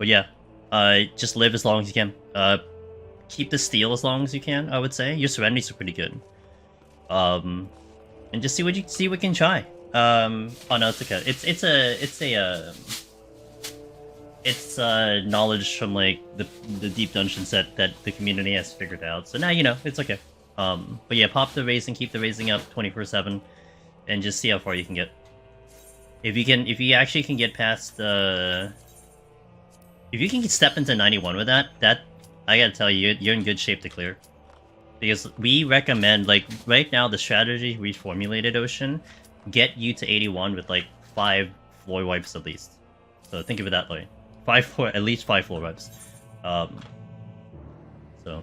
But yeah, just live as long as you can. Keep the steal as long as you can. I would say your serenities are pretty good. And just see what you can try. Oh no, it's okay. It's knowledge from like the deep dungeon set that the community has figured out. So now you know it's okay. But yeah, pop the raising, keep the raising up 24/7, and just see how far you can get. If you actually can get past the, if you can step into 91 with that, I gotta tell you, you're in good shape to clear. Because we recommend, like right now, the strategy we formulated, Ocean, get you to 81 with like 5 floor wipes at least. So think of it that way. At least 5 floor wipes. So.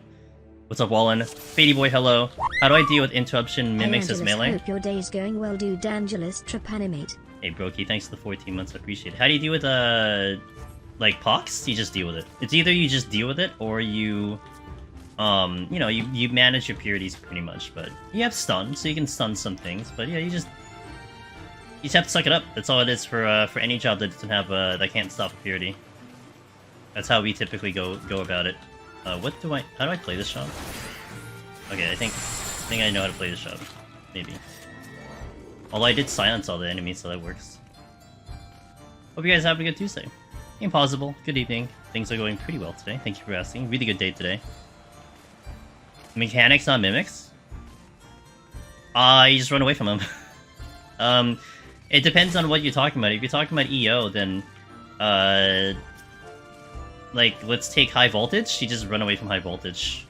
What's up, Wallen? Fady Boy, hello. How do I deal with interruption mimics as melee? Hope your day's going well, dude. Angelus Trepanimate. Hey, Brokey, thanks for the 14 months. I appreciate it. How do you deal with, like, pox? You just deal with it. It's either you just deal with it, or you, you know, you manage your purities pretty much. But you have stun, so you can stun some things. But yeah, you just have to suck it up. That's all it is for any job that doesn't have, that can't stop a purity. That's how we typically go about it. How do I play this job? Okay, I think I know how to play this job. Maybe. Although I did silence all the enemies, so that works. Hope you guys have a good Tuesday. Impossible. Good evening. Things are going pretty well today. Thank you for asking. Really good day today. Mechanics, not mimics? You just run away from them. It depends on what you're talking about. If you're talking about EO, then, like, let's take high voltage. You just run away from high voltage.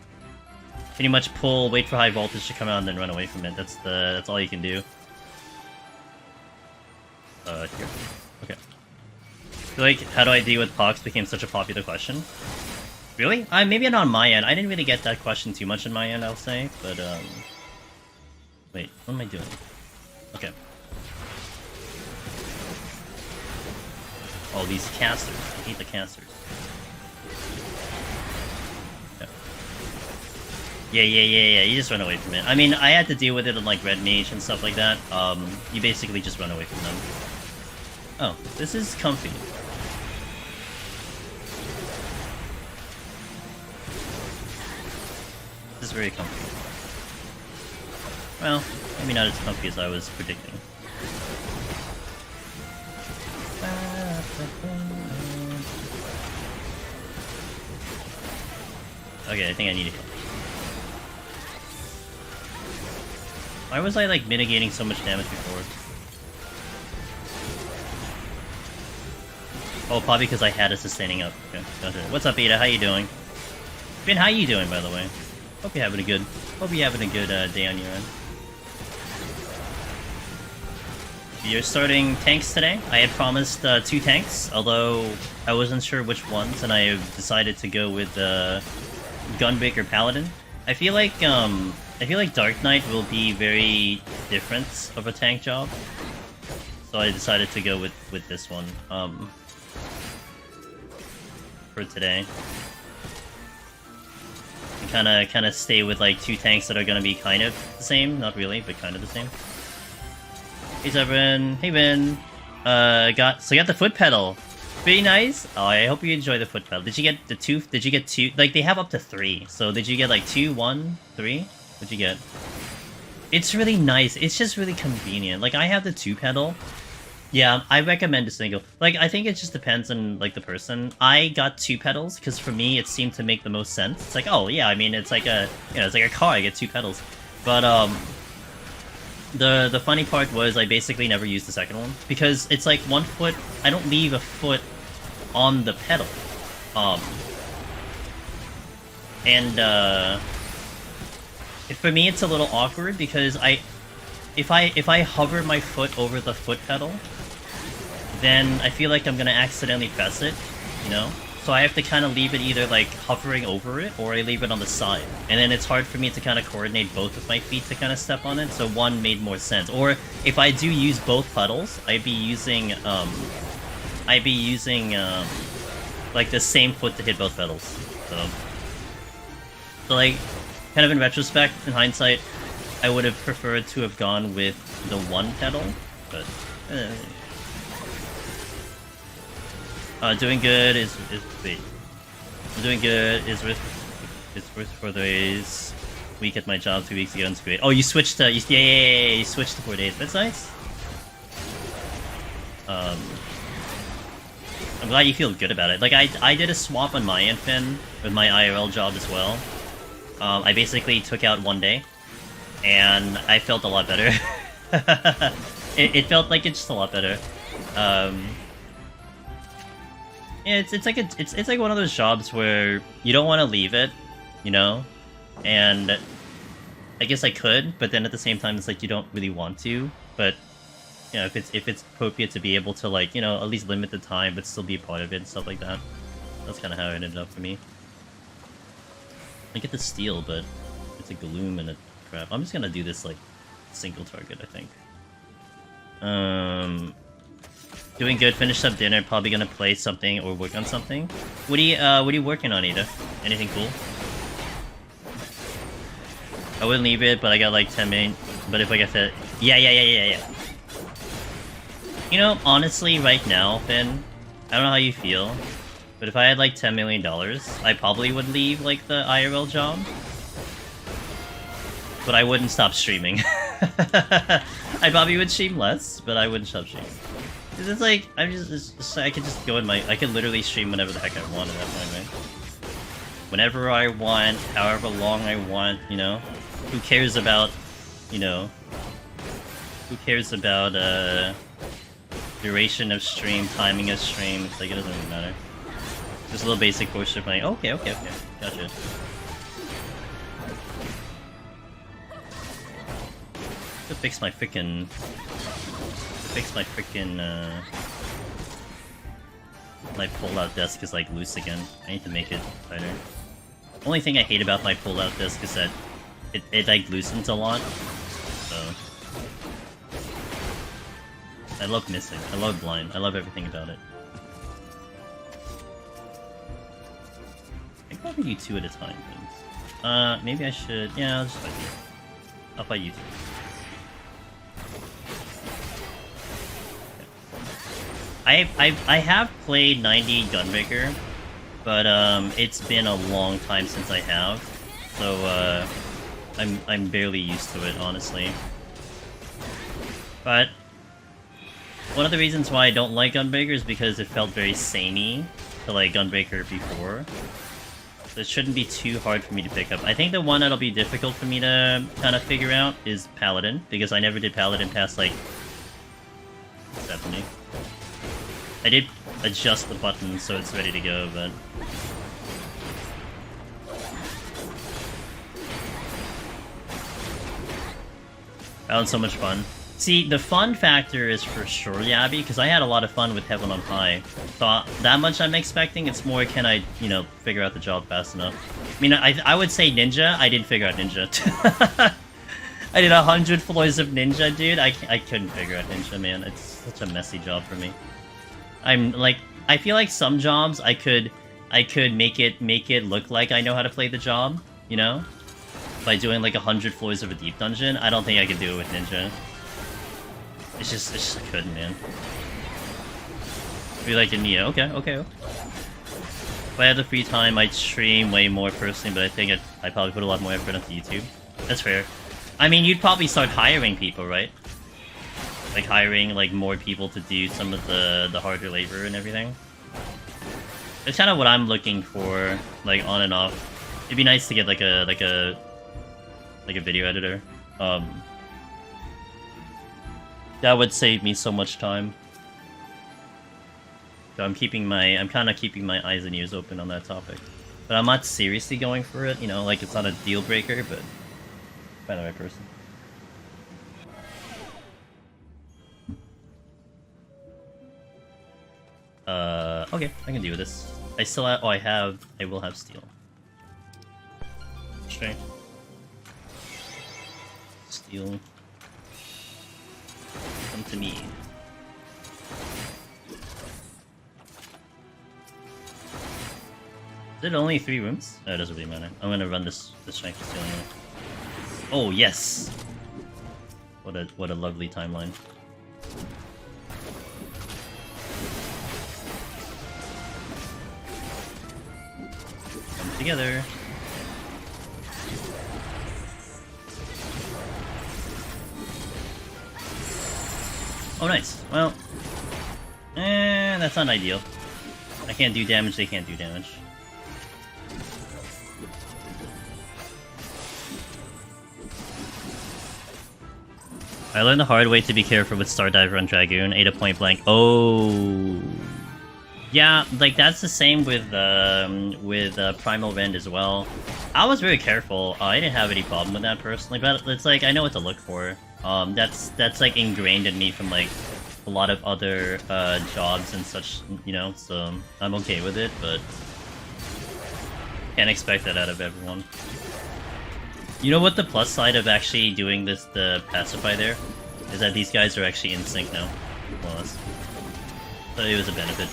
Pretty much pull, wait for high voltage to come out, and then run away from it. That's all you can do. Here. Okay. I feel like, how do I deal with Pox became such a popular question. Really? Maybe not on my end. I didn't really get that question too much on my end, I'll say. But, wait, what am I doing? Okay. Oh, these casters. I hate the casters. Yeah, you just run away from it. I mean, I had to deal with it on, like, Red Mage and stuff like that. You basically just run away from them. Oh, this is comfy. This is very comfy. Well, maybe not as comfy as I was predicting. Okay, I think I need to heal. Why was I, like, mitigating so much damage before? Oh, probably because I had a sustaining up. Okay, gotcha. What's up, Ada? How you doing? Finn, how you doing, by the way? Hope you're having a good day on your end. You're starting tanks today? I had promised 2 tanks, although I wasn't sure which ones, and I decided to go with Gunbreaker Paladin. I feel like Dark Knight will be very different of a tank job, so I decided to go with this one for today. And kind of stay with like 2 tanks that are gonna be kind of the same, not really, but kind of the same. Hey Severin, hey Vin. Got the foot pedal. Pretty nice. Oh, I hope you enjoy the foot pedal. Did you get the 2? Did you get 2? Like, they have up to 3. So did you get like 2, 1, 3? What'd you get? It's really nice. It's just really convenient. Like, I have the 2 pedal. Yeah, I recommend a single. Like, I think it just depends on, like, the person. I got 2 pedals because for me it seemed to make the most sense. It's like, oh yeah, I mean, it's like a, you know, it's like a car. I get 2 pedals. But the funny part was I basically never used the second one because it's like 1 foot. I don't leave a foot on the pedal. For me it's a little awkward because if I hover my foot over the foot pedal, then I feel like I'm gonna accidentally press it, you know? So I have to kind of leave it either like hovering over it or I leave it on the side. And then it's hard for me to kind of coordinate both of my feet to kind of step on it, so one made more sense. Or if I do use both pedals, I'd be using like the same foot to hit both pedals. So like, kind of in retrospect, in hindsight, I would have preferred to have gone with the 1 pedal, but Doing good is wait. Doing good is worth for days. Week at my job 2 weeks ago and it's great. Oh, you switched to you switched to 4 days. That's nice. I'm glad you feel good about it. Like I did a swap on my end, Finn, with my IRL job as well. I basically took out 1 day, and I felt a lot better. it felt like it's just a lot better. Yeah, it's like one of those jobs where you don't want to leave it, you know, and I guess I could, but then at the same time it's like you don't really want to. But you know, if it's appropriate to be able to, like, you know, at least limit the time but still be a part of it and stuff like that. That's kind of how it ended up for me. I get the steal, but it's a gloom and a crap. I'm just gonna do this like single target, I think. Doing good. Finished up dinner. Probably gonna play something or work on something. What are you working on, Ida? Anything cool? I wouldn't leave it, but I got like 10 million. But if, like I said, yeah. You know, honestly, right now, Finn, I don't know how you feel, but if I had like $10 million, I probably would leave like the IRL job. But I wouldn't stop streaming. I probably would stream less, but I wouldn't stop streaming. Cause it's like, I could just go in my, I could literally stream whenever the heck I want at that point, right? Whenever I want, however long I want, you know? Who cares about, you know? Who cares about, duration of stream, timing of stream? It's like, it doesn't really matter. Just a little basic portion of my, okay. Gotcha. To fix my frickin'... my pull-out desk is like loose again. I need to make it tighter. Only thing I hate about my pull-out desk is that it like loosens a lot. So I love missing. I love blind. I love everything about it. I can probably do 2 at a time. Things. Maybe I should. Yeah, I'll just fight you. I'll fight you 2. I have played 90 Gunbreaker, but it's been a long time since I have, so I'm barely used to it, honestly. But one of the reasons why I don't like Gunbreaker is because it felt very samey to like Gunbreaker before. So it shouldn't be too hard for me to pick up. I think the one that'll be difficult for me to kind of figure out is Paladin, because I never did Paladin past like 70. I did adjust the button so it's ready to go, but... that was so much fun. See, the fun factor is for sure Yabby, because I had a lot of fun with Heaven on High. So that much I'm expecting, it's more can I, you know, figure out the job fast enough. I mean, I would say Ninja, I didn't figure out Ninja. I did 100 floors of Ninja, dude. I couldn't figure out Ninja, man. It's such a messy job for me. I'm like, I feel like some jobs I could make it look like I know how to play the job, you know? By doing like 100 floors of a deep dungeon. I don't think I could do it with Ninja. It's just I couldn't, man. Be like in Nia, okay. If I had the free time, I'd stream way more personally, but I think I'd probably put a lot more effort into YouTube. That's fair. I mean, you'd probably start hiring people, right? Like hiring like more people to do some of the harder labor and everything. It's kind of what I'm looking for, like on and off. It'd be nice to get like a video editor. That would save me so much time. So I'm kind of keeping my eyes and ears open on that topic. But I'm not seriously going for it, you know, like it's not a deal breaker, but find the right person. Okay, I can deal with this. I still have, I will have steel. Strength. Steel. Come to me. Is it only 3 rooms? Oh, it doesn't really matter. I'm gonna run this strength steel anyway. Oh yes! What a lovely timeline. together. Oh, nice. Well, that's not ideal. I can't do damage, they can't do damage. I learned the hard way to be careful with Stardiver on Dragoon. 8 point blank. Oh, yeah, like that's the same with Primal Rend as well. I was very careful. I didn't have any problem with that personally, but it's like I know what to look for. That's like ingrained in me from like a lot of other jobs and such, you know. So I'm okay with it, but can't expect that out of everyone. You know what the plus side of actually doing the pacify there, is that these guys are actually in sync now, more or less. So it was a benefit.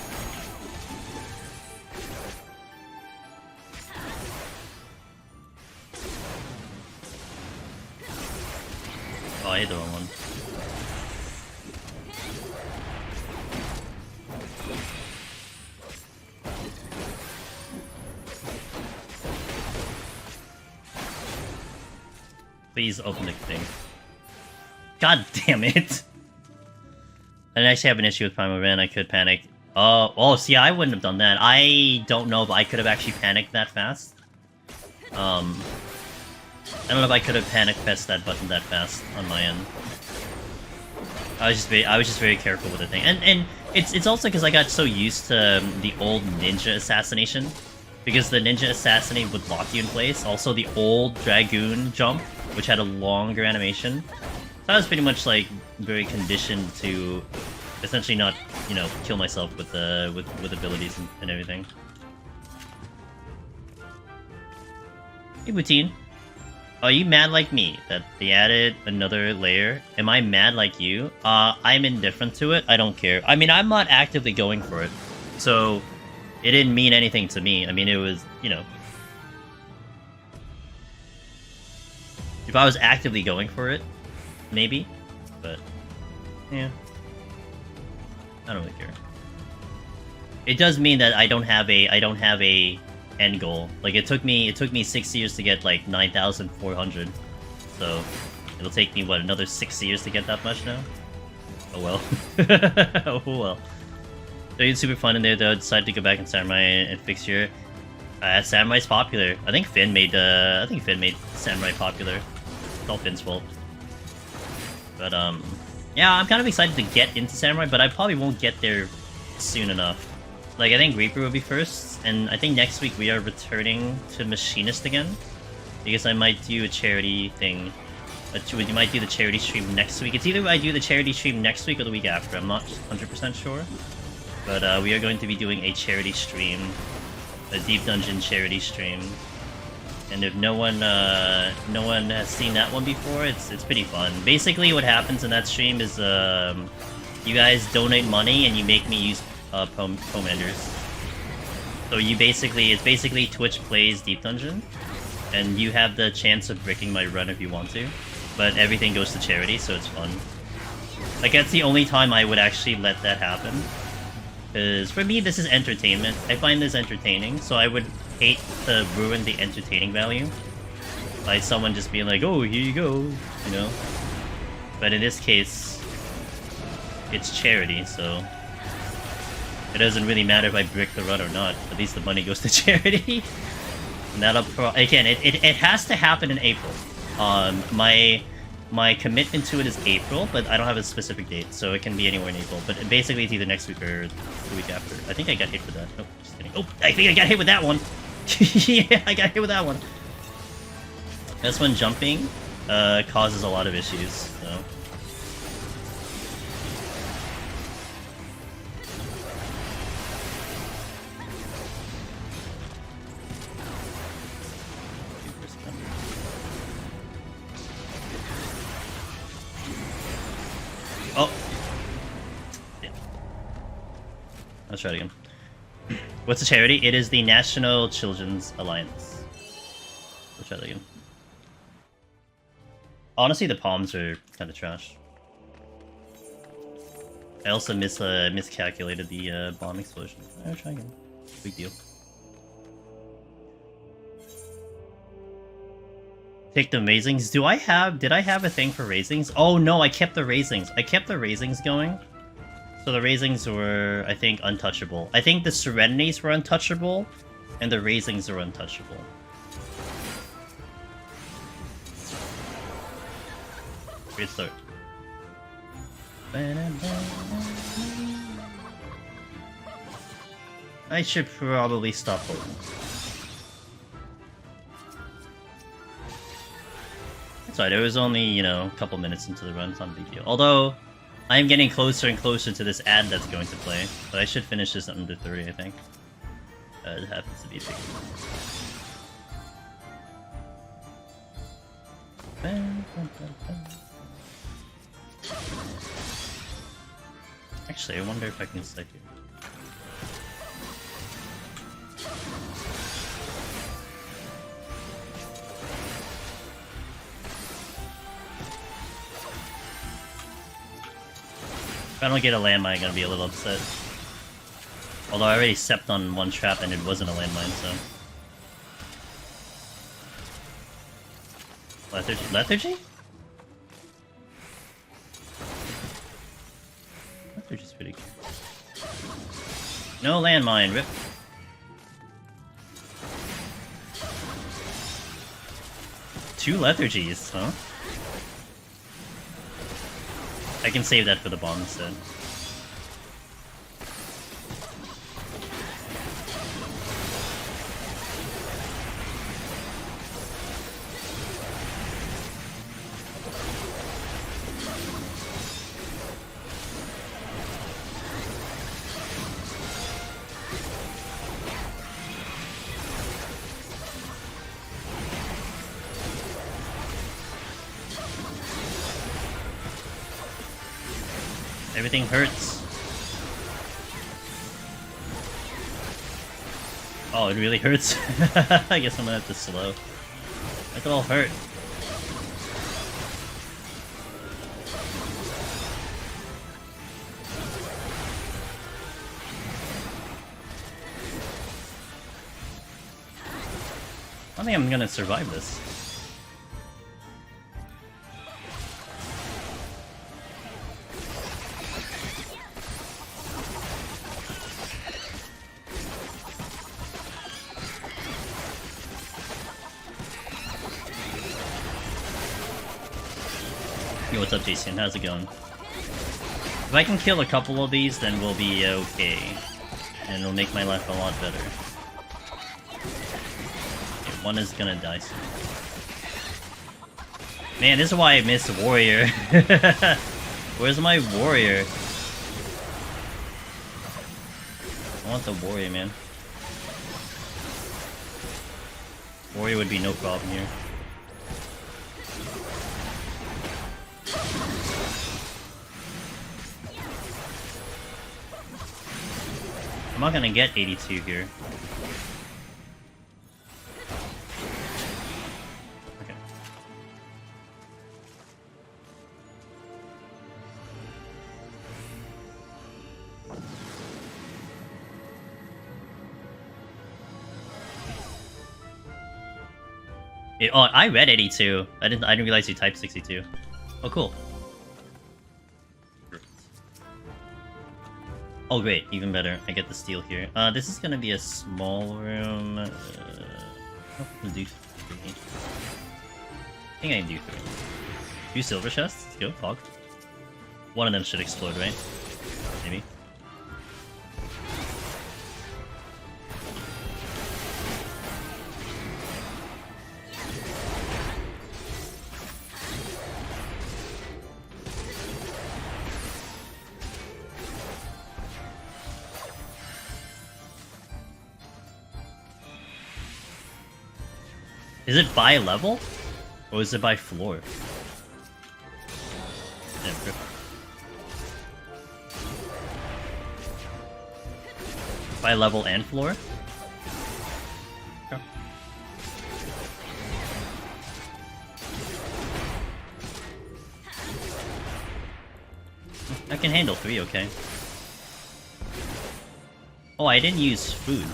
Oh, I hit the wrong one. Please open the thing. God damn it! I actually have an issue with Primal Rend. I could panic. Oh, see, I wouldn't have done that. I don't know if I could have actually panicked that fast. I don't know if I could have panic pressed that button that fast on my end. I was just very careful with the thing, and it's also because I got so used to the old ninja assassination, because the ninja assassinate would lock you in place. Also, the old Dragoon jump, which had a longer animation. So I was pretty much like very conditioned to essentially not, you know, kill myself with abilities and everything. Hey, Boutine. Are you mad like me that they added another layer? Am I mad like you? I'm indifferent to it. I don't care. I mean, I'm not actively going for it, so it didn't mean anything to me. I mean, it was, you know, if I was actively going for it, maybe, but yeah, I don't really care. It does mean that I don't have a end goal. Like it took me 6 years to get like 9,400, so it'll take me what, another 6 years to get that much now. Oh well. Oh well. It's super fun in there though. Decided to go back in Samurai and fix your. Samurai's popular. I think Finn made Samurai popular. It's all Finn's fault. But yeah, I'm kind of excited to get into Samurai, but I probably won't get there soon enough. Like, I think Reaper will be first, and I think next week we are returning to Machinist again, because I might do a charity thing. We might do the charity stream next week. It's either I do the charity stream next week or the week after. I'm not 100% sure. But we are going to be doing a charity stream, a Deep Dungeon charity stream. And if no one has seen that one before, it's pretty fun. Basically, what happens in that stream is you guys donate money and you make me use Pomanders. So it's basically Twitch plays Deep Dungeon, and you have the chance of breaking my run if you want to, but everything goes to charity, so it's fun. Like, that's the only time I would actually let that happen, because for me this is entertainment. I find this entertaining, so I would hate to ruin the entertaining value by someone just being like, oh, here you go, you know. But in this case, it's charity, so it doesn't really matter if I brick the run or not. At least the money goes to charity. And that'll again, it has to happen in April. My commitment to it is April, but I don't have a specific date, so it can be anywhere in April. But basically, it's either next week or the week after. I think I got hit with that. Nope, just kidding. Oh, I think I got hit with that one. Yeah, I got hit with that one. That's when jumping causes a lot of issues. So. Oh! Yeah. Let's try it again. What's the charity? It is the National Children's Alliance. Let's try that again. Honestly, the palms are kind of trash. I also miscalculated the bomb explosion. I'll try again. Big deal. Take the raisings. Did I have a thing for raisings? Oh no, I kept the raisings. I kept the raisings going. So the raisings were, I think, untouchable. I think the serenities were untouchable, and the raisings are untouchable. Great start. I should probably stop holding. Sorry, it was only, you know, a couple minutes into the run, it's not a big deal. Although, I'm getting closer and closer to this ad that's going to play. But I should finish this under 30, I think. It happens to be big. Actually, I wonder if I can stick it. If I don't get a landmine, I'm gonna be a little upset. Although I already stepped on one trap and it wasn't a landmine, so... Lethargy? Lethargy? Lethargy's pretty good. No landmine, rip. Two lethargies, huh? I can save that for the bomb instead. Everything hurts. Oh, it really hurts? I guess I'm gonna have to slow. That could all hurt. I think I'm gonna survive this. Yo, what's up, Jason? How's it going? If I can kill a couple of these, then we'll be okay. And it'll make my life a lot better. Okay, one is gonna die soon. Man, this is why I miss Warrior. Where's my Warrior? I want the Warrior, man. Warrior would be no problem here. I'm not gonna get 82 here. Okay. Oh, I read 82. I didn't realize you typed 62. Oh, cool. Oh great, even better. I get the steal here. This is gonna be a small room. I do 3. I think I can do 3. 2 silver chests. Let's go, Fog. One of them should explode, right? Maybe. Is it by level? Or is it by floor? Yeah, by level and floor? Okay. I can handle 3, okay. Oh, I didn't use food.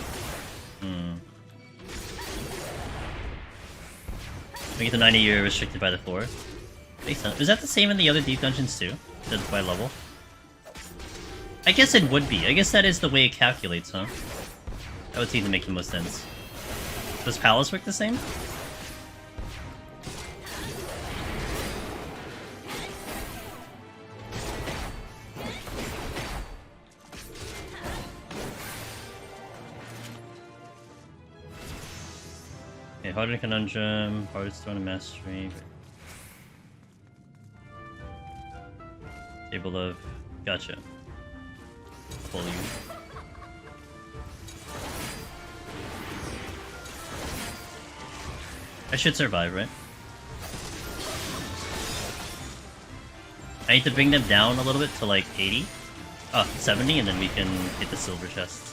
When you get to 90, you're restricted by the floor. Makes sense. Is that the same in the other deep dungeons too? That's by level? I guess it would be. I guess that is the way it calculates, huh? That would seem to make the most sense. Does Palace work the same? Okay, Harder Conundrum, Hardest Stone of Mastery. Table of... Gotcha. Pull you. I should survive, right? I need to bring them down a little bit to like 80. Oh, 70, and then we can hit the silver chests.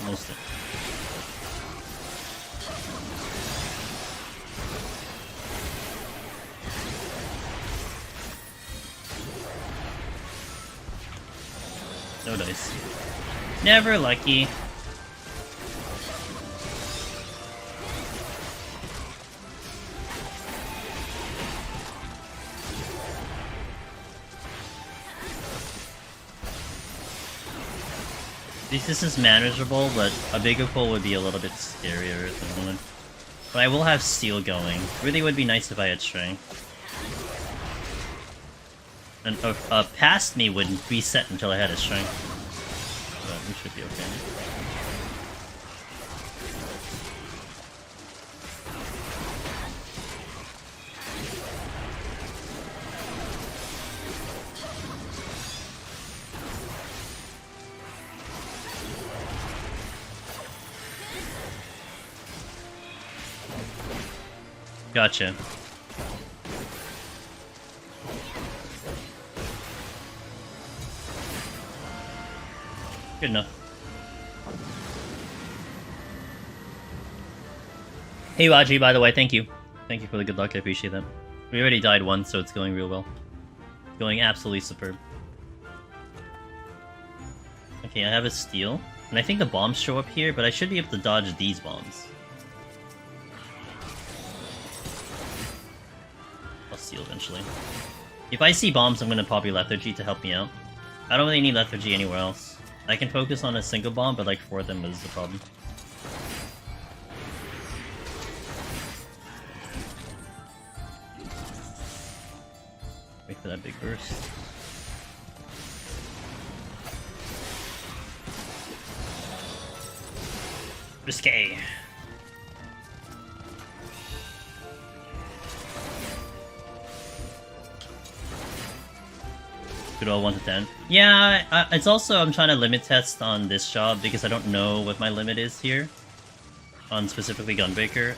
Almost it. No dice. Never lucky. This is manageable, but a bigger pull would be a little bit scarier at the moment. But I will have steel going. Really would be nice if I had strength. And past me would reset until I had a strength. But we should be okay. Gotcha. Good enough. Hey Raji, by the way, thank you. Thank you for the good luck, I appreciate that. We already died once, so it's going real well. Going absolutely superb. Okay, I have a steel. And I think the bombs show up here, but I should be able to dodge these bombs. I'll steal eventually. If I see bombs, I'm gonna pop your lethargy to help me out. I don't really need lethargy anywhere else. I can focus on a single bomb, but like 4 of them is the problem. Wait for that big burst. Risque. Good old 1 to 10. Yeah, it's also, I'm trying to limit test on this job because I don't know what my limit is here. On specifically Gunbreaker.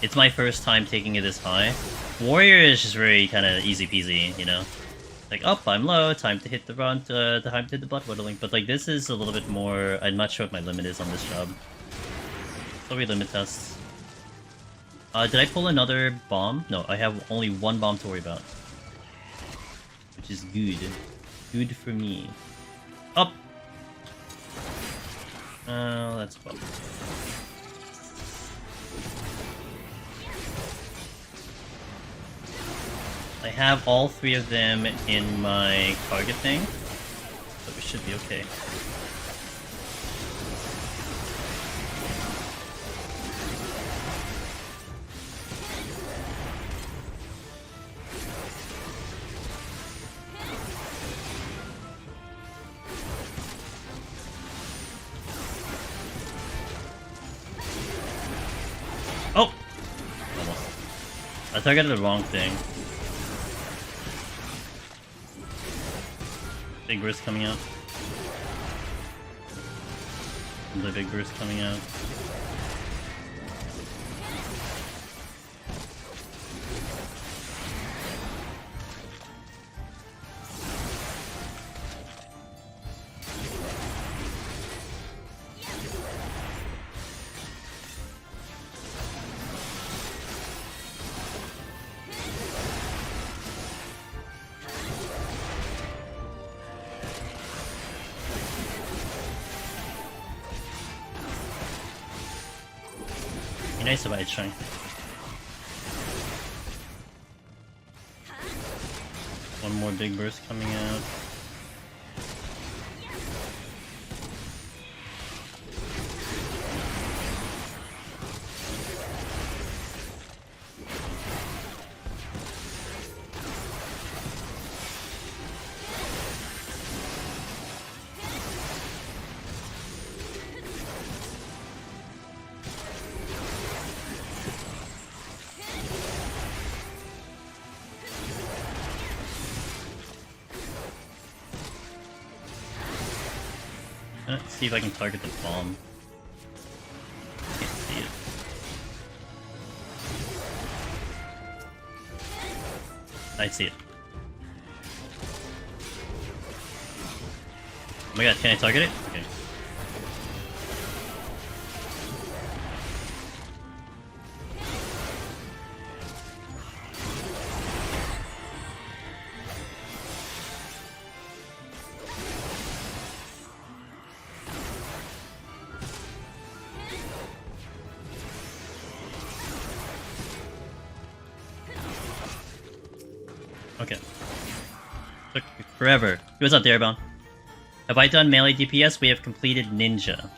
It's my first time taking it this high. Warrior is just very kind of easy peasy, you know? Like, oh, I'm low, time to hit the run, time to hit the butt whittling. But like, this is a little bit more, I'm not sure what my limit is on this job. So we limit test. Did I pull another bomb? No, I have only 1 bomb to worry about. Which is good. Good for me. Up! That's fun. I have all 3 of them in my target thing, so we should be okay. Oh! Almost. I targeted the wrong thing. Big burst coming out. Another big burst coming out. Nice about trying. One more big burst coming out. Let's see if I can target the bomb. Can't see it. I see it. Oh my god, can I target it? Okay. Okay. Took forever. What's up there, Bone? Have I done melee DPS? We have completed Ninja.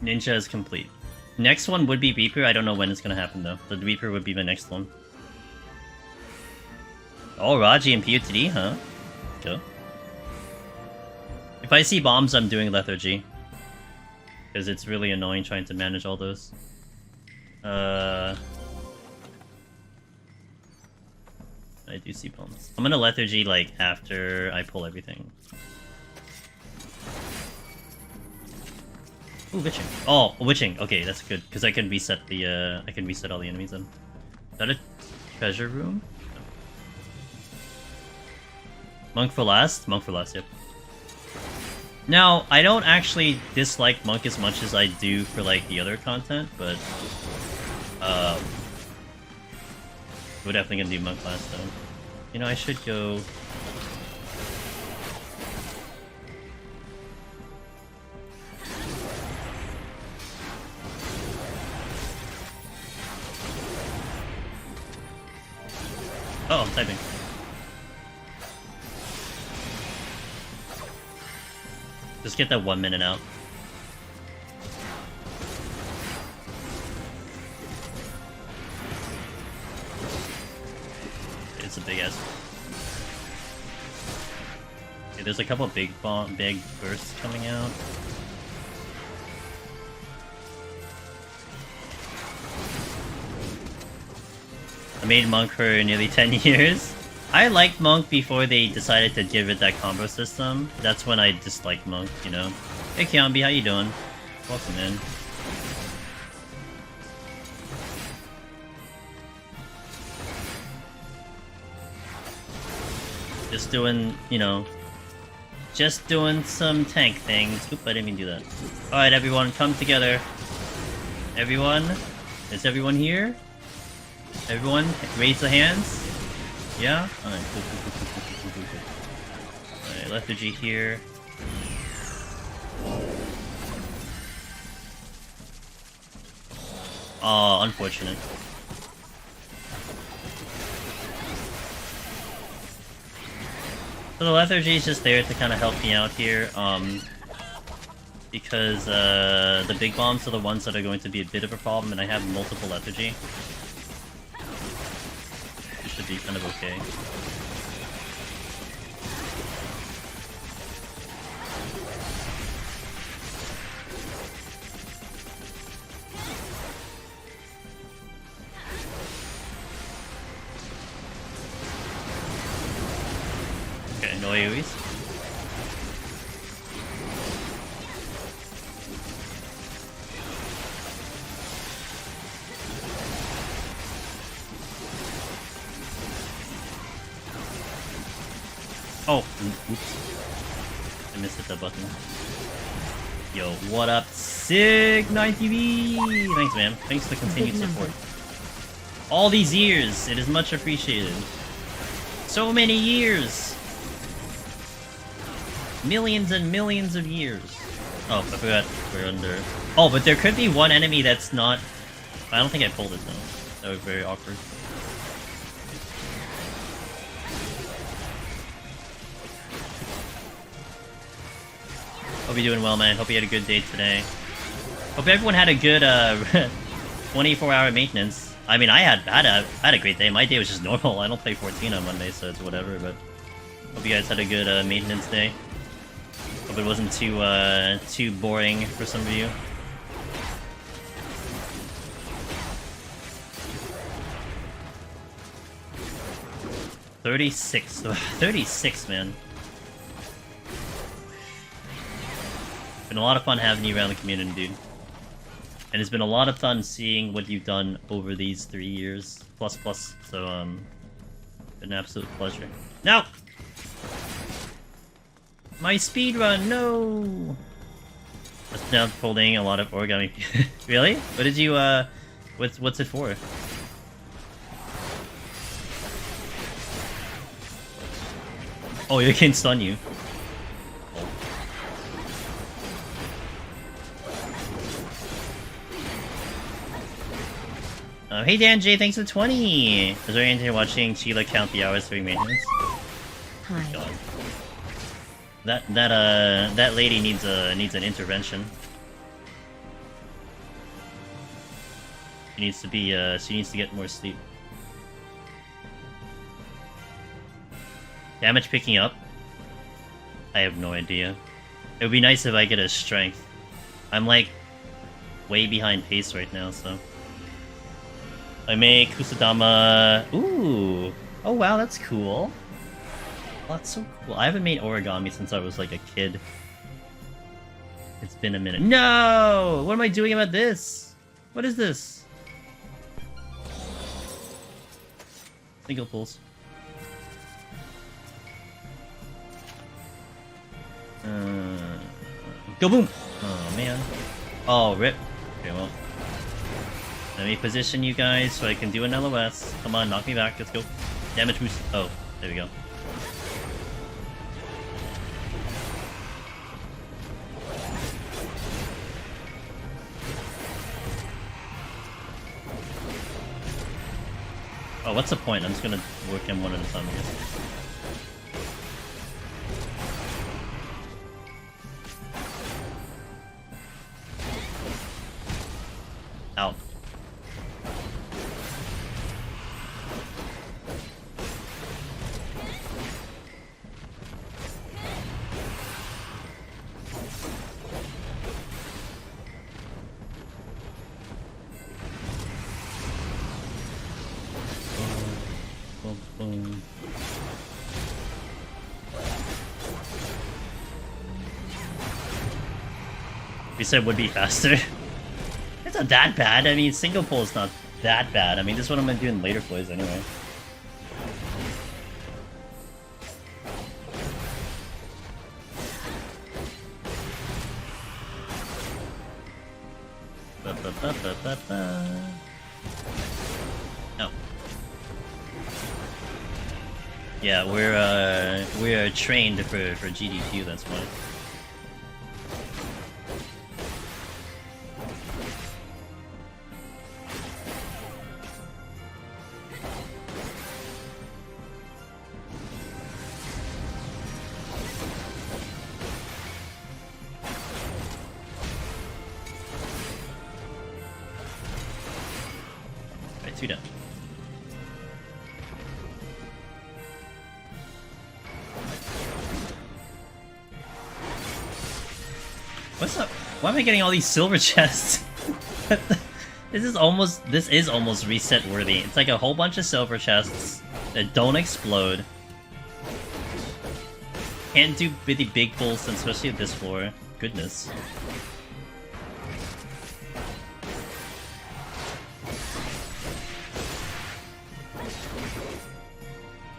Ninja is complete. Next one would be Reaper. I don't know when it's gonna happen though. The Reaper would be the next one. Oh, Raji and PUTD, huh? Go. If I see bombs, I'm doing Lethargy. Because it's really annoying trying to manage all those. I do see bombs. I'm gonna Lethargy, like, after I pull everything. Ooh, Witching. Oh, Witching. Okay, that's good, because I can reset the, I can reset all the enemies then. Is that a treasure room? No. Monk for last? Monk for last, yep. Now, I don't actually dislike Monk as much as I do for, like, the other content, but... we're definitely gonna do Monk last, though. You know, I should go... Oh, I'm typing. Just get that 1 minute out. It's a big ass. Okay, there's a couple big bursts coming out. I made Monk for nearly 10 years. I liked Monk before they decided to give it that combo system. That's when I disliked Monk, you know. Hey Kiambi, how you doing? Welcome in. Just doing, you know, just doing some tank things. Oop, I didn't mean to do that. Alright everyone, come together. Everyone? Is everyone here? Everyone, raise the hands. Yeah? Alright, cool. Alright, Lethargy here. Oh, unfortunate. So the Lethargy is just there to kind of help me out here, because the big bombs are the ones that are going to be a bit of a problem, and I have multiple Lethargy. Should be kind of okay. Okay, no AoEs. Oh, oops. I missed hit that button. Yo, what up, Sig9TV? Thanks, man. Thanks for the continued support. All these years, it is much appreciated. So many years! Millions and millions of years. Oh, I forgot we're under. Oh, but there could be one enemy that's not. I don't think I pulled it though. That was very awkward. Hope you're doing well, man. Hope you had a good day today. Hope everyone had a good 24-hour maintenance. I mean, I had a great day. My day was just normal. I don't play 14 on Monday, so it's whatever. But hope you guys had a good maintenance day. Hope it wasn't too boring for some of you. $36, man. Been a lot of fun having you around the community, dude. And it's been a lot of fun seeing what you've done over these 3 years plus. So been an absolute pleasure. No. My speedrun, no! That's now holding a lot of origami. Really? What did you, what's it for? Oh, it can stun you. Hey Dan J, thanks for 20! Is there anything watching Sheila count the hours during maintenance? Hi. God. That lady needs an intervention. She needs to get more sleep. Damage picking up? I have no idea. It would be nice if I get a strength. I'm like way behind pace right now, so. I make Kusadama. Ooh! Oh wow, that's cool. Oh, that's so cool. I haven't made origami since I was like a kid. It's been a minute. No! What am I doing about this? What is this? Single pulls. Go boom! Oh man. Oh, rip. Okay, well. Let me position you guys so I can do an LOS. Come on, knock me back. Let's go. Damage boost. Oh, there we go. Oh, what's the point? I'm just gonna work him one at a time, I guess. Out. We said would be faster. It's not that bad. I mean, single pull is not that bad. I mean, this is what I'm gonna do in later plays anyway. Oh. Yeah, we're trained for GDQ. That's why. What's up? Why am I getting all these silver chests? This is almost reset worthy. It's like a whole bunch of silver chests that don't explode. Can't do really big pulls, especially at this floor. Goodness.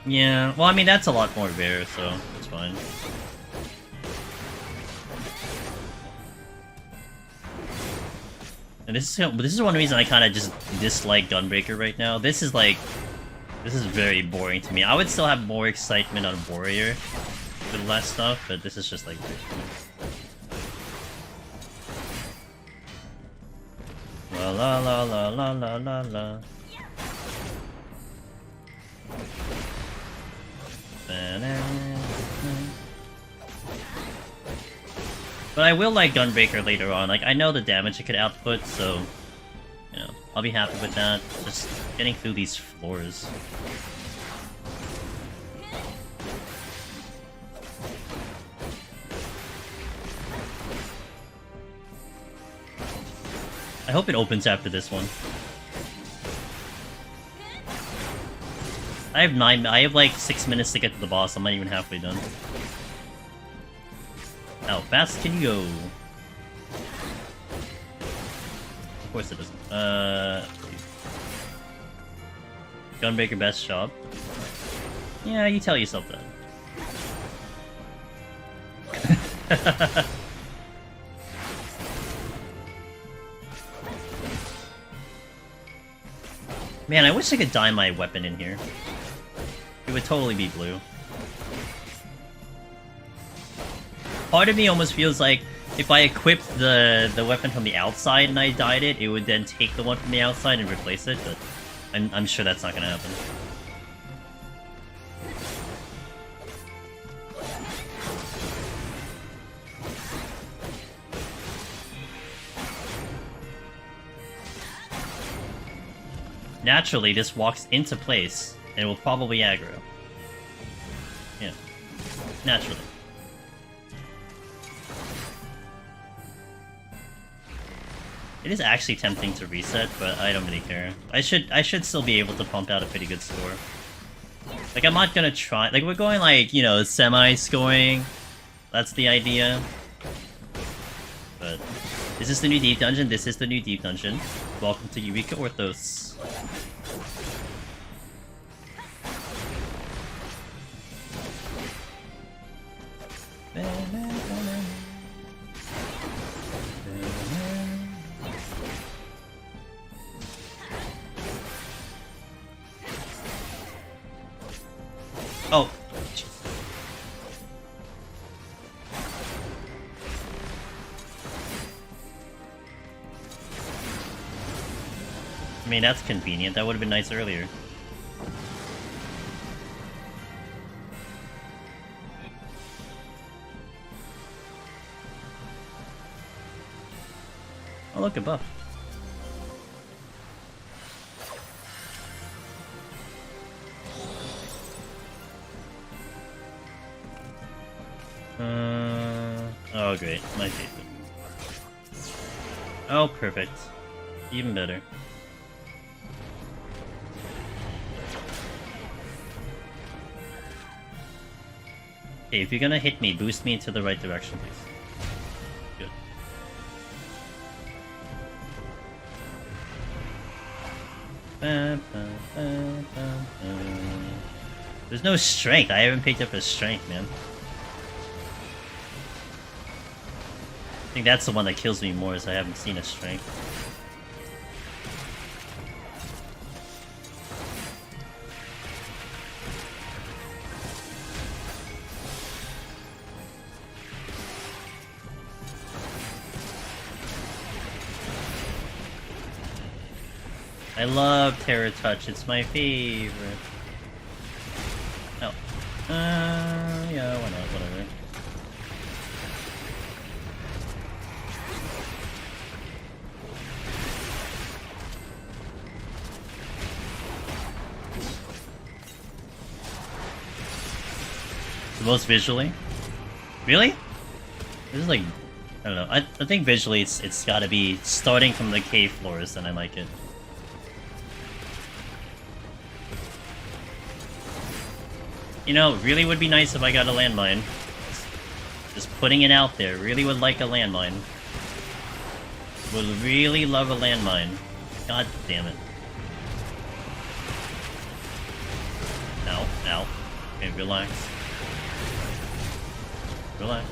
Yeah, well, I mean, that's a lot more rare, so it's fine. And this is one reason I kind of just dislike Gunbreaker right now. This is very boring to me. I would still have more excitement on Warrior with less stuff, but this is just like... La la la la la la la la. But I will like Gunbreaker later on. Like, I know the damage it could output, so you know, I'll be happy with that. Just getting through these floors. I hope it opens after this one. I have like 6 minutes to get to the boss. I'm not even halfway done. How fast can you go? Of course it doesn't. Gunbreaker best job. Yeah, you tell yourself that. Man, I wish I could dye my weapon in here. It would totally be blue. Part of me almost feels like if I equipped the weapon from the outside and I dyed it, it would then take the one from the outside and replace it, but I'm sure that's not gonna happen. Naturally, this walks into place, and it will probably aggro. Yeah. Naturally. It is actually tempting to reset, but I don't really care. I should still be able to pump out a pretty good score. Like, I'm not gonna try... Like, we're going, like, you know, semi-scoring. That's the idea. But... Is this the new Deep Dungeon? This is the new Deep Dungeon. Welcome to Eureka Orthos. Oh. I mean, that's convenient. That would have been nice earlier. Oh, look, a buff. Oh, great. My favorite. Oh, perfect. Even better. Okay, if you're gonna hit me, boost me into the right direction, please. Good. There's no strength. I haven't picked up a strength, man. I think that's the one that kills me more, is I haven't seen a strength. I love Terror Touch, it's my favorite. Oh. Yeah, why not, whatever. The most visually? Really? This is like, I don't know. I think visually it's gotta be starting from the cave floors, and I like it. You know, really would be nice if I got a landmine. Just putting it out there. Really would like a landmine. Would really love a landmine. God damn it. Ow, ow. Okay, relax. Relax.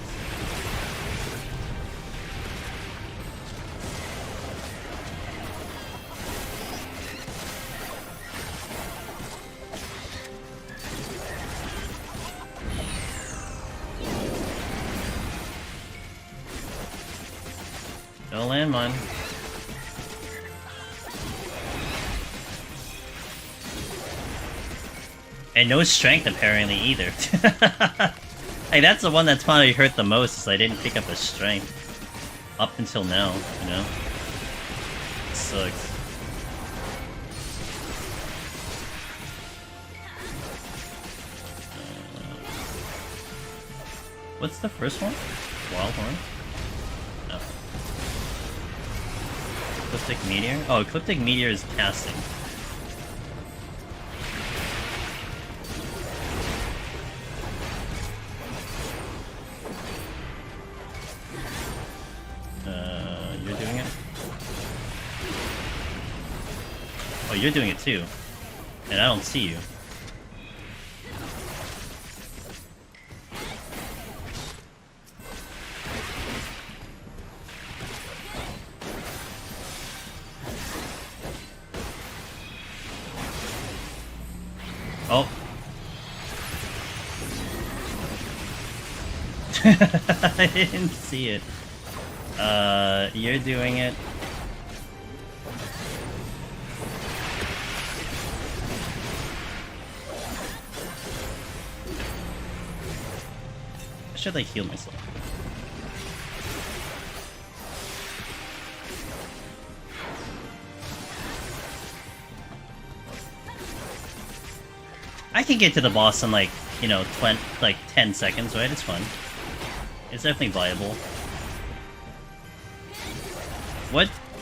No landmine. And no strength apparently either. Like that's the one that's probably hurt the most, is I didn't pick up a strength. Up until now, you know? It sucks. What's the first one? Wild Horn? No. Ecliptic Meteor? Oh, Ecliptic Meteor is casting. You're doing it? Oh, you're doing it too. And I don't see you. Oh. I didn't see it. You're doing it. I should like heal myself. I can get to the boss in like, you know, 10 seconds, right? It's fun. It's definitely viable.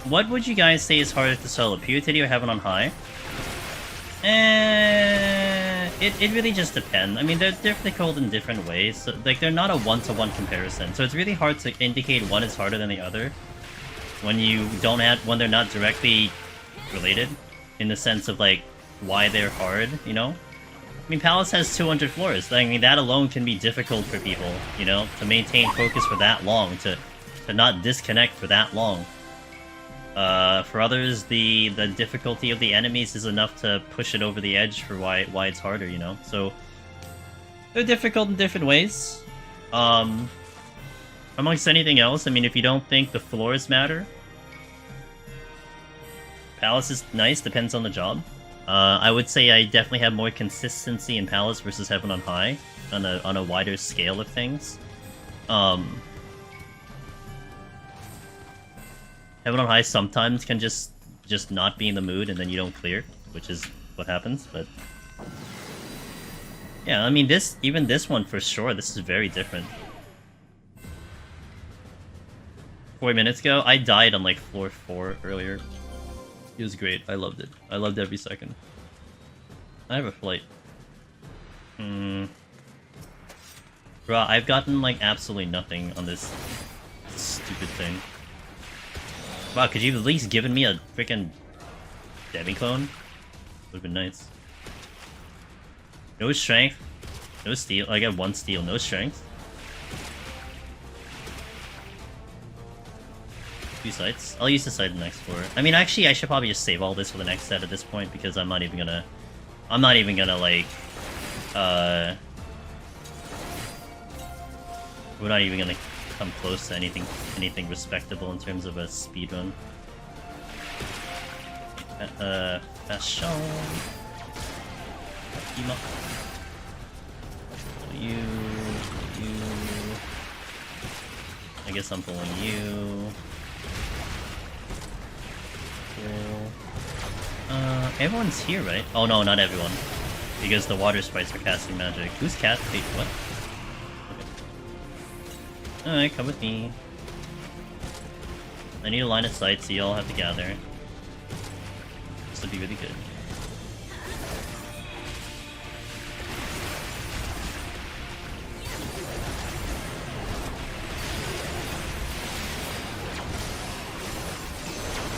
What would you guys say is harder to solo, Pure Titty or Heaven on High? It really just depends. I mean, they're difficult in different ways. So, like, they're not a one-to-one comparison. So it's really hard to indicate one is harder than the other when when they're not directly related in the sense of like why they're hard. You know, I mean, Palace has 200 floors. I mean, that alone can be difficult for people. You know, to maintain focus for that long, to not disconnect for that long. For others, the difficulty of the enemies is enough to push it over the edge for why it's harder, you know? So, they're difficult in different ways. Amongst anything else, I mean, if you don't think the floors matter, Palace is nice, depends on the job. I would say I definitely have more consistency in Palace versus Heaven on High, on a wider scale of things. Heaven on High sometimes can just not be in the mood and then you don't clear, which is what happens, but... Yeah, I mean, even this one for sure, this is very different. 4 minutes ago, I died on like floor 4 earlier. It was great, I loved it. I loved every second. I have a flight. Bruh, I've gotten like absolutely nothing on this stupid thing. Wow, could you have at least given me a freaking demi-clone? Would've been nice. No strength. No steel. I got 1 steel, no strength. 2 sights. I'll use the sight in the next floor. I mean, actually, I should probably just save all this for the next set at this point, because I'm not even gonna like... We're not even gonna come close to anything respectable in terms of a speedrun. Fashion. Tiamat. You. I guess I'm pulling you. Cool. Everyone's here, right? Oh no, not everyone. Because the water sprites are casting magic. Who's cat? Wait, what? Alright, come with me. I need a line of sight, so you all have to gather. This will be really good.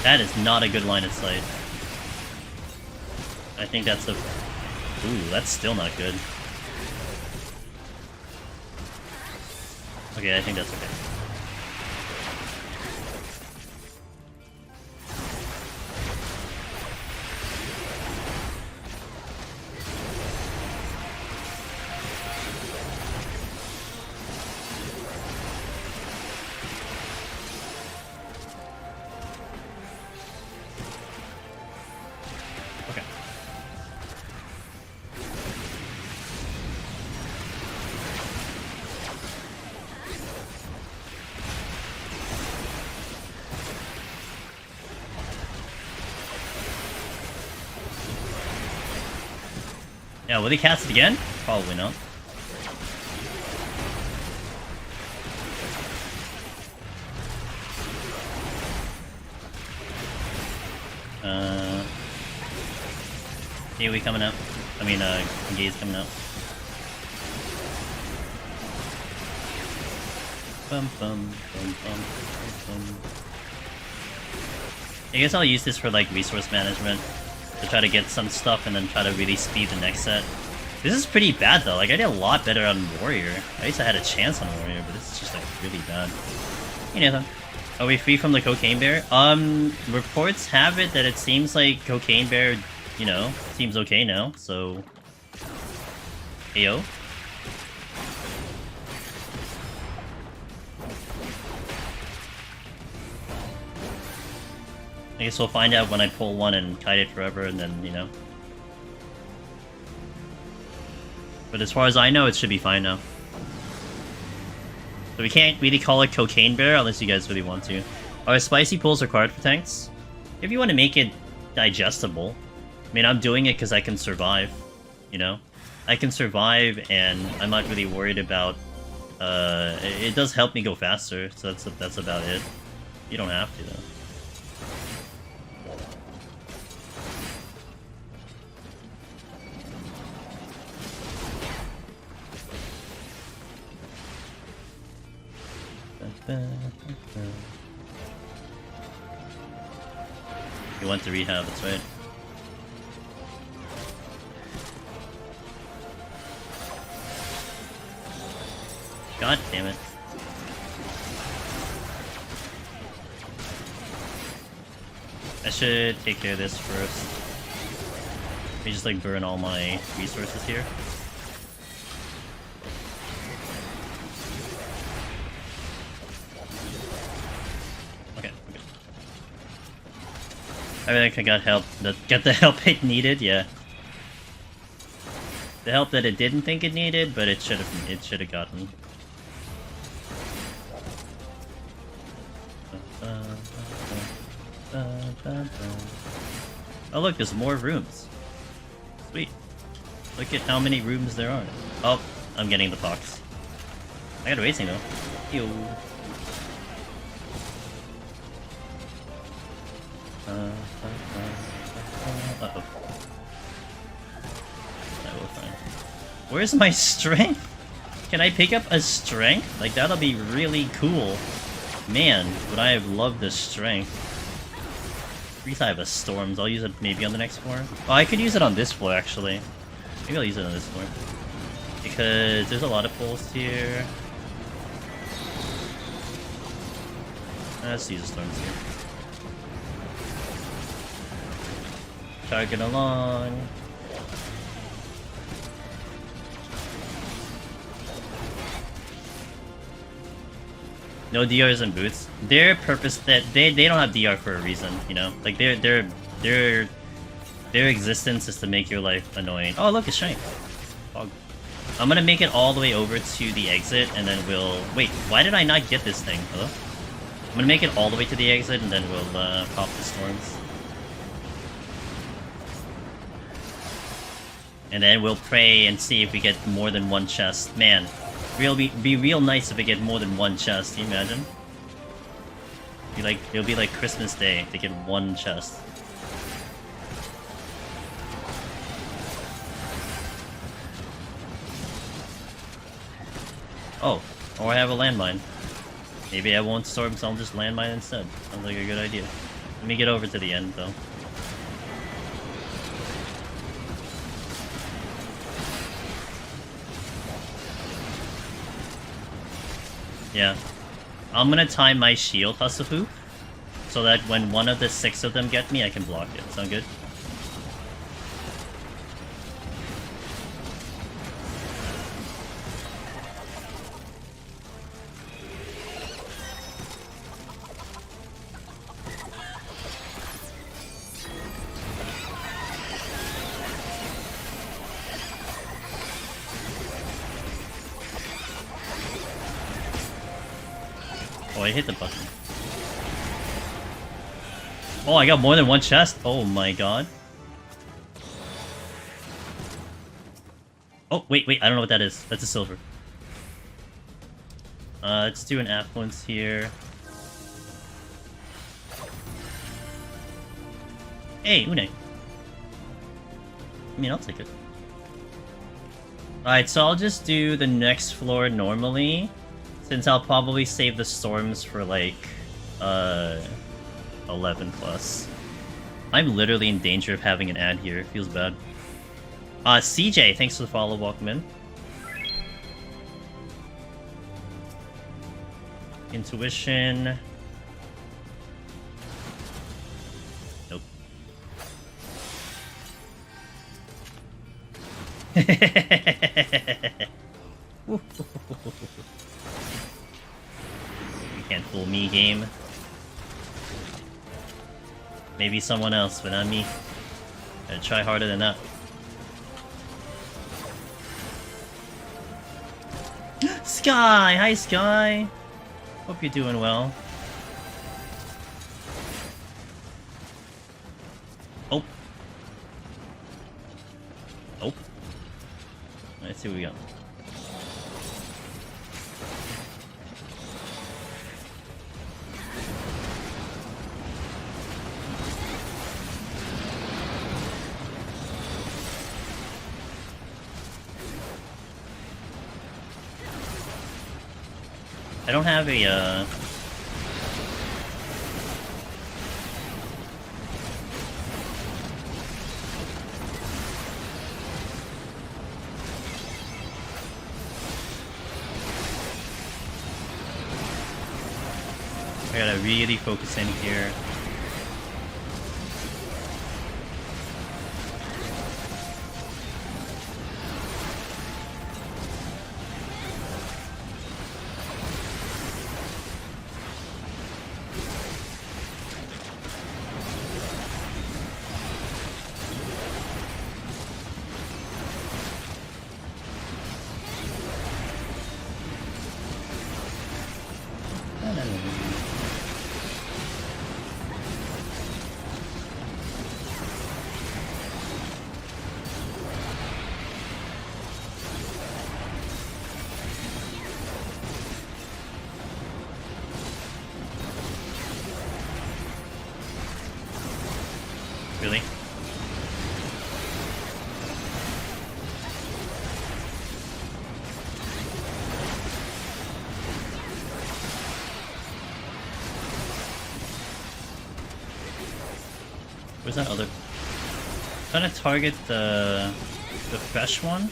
That is not a good line of sight. I think that's a... Ooh, that's still not good. Okay, I think that's okay. Yeah, will they cast it again? Probably not. Kiwi coming out. I mean, Gaze coming out. Bum, bum, bum, bum, bum. I guess I'll use this for like resource management to try to get some stuff and then try to really speed the next set. This is pretty bad though. Like I did a lot better on Warrior. At least I had a chance on Warrior, but this is just like really bad. Hey Nathan, are we free from the Cocaine Bear? Reports have it that it seems like Cocaine Bear, you know, seems okay now. So, ayo. I guess we'll find out when I pull one and kite it forever, and then, you know. But as far as I know, it should be fine now. So we can't really call it Cocaine Bear unless you guys really want to. Are spicy pulls required for tanks? If you want to make it digestible. I mean, I'm doing it because I can survive, you know? I can survive, and I'm not really worried about... it does help me go faster, so that's about it. You don't have to, though. You want to rehab, that's right. God damn it. I should take care of this first. Let me just like burn all my resources here. I think I got help. Get the help it needed, yeah. The help that it didn't think it needed, but it should have gotten. Oh look, there's more rooms. Sweet. Look at how many rooms there are. Oh, I'm getting the pox. I got racing though. Ew. Uh-oh. That will fine. Where's my strength? Can I pick up a strength? Like, that'll be really cool. Man, would I have loved the strength. At least I have a storms. I'll use it maybe on the next floor. Oh, I could use it on this floor, actually. Maybe I'll use it on this floor. Because there's a lot of pulls here. Let's use the storms here. Chugging along. No DRs and boots. Their purpose that they don't have DR for a reason, you know. Like their existence is to make your life annoying. Oh look, it's shiny. Fog. I'm gonna make it all the way over to the exit, and then we'll wait. Why did I not get this thing? Hello. I'm gonna make it all the way to the exit, and then we'll pop the storms. And then we'll pray and see if we get more than one chest. Man, be real nice if we get more than one chest. Can you imagine? It'll be like Christmas Day to get one chest. Oh, or I have a landmine. Maybe I won't storm, so I'll just landmine instead. Sounds like a good idea. Let me get over to the end though. Yeah. I'm gonna time my shield Husafu so that when one of the 6 of them get me, I can block it. Sound good? Oh, I hit the button. Oh, I got more than one chest. Oh my god. Oh, wait, I don't know what that is. That's a silver. Let's do an affluence here. Hey, Une. I mean, I'll take it. Alright, so I'll just do the next floor normally, since I'll probably save the storms for, like, 11 plus. I'm literally in danger of having an ad here. It feels bad. CJ, thanks for the follow, welcome in. Intuition. Nope. You can't fool me, game. Maybe someone else, but not me. Gotta try harder than that. Sky! Hi, Sky! Hope you're doing well. Oh. Oh. Let's see what we got. I don't have a, I gotta really focus in here. Really? Where's that other? Trying to target the fresh one.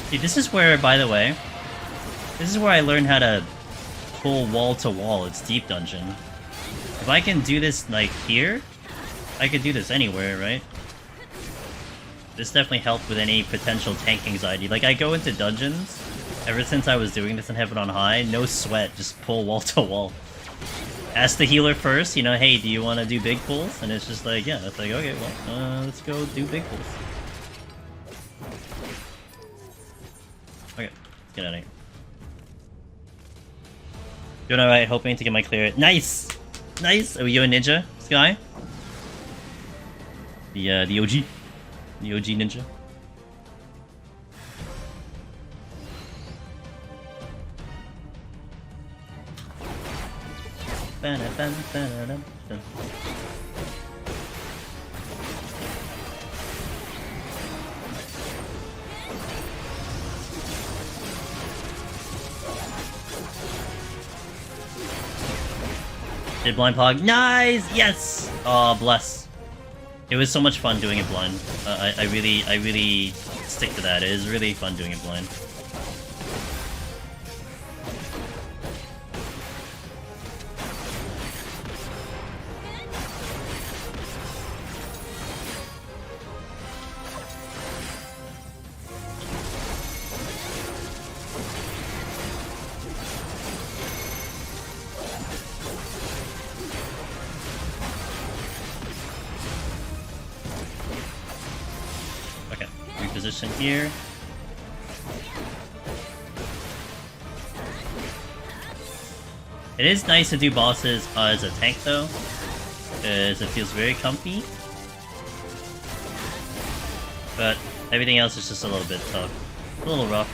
See, this is where, by the way, this is where I learned how to pull wall to wall. It's deep dungeon. If I can do this, like, here, I could do this anywhere, right? This definitely helped with any potential tank anxiety. Like, I go into dungeons, ever since I was doing this in Heaven on High, no sweat, just pull wall to wall. Ask the healer first, you know, hey, do you want to do big pulls? And it's just like, yeah, it's like, okay, well, let's go do big pulls. Okay, let's get out of here. Doing alright, hoping to get my clear. Nice! Nice! Are you a ninja, Sky? The OG. The OG ninja. Did blind pog? Nice! Yes! Oh, bless. It was so much fun doing it blind. I really stick to that. It is really fun doing it blind. Position here. It is nice to do bosses as a tank though, because it feels very comfy. But everything else is just a little bit tough. A little rough.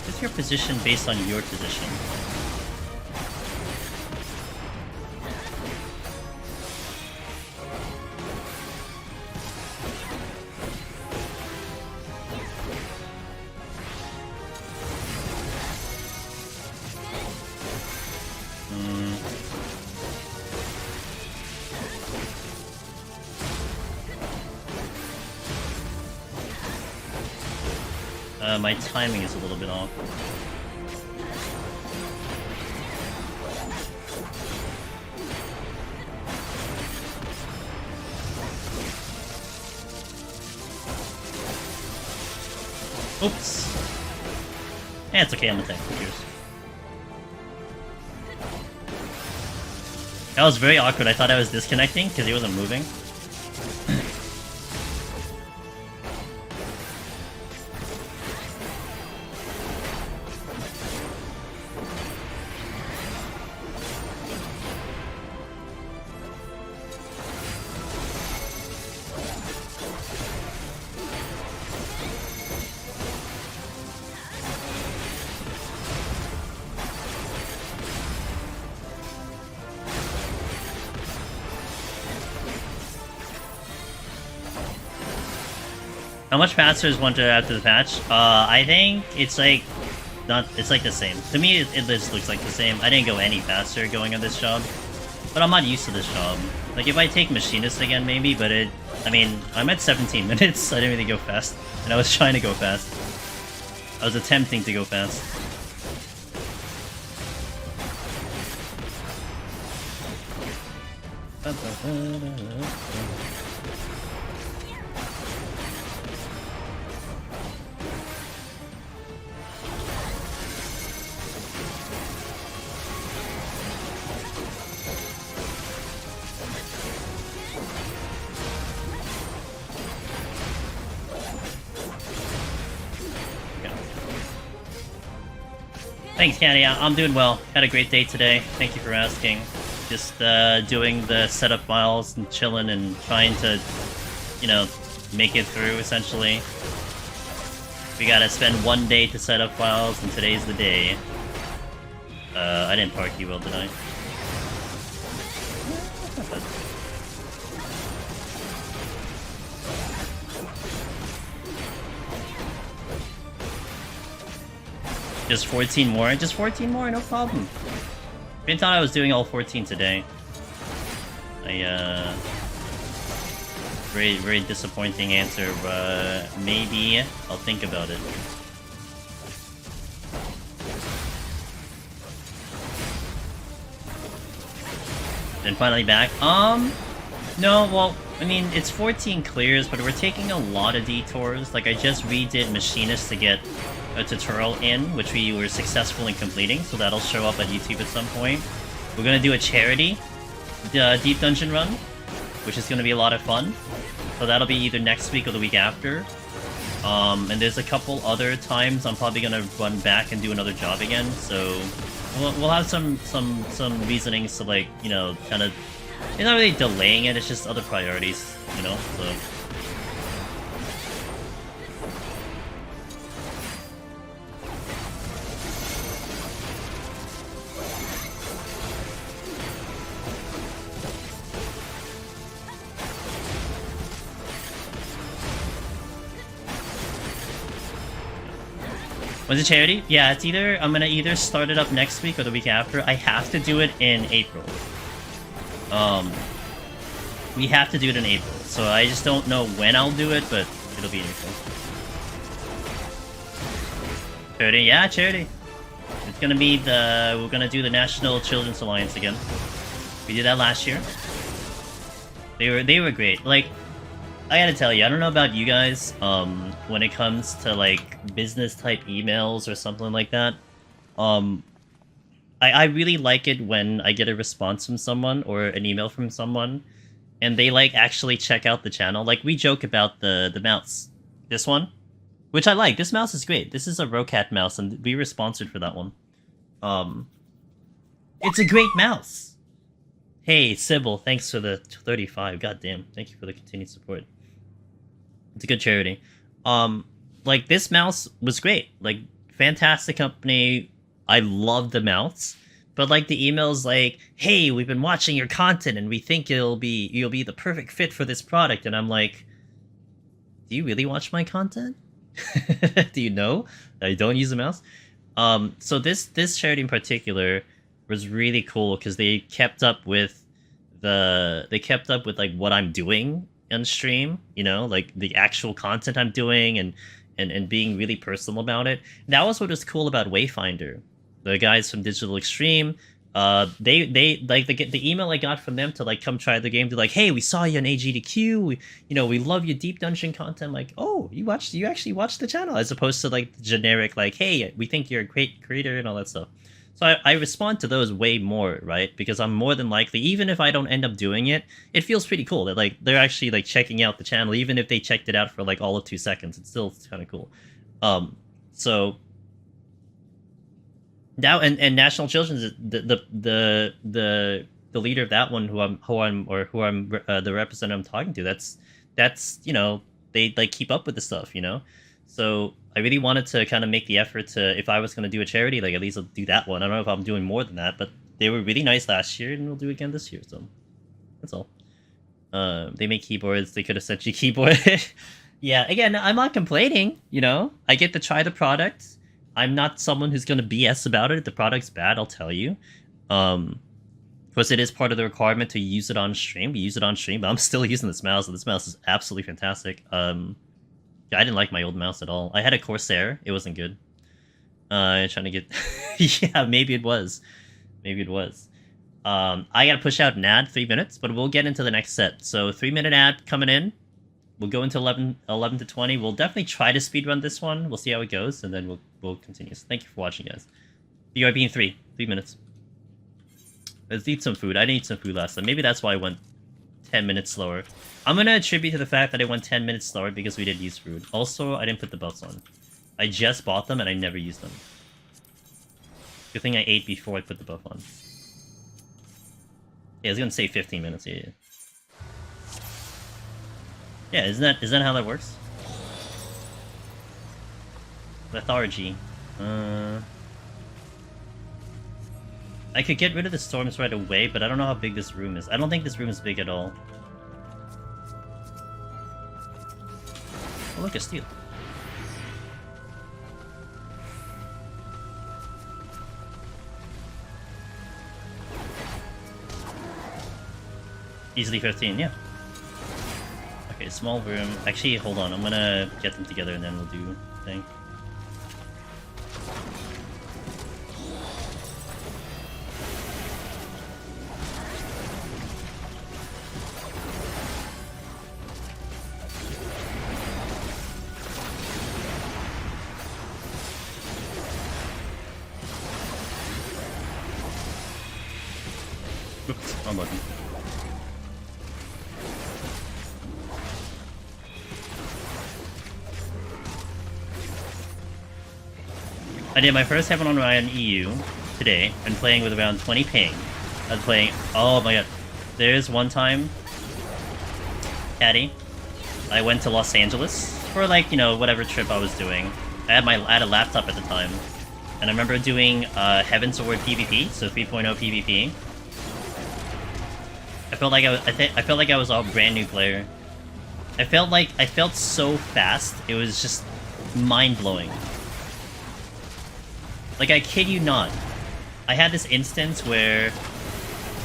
What's your position based on your position? My timing is a little bit off. Oops. Yeah, it's okay, I'm gonna tank. Cheers. That was very awkward. I thought I was disconnecting because he wasn't moving. How much faster is 1 after the patch? I think it's like it's like the same. To me, it just looks like the same. I didn't go any faster going on this job, but I'm not used to this job. Like if I take Machinist again, maybe, but I mean, I'm at 17 minutes. I didn't really go fast, and I was trying to go fast. I was attempting to go fast. Thanks, Gancanagh. I'm doing well. Had a great day today. Thank you for asking. Just doing the setup files and chilling and trying to, you know, make it through, essentially. We gotta spend 1 day to set up files, and today's the day. I didn't park you well, did I? Just 14 more? Just 14 more, no problem. I thought I was doing all 14 today. Very, very disappointing answer, but maybe I'll think about it. Then finally back. No, well, I mean, it's 14 clears, but we're taking a lot of detours. Like, I just redid Machinist to get a tutorial in, which we were successful in completing, so that'll show up at YouTube at some point. We're gonna do a charity deep dungeon run, which is gonna be a lot of fun. So that'll be either next week or the week after. And there's a couple other times I'm probably gonna run back and do another job again. So we'll have some reasonings to, like, you know, kind of. It's not really delaying it. It's just other priorities, you know. So. When's the charity? Yeah, it's either I'm gonna either start it up next week or the week after. I have to do it in April. We have to do it in April, so I just don't know when I'll do it, but it'll be in April. Charity, yeah, charity. It's gonna be we're gonna do the National Children's Alliance again. We did that last year. They were great. Like, I gotta tell you, I don't know about you guys, when it comes to, like, business-type emails or something like that, I really like it when I get a response from someone or an email from someone, and they, like, actually check out the channel. Like, we joke about the mounts. This one? which I like. This mouse is great. This is a Rocat mouse, and we were sponsored for that one. It's a great mouse. Hey, Sybil, thanks for the 35. God damn, thank you for the continued support. It's a good charity. Like, this mouse was great. Like, fantastic company. I love the mouse. But, like, the email's like, hey, we've been watching your content, and we think you'll be the perfect fit for this product. And I'm like, do you really watch my content? Do you know that I don't use a mouse? So this charity in particular was really cool because they kept up with like what I'm doing on stream, you know, like the actual content I'm doing and being really personal about it. That was what was cool about Wayfinder. The guys from Digital Extreme, they like the email I got from them to like come try the game. They're like, hey, we saw you on AGDQ. We love your deep dungeon content. I'm like, oh, you actually watched the channel, as opposed to like the generic like, hey, we think you're a great creator and all that stuff. So I respond to those way more, right? Because I'm more than likely, even if I don't end up doing it, it feels pretty cool that like they're actually like checking out the channel, even if they checked it out for like all of 2 seconds. It's still kind of cool. So now and National Children's the leader of that one who I'm the representative I'm talking to. That's they like keep up with the stuff, So I really wanted to kind of make the effort to, if I was going to do a charity, like at least I'll do that one. I don't know if I'm doing more than that, but they were really nice last year, and we'll do it again this year. So that's all. They make keyboards. They could have sent you keyboard. Yeah, again, I'm not complaining. I get to try the product. I'm not someone who's going to BS about it. If the product's bad, I'll tell you. Because it is part of the requirement to use it on stream. We use it on stream, but I'm still using this mouse, and this mouse is absolutely fantastic. I didn't like my old mouse at all. I had a Corsair. It wasn't good. Trying to get... Yeah, maybe it was. Maybe it was. I gotta push out an ad, 3 minutes, but we'll get into the next set. So 3-minute ad coming in. We'll go into 11 to 20. We'll definitely try to speedrun this one. We'll see how it goes, and then we'll continue. So thank you for watching, guys. BRB in 3 minutes. Let's eat some food. I didn't eat some food last time. Maybe that's why I went 10 minutes slower. I'm going to attribute to the fact that I went 10 minutes slower because we did use food. Also, I didn't put the buffs on. I just bought them and I never used them. Good thing I ate before I put the buff on. Yeah, I was going to say 15 minutes. Yeah. Yeah, isn't that how that works? Lethargy. I could get rid of the storms right away, but I don't know how big this room is. I don't think this room is big at all. Oh, look, a steel. Easily 15, yeah. Okay, small room. Actually, hold on. I'm gonna get them together and then we'll do thing. Oops, wrong button. I did my first F1-100 on EU today, and playing with around 20 ping. I was playing, oh my god. There's one time, Caddy, I went to Los Angeles for like, whatever trip I was doing. I had a laptop at the time, and I remember doing Heaven's Sword PvP, so 3.0 PvP. I felt like I was a brand new player. I felt so fast. It was just mind-blowing. Like, I kid you not. I had this instance where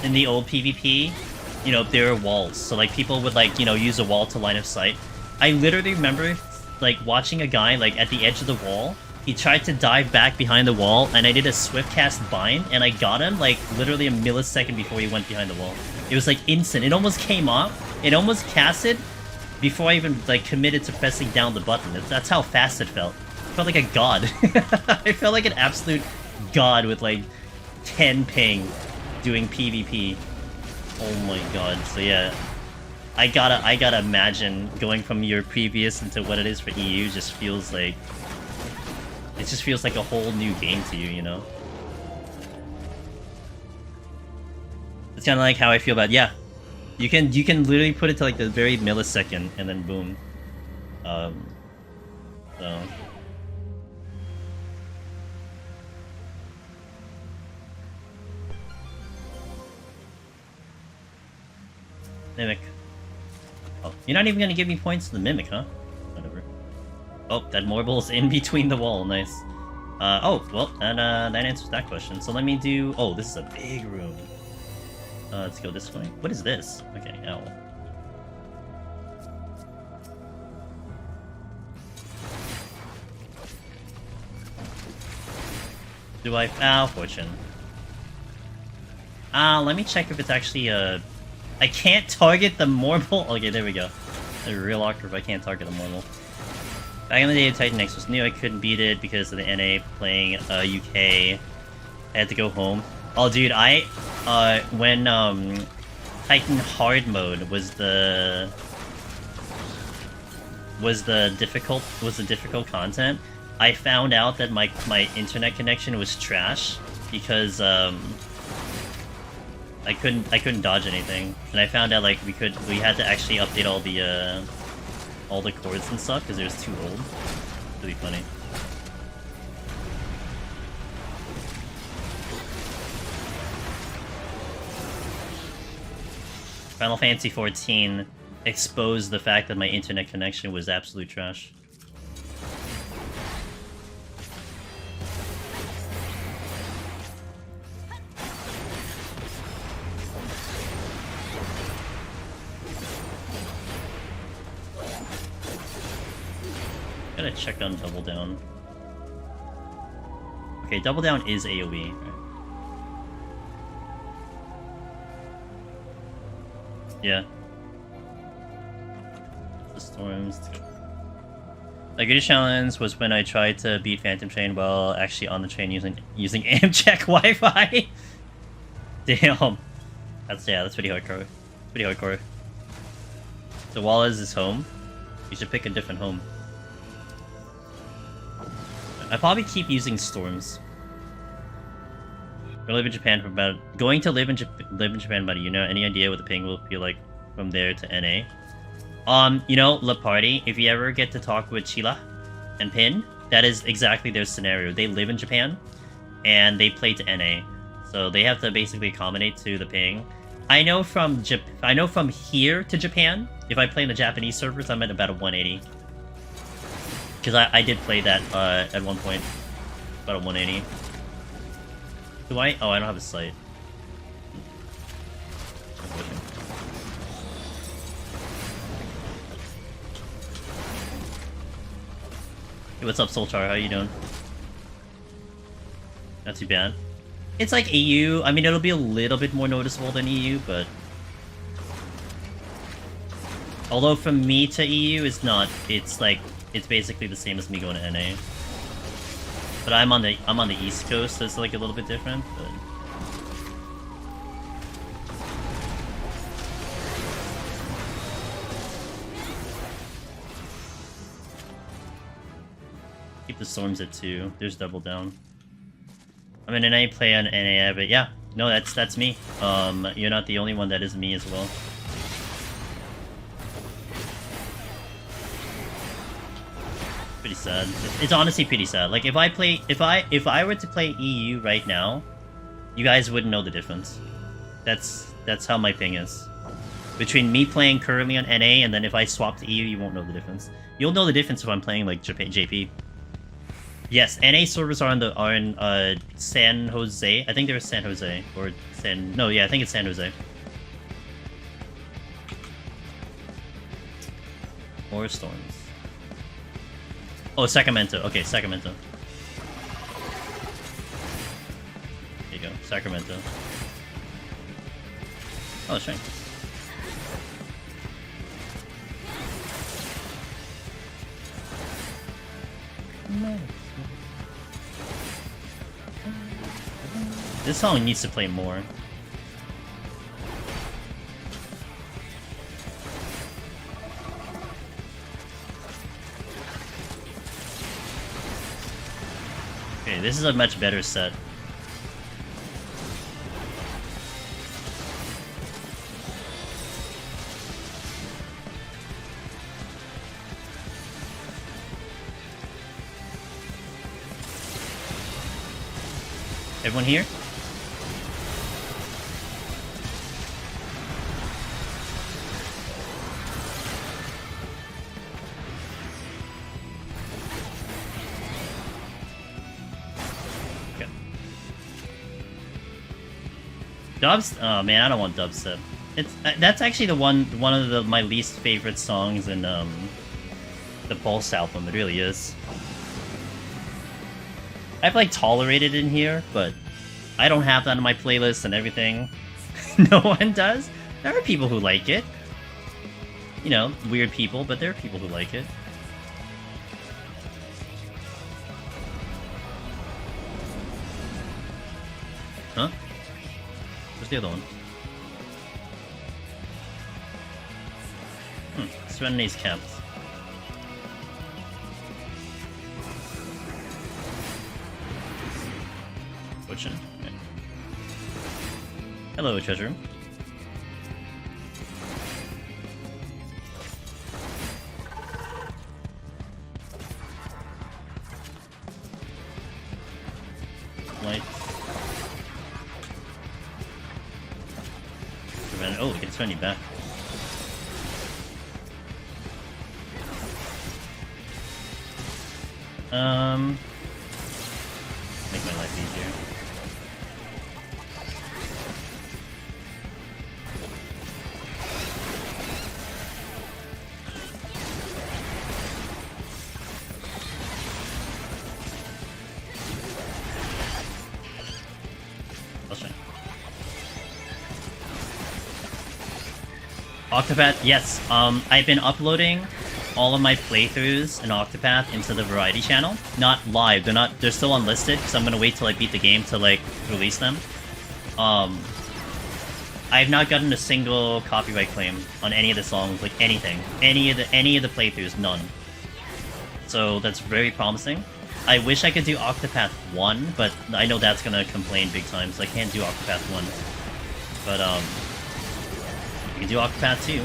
in the old PvP, there were walls. So like people would like, use a wall to line of sight. I literally remember like watching a guy like at the edge of the wall. He tried to dive back behind the wall, and I did a swift cast bind, and I got him like literally a millisecond before he went behind the wall. It was like instant. It almost came off. It almost casted before I even like committed to pressing down the button. That's how fast it felt. I felt like a god. I felt like an absolute god with like 10 ping doing PvP. Oh my god. So yeah. I gotta imagine going from your previous into what it is for EU just feels like... It just feels like a whole new game to you, you know? It's kind of like how I feel about... Yeah, you can literally put it to like the very millisecond, and then boom. So... Mimic. Oh, you're not even gonna give me points to the Mimic, huh? Whatever. Oh, that Morble's in between the wall, nice. Oh, well, that answers that question. So let me do... Oh, this is a big room. Let's go this way. What is this? Okay, owl. Do I... Ah, fortune. Let me check if it's actually, I can't target the Morble? Okay, there we go. It's real awkward if I can't target the Morble. Back in the day, Titan X was new. I couldn't beat it because of the NA playing UK. I had to go home. Oh, dude, when Titan Hard Mode was the difficult content, I found out that my internet connection was trash because I couldn't dodge anything, and I found out like we had to actually update all the cords and stuff because it was too old. Really funny. Final Fantasy XIV exposed the fact that my internet connection was absolute trash. Gotta check on Double Down. Okay, Double Down is AoE. Right? Yeah. The storms. A good challenge was when I tried to beat Phantom Train while actually on the train using Amtrak Wi-Fi. Damn. That's pretty hardcore. Pretty hardcore. So Wallace is home. You should pick a different home. I probably keep using storms. I live in Japan for about live in Japan about a year now. Any idea what the ping will feel like from there to NA? You know, La Party, if you ever get to talk with Chila and Pin, that is exactly their scenario. They live in Japan and they play to NA. So they have to basically accommodate to the ping. I know from here to Japan, if I play in the Japanese servers, I'm at about a 180. Because I did play that at one point, about a 180. Do I? Oh, I don't have a sight. Hey, what's up, Solchar? How you doing? Not too bad. It's like EU. I mean, it'll be a little bit more noticeable than EU, but... Although from me to EU, it's not. It's like... It's basically the same as me going to NA. But I'm on the East Coast, so it's like a little bit different, but... Keep the storms at 2. There's Double Down. I mean, and I play on NA, but yeah. No, that's me. You're not the only one that is me as well. Pretty sad. It's honestly pretty sad. Like if I were to play EU right now, you guys wouldn't know the difference. That's how my ping is. Between me playing currently on NA and then if I swap to EU, you won't know the difference. You'll know the difference if I'm playing like JP. Yes, NA servers are in San Jose. I think they're San Jose or No, yeah, I think it's San Jose. Or storms. Oh, Sacramento. Okay, Sacramento. There you go, Sacramento. Oh, sure. This song needs to play more. Okay, this is a much better set. Everyone here? Okay. Dubs? Oh man, I don't want dubstep. It's that's actually one of my least favorite songs in the Pulse album. It really is. I've like tolerated it in here, but I don't have that on my playlist and everything. No one does. There are people who like it. You know, weird people, but there are people who like it. Huh? Where's the other one? Serenades capped. Okay. Hello, treasure room. Light. Oh, we can turn you back. Make my life easier. Octopath, yes. I've been uploading all of my playthroughs in Octopath into the Variety channel. Not live. They're still unlisted because I'm gonna wait till I beat the game to like release them. I've not gotten a single copyright claim on any of the songs, like anything. Any of the playthroughs, none. So that's very promising. I wish I could do Octopath 1, but I know that's gonna complain big time, so I can't do Octopath 1. But you can do Octopath 2.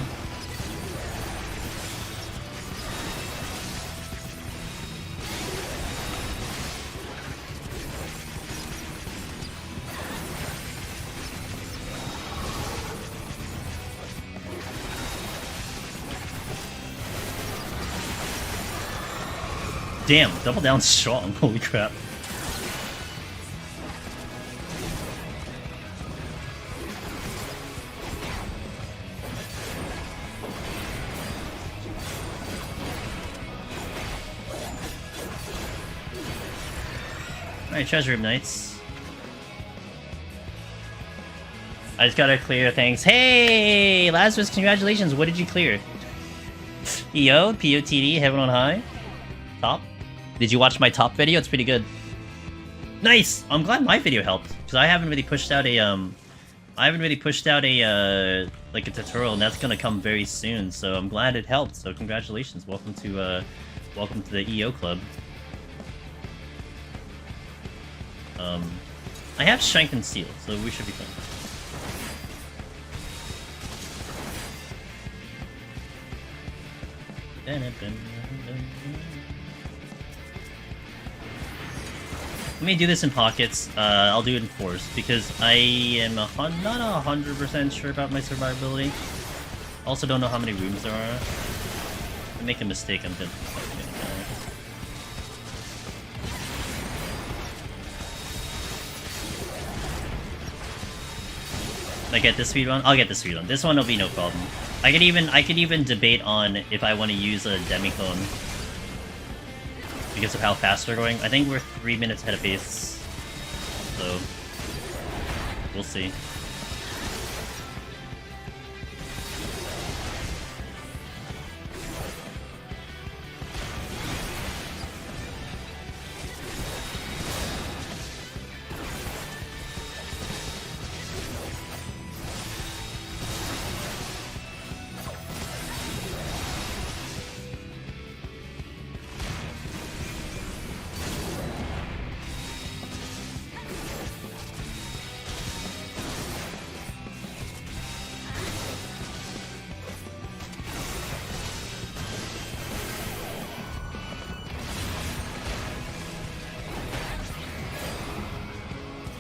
Damn, double down strong, holy crap. Alright, Treasure Room Knights. I just gotta clear things. Hey! Lazarus, congratulations, what did you clear? EO, POTD, Heaven on High. Top. Did you watch my top video? It's pretty good. Nice! I'm glad my video helped, because I haven't really pushed out a, like a tutorial, and that's gonna come very soon, so I'm glad it helped, so congratulations. Welcome to the EO Club. I have Strength and Steel, so we should be fine. Let me do this in pockets. I'll do it in fours because I am not 100% sure about my survivability. Also, don't know how many rooms there are. If I make a mistake, I'm dead. I get this speedrun? I'll get the speedrun. This one will be no problem. I could even debate on if I want to use a demi-clone because of how fast they're going. I think we're 3 minutes ahead of pace, so we'll see.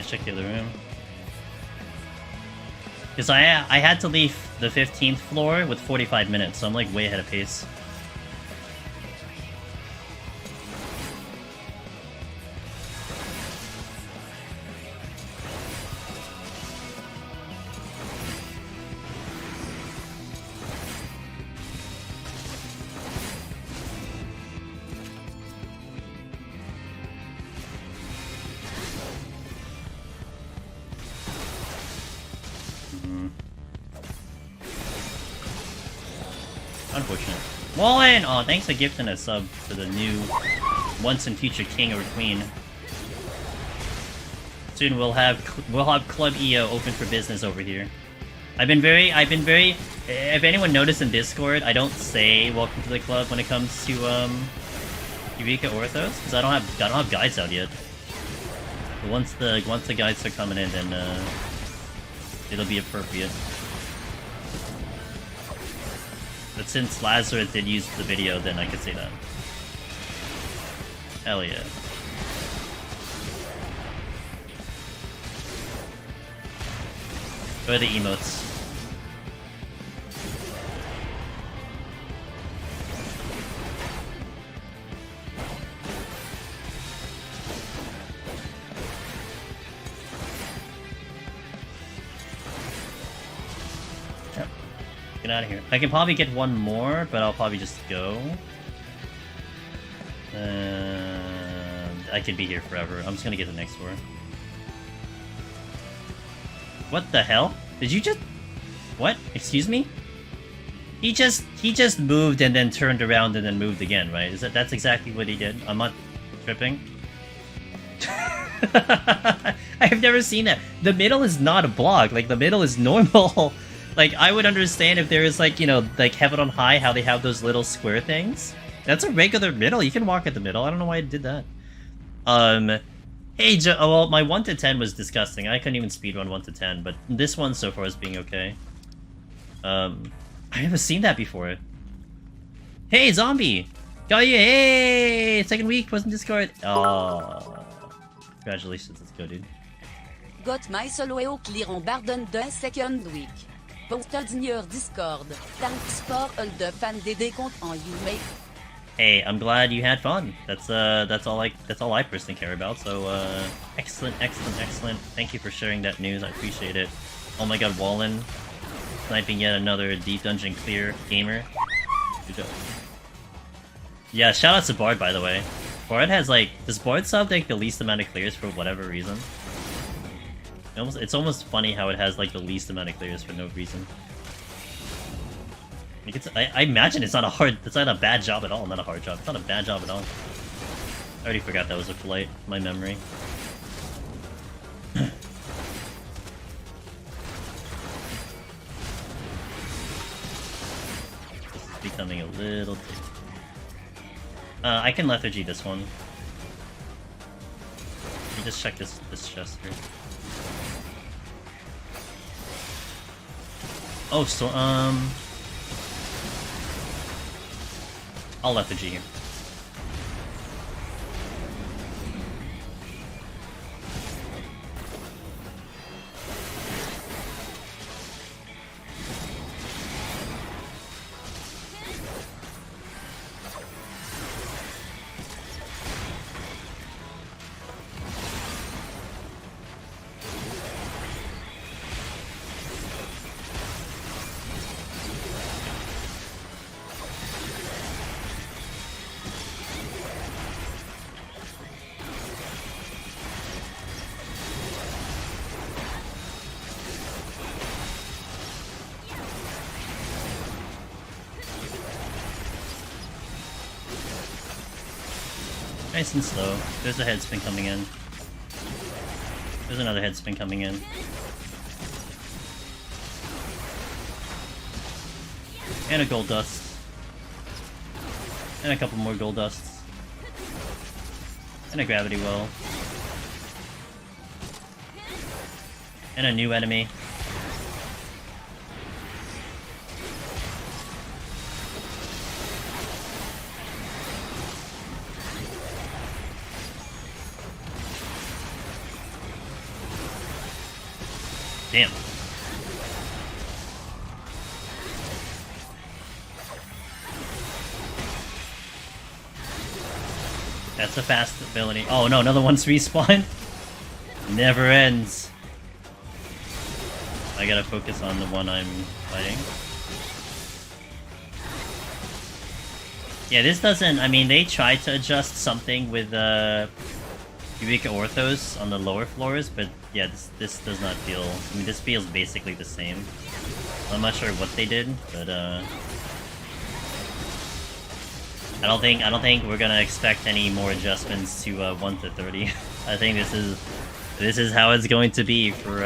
check the other room. Because I had to leave the 15th floor with 45 minutes, so I'm like way ahead of pace. Unfortunate. Wallen! Oh, thanks for gifting a sub for the new once and future king or queen. Soon we'll have Club EO open for business over here. I've been very. If anyone noticed in Discord, I don't say welcome to the club when it comes to Eureka Orthos because I don't have guides out yet. But once the guides are coming in, then it'll be appropriate. But since Lazarus did use the video, then I could say that. Hell yeah. Go to the emotes. Get out of here. I can probably get one more, but I'll probably just go. I could be here forever. I'm just gonna get the next door. What the hell? Did you just... What? Excuse me? He just moved and then turned around and then moved again, right? That's exactly what he did? I'm not tripping. I've never seen that. The middle is not a block. Like, the middle is normal. Like, I would understand if there is, like, you know, like Heaven on High, how they have those little square things. That's a regular middle. You can walk at the middle. I don't know why I did that. Hey, well, my 1 to 10 was disgusting. I couldn't even speedrun 1 to 10, but this one so far is being okay. I've never seen that before. Hey, zombie! Got you! Hey! Second week, was in Discord. Oh. Congratulations, let's go, dude. Got my solo EO clear on Barden d'un second week. Postal d'ignore Discord. Thanks for all the fan des décomptes en you make. Hey, I'm glad you had fun. That's all I personally care about. So excellent. Thank you for sharing that news. I appreciate it. Oh my god, Wallen sniping yet another deep dungeon clear gamer. Good job. Yeah, shout out to Bard, by the way. Bard has like, does Bard sub like the least amount of clears for whatever reason? It's almost funny how it has like the least amount of clears for no reason. I imagine it's not a bad job at all. Not a hard job. It's not a bad job at all. I already forgot that was a flight. My memory. This is becoming a little bit. I can lethargy this one. Let me just check this chest here. Oh, so I'll lethargy here. Nice and slow. There's a head spin coming in. There's another head spin coming in. And a gold dust. And a couple more gold dusts. And a gravity well. And a new enemy. Damn. That's a fast ability. Oh no, another one's respawned. Never ends. I gotta focus on the one I'm fighting. Yeah, this doesn't... I mean, they tried to adjust something with Eureka Orthos on the lower floors, but yeah, this does not feel... I mean, this feels basically the same. I'm not sure what they did, but I don't think we're gonna expect any more adjustments to 1 to 30. I think this is how it's going to be for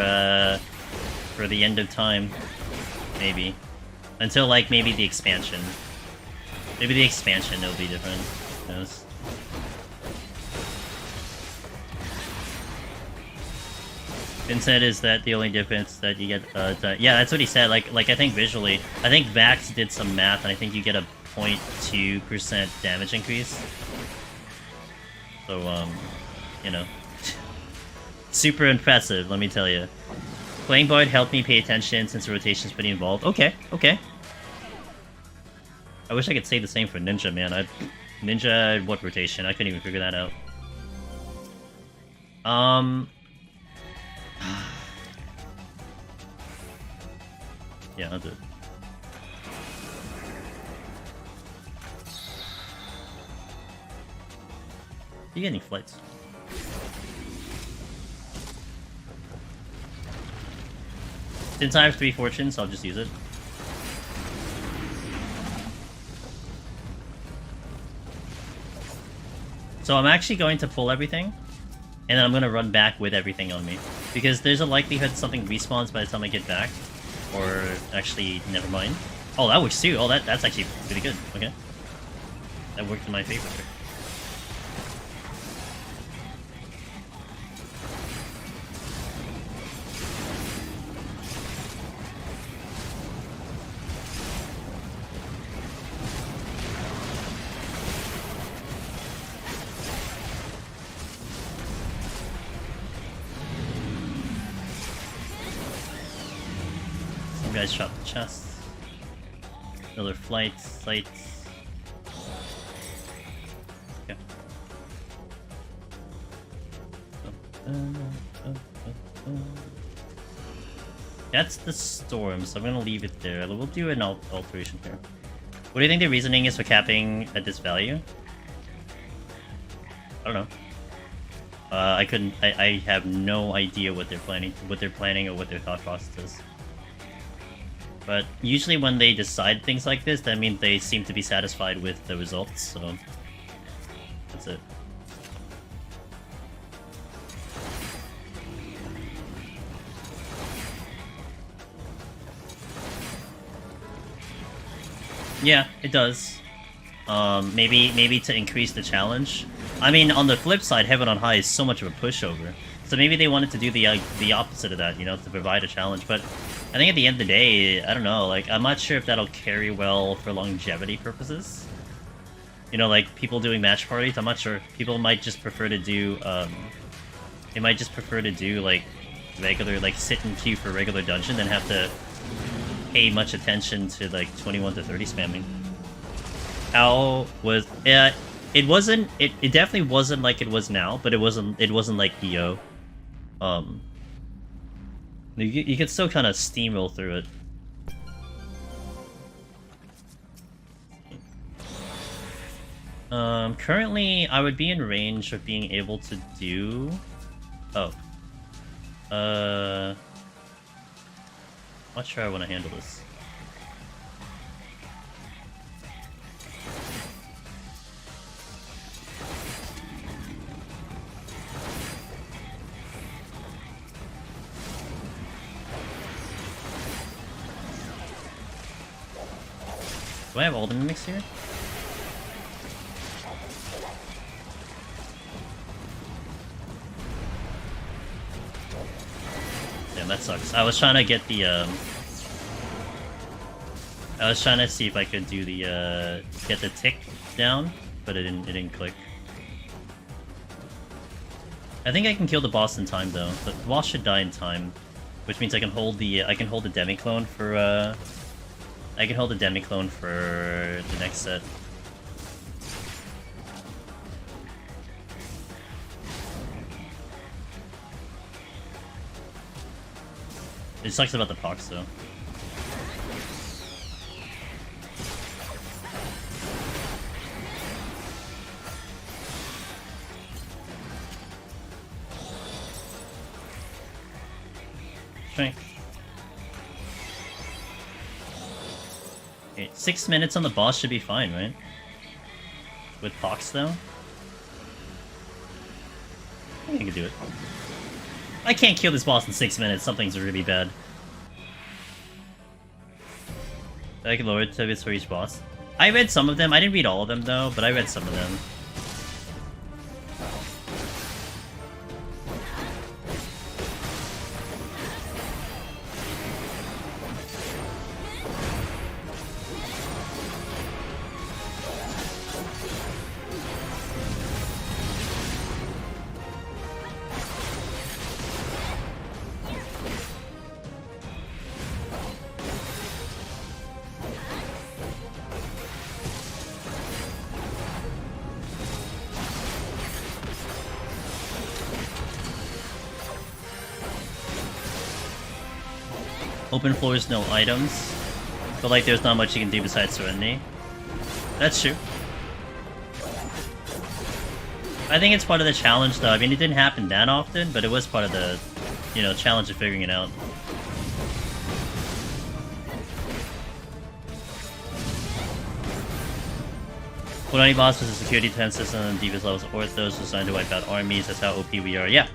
the end of time, maybe, until like maybe the expansion. Maybe the expansion it'll be different. Who knows? Vincent is that the only difference that you get? Yeah, that's what he said. Like I think visually, I think Vax did some math, and I think you get a 0.2% damage increase. So you know, super impressive. Let me tell you. Playing Bard helped me pay attention since the rotation's pretty involved. Okay, okay. I wish I could say the same for Ninja, man. Ninja, what rotation? I couldn't even figure that out. Yeah, I'll do it. You get any flights? Since I have 3 fortunes, I'll just use it. So I'm actually going to pull everything, and then I'm going to run back with everything on me. Because there's a likelihood something respawns by the time I get back. Or, actually, never mind. Oh, that works too! Oh, that's actually pretty good. Okay. That worked in my favor. Guys shot the chest. Another flight, sights. Okay. That's the storm, so I'm gonna leave it there. We'll do an alteration here. What do you think the reasoning is for capping at this value? I don't know. I have no idea what they're planning or what their thought process is. But usually when they decide things like this, that means they seem to be satisfied with the results, so that's it. Yeah, it does. Maybe to increase the challenge. I mean, on the flip side, Heaven on High is so much of a pushover. So maybe they wanted to do the opposite of that, you know, to provide a challenge. But I think at the end of the day, I don't know, like, I'm not sure if that'll carry well for longevity purposes. You know, like, people doing match parties, I'm not sure. People might just prefer to do, they might just prefer to do, like, regular, like, sit in queue for regular dungeon than have to pay much attention to, like, 21 to 30 spamming. How was... it wasn't... It definitely wasn't like it was now, but it wasn't like EO. You could still kind of steamroll through it. Currently, I would be in range of being able to do... Oh. Not sure I want to handle this. Do I have all the mimics here? Damn, that sucks. I was trying to get the, I was trying to see if I could do the, get the tick down, but it didn't click. I think I can kill the boss in time, though. The boss should die in time. which means I can hold the Demiclone for the next set. It sucks about the Pox though. Okay. 6 minutes on the boss should be fine, right? With Pox though? I think I can do it. I can't kill this boss in 6 minutes, something's really bad. I can lower tickets for each boss. I read some of them, I didn't read all of them though, but I read some of them. Open floors, no items. But like there's not much you can do besides Serenity. That's true. I think it's part of the challenge though. I mean, it didn't happen that often, but it was part of the, you know, challenge of figuring it out. When any boss with a security 10 system and deepest levels of Orthos designed to wipe out armies, that's how OP we are. Yeah.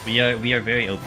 We are very OP.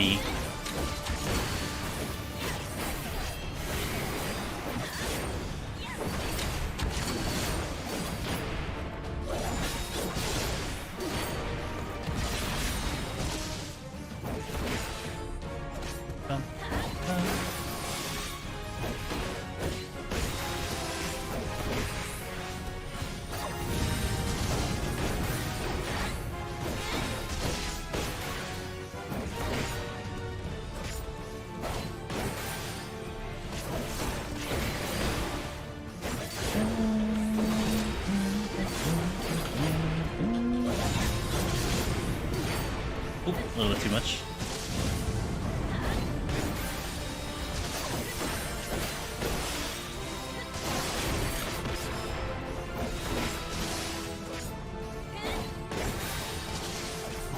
A little bit too much.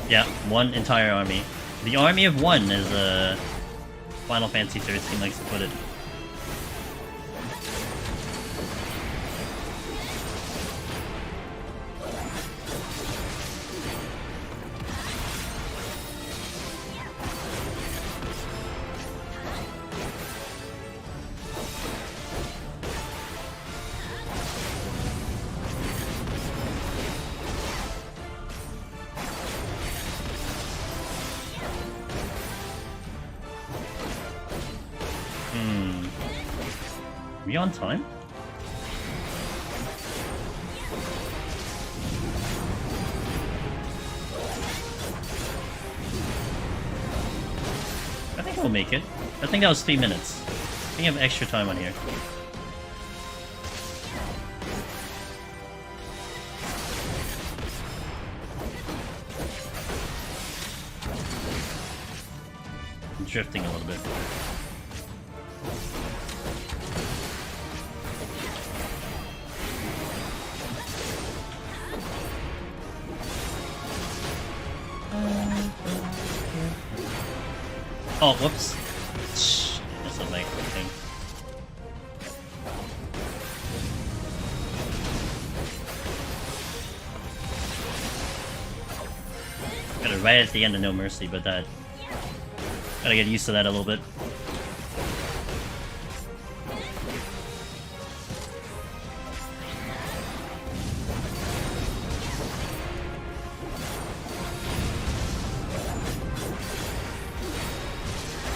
Yeah, one entire army. The army of one, as Final Fantasy 13 likes to put it. Are we on time? I think we'll make it. I think that was 3 minutes. I think I have extra time on here. I'm drifting a little bit. Oh, whoops. Shh, that's a micro thing. Got it right at the end of No Mercy, but that... Gotta get used to that a little bit.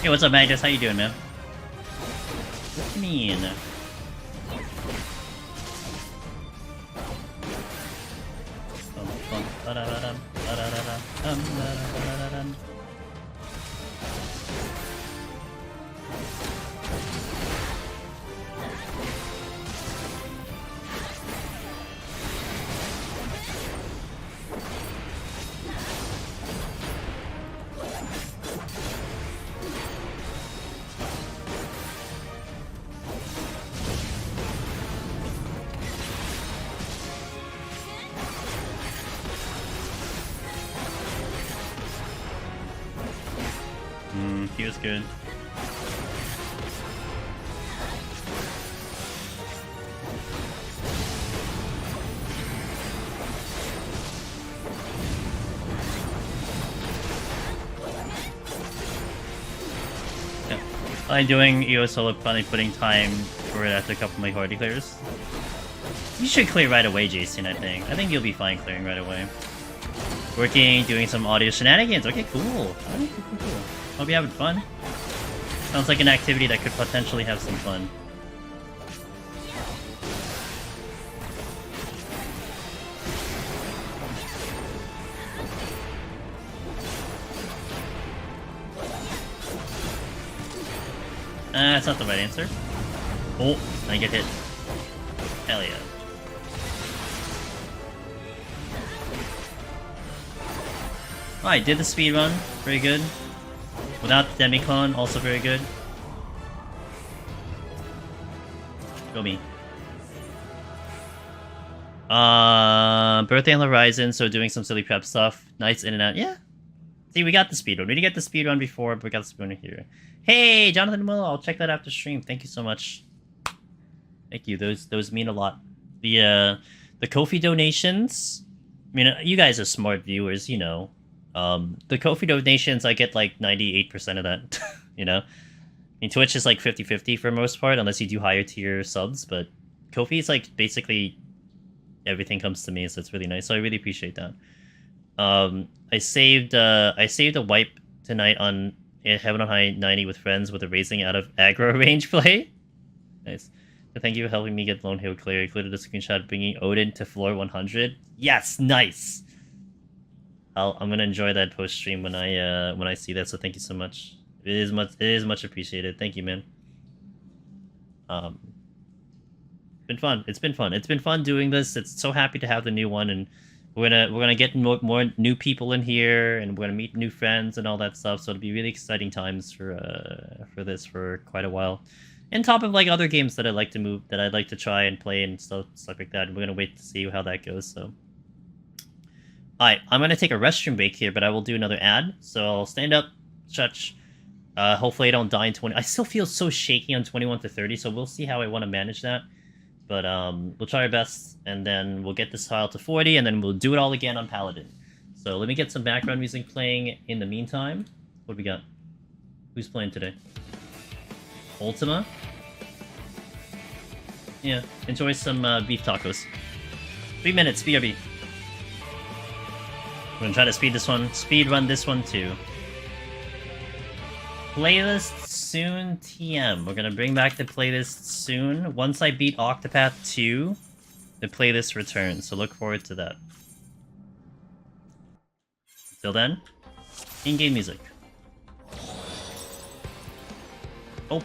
Hey, what's up, Magnus? How you doing, man? What do you mean? He was good. Yeah. I'm doing EO solo, finally putting time for it after a couple of my hardy clears. You should clear right away, Jason, I think. I think you'll be fine clearing right away. Working, doing some audio shenanigans. Okay, cool. Okay, cool. Hope you're having fun. Sounds like an activity that could potentially have some fun. That's not the right answer. Oh, I get hit. Hell yeah. Oh, I did the speed run. Very good. Without Demicon, also very good. Go me. Birthday on the horizon, so doing some silly prep stuff. Nice in and out. Yeah. See, we got the speed run. We didn't get the speed run before, but we got the speed run here. Hey, Jonathan Willow, I'll check that after stream. Thank you so much. Thank you. Those mean a lot. The Ko-fi donations. I mean, you guys are smart viewers, you know. The Ko-fi donations, I get like 98% of that, you know? I mean, Twitch is like 50-50 for most part, unless you do higher tier subs, but Ko-fi is like basically everything comes to me, so it's really nice, so I really appreciate that. I saved a wipe tonight on Heaven on High 90 with friends with a raising out of aggro range play. Nice. So thank you for helping me get Lone Hill clear. I included a screenshot bringing Odin to floor 100. Yes, nice! I'm gonna enjoy that post stream when I see that. So thank you so much. It is much appreciated. Thank you, man. Been fun. It's been fun. It's been fun doing this. It's so happy to have the new one, and we're gonna get more new people in here, and we're gonna meet new friends and all that stuff. So it'll be really exciting times for this for quite a while. On top of like other games that I'd like to try and play and stuff like that. We're gonna wait to see how that goes. So. Alright, I'm gonna take a restroom break here, but I will do another ad. So I'll stand up, stretch. Hopefully I don't die in 20. I still feel so shaky on 21 to 30, so we'll see how I want to manage that. But we'll try our best, and then we'll get this file to 40, and then we'll do it all again on Paladin. So let me get some background music playing in the meantime. What do we got? Who's playing today? Ultima? Yeah, enjoy some beef tacos. 3 minutes, BRB. We're gonna try to speed run this one too. Playlist soon, TM. We're gonna bring back the playlist soon. Once I beat Octopath 2, the playlist returns, so look forward to that. Till then, in-game music. Oh.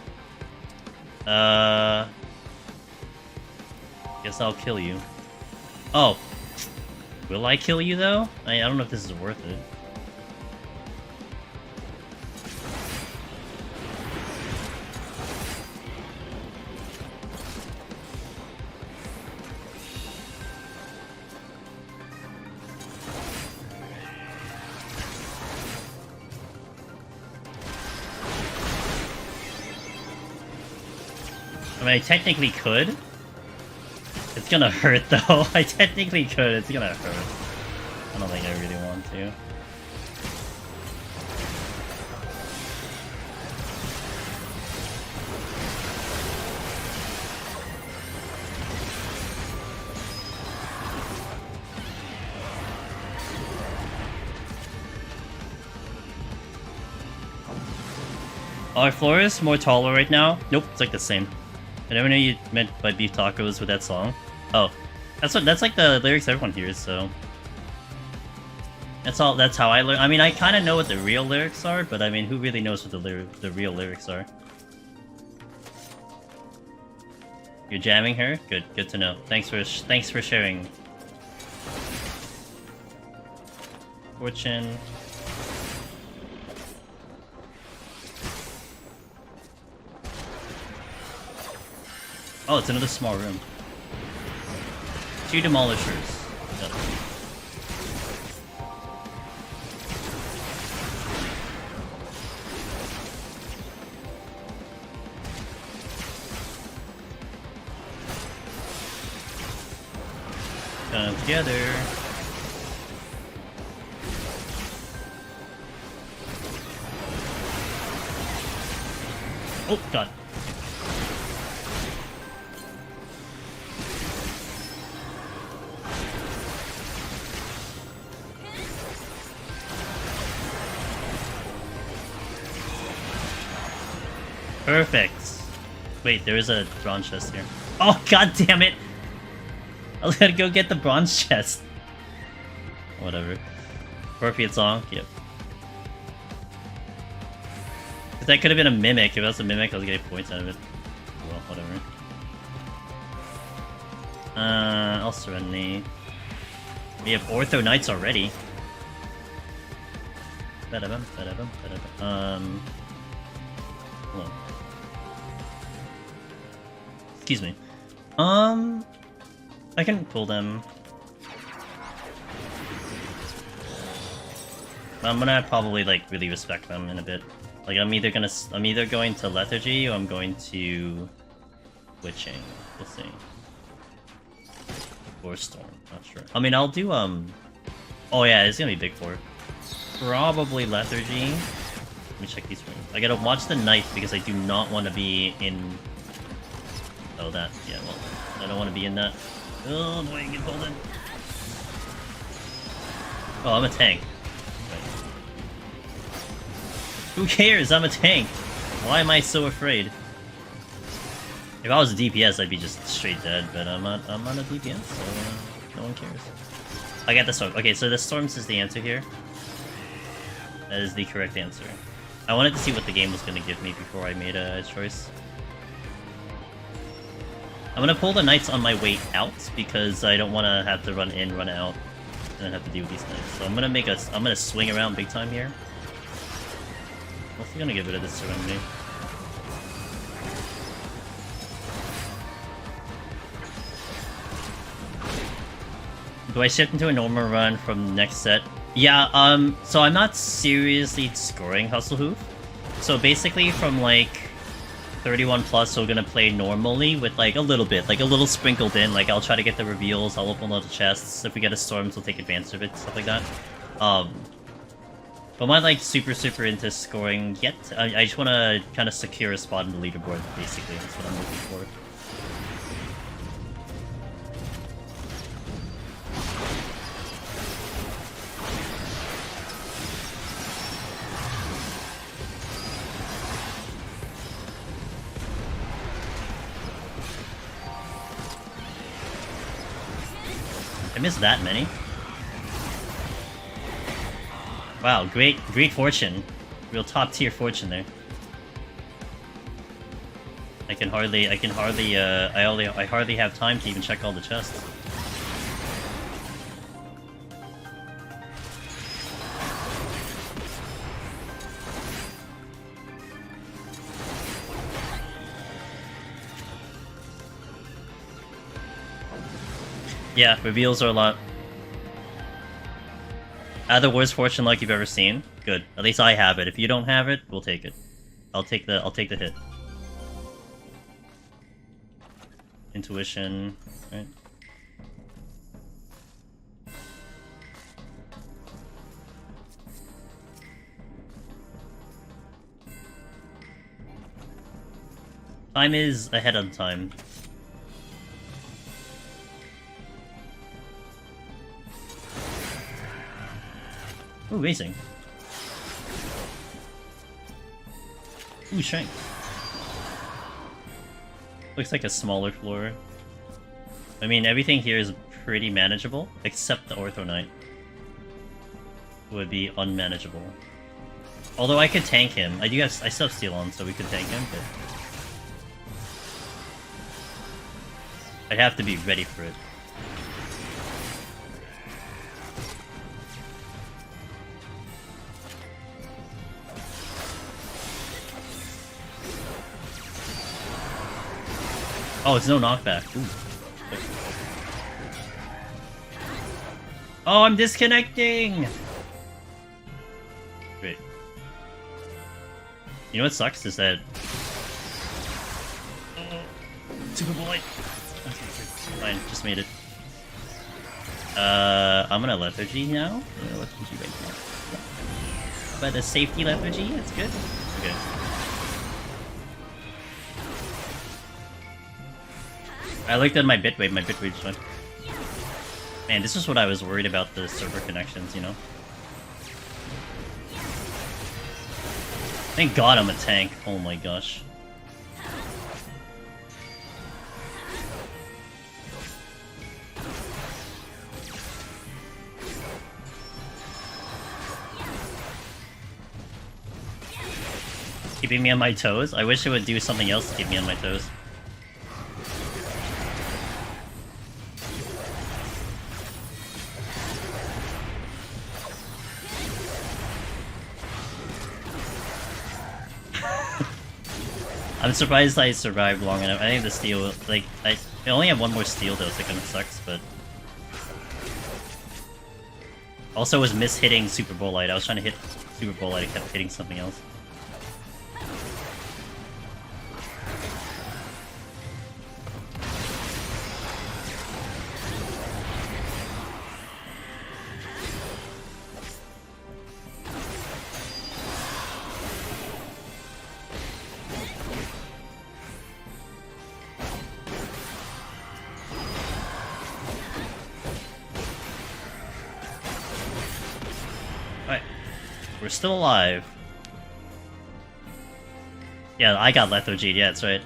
Guess I'll kill you. Oh. Will I kill you, though? I don't know if this is worth it. I mean, I technically could. It's gonna hurt though. I technically could. It's gonna hurt. I don't think I really want to. Are Flores more taller right now? Nope, it's like the same. I never knew you meant by beef tacos with that song. Oh, that's like the lyrics everyone hears. So that's all. That's how I learn. I mean, I kind of know what the real lyrics are, but I mean, who really knows what the real lyrics are? You're jamming her? Good to know. Thanks for sharing. Fortune. Oh, it's another small room. 2 demolishers. Yep. come together. Oh, God. Perfect. Wait, there is a bronze chest here. Oh, God damn it! I was gonna go get the bronze chest. Whatever. Perfect song. Yep. That could have been a mimic. If it was a mimic, I was getting points out of it. Well, whatever. I'll Serenity. We have Ortho Knights already. Hold on. Excuse me. I can pull them. I'm gonna probably like really respect them in a bit. Like I'm either going to Lethargy or I'm going to Witching. We'll see. Or Storm, not sure. I mean I'll do oh yeah, it's gonna be big 4. Probably Lethargy. Let me check these rooms. I gotta watch the knife because I do not want to be in. Oh that, yeah, well, I don't want to be in that. Oh, do I get pulled in? Oh, I'm a tank. Who cares? I'm a tank. Why am I so afraid? If I was a DPS, I'd be just straight dead, but I'm not a DPS, so no one cares. I got the storm. Okay, so the storms is the answer here. That is the correct answer. I wanted to see what the game was going to give me before I made a choice. I'm going to pull the knights on my way out because I don't want to have to run in, run out, and then have to deal with these knights. So I'm going to swing around big time here. Also gonna get rid of this Serenity. Do I shift into a normal run from next set? Yeah, so I'm not seriously scoring Hustle Hoof. So basically from like 31 plus, we're gonna play normally with like a little bit, like a little sprinkled in. Like I'll try to get the reveals, I'll open all the chests. If we get a storm, we'll take advantage of it, stuff like that. But I'm not like super into scoring yet. I just want to kind of secure a spot in the leaderboard, basically. That's what I'm looking for. I missed that many. Wow, great fortune. Real top tier fortune there. I hardly have time to even check all the chests. Yeah, reveals are a lot. The worst fortune luck you've ever seen. Good. At least I have it. If you don't have it, we'll take it. I'll take the hit. Intuition, right? Time is ahead of time. Ooh, racing. Ooh, strength. Looks like a smaller floor. I mean, everything here is pretty manageable, except the Ortho Knight. Would be unmanageable. Although I could tank him. I still have Steel on, so we could tank him, but I'd have to be ready for it. Oh, it's no knockback. Ooh. Oh, I'm disconnecting! Great. You know what sucks is that... Superbolide! Okay, fine, just made it. I'm gonna lethargy now. I'm gonna lethargy right now. But a safety lethargy, that's good. Okay. I looked at my bitrate just went. Man, this is what I was worried about, the server connections, you know? Thank God I'm a tank. Oh my gosh. Keeping me on my toes? I wish it would do something else to keep me on my toes. I'm surprised I survived long enough. I think the steal, like, I only have one more steal though, so it kinda sucks, but... Also was miss-hitting Superbolide. I was trying to hit Superbolide, I kept hitting something else. We're still alive. Yeah, I got lethargied, yeah, that's right.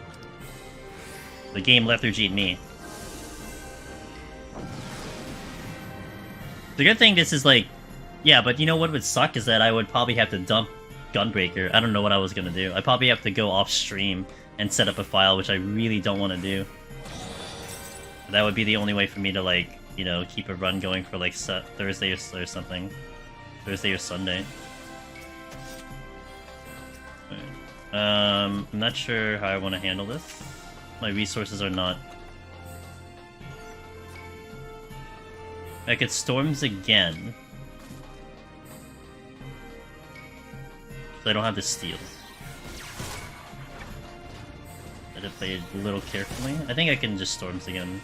The game lethargied me. The good thing this is like... Yeah, but you know what would suck is that I would probably have to dump Gunbreaker. I don't know what I was gonna do. I probably have to go off stream and set up a file, which I really don't want to do. That would be the only way for me to, like, you know, keep a run going for like Thursday or something. Thursday or Sunday. I'm not sure how I want to handle this. My resources are not... I could Storms again. So I don't have to steal. I had to play it a little carefully. I think I can just Storms again.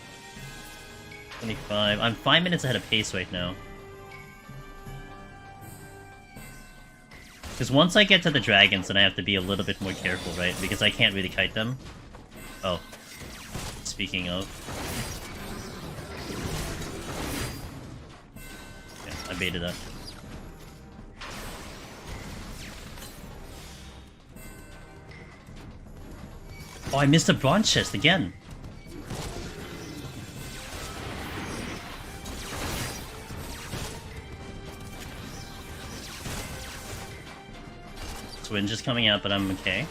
25. I'm 5 minutes ahead of pace right now. Because once I get to the dragons, then I have to be a little bit more careful, right? Because I can't really kite them. Oh. Speaking of. Yeah, I baited that. Oh, I missed a bronze chest again. Twinge is coming out, but I'm okay.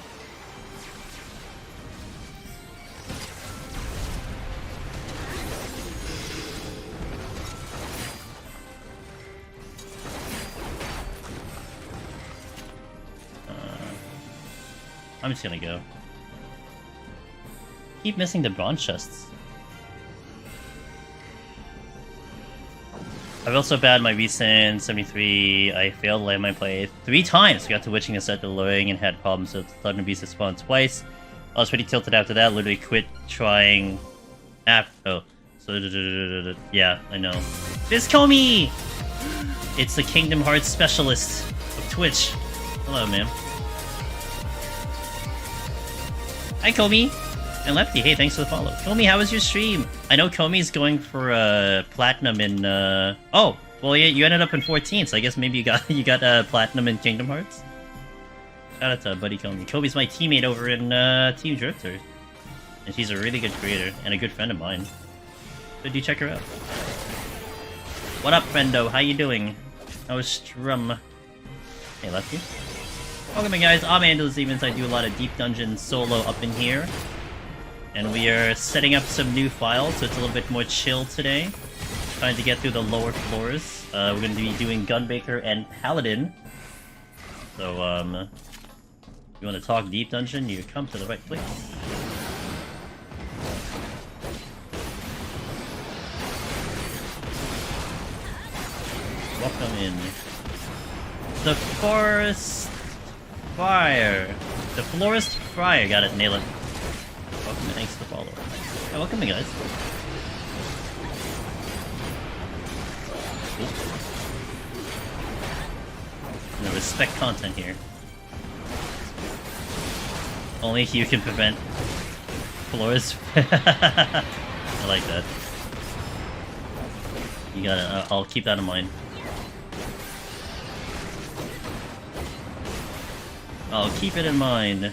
I'm just gonna go. Keep missing the bronze chests. I've also bad my recent 73. I failed landmine play 3 times. Got to witching a set alluring and had problems with Thunder Beast spawn twice. I was pretty tilted after that. Literally quit trying. Oh, so yeah, I know. This Komi! It's the Kingdom Hearts specialist of Twitch. Hello, man. Hi, Komi. And Lefty, hey, thanks for the follow. Komi, how was your stream? I know Komi's going for platinum in oh, well yeah, you ended up in 14, so I guess maybe you got platinum in Kingdom Hearts. Shout out to buddy Komi. Komi's my teammate over in Team Drifter, and she's a really good creator and a good friend of mine. So do check her out. What up, friendo? How you doing? How was Strum? Hey, Lefty. Welcome in, guys. I'm Andrew Stevens. I do a lot of deep dungeon solo up in here. And we are setting up some new files, so it's a little bit more chill today. Trying to get through the lower floors. We're going to be doing Gunbreaker and Paladin. So, if you want to talk deep dungeon, you come to the right place. Welcome in. The Forest Fire. The Florist Friar. Got it, nail it. Welcome and thanks for the follow. Yeah, welcome in, guys. No, respect content here. Only Hugh can prevent floors. I like that. You gotta, I'll keep that in mind. I'll keep it in mind.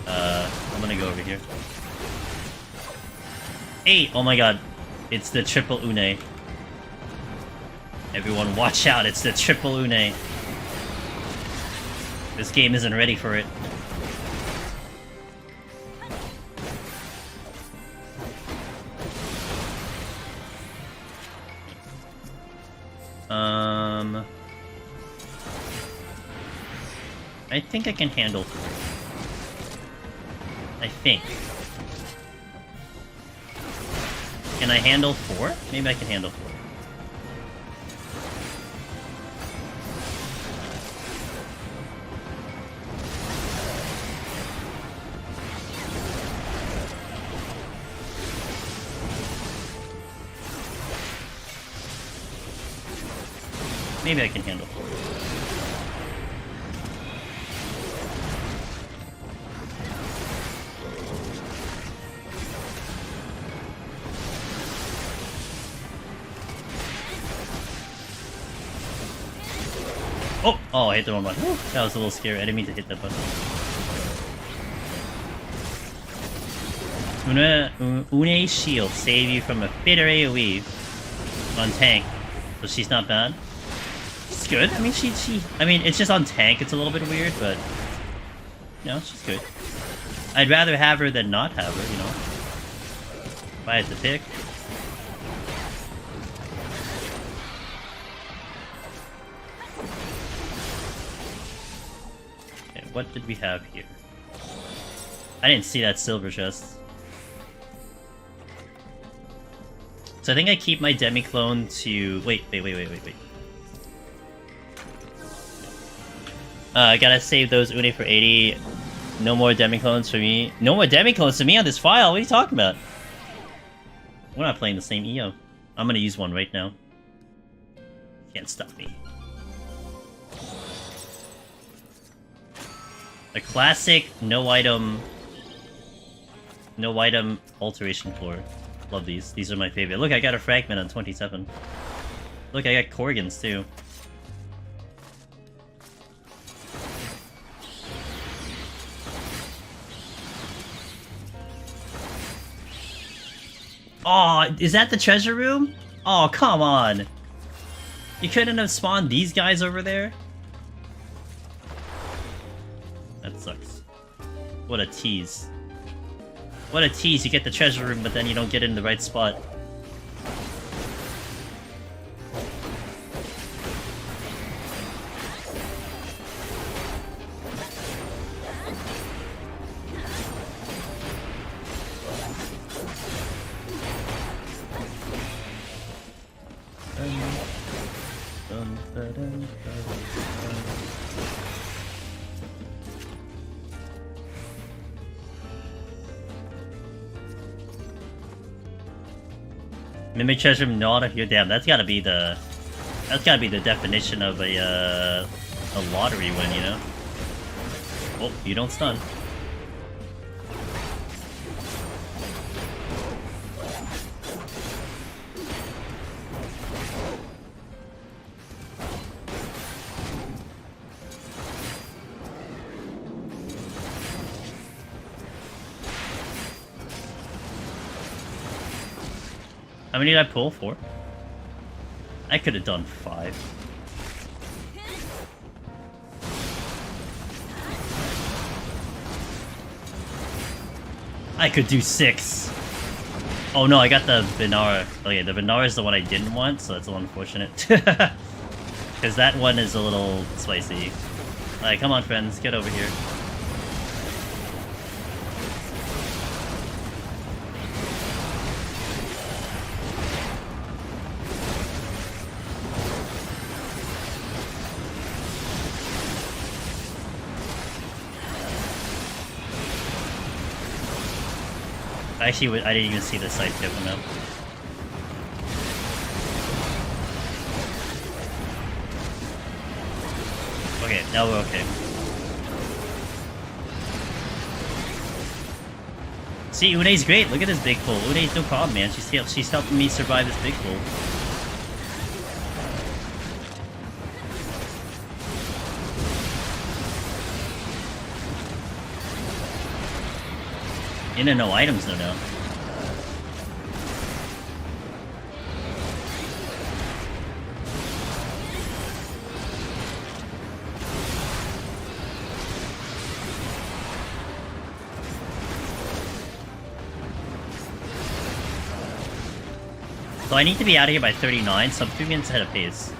I'm gonna go over here. Hey! Oh my god. It's the triple Une. Everyone watch out, it's the triple Une. This game isn't ready for it. I think I can handle 4. I think. Can I handle 4? Maybe I can handle 4. Maybe I can handle 4. Oh, I hit the wrong button. Woo, that was a little scary. I didn't mean to hit that button. Une's shield save you from a bitter AoE on tank, so she's not bad. She's good. I mean, I mean, it's just on tank. It's a little bit weird, but you know, she's good. I'd rather have her than not have her. You know, if I had to pick. What did we have here? I didn't see that silver chest. So I think I keep my demi-clone to... Wait. I gotta save those Une for 80. No more demi-clones for me. No more demi-clones for me on this file? What are you talking about? We're not playing the same EO. I'm gonna use one right now. Can't stop me. A classic no item alteration floor. Love these. These are my favorite. Look, I got a fragment on 27. Look, I got Corgans too. Oh, is that the treasure room? Oh, come on. You couldn't have spawned these guys over there? That sucks. What a tease. What a tease, you get the treasure room, but then you don't get it in the right spot. Mimic treasure room not here. Damn, that's gotta be the definition of a lottery win, you know? Oh, you don't stun. How many did I pull? 4? I could have done 5. I could do 6. Oh no, I got the Binara. Oh yeah, the Binara is the one I didn't want, so that's a little unfortunate. Because that one is a little spicy. Alright, come on friends, get over here. Actually, I didn't even see the side tip on them. Okay, now we're okay. See, Une's great. Look at this big pull. Une's no problem, man. She's helping me survive this big pull. In and no items though now. So I need to be out of here by 39, so I'm 3 minutes ahead of pace.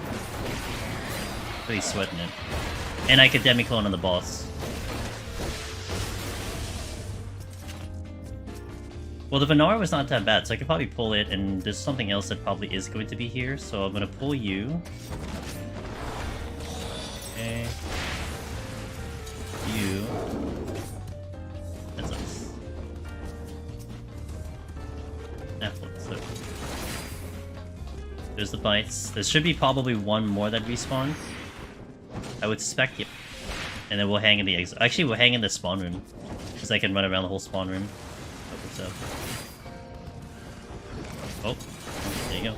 Really sweating it. And I could demi-clone on the boss. Well, the Venara was not that bad, so I could probably pull it, and there's something else that probably is going to be here, so I'm gonna pull you. Okay. You. That's nice. F1, so. There's the bites. There should be probably one more that respawn. I would suspect, yep. And then we'll hang in the exit. Actually, we'll hang in the spawn room, because I can run around the whole spawn room. So. Oh, there you go.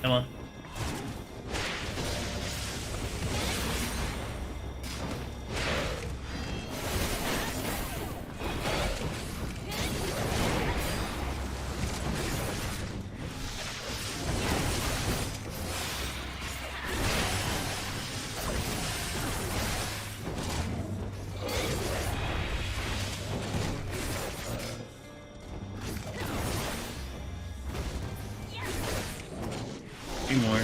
Come on. More.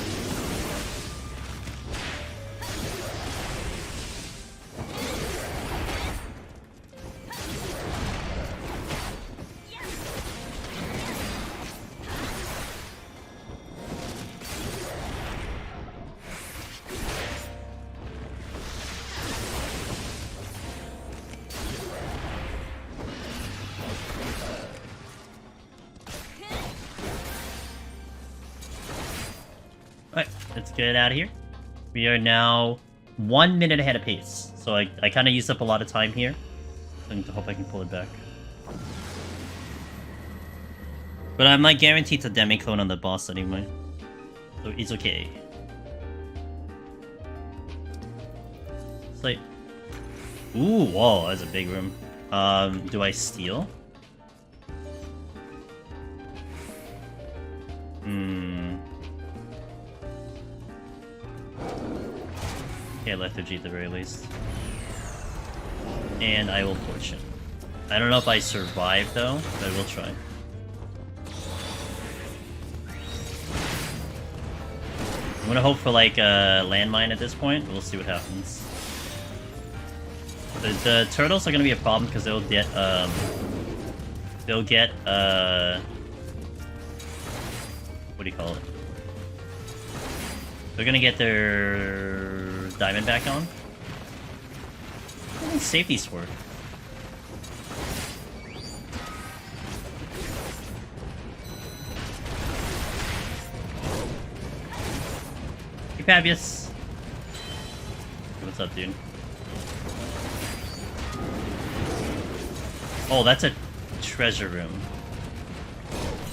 Alright, let's get out of here. We are now 1 minute ahead of pace. So I kind of used up a lot of time here. I hope I can pull it back. But I'm not guaranteed to demi-clone on the boss anyway. So it's okay. It's like... Ooh, whoa, that's a big room. Do I steal? Okay, lethargy at the very least. And I will fortune. I don't know if I survive though, but I will try. I'm gonna hope for like a landmine at this point. We'll see what happens. The turtles are gonna be a problem because they'll get what do you call it? They're gonna get their diamond back on. How does safeties work? Hey, Fabius. What's up, dude? Oh, that's a treasure room.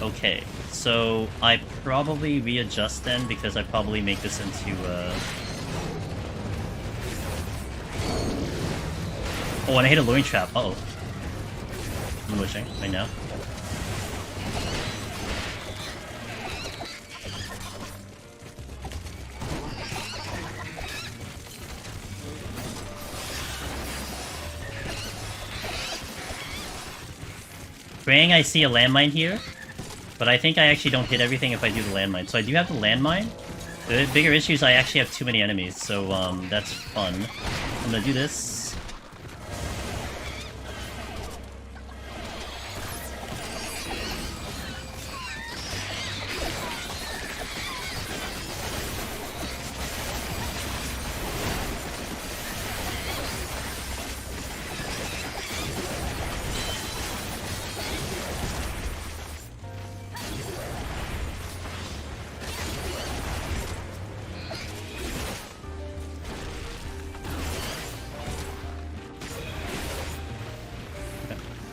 Okay, so I probably readjust then because I probably make this into Oh, and I hit a luring trap. Uh oh. I'm wishing right now. Praying I see a landmine here, but I think I actually don't hit everything if I do the landmine. So I do have the landmine. The bigger issue is I actually have too many enemies, so that's fun. I'm gonna do this.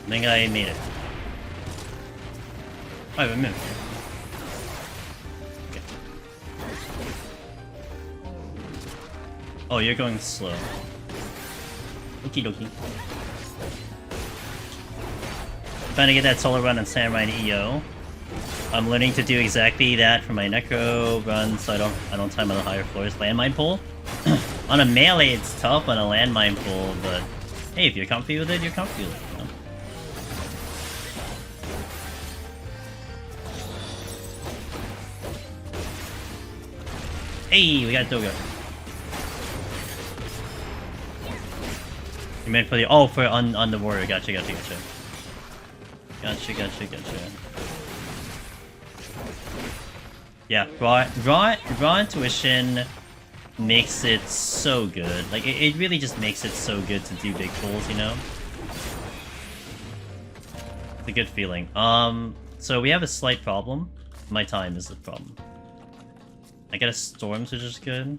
I think I made it. Oh, I have a minute. Okay. Oh, you're going slow. Okie dokie. Trying to get that solo run on Samurai and EO. I'm learning to do exactly that for my Necro run, so I don't time on the higher floors. Landmine pull? On a melee, it's tough on a landmine pull, but hey, if you're comfy with it, you're comfy with it. You know? Hey, we got Doga. You meant for the for on the warrior. Gotcha. Yeah, raw intuition makes it so good. Like it really just makes it so good to do big pulls, you know? It's a good feeling. So we have a slight problem. My time is the problem. I got a storms, which is good.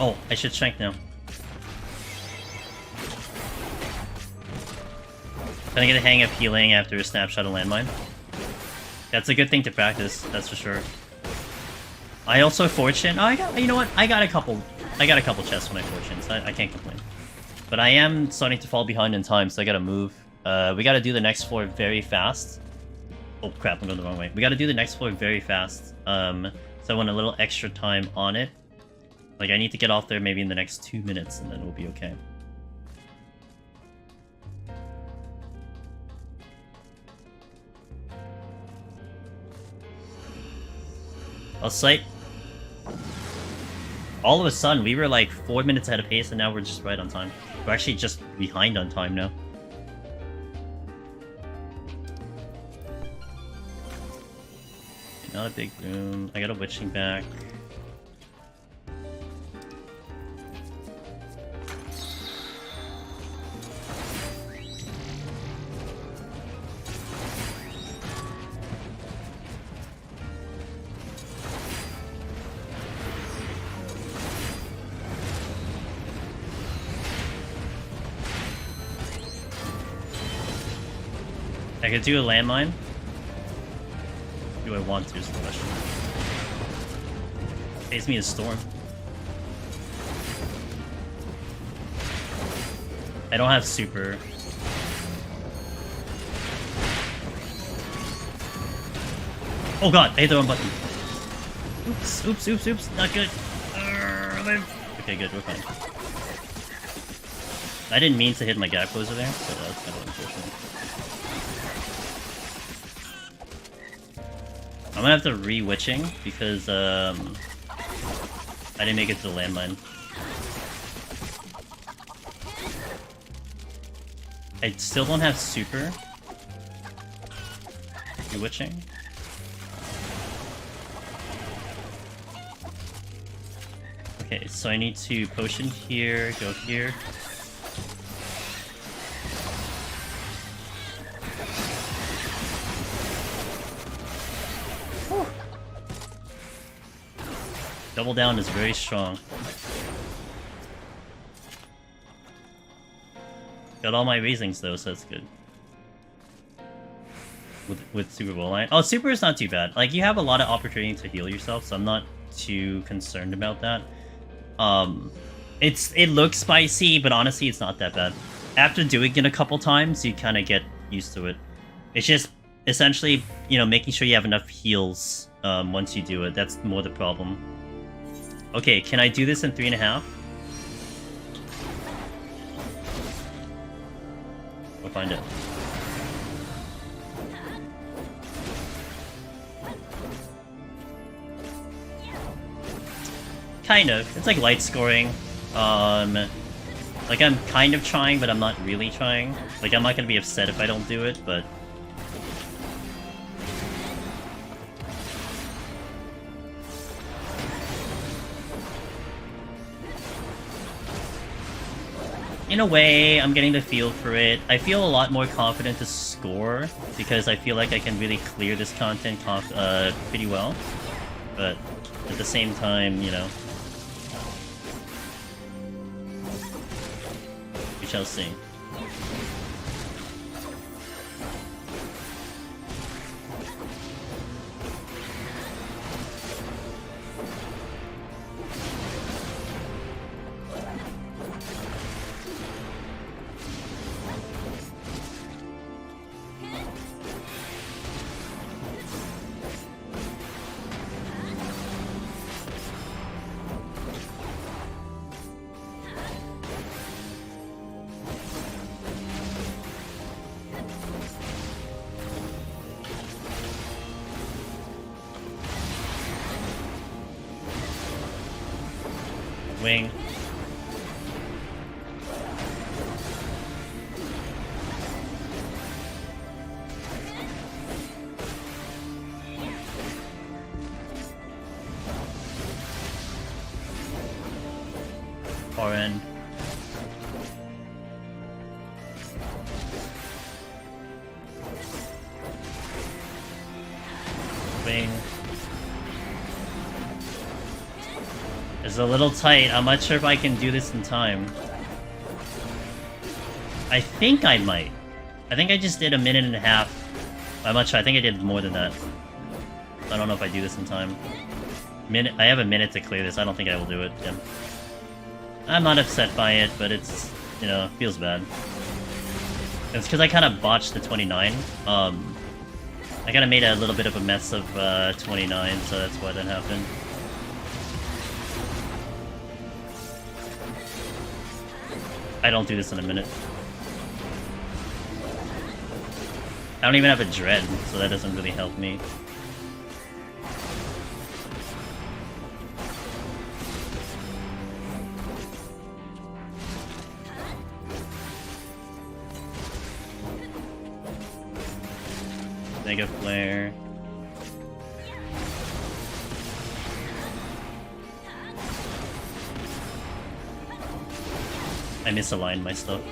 Oh, I should shank now. Gonna get a hang of healing after a snapshot of landmine. That's a good thing to practice, that's for sure. I also fortune. Oh, you know what? I got a couple chests when I fortune, so I can't complain. But I am starting to fall behind in time, so I gotta move. We gotta do the next floor very fast. Oh crap, I'm going the wrong way. We gotta do the next floor very fast. So I want a little extra time on it. Like, I need to get off there maybe in the next 2 minutes, and then we'll be okay. I'll sight. All of a sudden, we were like 4 minutes ahead of pace, and now we're just right on time. We're actually just behind on time now. Not a big room. I got a witching back. I could do a landmine. Do I want to is the question. Face me a storm. I don't have super. Oh god, I hit the wrong button. Oops. Not good. Okay, good, we're fine. I didn't mean to hit my gap closer there, so that's kind of unfortunate. I'm gonna have to re-witching because I didn't make it to the landmine. I still don't have super. Re-witching. Okay, so I need to potion here, go here. Double down is very strong. Got all my raisings though, so that's good. With Superbolide. Oh, super is not too bad. Like, you have a lot of opportunity to heal yourself, so I'm not too concerned about that. It looks spicy, but honestly, it's not that bad. After doing it a couple times, you kind of get used to it. It's just essentially, you know, making sure you have enough heals once you do it. That's more the problem. Okay, can I do this in 3.5? We'll find out. Kind of. It's like light scoring. Like, I'm kind of trying, but I'm not really trying. Like, I'm not gonna be upset if I don't do it, but... in a way, I'm getting the feel for it. I feel a lot more confident to score because I feel like I can really clear this content pretty well. But at the same time, you know, we shall see. Wing. Far end. Wing. It's a little tight. I'm not sure if I can do this in time. I think I might. I think I just did a minute and a half. I'm not sure. I think I did more than that. I don't know if I do this in time. I have a minute to clear this. I don't think I will do it. Yeah. I'm not upset by it, but it's, you know, it feels bad. It's because I kind of botched the 29. I kind of made a little bit of a mess of 29, so that's why that happened. I don't do this in a minute. I don't even have a dread, so that doesn't really help me. Mega Flare. I misaligned my stuff.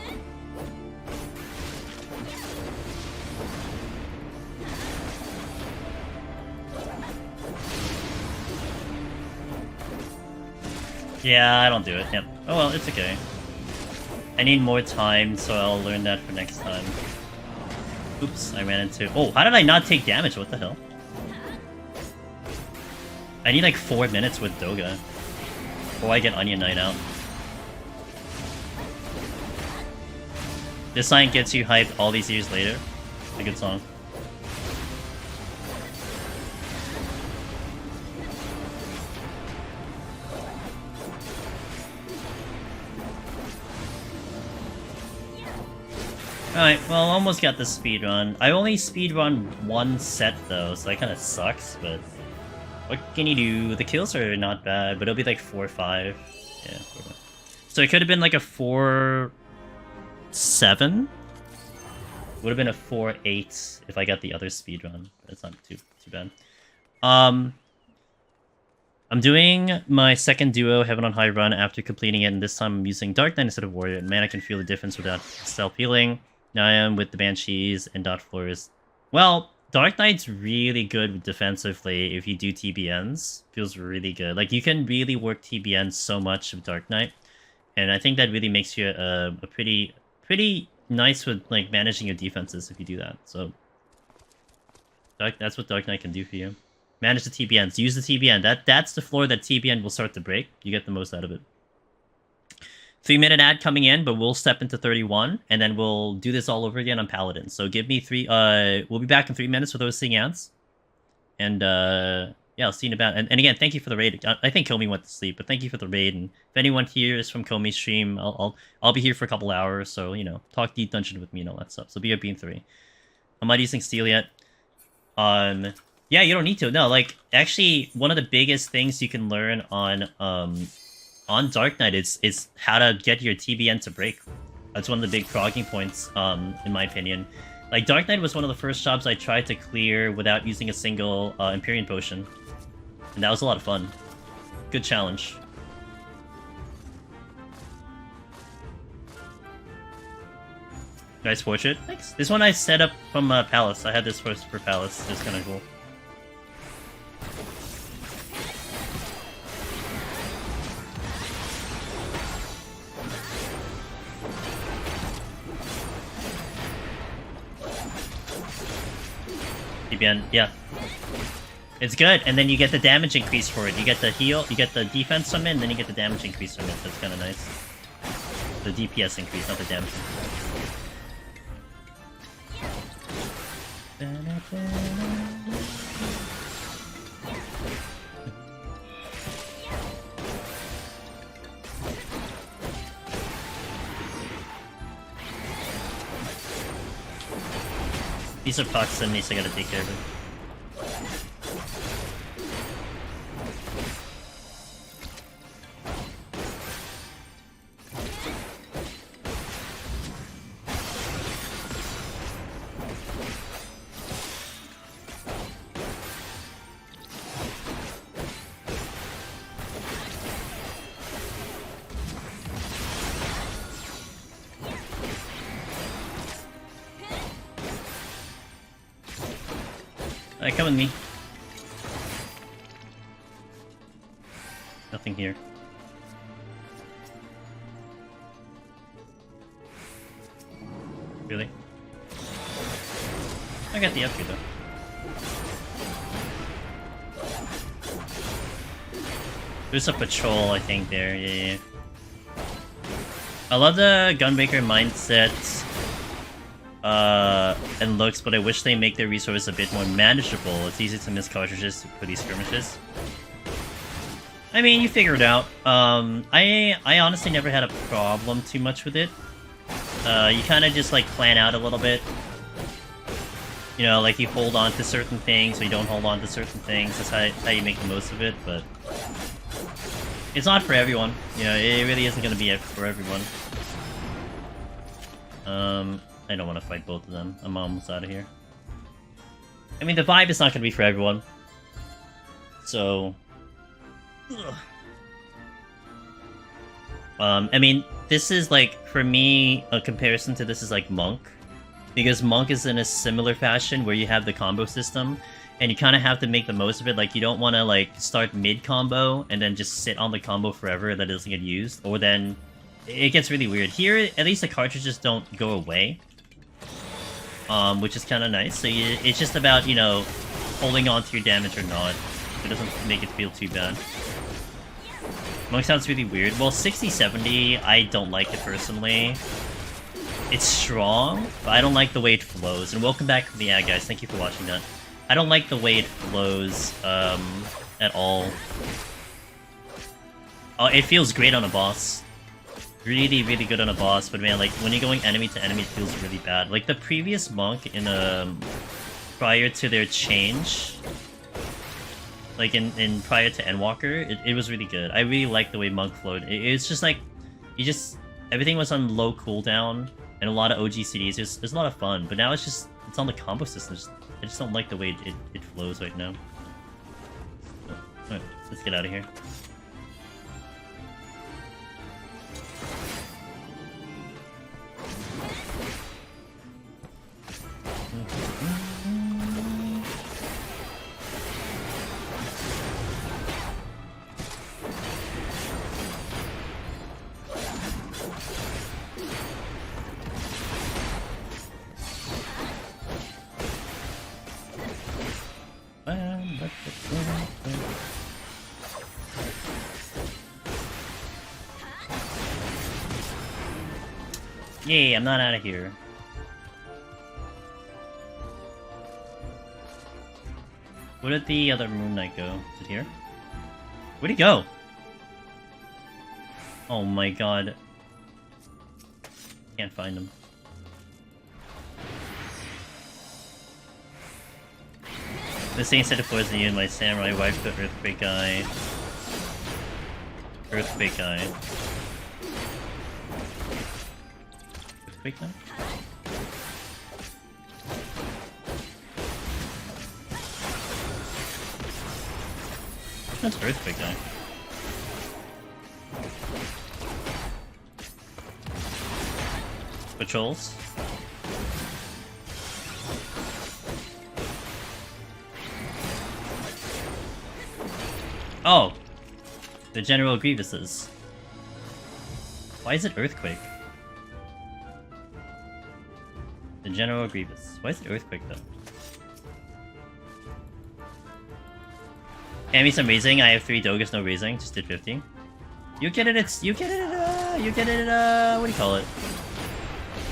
Yeah, I don't do it. Yep. Oh well, it's okay. I need more time, so I'll learn that for next time. Oops, I ran into... Oh, how did I not take damage? What the hell? I need like 4 minutes with Doga before I get Onion Knight out. This line gets you hyped all these years later. It's a good song. Alright, well, almost got the speedrun. I only speedrun one set though, so that kind of sucks, but what can you do? The kills are not bad, but it'll be like 4 or 5. Yeah, 4 or 5. So it could have been like a 4-7? Would have been a 4-8 if I got the other speedrun. That's not too bad. I'm doing my second duo Heaven on High run after completing it, and this time I'm using Dark Knight instead of Warrior, and man, I can feel the difference without self-healing. Now I am with the Banshees and Dot Floors. Well, Dark Knight's really good defensively if you do TBNs. Feels really good. Like, you can really work TBNs so much with Dark Knight, and I think that really makes you a pretty nice with like managing your defenses if you do that. So that's what Dark Knight can do for you. Manage the TBNs. Use the TBN. That's the floor that TBN will start to break. You get the most out of it. 3-minute ad coming in, but we'll step into 31, and then we'll do this all over again on Paladin. So give me 3... we'll be back in 3 minutes with those Sing Ants. And, yeah, I'll see you in about... And again, thank you for the raid. I think Komi went to sleep, but thank you for the raid. And if anyone here is from Komi's stream, I'll be here for a couple hours, so, you know, talk Deep Dungeon with me and all that stuff. So be in 3. I'm not using Steel yet. Yeah, you don't need to. No, like, actually, one of the biggest things you can learn on Dark Knight is how to get your TBN to break. That's one of the big progging points, in my opinion. Like, Dark Knight was one of the first jobs I tried to clear without using a single Empyrean Potion. And that was a lot of fun. Good challenge. Nice portrait. Thanks. This one I set up from Palace. I had this first for Palace. It's kind of cool. Yeah. It's good, and then you get the damage increase for it. You get the heal, you get the defense from it, and then you get the damage increase from it, so it's kind of nice. The DPS increase, not the damage These are pox enemies, I gotta take care of it. Alright, come with me. Nothing here. Really? I got the up here though. There's a patrol, I think, there. Yeah. I love the Gunbreaker mindset and looks, but I wish they make their resources a bit more manageable. It's easy to miss cartridges for these skirmishes. I mean, you figure it out. I honestly never had a problem too much with it. You kind of just like plan out a little bit. You know, like you hold on to certain things, or you don't hold on to certain things. That's how you make the most of it, but it's not for everyone. You know, it really isn't going to be for everyone. I don't want to fight both of them. I'm almost out of here. I mean, the vibe is not going to be for everyone. So... I mean, this is like, for me, a comparison to this is like Monk. Because Monk is in a similar fashion where you have the combo system, and you kind of have to make the most of it. Like, you don't want to like start mid-combo and then just sit on the combo forever that doesn't get used. Or then it gets really weird. Here, at least the cartridges don't go away. Which is kind of nice. So it's just about, you know, holding on to your damage or not. It doesn't make it feel too bad. Monk sounds really weird. Well, 60-70, I don't like it personally. It's strong, but I don't like the way it flows. And welcome back from the ad, guys. Thank you for watching that. I don't like the way it flows at all. Oh, it feels great on a boss. Really, really good on a boss, but man, like, when you're going enemy to enemy, it feels really bad. Like, the previous Monk in, prior to their change, like, in prior to Endwalker, it was really good. I really liked the way Monk flowed. It's just, like, everything was on low cooldown, and a lot of OG CDs. It was a lot of fun, but now it's on the combo system. I just don't like the way it flows right now. So, alright, let's get out of here. Yay, I'm not out of here. Where did the other Moon Knight go? Is it here? Where'd he go? Oh my god. Can't find him. This thing said to poison you, my samurai wife, the earthquake guy. Earthquake guy. Earthquake guy? That's earthquake guy. Patrols? Oh! The General Grievous's. Why is it Earthquake? The General Grievous. Why is it Earthquake though? Cammy's amazing. I have 3 Dogas, no raising. Just did 50. You get it at... You get it at... What do you call it?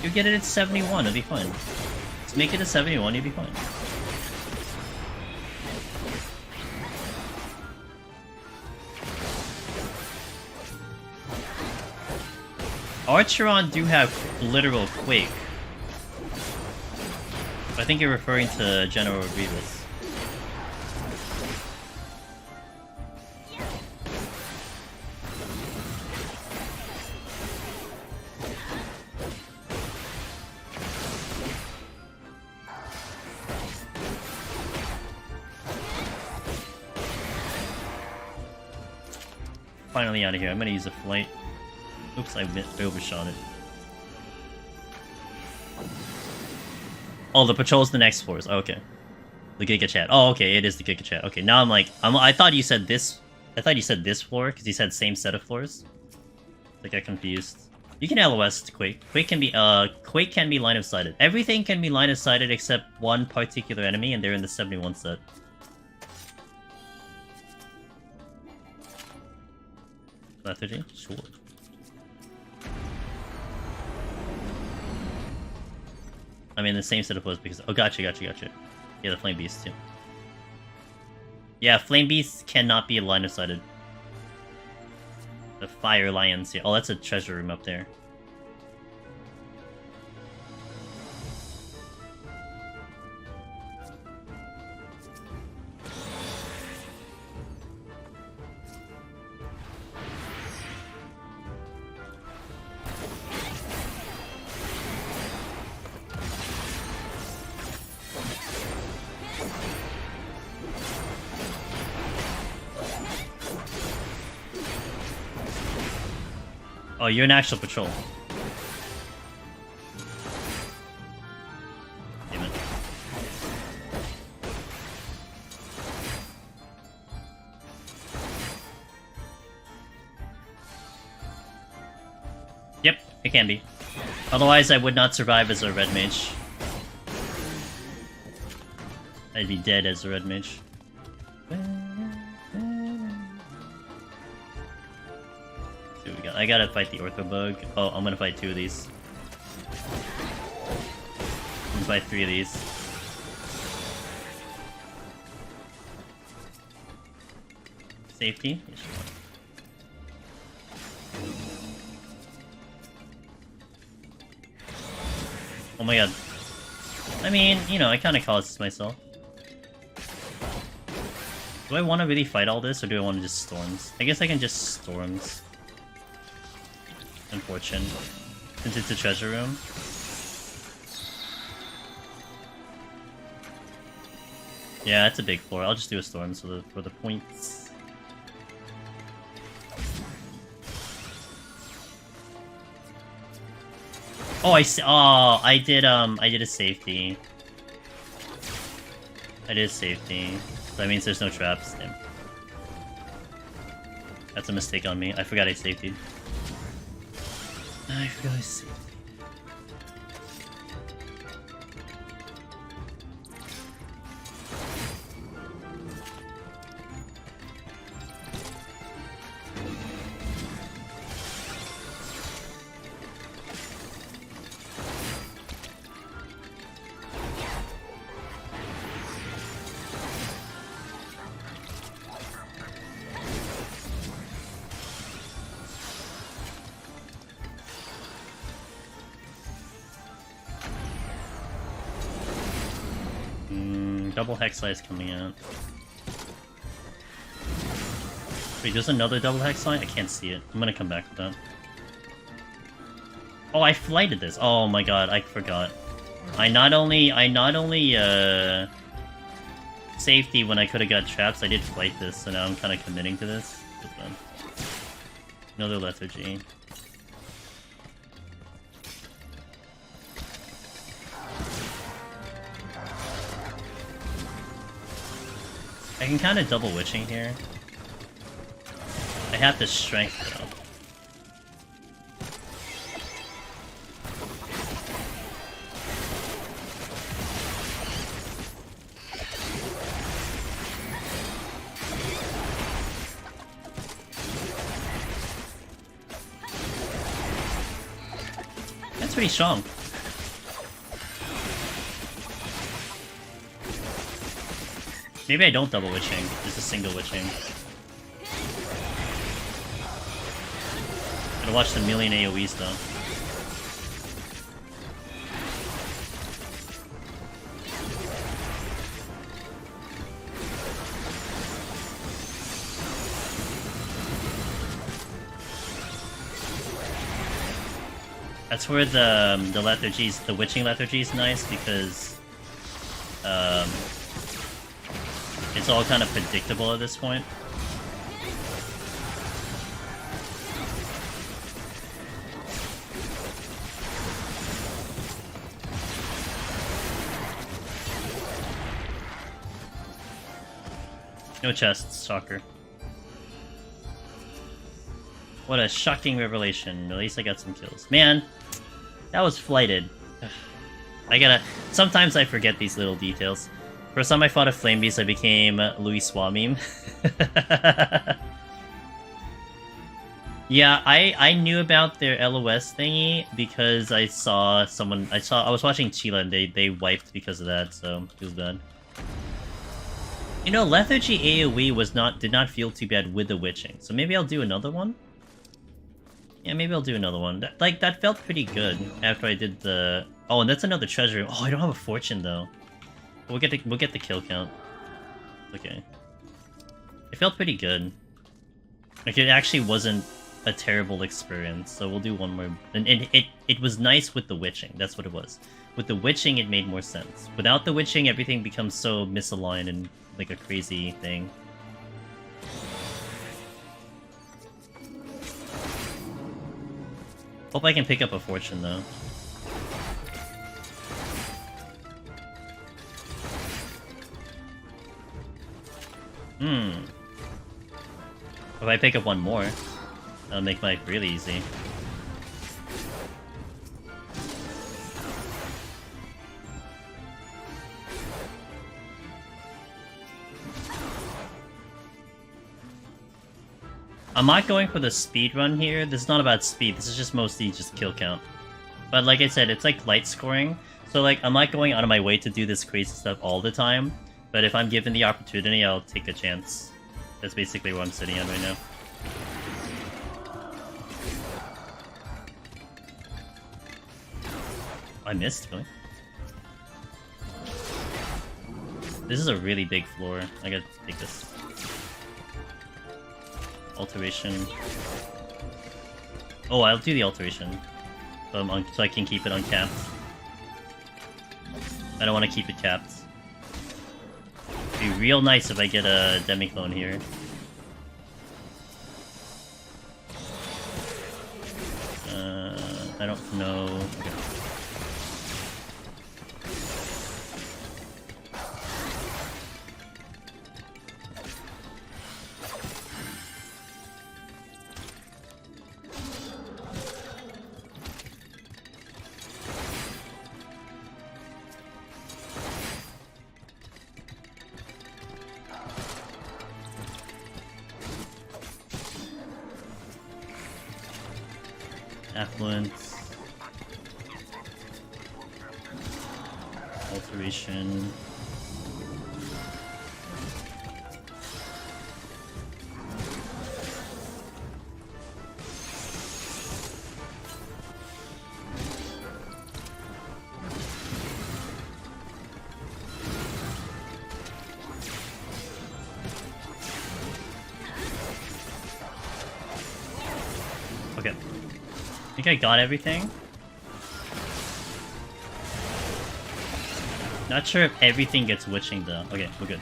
You get it at 71, it'll be fine. Just make it at 71, you'll be fine. Archeron do have literal Quake. I think you're referring to General Grievous. Finally out of here. I'm gonna use a flight. Oops, I overshot it. Oh, the patrol's the next floors. Oh, okay. The Giga Chat. Oh, okay, it is the Giga Chat. Okay, now I'm like, I thought you said this. I thought you said this floor because you said same set of floors. I got confused. You can LOS Quake. Quake can be line of sighted. Everything can be line of sighted except one particular enemy, and they're in the 71 set. Lethargy? Sure. I mean, the same set of floors because... Oh, gotcha. Yeah, the Flame Beast, too. Yeah, Flame Beasts cannot be line of sighted. The Fire Lions here. Oh, that's a treasure room up there. Oh, you're an actual patrol. Damn it. Yep, it can be. Otherwise, I would not survive as a red mage. I'd be dead as a red mage. I gotta fight the Ortho Bug. Oh, I'm gonna fight 2 of these. I'm gonna fight 3 of these. Safety? Yeah, sure. Oh my god. I mean, you know, I kinda caused this myself. Do I want to really fight all this, or do I want to just storms? I guess I can just storms. Unfortunate. Since it's a treasure room. Yeah, it's a big floor. I'll just do a storm for the points. Oh, I did a safety. I did safety. So that means there's no traps. Damn. That's a mistake on me. I forgot I safetied. I forgot I safetied. Double Hex Eye is coming out. Wait, there's another double Hex Eye? I can't see it. I'm gonna come back with that. Oh, I flighted this. Oh my god, I forgot. I not only safety when I could have got traps, I did flight this, so now I'm kind of committing to this. Another lethargy. I can kind of double witching here. I have the strength though. That's pretty strong. Maybe I don't double witching, just a single witching. Gotta watch the million AoEs though. That's where the lethargies, the witching lethargy is nice because it's all kind of predictable at this point. No chests, shocker. What a shocking revelation. At least I got some kills. Man, that was flighted. Sometimes I forget these little details. First time I fought a Flame Beast, I became Louis Swamime. Yeah, I knew about their LOS thingy because I was watching Chila and they wiped because of that, so it was bad. You know, Lethargy AoE did not feel too bad with the witching, so maybe I'll do another one? Yeah, maybe I'll do another one. That felt pretty good after I did the... Oh, and that's another treasure. Oh, I don't have a fortune though. We'll get the kill count. Okay. It felt pretty good. Like, it actually wasn't a terrible experience, so we'll do one more. And it was nice with the witching, that's what it was. With the witching, it made more sense. Without the witching, everything becomes so misaligned and like a crazy thing. Hope I can pick up a fortune, though. If I pick up one more, that'll make life really easy. I'm not going for the speed run here. This is not about speed. This is just mostly just kill count. But like I said, it's like light scoring. So like, I'm not going out of my way to do this crazy stuff all the time. But if I'm given the opportunity, I'll take a chance. That's basically where I'm sitting at right now. I missed, really? This is a really big floor. I gotta take this. Alteration. Oh, I'll do the alteration. So I can keep it uncapped. I don't want to keep it capped. It'd be real nice if I get a Demiclone here. I don't know. Okay. Affluence. Alteration. Okay. I think I got everything. Not sure if everything gets witching though. Okay, we're good.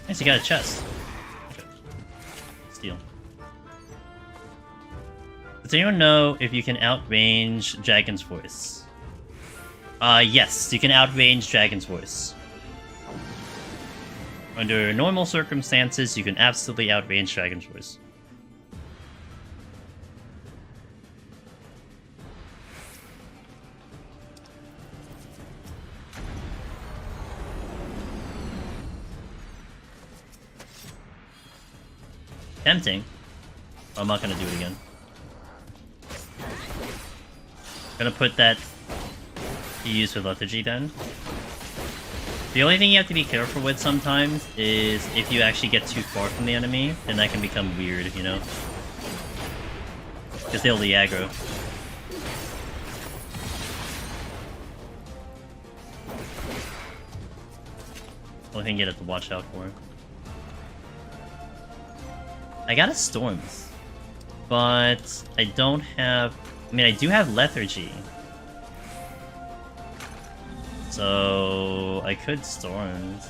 Nice, you got a chest. Okay. Steal. Does anyone know if you can outrange Dragon's Voice? Yes, you can outrange Dragon's Voice. Under normal circumstances, you can absolutely outrange Dragon's Voice. Tempting. Oh, I'm not gonna do it again. Gonna put that to use with Lethargy then. The only thing you have to be careful with sometimes is if you actually get too far from the enemy, then that can become weird, you know? Because they'll aggro. Only thing you have to watch out for. I got a Storms, but I don't have... I mean, I do have Lethargy. So I could Storms.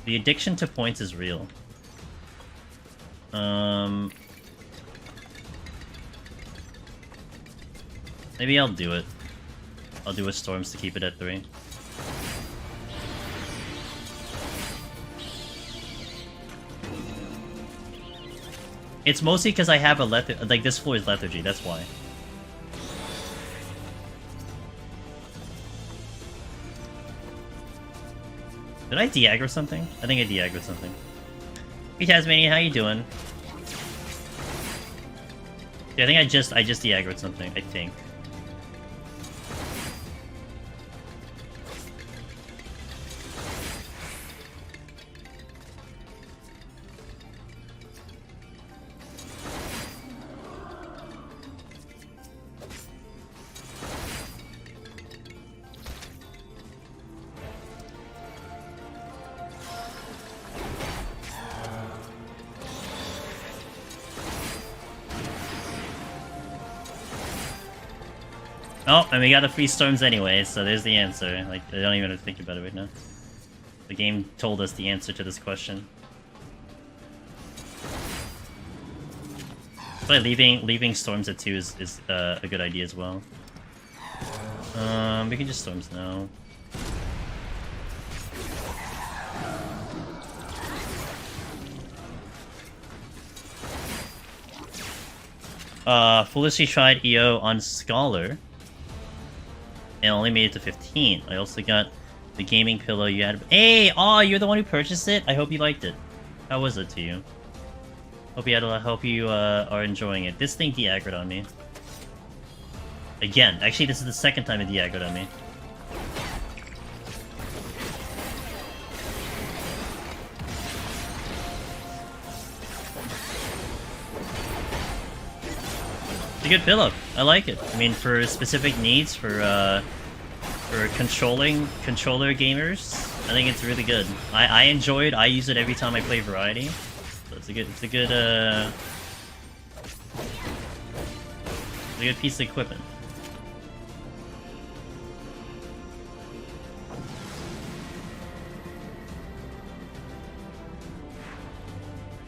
The addiction to points is real. Maybe I'll do it. I'll do a Storms to keep it at 3. It's mostly because I have a like this floor is Lethargy, that's why. Did I de-aggro something? I think I de-aggroed something. Hey Tasmania, how you doing? Yeah, I think I just de-aggroed something, I think. Oh, and we got the free Storms anyway, so there's the answer. Like, I don't even have to think about it right now. The game told us the answer to this question. But leaving Storms at 2 is a good idea as well. We can just Storms now. Foolishly tried EO on Scholar. And only made it to 15. I also got the gaming pillow you had. Hey! Oh, you're the one who purchased it? I hope you liked it. How was it to you? Hope you are enjoying it. This thing de-aggroed on me. Again. Actually, this is the second time it de-aggroed on me. It's a good pillow. I like it. I mean, for specific needs, for controller gamers, I think it's really good. I enjoy it. I use it every time I play Variety. So it's a good piece of equipment.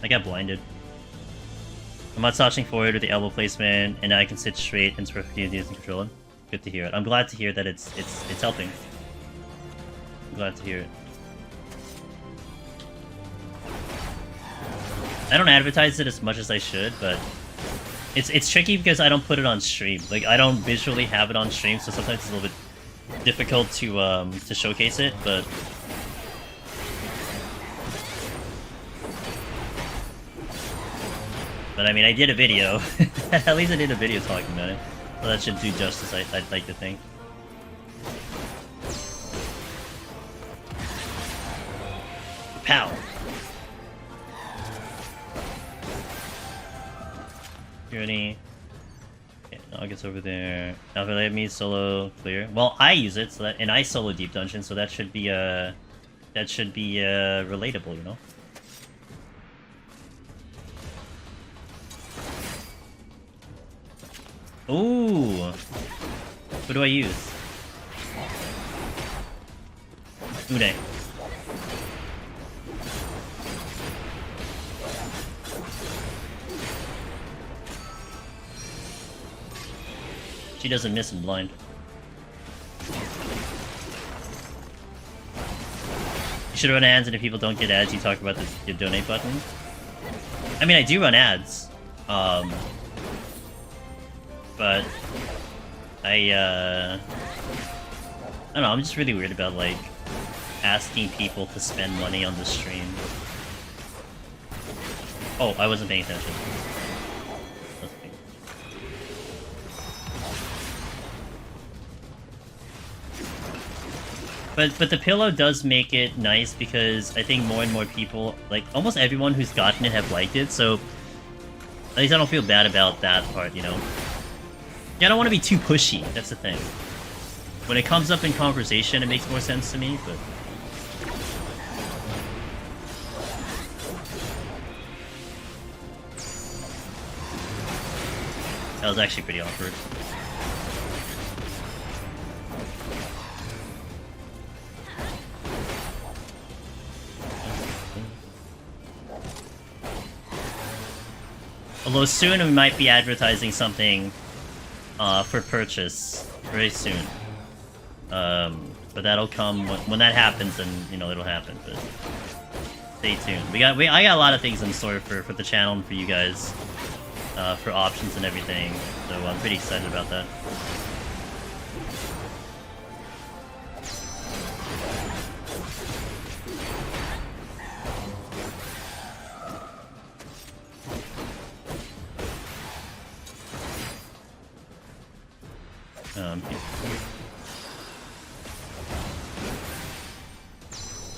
I got blinded. I'm not touching forward with the elbow placement, and I can sit straight and sort of using the controller. Good to hear it. I'm glad to hear that it's helping. I'm glad to hear it. I don't advertise it as much as I should, but it's tricky because I don't put it on stream. Like, I don't visually have it on stream, so sometimes it's a little bit difficult to showcase it, but I mean, I did a video. At least I did a video talking about it. So that should do justice, I'd like to think. Pow! Security. Okay, now it gets over there. Now if they let me solo clear. Well, I use it, so that, and I solo deep dungeon, so that should be relatable, you know? Ooh! What do I use? Uday. She doesn't miss in blind. You should run ads, and if people don't get ads, you talk about the donate button. I mean, I do run ads. But I don't know, I'm just really weird about, like, asking people to spend money on the stream. Oh, I wasn't paying attention. But the pillow does make it nice because I think more and more people, like, almost everyone who's gotten it have liked it, so at least I don't feel bad about that part, you know? Yeah, I don't want to be too pushy, that's the thing. When it comes up in conversation, it makes more sense to me, but... That was actually pretty awkward. Although soon we might be advertising something for purchase very soon. But that'll come when that happens, and you know it'll happen. But stay tuned. I got a lot of things in store for the channel and for you guys, for options and everything. So I'm pretty excited about that.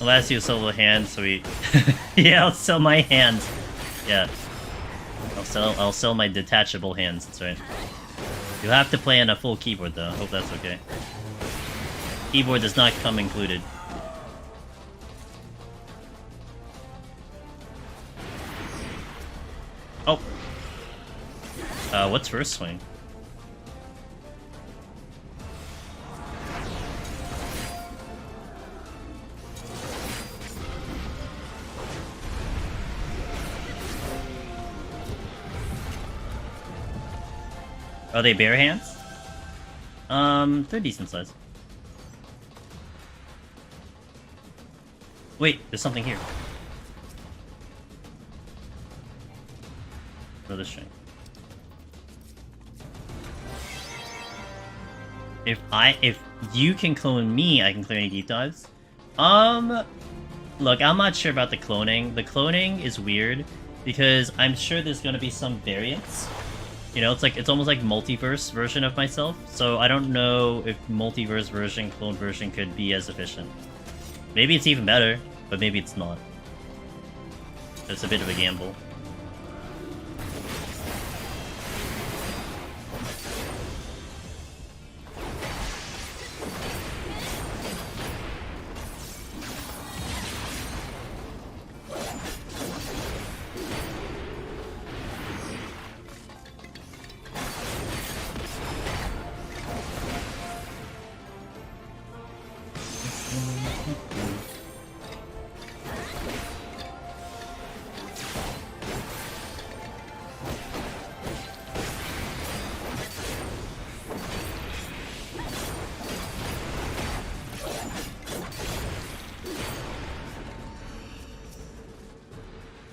I'll ask you to sell a hand, so we... yeah, I'll sell my hands. Yeah. I'll sell my detachable hands, that's right. You'll have to play on a full keyboard, though. Hope that's okay. Keyboard does not come included. Oh! What's first swing? Are they bare hands? They're decent size. Wait, there's something here. Another string. If you can clone me, I can clear any deep dives. Look, I'm not sure about the cloning. The cloning is weird because I'm sure there's gonna be some variants. You know, it's almost like multiverse version of myself, so I don't know if multiverse version, clone version could be as efficient. Maybe it's even better, but maybe it's not. It's a bit of a gamble.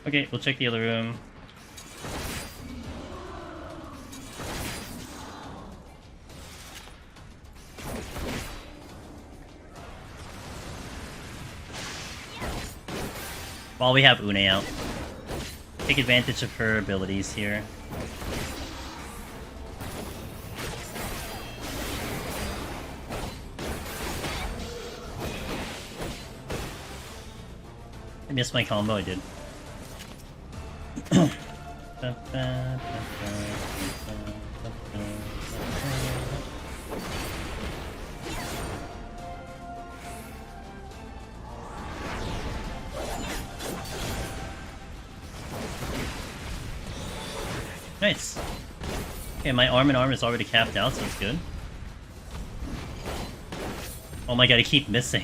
Okay, we'll check the other room. While we have Une out, take advantage of her abilities here. I missed my combo, I did. Nice. Okay, my arm and arm is already capped out, so it's good. Oh my god, I keep missing.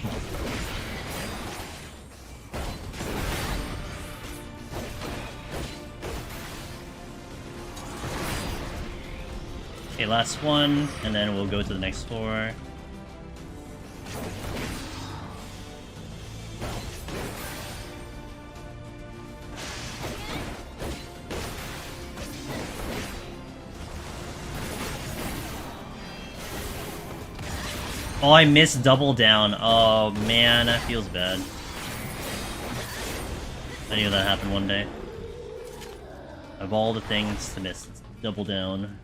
Okay, last one, and then we'll go to the next floor. Oh, I missed double down. Oh man, that feels bad. I knew that happened one day. Of all the things to miss, it's double down.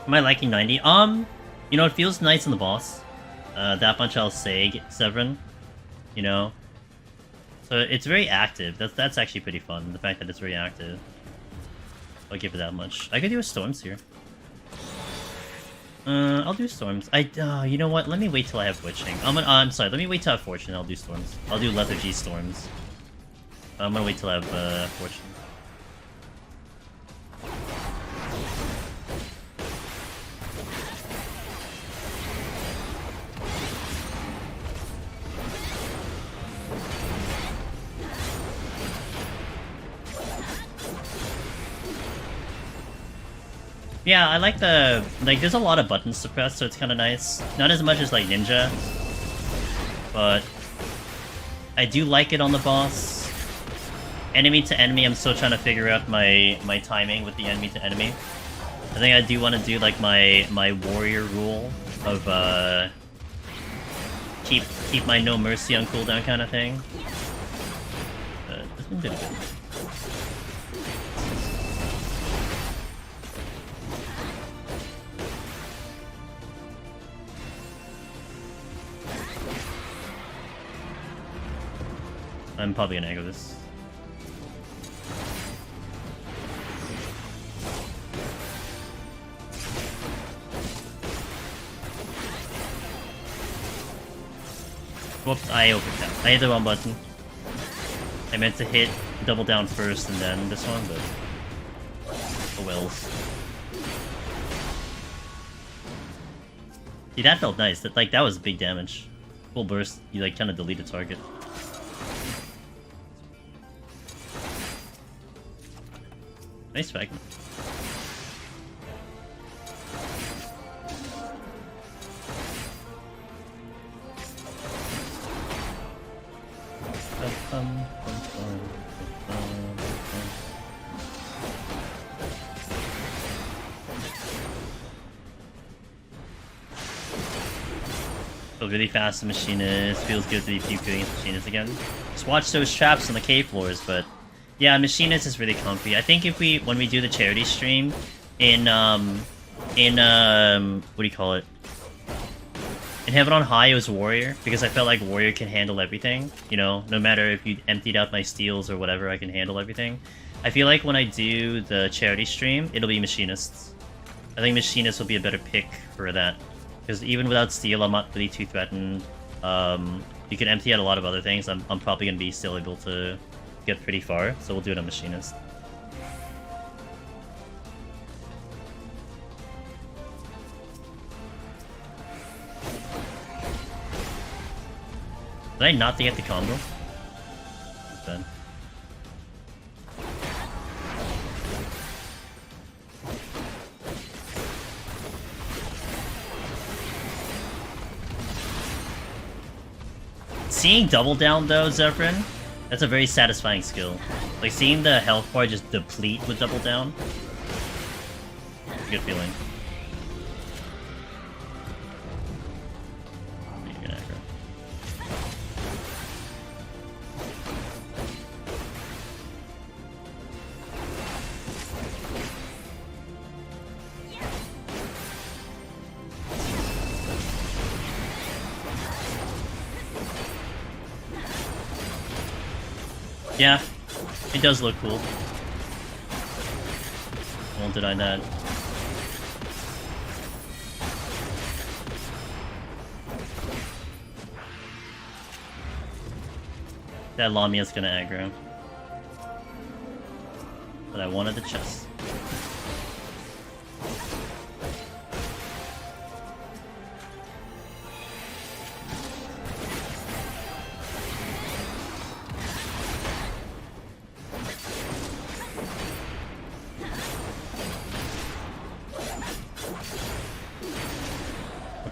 Am I liking 90? You know, it feels nice on the boss. That much I'll say, Severin. You know? So it's very active. That's actually pretty fun, the fact that it's very active. I'll give it that much. I could do a Storms here. I'll do Storms. You know what? Let me wait till I have Witching. I'm sorry, let me wait till I have Fortune, I'll do Storms. I'll do Lethargy Storms. I'm gonna wait till I have, Fortune. Yeah, I like the... Like, there's a lot of buttons to press, so it's kind of nice. Not as much as, like, Ninja. But... I do like it on the boss. Enemy to enemy, I'm still trying to figure out my timing with the enemy to enemy. I think I do want to do, like, my warrior rule of, keep my no mercy on cooldown kind of thing. It's been pretty good. I'm probably gonna aggro this. Whoops, I overtapped. I hit the wrong button. I meant to hit double down first and then this one, but... Oh wells. See, that felt nice. That was big damage. Full burst, you like kinda delete a target. Nice fragment. Feels really fast, the Machinist. Feels good to be PvPing against Machinist again. Just watch those traps on the cave floors, but... Yeah, Machinist is really comfy. I think if when we do the charity stream in what do you call it? In Heaven on High, it was Warrior, because I felt like Warrior can handle everything. You know, no matter if you emptied out my steals or whatever, I can handle everything. I feel like when I do the charity stream, it'll be Machinists. I think Machinist will be a better pick for that. Because even without steal, I'm not really too threatened. You can empty out a lot of other things. I'm probably going to be still able to get pretty far, so we'll do it on Machinist. Did I not get the combo? That's bad. Seeing double down though, Zephyrin, that's a very satisfying skill. Like, seeing the health bar just deplete with double down. It's a good feeling. Yeah, it does look cool. I won't deny that. That Lamia's gonna aggro. But I wanted the chest.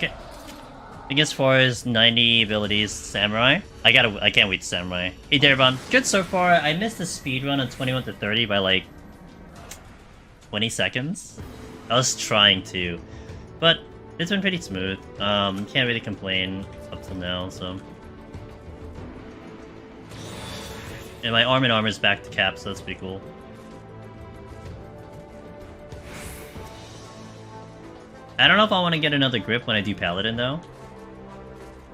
Okay. I guess as far as 90 abilities, Samurai. I can't wait to Samurai. Hey Darabon, good so far. I missed the speed run on 21 to 30 by like 20 seconds. I was trying to, but it's been pretty smooth. Can't really complain up till now, so. And my arm and armor is back to cap, so that's pretty cool. I don't know if I want to get another grip when I do Paladin, though.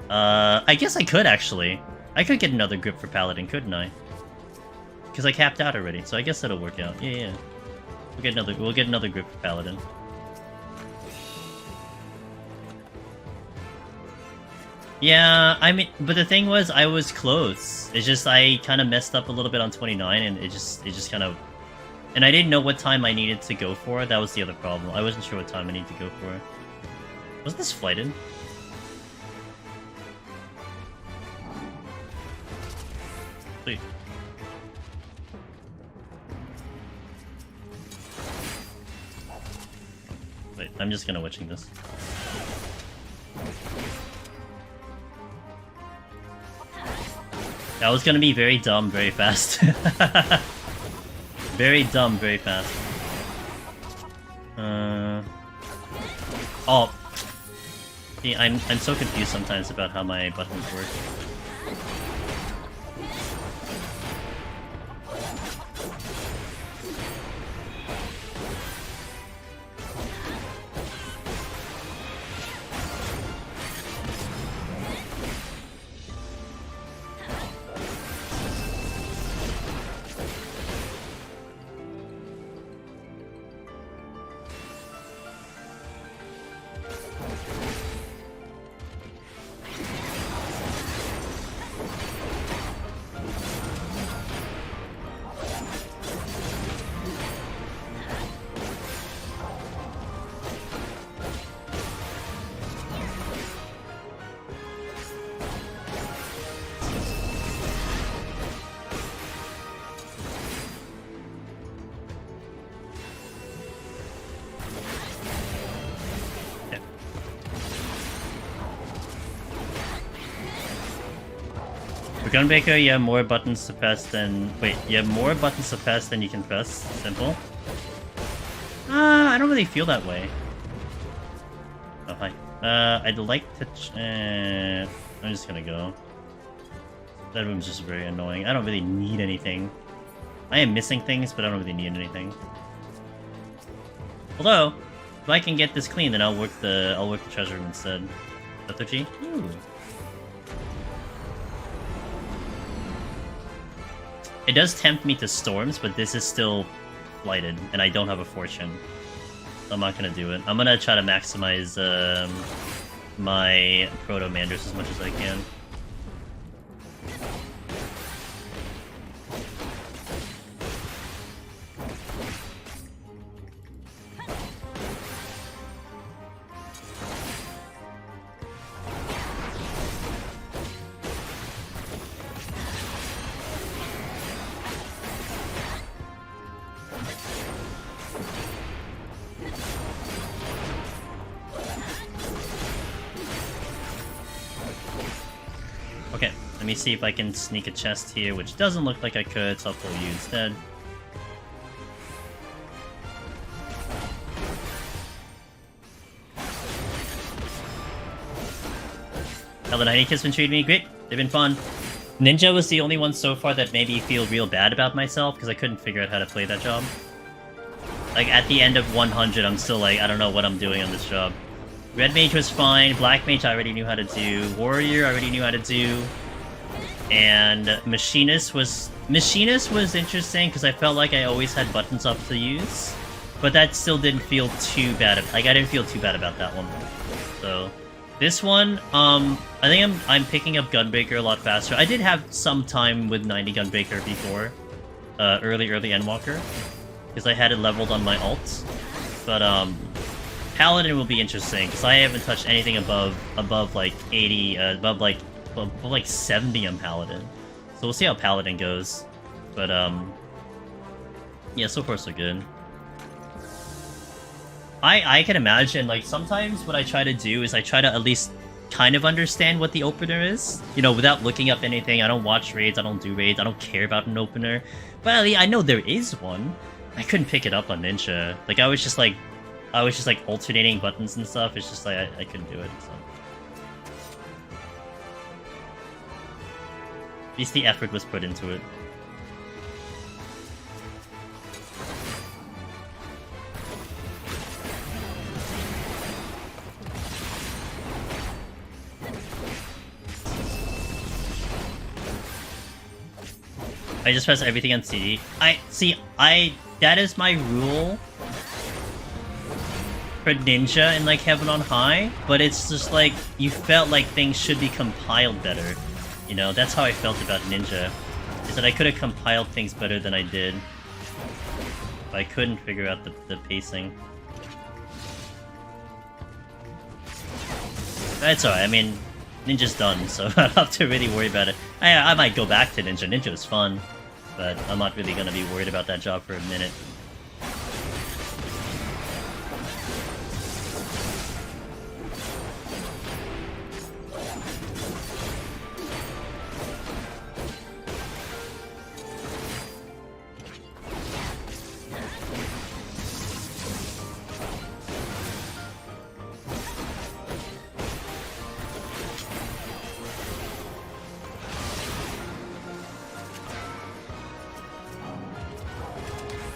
I guess I could, actually. I could get another grip for Paladin, couldn't I? Because I capped out already, so I guess that'll work out. Yeah. We'll get another grip for Paladin. Yeah, I mean, but the thing was, I was close. It's just, I kind of messed up a little bit on 29, and it just kind of... And I didn't know what time I needed to go for. That was the other problem. I wasn't sure what time I needed to go for. Was this flighted? Wait. Wait, I'm just gonna witching this. That was gonna be very dumb, very fast. Very dumb, very fast. Oh. See, I'm so confused sometimes about how my buttons work. Gunbreaker, you have more buttons to press than... Wait, you have more buttons to press than you can press? Simple? I don't really feel that way. Oh, hi. I'd like to... I'm just gonna go. That room's just very annoying. I don't really need anything. I am missing things, but I don't really need anything. Although, if I can get this clean, then I'll work the treasure room instead. G? Ooh. It does tempt me to storms, but this is still lighted, and I don't have a fortune. So I'm not gonna do it. I'm gonna try to maximize my Proto-Manders as much as I can. Let me see if I can sneak a chest here, which doesn't look like I could, so I'll pull you instead. How the 90 kids been treating me? Great, they've been fun. Ninja was the only one so far that made me feel real bad about myself, because I couldn't figure out how to play that job. Like, at the end of 100, I'm still like, I don't know what I'm doing on this job. Red Mage was fine, Black Mage I already knew how to do, Warrior I already knew how to do. And Machinist was interesting because I felt like I always had buttons up to use, but that still didn't feel too bad. Like I didn't feel too bad about that one. So this one, I think I'm picking up Gunbreaker a lot faster. I did have some time with 90 Gunbreaker before, early Endwalker, because I had it leveled on my alt. But Paladin will be interesting because I haven't touched anything above like 80, above like 70 on Paladin. So we'll see how Paladin goes. But yeah, so far so good. I can imagine, like, sometimes what I try to do is I try to at least kind of understand what the opener is. You know, without looking up anything. I don't watch raids, I don't do raids, I don't care about an opener. But at least I know there is one. I couldn't pick it up on Ninja. Like, I was just like alternating buttons and stuff. It's just like I couldn't do it, so. At least the effort was put into it. I just press everything on CD. That is my rule for Ninja in, like, Heaven on High, but it's just like, you felt like things should be compiled better. You know, that's how I felt about Ninja, is that I could have compiled things better than I did. But I couldn't figure out the pacing. That's alright, I mean, Ninja's done, so I don't have to really worry about it. I might go back to Ninja. Ninja was fun, but I'm not really gonna be worried about that job for a minute.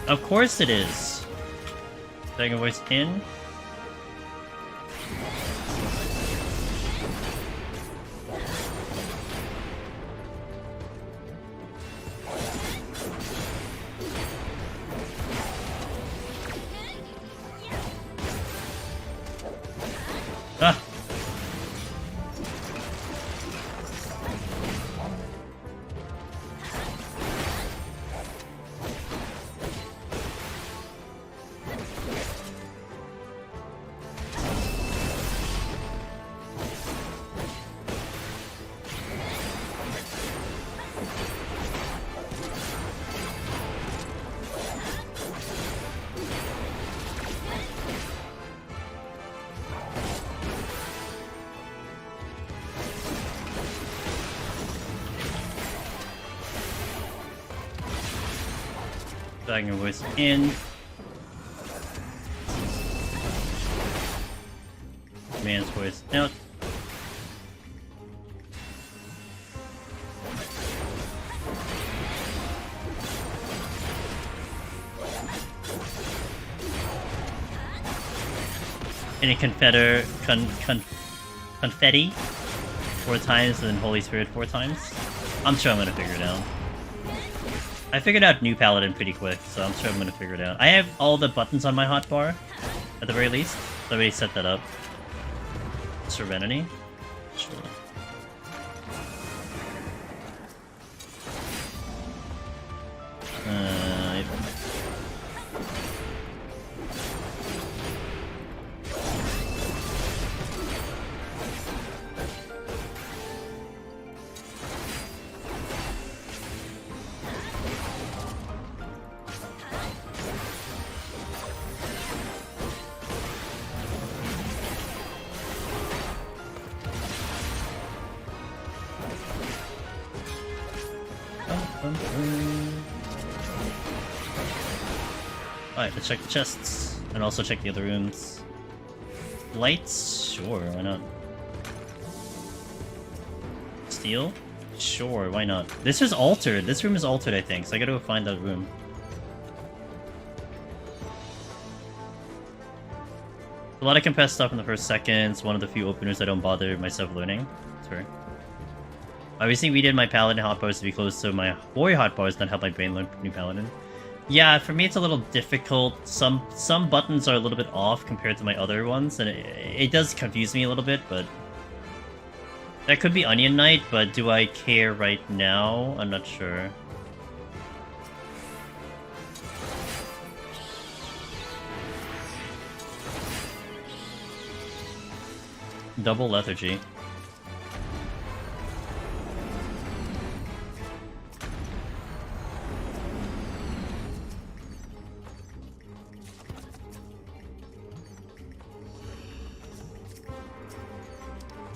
Of course it is. Dragon Voice in. Ah. Dragon Voice in. Man's Voice out. And a confetti 4 times, and then Holy Spirit 4 times. I'm sure I'm gonna figure it out. I figured out new paladin pretty quick, so I'm sure I'm gonna figure it out. I have all the buttons on my hotbar, at the very least. So I already set that up. Serenity? Sure. Alright, let's check the chests, and also check the other rooms. Lights? Sure, why not? Steel? Sure, why not? This is altered. This room is altered, I think, so I gotta go find that room. A lot of compressed stuff in the first seconds, one of the few openers I don't bother myself learning. That's fair. Obviously, we did my paladin hotbars to be close to my warrior hotbars, not help my brain learn new paladin. Yeah, for me it's a little difficult. Some buttons are a little bit off compared to my other ones, and it does confuse me a little bit, but... That could be Onion Knight, but do I care right now? I'm not sure. Double Lethargy.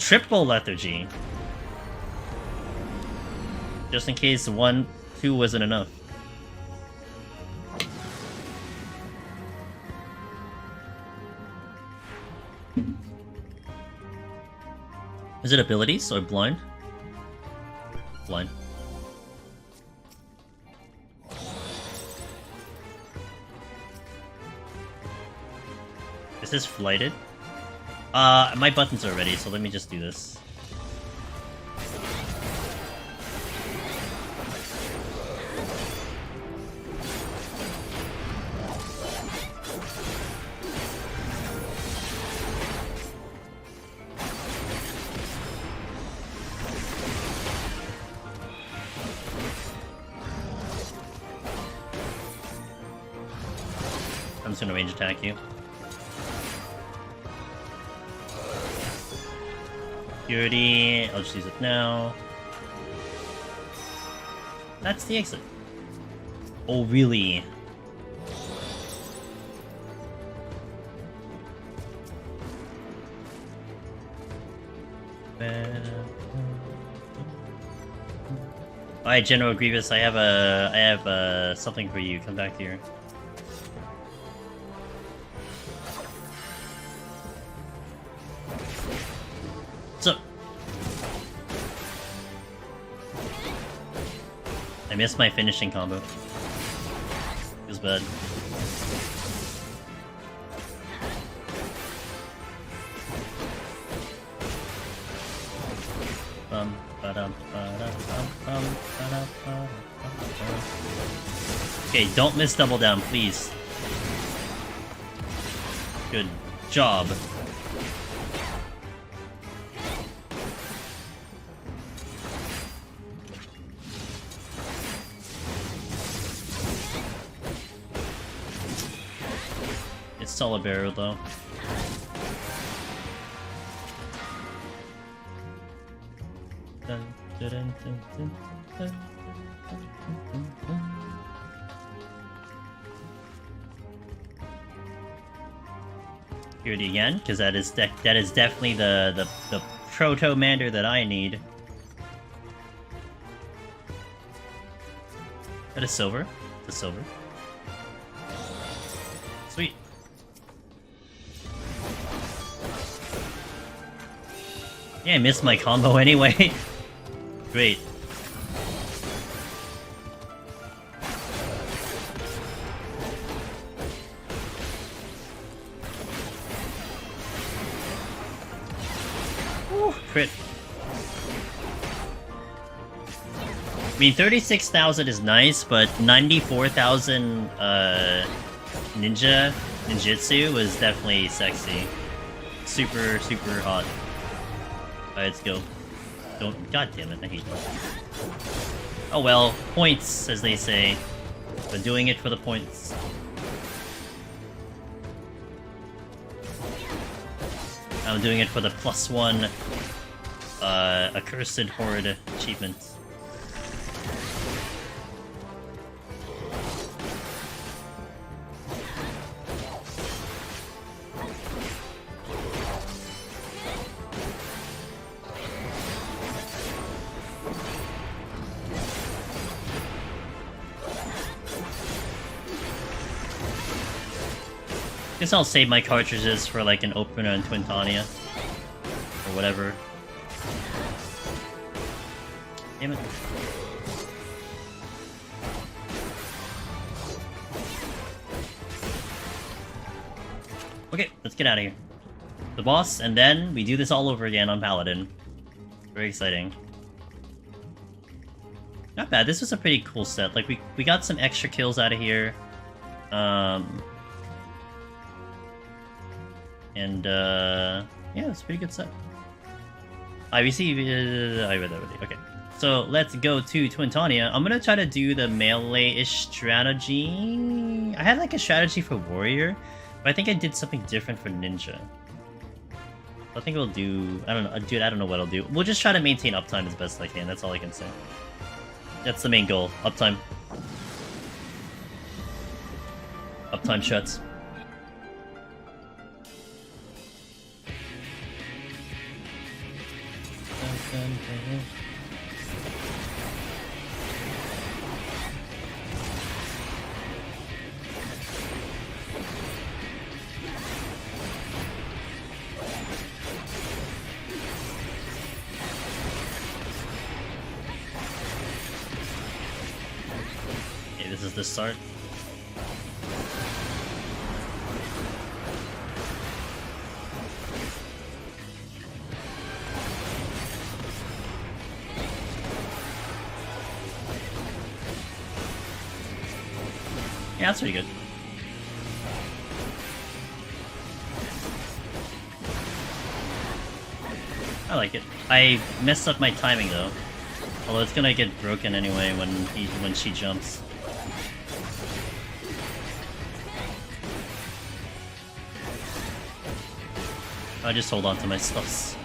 triple lethargy. Just in case 1, 2 wasn't enough. Is it abilities or blind? Blind. Is this flighted? My buttons are ready, so let me just do this. I'm just gonna range attack you. Purity, I'll just use it now. That's the exit. Oh, really? Alright, General Grievous, I have something for you. Come back here. So, I missed my finishing combo. Feels bad. Okay, don't miss double down, please. Good job. It's solid barrel though. Purity again, because that is definitely the proto-mander that I need. That is silver. It's a silver. Sweet. Yeah, I missed my combo anyway. Great. Ooh, crit. I mean, 36,000 is nice, but 94,000 ninjutsu was definitely sexy. Super, super hot. Alright, let's go. Don't. God damn it, I hate that. Oh well, points, as they say. But doing it for the points. I'm doing it for the +1 Accursed Horde achievement. Guess I'll save my cartridges for like an opener in Twintania. Or whatever. Damn it. Okay, let's get out of here. The boss, and then we do this all over again on Paladin. Very exciting. Not bad, this was a pretty cool set. Like, we got some extra kills out of here. Yeah, it's a pretty good set. We see. I read that already. Okay, so let's go to Twintania. I'm gonna try to do the melee-ish strategy. I had like a strategy for warrior, but I think I did something different for ninja. I think we'll do. I don't know, dude. I don't know what I'll do. We'll just try to maintain uptime as best I can. That's all I can say. That's the main goal. Uptime. Uptime shots. Okay, this is the start. Yeah, that's pretty good. I like it. I messed up my timing though. Although it's gonna get broken anyway when she jumps. I just hold on to my stuffs.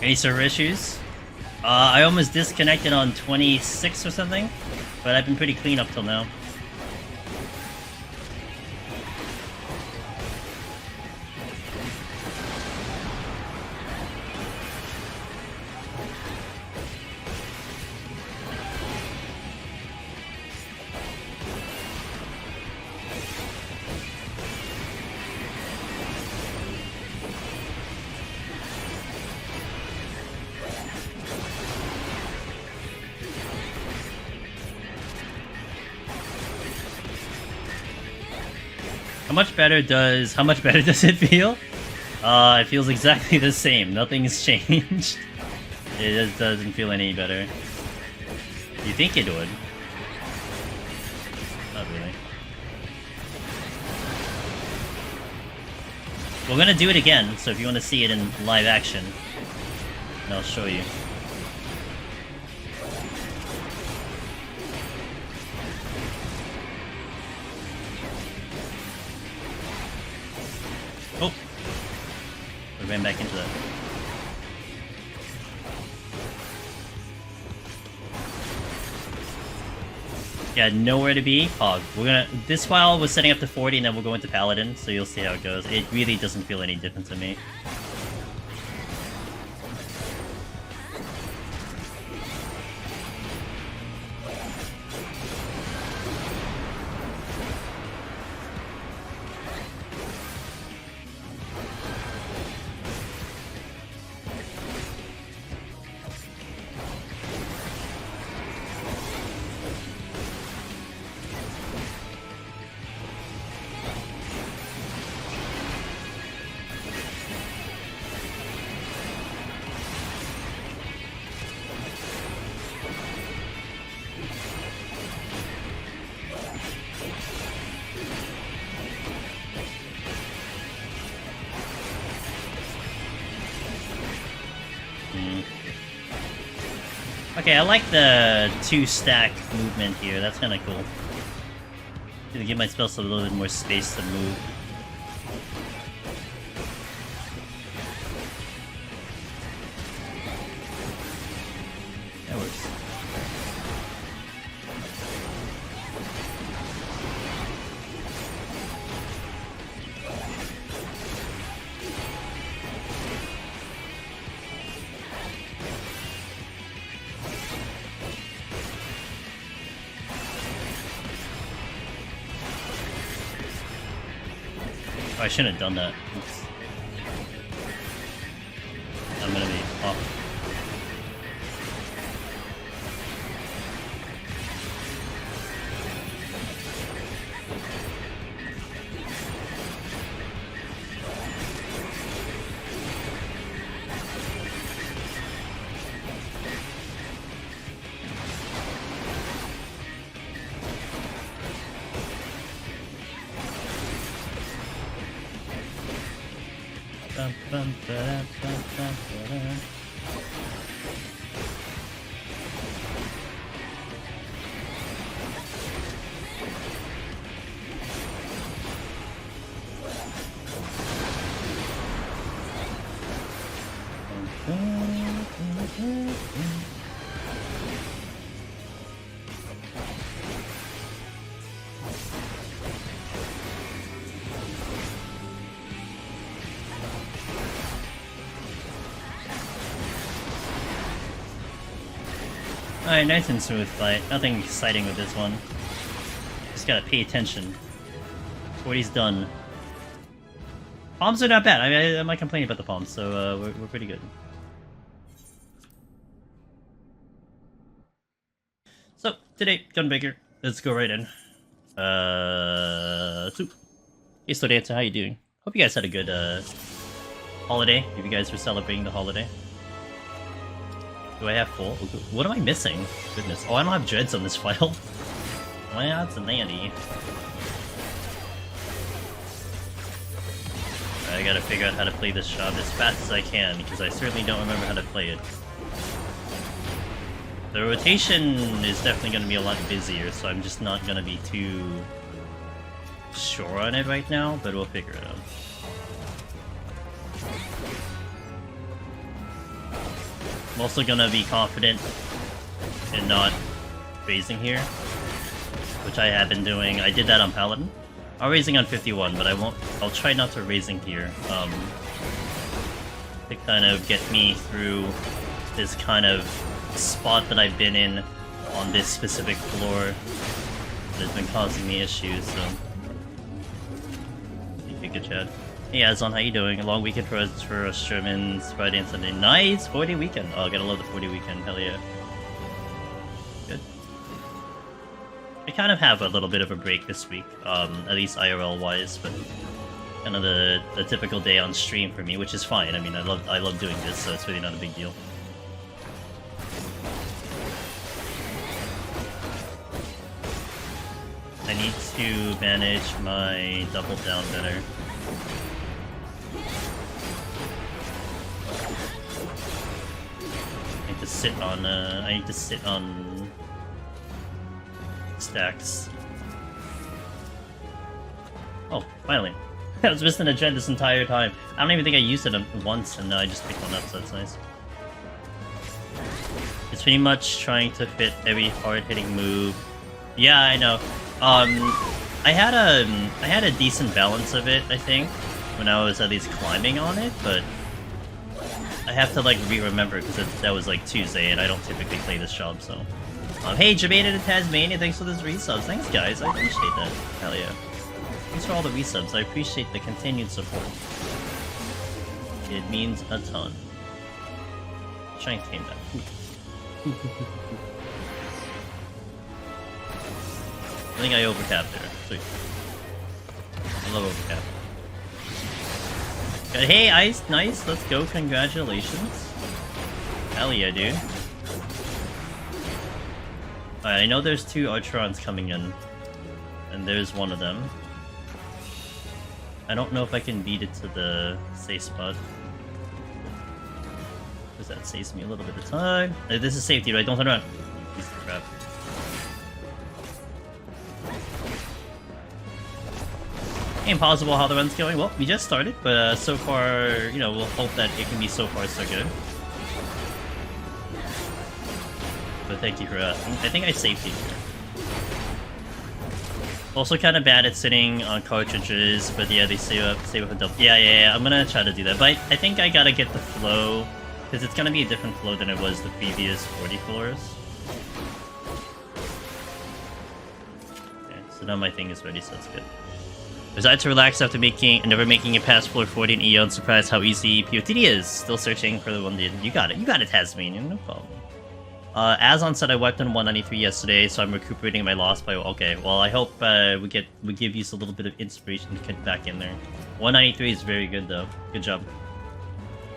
Any server issues? I almost disconnected on 26 or something, but I've been pretty clean up till now. How much better does it feel? It feels exactly the same. Nothing's changed. It just doesn't feel any better. You think it would? Not really. We're gonna do it again, so if you want to see it in live action, I'll show you. Oh! We ran back into that. Yeah, nowhere to be. Hog. This file was setting up to 40 and then we'll go into Paladin, so you'll see how it goes. It really doesn't feel any different to me. Okay, I like the 2-stack movement here. That's kind of cool. Gonna give my spells a little bit more space to move. That works. Oh, I shouldn't have done that. Oops. I'm gonna be off. Alright, nice and smooth fight. Nothing exciting with this one. Just gotta pay attention to what he's done. Palms are not bad. I'm not complaining about the palms, so we're pretty good. So, today, Gunbreaker. Let's go right in. Hey, Dancer, how you doing? Hope you guys had a good, holiday, if you guys were celebrating the holiday. Do I have full? What am I missing? Goodness. Oh, I don't have dreads on this file. Well, that's a dandy. I gotta figure out how to play this job as fast as I can, because I certainly don't remember how to play it. The rotation is definitely gonna be a lot busier, so I'm just not gonna be too sure on it right now, but we'll figure it out. I'm also gonna be confident in not raising here, which I have been doing. I did that on Paladin. I'm raising on 51, but I won't. I'll try not to raising here. To kind of get me through this kind of spot that I've been in on this specific floor that has been causing me issues. So, good Chad. Hey Azon, how you doing? A long weekend for us Sherman's Friday and Sunday. Nice 40 weekend. Oh, gotta love the 40 weekend. Hell yeah. Good. I kind of have a little bit of a break this week, at least IRL wise, but kind of the typical day on stream for me, which is fine. I mean, I love doing this, so it's really not a big deal. I need to manage my double down better. I need to sit on stacks. Oh, finally. I was missing a dread this entire time. I don't even think I used it once, and now I just picked one up, so that's nice. It's pretty much trying to fit every hard-hitting move. Yeah, I know. I had a decent balance of it, I think, when I was at least climbing on it, but I have to like re-remember because that was like Tuesday and I don't typically play this job, so. Hey, Jermaine to Tasmania, thanks for those resubs. Thanks guys, I appreciate that. Hell yeah. Thanks for all the resubs, I appreciate the continued support. It means a ton. Try and tame that. I think I overcapped there. Sweet. I love overcap. But hey, Ice, nice, let's go, congratulations. Hell yeah, dude. Alright, I know there's 2 Archerons coming in. And there's one of them. I don't know if I can beat it to the safe spot. Because that saves me a little bit of time. This is safety, right? Don't turn around. You piece of crap. Impossible how the run's going. Well, we just started, but so far, you know, we'll hope that it can be so far so good. But thank you for asking. I think I saved you here. Also kind of bad at sitting on cartridges, but yeah, they save up a double. Yeah, I'm gonna try to do that. But I think I gotta get the flow, because it's gonna be a different flow than it was the previous 40 floors. Okay, so now my thing is ready, so that's good. Decided to relax after never making it past floor 40 in Eon. Surprised how easy POTD is. Still searching for the one dude. You got it, Tasmanian, no problem. Azon said I wiped on 193 yesterday, so I'm recuperating my loss by. Okay, well I hope we give you a little bit of inspiration to get back in there. 193 is very good though. Good job.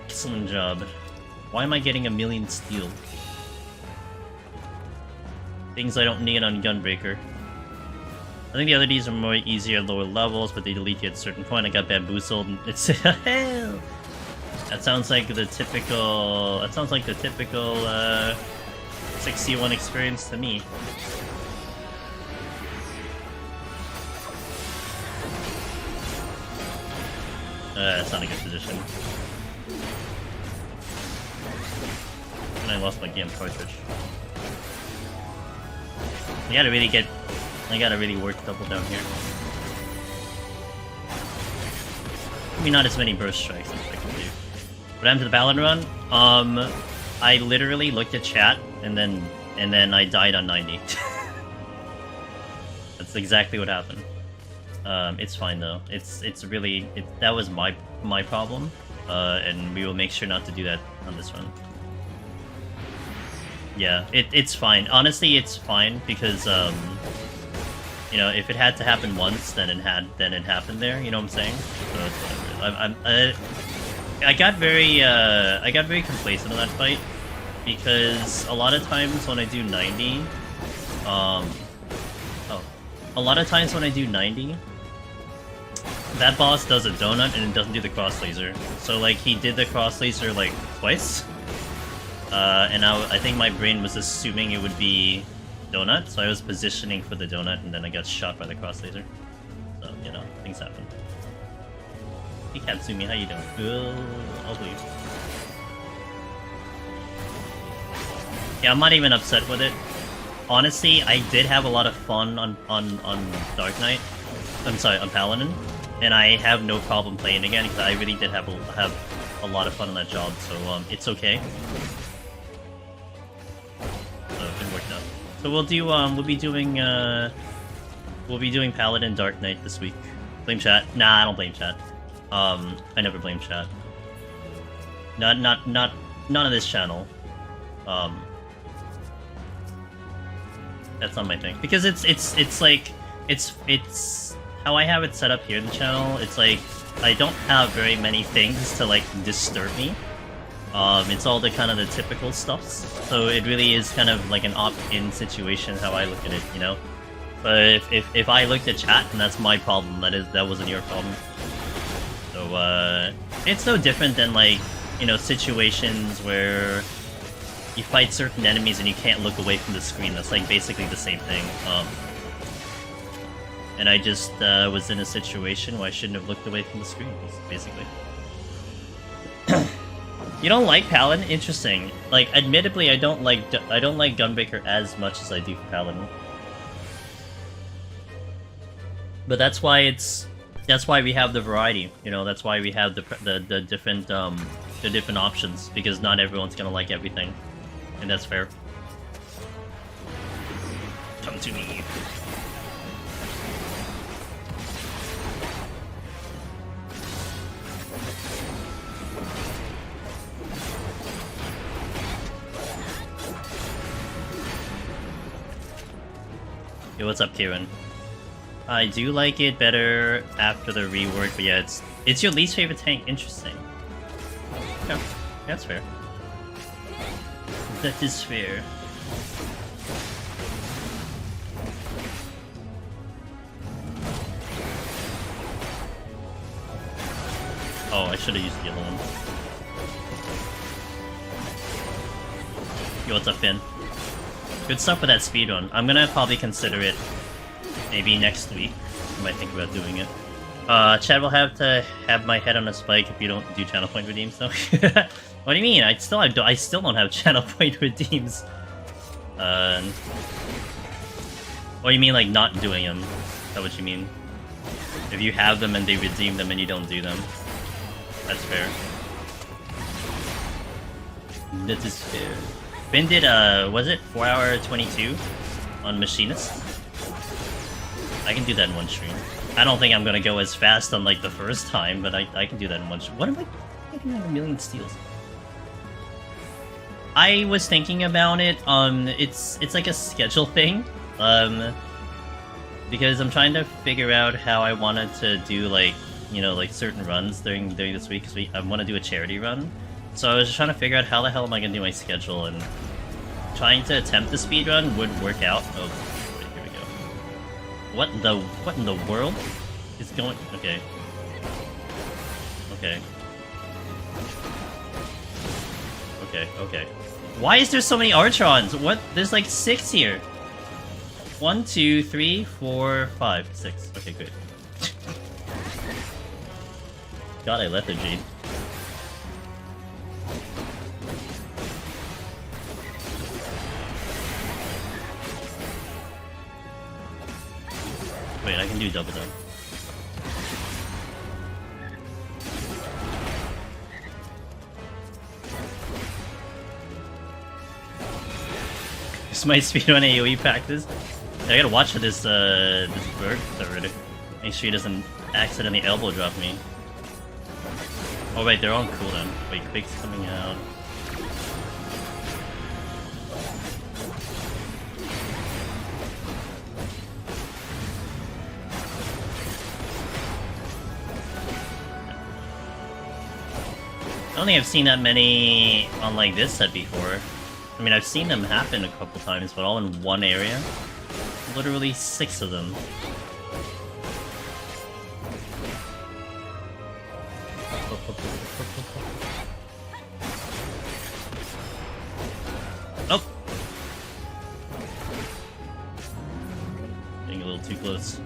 Excellent job. Why am I getting a million steel? Things I don't need on Gunbreaker. I think the other Ds are more easier at lower levels, but they delete you at a certain point. I got bamboozled. And it's hell. That sounds like the typical. 6C1 experience to me. That's not a good position. And I lost my game cartridge. I gotta really work double down here. Maybe not as many burst strikes as I can do. What happened to the Paladin run? I literally looked at chat and then and then I died on 90. That's exactly what happened. It's fine though. It's really that was my problem, and we will make sure not to do that on this one. Yeah, it's fine. Honestly, it's fine because you know, if it had to happen once, then it happened there. You know what I'm saying? So it's whatever. I got very complacent in that fight because a lot of times when I do 90, a lot of times when I do 90, that boss does a donut and it doesn't do the cross laser. So like he did the cross laser like twice, and I think my brain was assuming it would be donut, so I was positioning for the donut, and then I got shot by the cross laser. So you know, things happen. Hey Katsumi, how you doing? I'll leave. Yeah, I'm not even upset with it. Honestly, I did have a lot of fun on Dark Knight. I'm sorry, on Paladin, and I have no problem playing again because I really did have a lot of fun on that job. So it's okay. So it worked out. So we'll do we'll be doing Paladin Dark Knight this week. Blame chat? Nah, I don't blame chat. I never blame chat. Not none of this channel. That's not my thing because it's like it's how I have it set up here in the channel. It's like I don't have very many things to like disturb me. It's all the kind of the typical stuffs. So it really is kind of like an opt-in situation how I look at it, you know. But if I looked at chat, then that's my problem. That wasn't your problem. So it's no different than like, you know, situations where you fight certain enemies and you can't look away from the screen. That's like basically the same thing. And I just was in a situation where I shouldn't have looked away from the screen, basically. You don't like Paladin? Interesting. Like, admittedly, I don't like Gunbreaker as much as I do Paladin. But that's why we have the variety. You know, that's why we have the different options, because not everyone's gonna like everything, and that's fair. Come to me. Yo, what's up, Kieran? I do like it better after the rework, but yeah, it's your least favorite tank. Interesting. Yeah, that's fair. That is fair. Oh, I should have used the other one. Yo, what's up, Finn? Good stuff with that speedrun. I'm gonna probably consider it maybe next week. I might think about doing it. Chad will have to have my head on a spike if you don't do channel point redeems, though. What do you mean? I still don't have channel point redeems. What do you mean, like not doing them? Is that what you mean? If you have them and they redeem them and you don't do them, that's fair. That is fair. Finn did was it 4 hour 22 on Machinist? I can do that in one stream. I don't think I'm gonna go as fast on like the first time, but I can do that in one stream. What am I making a million steals? I was thinking about it. It's like a schedule thing. Because I'm trying to figure out how I wanted to do like, you know, like certain runs during this week. Because I want to do a charity run. So I was just trying to figure out how the hell am I gonna do my schedule, and trying to attempt the speedrun would work out. Oh, wait, here we go. What in the world is going? Okay. Okay. Okay. Why is there so many Artrons? What? There's like 6 here. 1, 2, 3, 4, 5, 6. Okay, good. God, I lethargy. Wait, I can do double jump. boost my speed on AoE practice. I gotta watch for this this bird third. Make sure he doesn't accidentally elbow drop me. Oh wait, they're on cooldown. Wait, Quick's coming out. I don't think I've seen that many on like this set before. I mean, I've seen them happen a couple times, but all in one area. Literally 6 of them. Oh! Getting a little too close.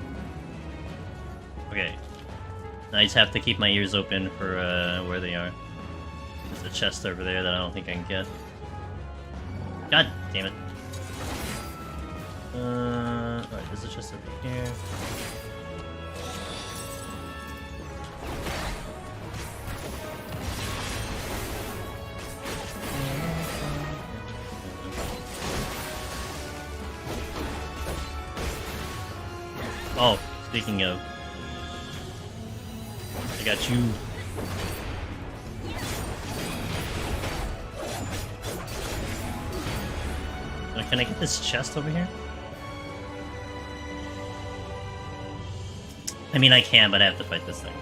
Okay. I just have to keep my ears open for where they are. There's a chest over there that I don't think I can get. God damn it. Alright, there's a chest over here. Oh, speaking of, I got you. Can I get this chest over here? I mean, I can, but I have to fight this thing.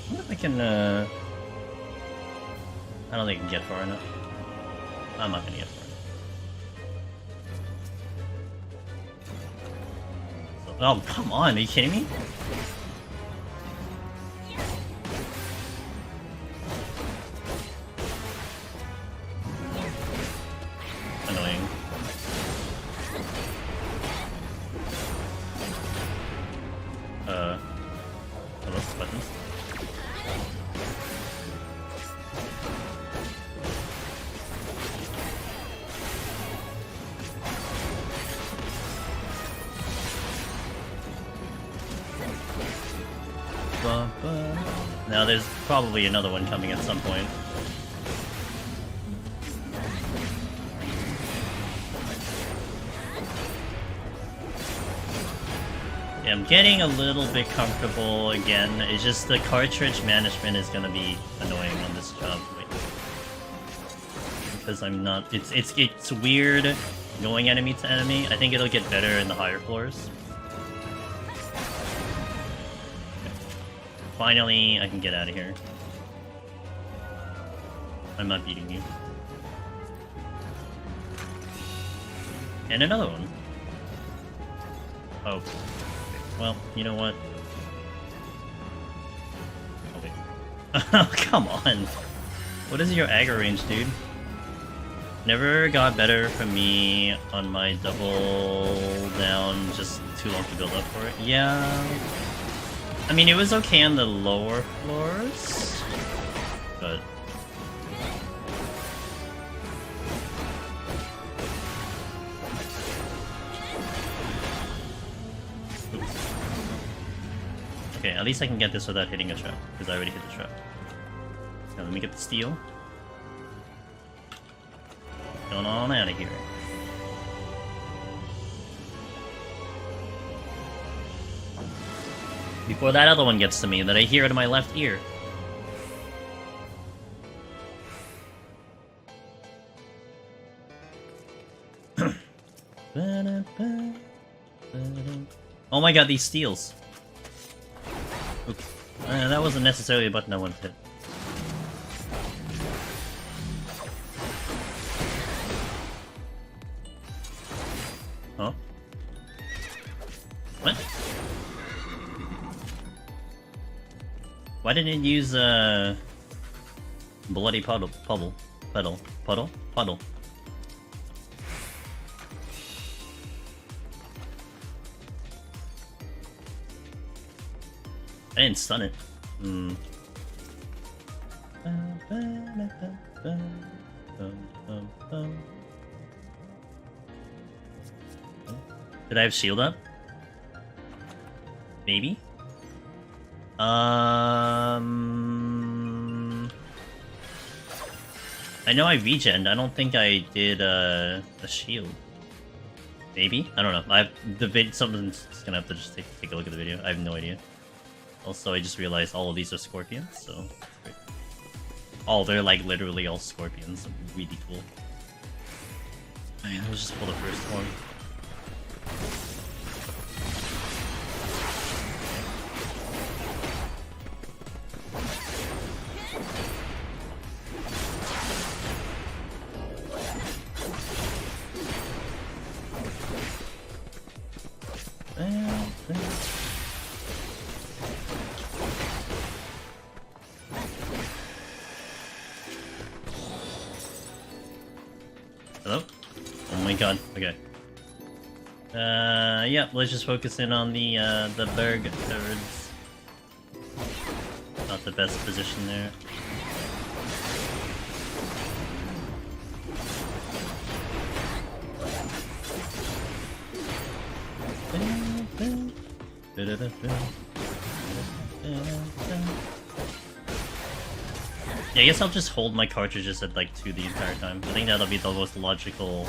I wonder if I can, I don't think I can get far enough. I'm not gonna get far enough. Oh, come on, are you kidding me? Now there's probably another one coming at some point. Yeah, I'm getting a little bit comfortable again. It's just the cartridge management is gonna be annoying on this job. Because I'm not... It's weird going enemy to enemy. I think it'll get better in the higher floors. Finally, I can get out of here. I'm not beating you. And another one. Oh. Well, you know what? Oh, wait. Oh, come on. What is your aggro range, dude? Never got better from me on my double down, just too long to build up for it. Yeah. I mean, it was okay on the lower floors, but... Oops. Okay, at least I can get this without hitting a trap, because I already hit the trap. Now let me get the steel. Going on out of here. Before that other one gets to me, that I hear it in my left ear. Oh my god, these steals. Oops. That wasn't necessarily a button I wanted to hit. Huh? What? Why didn't it use bloody puddle? I didn't stun it. Hmm. Did I have shield up? Maybe? I I know I regened. I don't think I did a shield. Maybe? I don't know. Someone's just gonna have to just take a look at the video. I have no idea. Also, I just realized all of these are scorpions, so that's great. Oh, they're like literally all scorpions. Really cool. Man, let's just pull the first one. Hello? Oh my god, okay. Yeah, let's just focus in on the Berg thirds. Not the best position there. Yeah, I guess I'll just hold my cartridges at like 2 the entire time. I think that'll be the most logical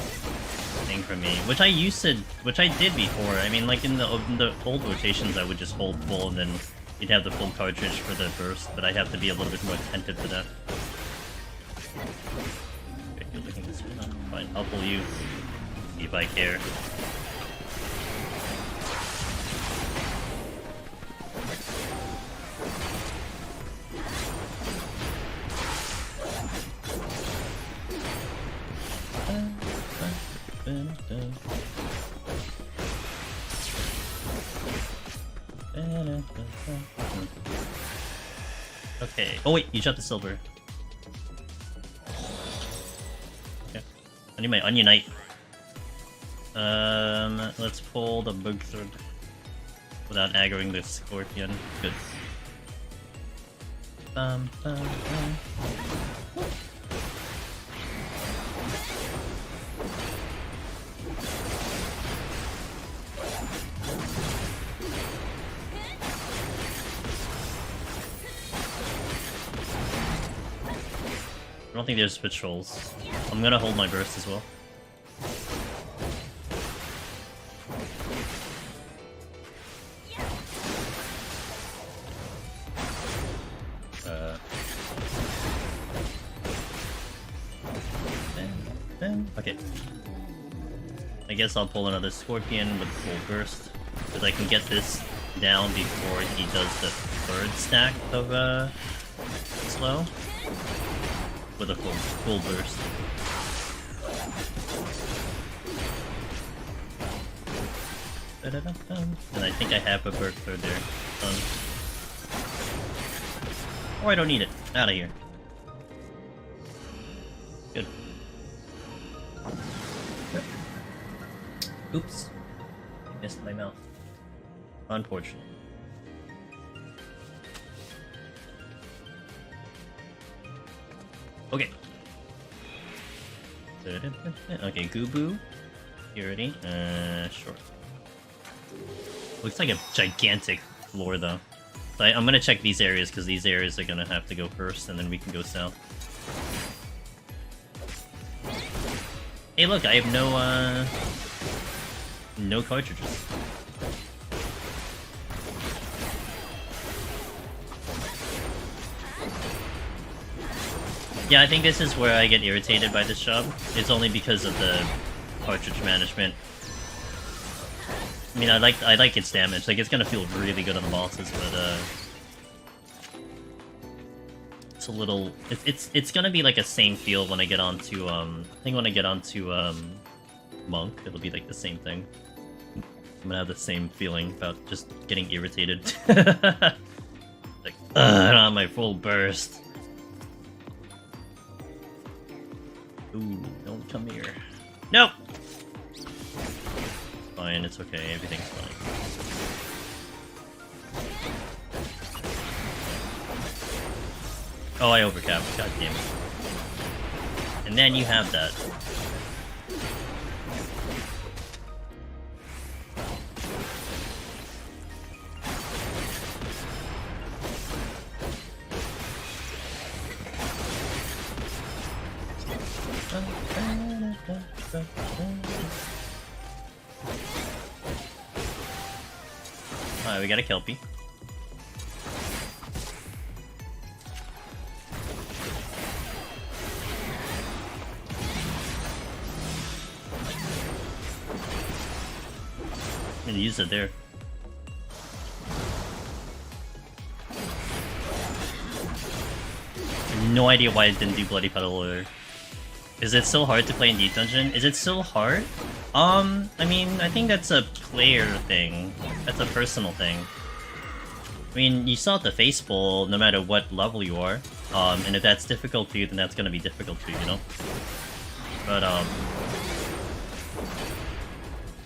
thing for me, which I did before. I mean, like in the old rotations, I would just hold full and then you'd have the full cartridge for the burst, but I'd have to be a little bit more attentive to that. Okay, you're looking this way. Fine, I'll pull you. See if I care. Okay. Oh wait, you dropped the silver. Okay. I need my Onionite. Let's pull the bug third without aggroing the scorpion. Good. I don't think there's patrols. I'm gonna hold my burst as well. Okay. I guess I'll pull another scorpion with full burst, because I can get this down before he does the third stack of slow. With a full burst. And I think I have a bird third there. Or I don't need it. Out of here. Good. Oops. I missed my mouth. Unfortunate. Okay. Okay, Gubu. Purity. Sure. Looks like a gigantic floor though. So I'm gonna check these areas because these areas are gonna have to go first and then we can go south. Hey look, I have no cartridges. Yeah, I think this is where I get irritated by this job. It's only because of the cartridge management. I mean, I like its damage. Like, it's gonna feel really good on the bosses, but it's a little. It's gonna be like a same feel when I get onto I think when I get onto Monk, it'll be like the same thing. I'm gonna have the same feeling about just getting irritated. Like, I don't have my full burst. Ooh, don't come here. Nope! Fine, it's okay, everything's fine. Oh, I overcapped, god damn it. And then you have that. Alright, we got a Kelpie. I'm gonna use it there. No idea why it didn't do Bloody Petal earlier. Is it still hard to play in Deep Dungeon? Is it still hard? I mean, I think that's a player thing. That's a personal thing. I mean, you still have to face pull no matter what level you are. And if that's difficult for you, then that's gonna be difficult for you, you know? But,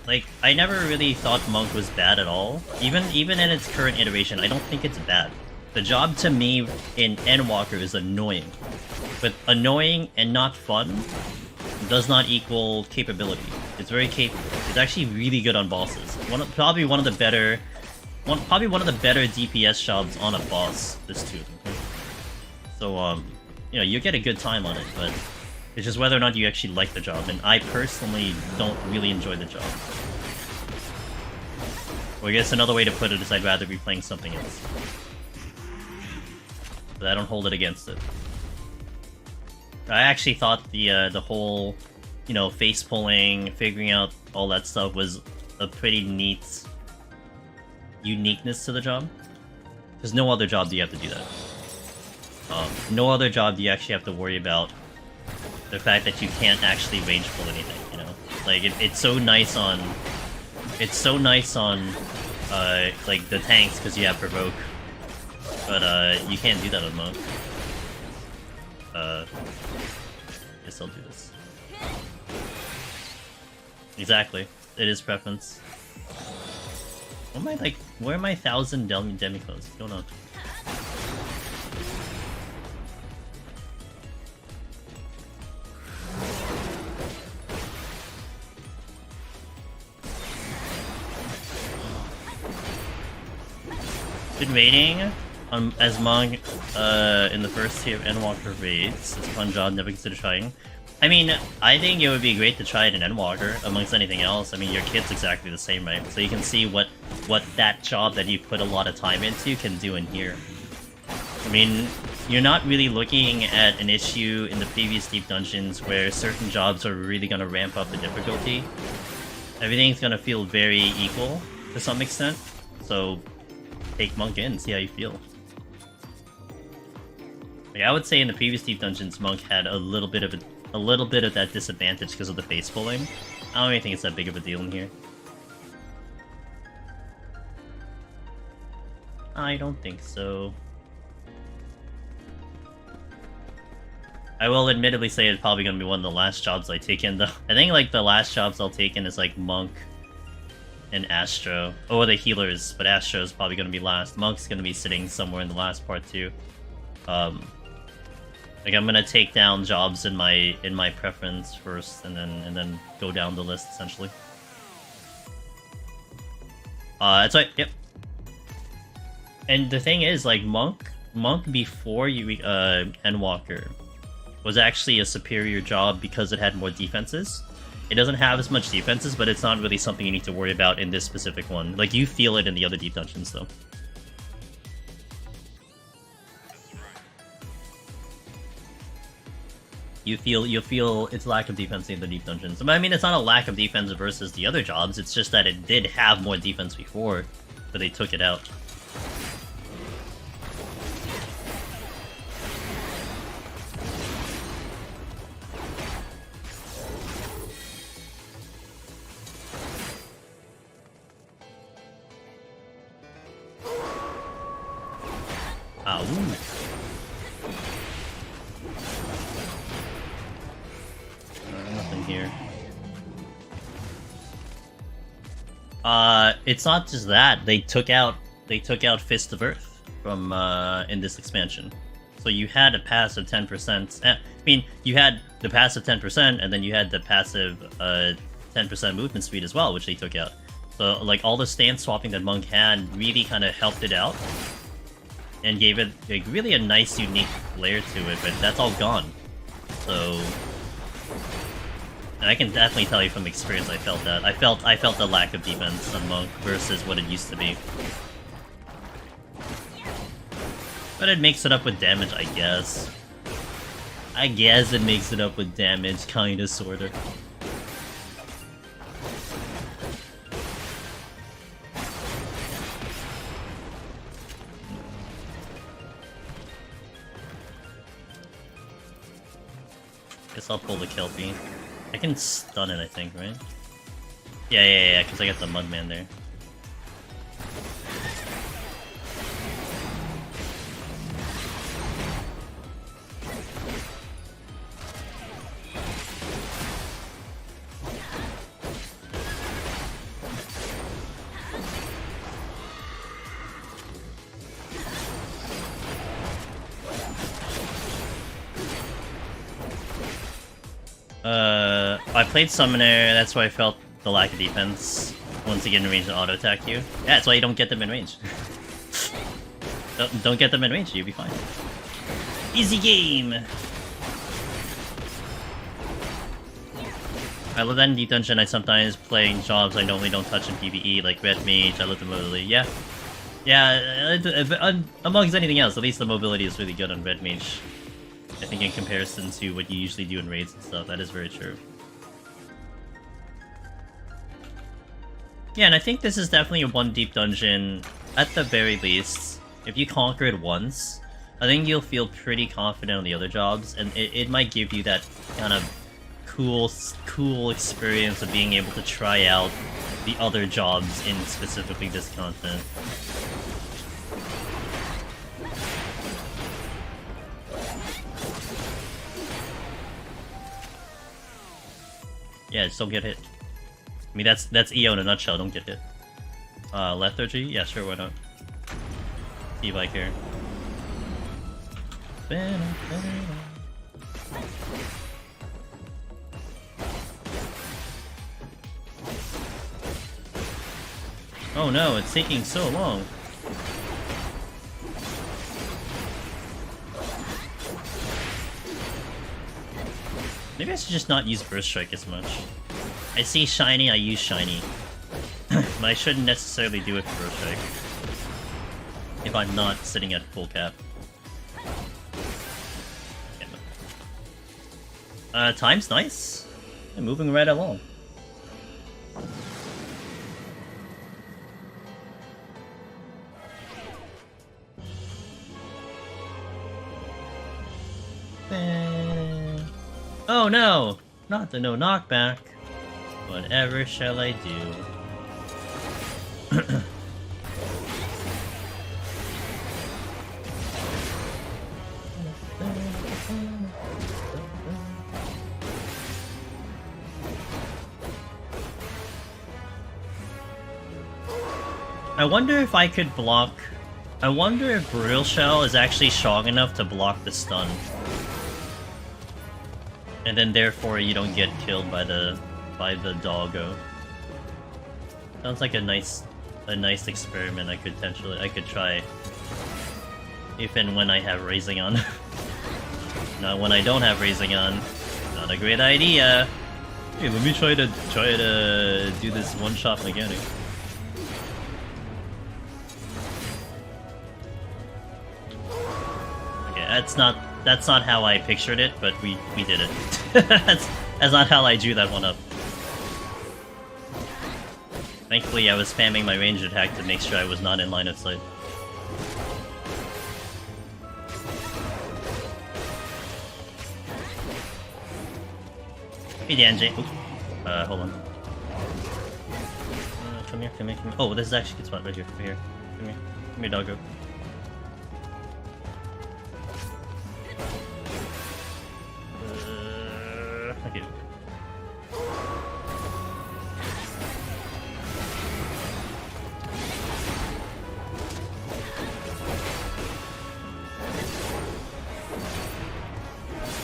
like, I never really thought Monk was bad at all. Even in its current iteration, I don't think it's bad. The job to me in Endwalker is annoying. But annoying and not fun does not equal capability. It's very capable. It's actually really good on bosses. Probably one of the better DPS jobs on a boss, this too. Okay? So, you know, you get a good time on it, but it's just whether or not you actually like the job, and I personally don't really enjoy the job. Or I guess another way to put it is I'd rather be playing something else. But I don't hold it against it. I actually thought the whole, you know, face pulling, figuring out all that stuff was a pretty neat uniqueness to the job. There's no other job do you have to do that. No other job do you actually have to worry about the fact that you can't actually range pull anything, you know? Like, it's so nice on... It's so nice on, like, the tanks, because you have Provoke. But, you can't do that on Monk. Guess I'll do this. Exactly. It is preference. What am I, like... Where are my 1,000 Demiclones? What's going on? Been waiting as Monk in the first tier of Endwalker raids. It's a fun job, never consider trying. I mean, I think it would be great to try it in Endwalker, amongst anything else. I mean, your kit's exactly the same, right? So you can see what that job that you put a lot of time into can do in here. I mean, you're not really looking at an issue in the previous Deep Dungeons where certain jobs are really going to ramp up the difficulty. Everything's going to feel very equal to some extent, so take Monk in, see how you feel. Like, I would say in the previous Deep Dungeons, Monk had a little bit of that disadvantage because of the face pulling. I don't really think it's that big of a deal in here. I don't think so. I will admittedly say it's probably going to be one of the last jobs I take in, though. I think, like, the last jobs I'll take in is, like, Monk and Astro. Oh, the healers, but Astro's probably going to be last. Monk's going to be sitting somewhere in the last part, too. Like, I'm going to take down jobs in my preference first, and then go down the list, essentially. That's right, yep. And the thing is, like, Monk before Endwalker was actually a superior job because it had more defenses. It doesn't have as much defenses, but it's not really something you need to worry about in this specific one. Like, you feel it in the other Deep Dungeons, though. You'll feel its lack of defense in the Deep Dungeons. But I mean, it's not a lack of defense versus the other jobs, it's just that it did have more defense before, but they took it out. Nothing here. It's not just that. They took out Fist of Earth from in this expansion. So you had a passive 10%. I mean, you had the passive 10%, and then you had the passive 10% movement speed as well, which they took out. So, like, all the stance swapping that Monk had really kind of helped it out and gave it, like, really a nice, unique layer to it, but that's all gone. So, And I can definitely tell you from experience I felt that. I felt the lack of defense on Monk versus what it used to be. But it makes it up with damage, I guess. I guess it makes it up with damage, kinda, sorta. Guess I'll pull the Kelpie. I can stun it, I think, right? Yeah, because I got the Mudman there. I played Summoner, that's why I felt the lack of defense. Once you get in range to auto-attack you. Yeah, that's why you don't get them in range. don't get them in range, you'll be fine. Easy game! I love that in Deep Dungeon. I sometimes play in jobs I normally don't touch in PvE, like Red Mage, I love the mobility. Yeah. Yeah, amongst anything else, at least the mobility is really good on Red Mage. I think in comparison to what you usually do in raids and stuff, that is very true. Yeah, and I think this is definitely a one deep dungeon, at the very least. If you conquer it once, I think you'll feel pretty confident on the other jobs, and it might give you that kind of cool experience of being able to try out the other jobs in specifically this content. Yeah, just don't get hit. I mean, that's EO in a nutshell, don't get hit. Lethargy? Yeah, sure, why not? T-Bike here. Oh no, it's taking so long. Maybe I should just not use Burst Strike as much. I see shiny, I use shiny. But I shouldn't necessarily do it for Burst Strike. If I'm not sitting at full cap. Time's nice. I'm moving right along. Oh no! Not the no knockback. Whatever shall I do? I wonder if I could block... I wonder if Burial Shell is actually strong enough to block the stun. And then therefore you don't get killed by the doggo. Sounds like a nice experiment I could try. If and when I have Raising on. Not when I don't have Raising on. Not a great idea. Hey, let me try to do this one-shot mechanic. Okay, that's not how I pictured it, but we did it. that's not how I drew that one up. Thankfully, I was spamming my range attack to make sure I was not in line of sight. Hey, DanJ. Hold on. Come here. Oh, this is actually a good spot right here. Come here. Come here, doggo. Okay.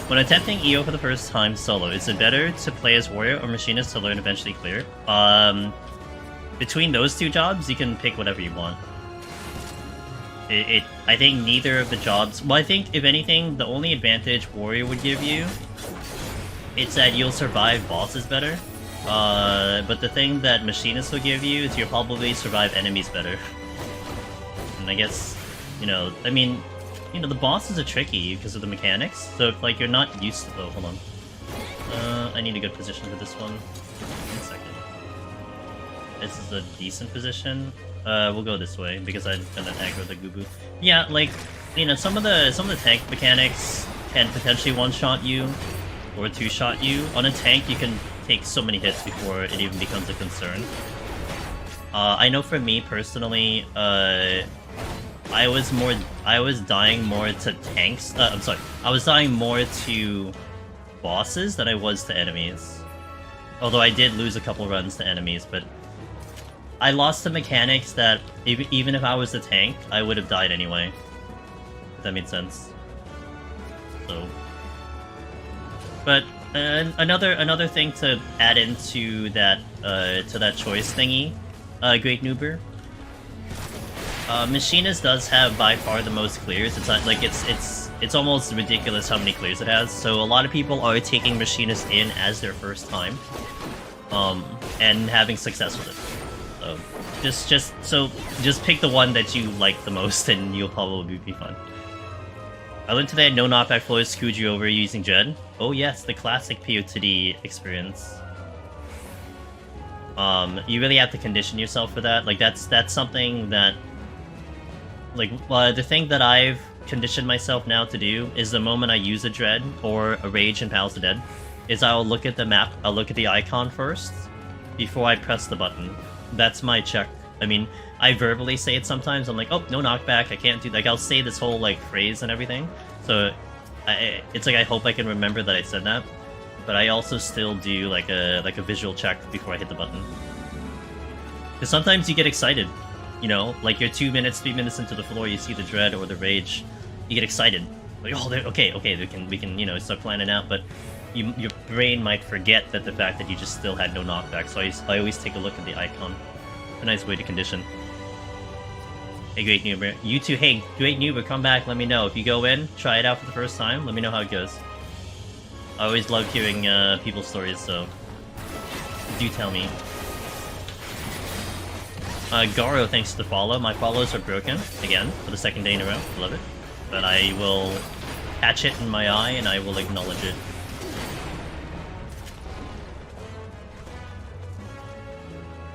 When attempting EO for the first time solo, is it better to play as warrior or machinist to learn eventually clear? Between those two jobs, you can pick whatever you want. I think neither of the jobs... Well, I think, if anything, the only advantage warrior would give you it's that you'll survive bosses better. But the thing that Machinists will give you is you'll probably survive enemies better. And I guess, you know, I mean, you know, the bosses are tricky because of the mechanics. So if, like, you're not used to... Oh, hold on. I need a good position for this one. 1 second. This is a decent position. We'll go this way because I'm gonna aggro the Gubu. Yeah, like, you know, some of the tank mechanics can potentially one-shot you or two-shot you. On a tank, you can take so many hits before it even becomes a concern. I know for me personally, I was dying more to tanks. I'm sorry, I was dying more to bosses than I was to enemies. Although I did lose a couple runs to enemies, but I lost the mechanics that even if I was the tank, I would have died anyway. If that made sense. So, but another thing to add into that choice thingy, Great Noober. Machinist does have by far the most clears. It's not, like it's almost ridiculous how many clears it has. So a lot of people are taking Machinist in as their first time, and having success with it. So just pick the one that you like the most, and you'll probably be fine. I learned today no knockback floors screwed you over using Dread. Oh yes, the classic POTD experience. You really have to condition yourself for that. Like that's something that, like, the thing that I've conditioned myself now to do is the moment I use a Dread or a Rage in Palace of the Dead, is I'll look at the map, I'll look at the icon first before I press the button. That's my check. I mean, I verbally say it sometimes. I'm like, oh, no knockback, I can't do... Like, I'll say this whole, like, phrase and everything. So, it's like I hope I can remember that I said that. But I also still do, like a visual check before I hit the button. Because sometimes you get excited. You know? Like, you're 2 minutes, 3 minutes into the floor, you see the Dread or the Rage. You get excited. Like, oh, okay, we can, you know, start planning out, but... your brain might forget that the fact that you just still had no knockback, so I always take a look at the icon. A nice way to condition. Hey, Great Noober. You too. Hey, Great Noober, come back, let me know. If you go in, try it out for the first time, let me know how it goes. I always love hearing people's stories, so... do tell me. Garo, thanks for the follow. My follows are broken, again, for the second day in a row. Love it. But I will catch it in my eye, and I will acknowledge it.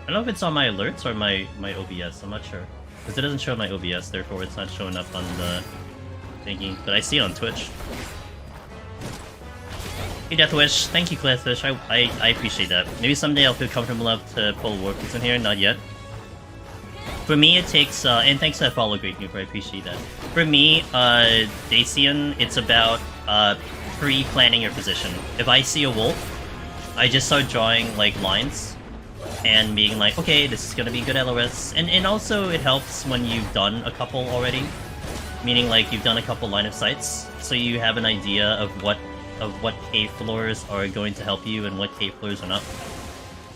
I don't know if it's on my alerts or my OBS, I'm not sure. Because it doesn't show my OBS, therefore it's not showing up on the thingy. But I see it on Twitch. Hey Deathwish, thank you Deathwish, I appreciate that. Maybe someday I'll feel comfortable enough to pull Warpies in here, not yet. For me it takes, and thanks for that follow, Great Noob, I appreciate that. For me, Dacian, it's about pre-planning your position. If I see a wolf, I just start drawing like lines. And being like, okay, this is gonna be good LOS. And also it helps when you've done a couple already. Meaning like you've done a couple line of sights. So you have an idea of what cave floors are going to help you and what cave floors are not.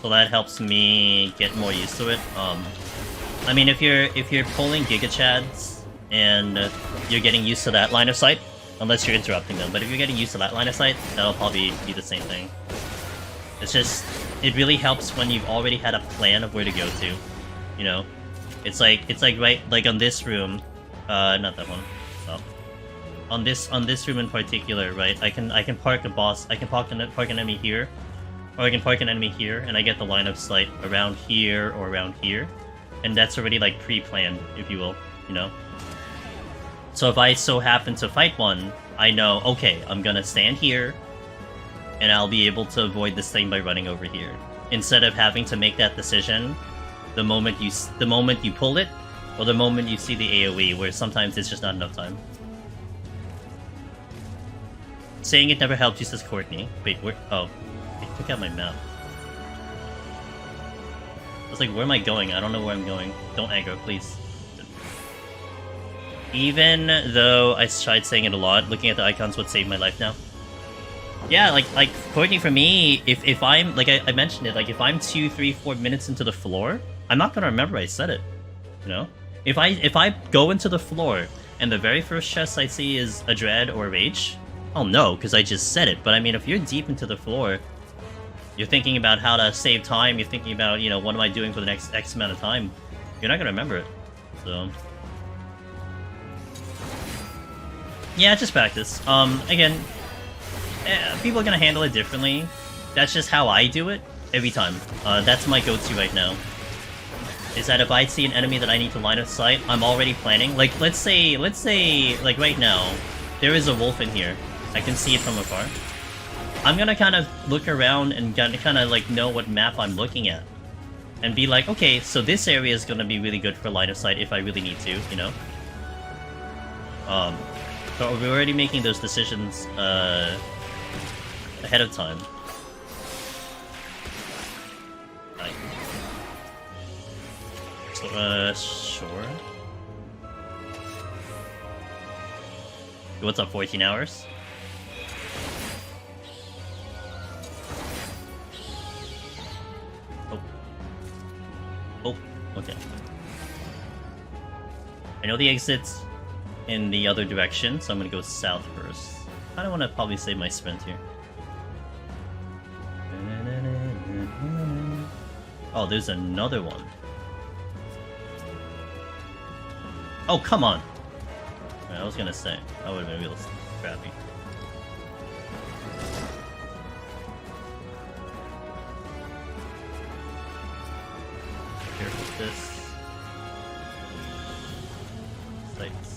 So that helps me get more used to it. I mean if you're pulling Giga Chads and you're getting used to that line of sight, unless you're interrupting them, but if you're getting used to that line of sight, that'll probably be the same thing. It's just, it really helps when you've already had a plan of where to go to, you know? It's like right, like on this room, not that one, stop. On this room in particular, right, I can park a boss, I can park an enemy here, or I can park an enemy here, and I get the line of sight around here or around here, and that's already like pre-planned, if you will, you know? So if I so happen to fight one, I know, okay, I'm gonna stand here, and I'll be able to avoid this thing by running over here. Instead of having to make that decision the moment you pull it, or the moment you see the AoE, where sometimes it's just not enough time. Saying it never helps you, says Courtney. Wait, where? Oh, I took out my map. I was like, where am I going? I don't know where I'm going. Don't aggro, please. Even though I tried saying it a lot, looking at the icons would save my life now. Yeah, like Courtney, for me, if I'm, like I mentioned it, like if I'm 2, 3, 4 minutes into the floor, I'm not gonna remember I said it, you know? If I go into the floor, and the very first chest I see is a Dread or a Rage, Oh no, because I just said it. But I mean, if you're deep into the floor, you're thinking about how to save time, you're thinking about, you know, what am I doing for the next X amount of time, you're not gonna remember it. So... yeah, just practice. Again, people are gonna handle it differently. That's just how I do it every time. That's my go-to right now. Is that if I see an enemy that I need to line of sight, I'm already planning. Like, let's say, like right now, there is a wolf in here. I can see it from afar. I'm gonna kind of look around and kind of like know what map I'm looking at. And be like, okay, so this area is gonna be really good for line of sight if I really need to, you know? So we're already making those decisions, ahead of time. Right. So, sure. What's up, 14 hours? Oh, okay. I know the exit's in the other direction, so I'm gonna go south first. I don't want to probably save my sprint here. Oh, there's another one. Oh, come on! I was gonna say, that would have been real crappy. Careful with this. Sights.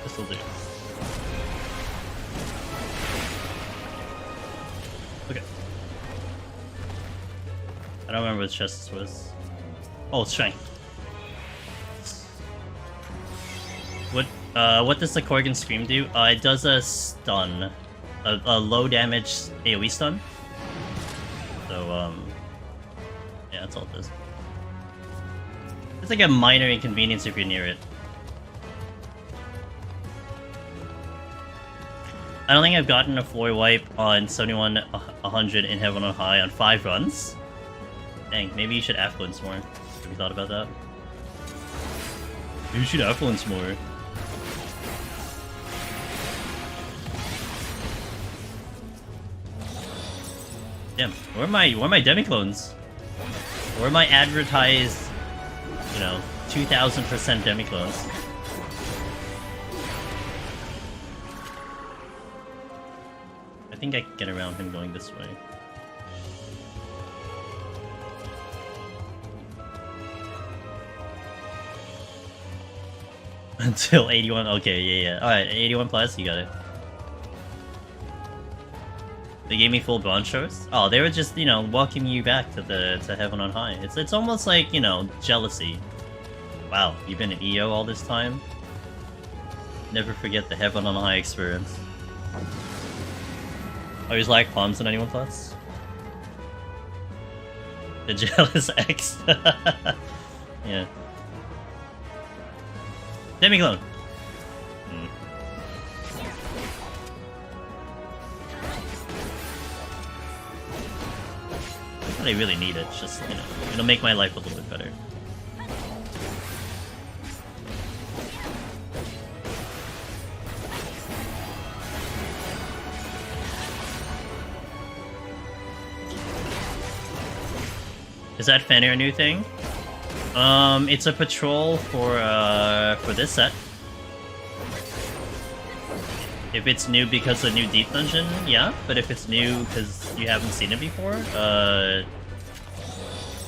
This'll do. Okay. I don't remember what chest this was. Oh, strength. What does the Korgan Scream do? It does a stun. A low damage AoE stun. So, yeah, that's all it does. It's like a minor inconvenience if you're near it. I don't think I've gotten a floor wipe on 71-100 in Heaven on High on 5 runs. Dang, maybe you should affluence more. Have you thought about that? You should affluence more. Damn, where are my demi-clones? Where are my advertised, you know, 2000% demi-clones? I think I can get around him going this way. Until 81, okay, yeah. Alright, 81 plus, you got it. They gave me full bronze shows? Oh, they were just, you know, welcoming you back to Heaven on High. It's almost like, you know, jealousy. Wow, you've been an EO all this time? Never forget the Heaven on High experience. Oh, he's like palms in anyone plus? The jealous X. Yeah. Demi-clone! I really need it, just, you know, it'll make my life a little bit better. Is that Fenrir a new thing? It's a patrol for this set. If it's new because of the new Deep Dungeon, yeah. But if it's new because you haven't seen it before,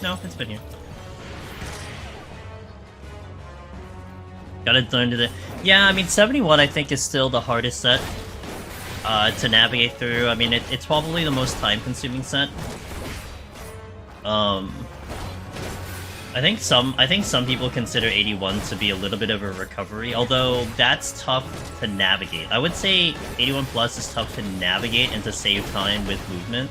no, it's been here. Gotta learn to the... Yeah, I mean, 71 I think is still the hardest set to navigate through. I mean, it's probably the most time-consuming set. I think some people consider 81 to be a little bit of a recovery, although that's tough to navigate. I would say 81 plus is tough to navigate and to save time with movement.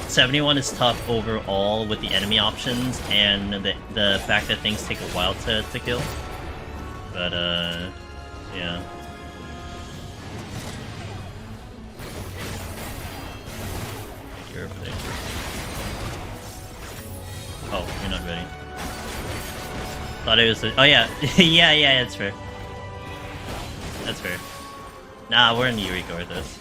71 is tough overall with the enemy options and the fact that things take a while to kill. But Yeah. You're ready. Oh, you're not ready. Thought it was oh yeah. yeah, that's fair. That's fair. Nah, we're in Eureka Orthos.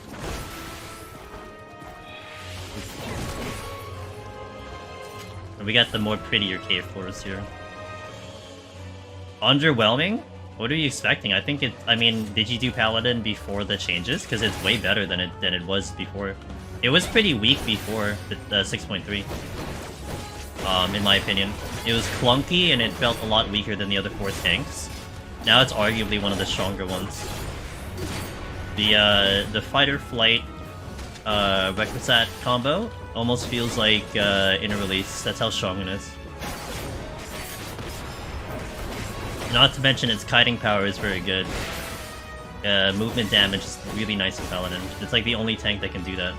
We got the more prettier cave floors here. Underwhelming? What are you expecting? I think I mean, did you do Paladin before the changes? Because it's way better than it was before. It was pretty weak before the 6.3. In my opinion. It was clunky and it felt a lot weaker than the other 4 tanks. Now it's arguably one of the stronger ones. The fighter flight Requisite combo almost feels like inner release. That's how strong it is. Not to mention its kiting power is very good. Movement damage is really nice in Paladin. It's like the only tank that can do that.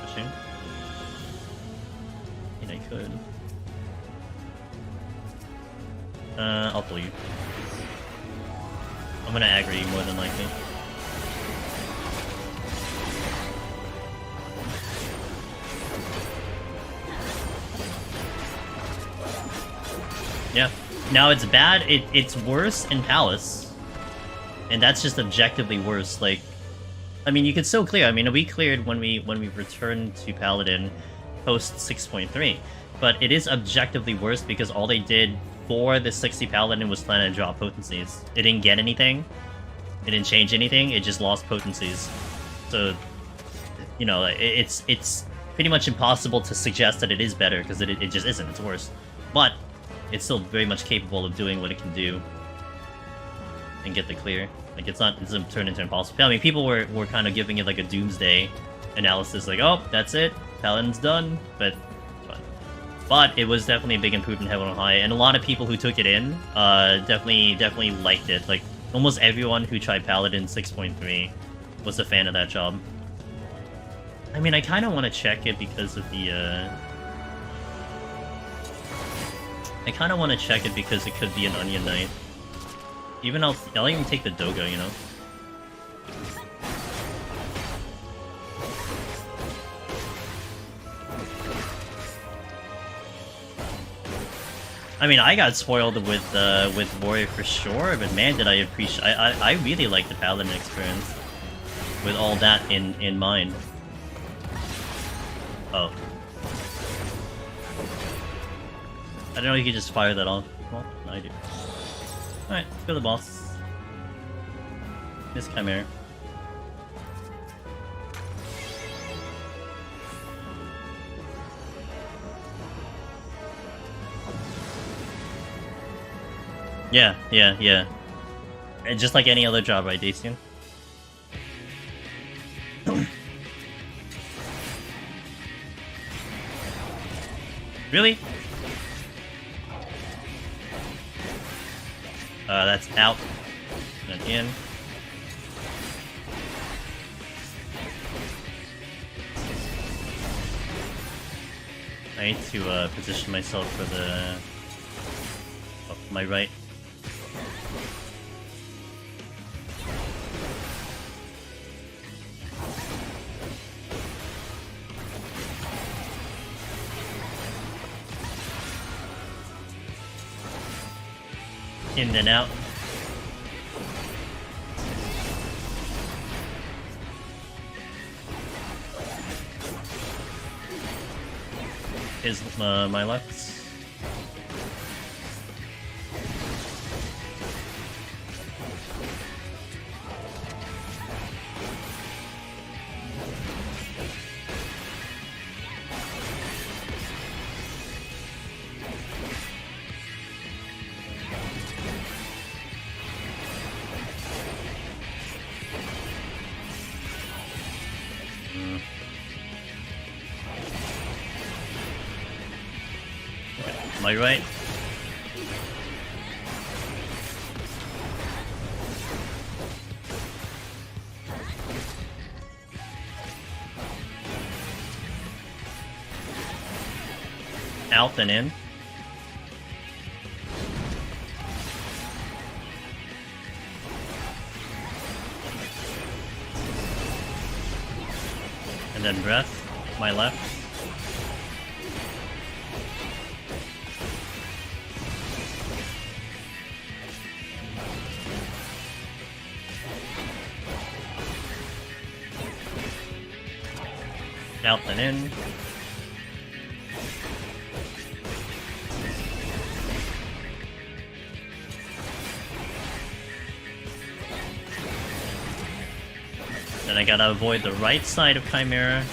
Pushing. I mean, I could. I'll pull you. I'm gonna aggro you more than likely. Yeah. Now it's bad. It's worse in Palace, and that's just objectively worse. Like, I mean, you could still clear. I mean, we cleared when we returned to Paladin post 6.3, but it is objectively worse because all they did for the 60 Paladin was plan and drop potencies. It didn't get anything. It didn't change anything. It just lost potencies. So, you know, it's pretty much impossible to suggest that it is better because it just isn't. It's worse, but it's still very much capable of doing what it can do and get the clear. Like, it doesn't turn into impossible. I mean, people were kind of giving it like a doomsday analysis, like, oh, that's it, Paladin's done, but it's fine. But it was definitely a big improvement heaven on high, and a lot of people who took it in definitely liked it. Like, almost everyone who tried Paladin 6.3 was a fan of that job. I mean, I kind of want to check it because of the, I kind of want to check it because it could be an Onion Knight. Even I'll even take the Doga, you know? I mean, I got spoiled with Warrior for sure, but man, did I appreciate... I really like the Paladin experience with all that in mind. Oh. I don't know if you could just fire that off. Well, I do. Alright, let's go to the boss. This Chimera. Yeah. And just like any other job, right, Dacian? Really? That's out. And in. I need to position myself for the... Oh, my right. In and out. Is my left? Am I right? Out and in. And then breath, my left. Out and in. Then I gotta avoid the right side of Chimera.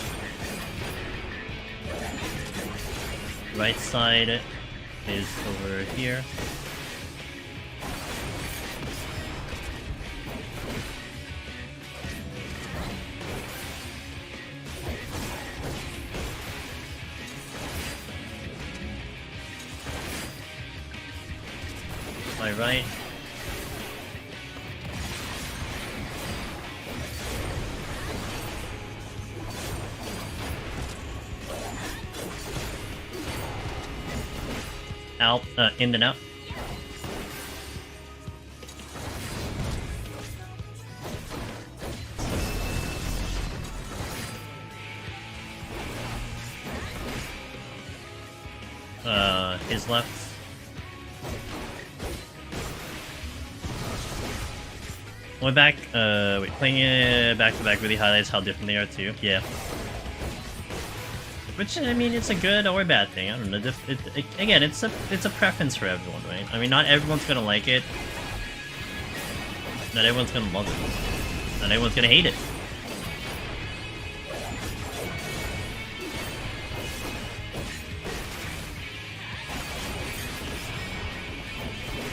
Right side is over here. My right. Out, in and out. His left. Went back, wait, playing it back to back really highlights how different they are too. Yeah. Which, I mean, it's a good or bad thing. I don't know. Again, it's a preference for everyone, right? I mean, not everyone's gonna like it. Not everyone's gonna love it. Not everyone's gonna hate it.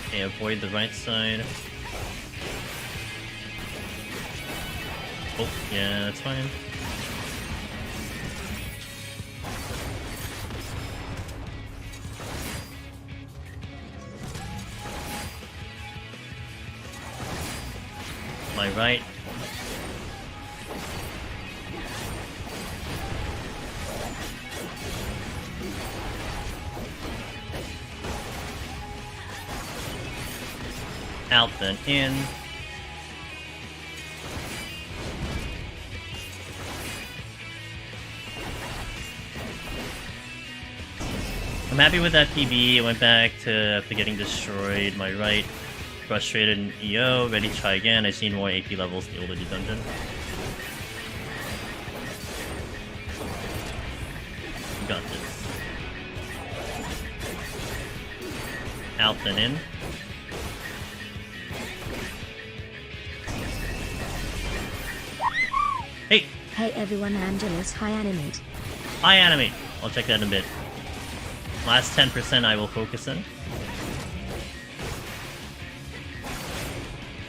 Okay, avoid the right side. Oh, yeah, that's fine. My right. Out then in. I'm happy with that PB. I went back to after getting destroyed. My right. Frustrated in EO, ready to try again. I just need more AP levels to be able to do dungeon. You got this. Out then in. Hey! Hey everyone, Angelus, hi animate. Hi animate! I'll check that in a bit. Last 10% I will focus in.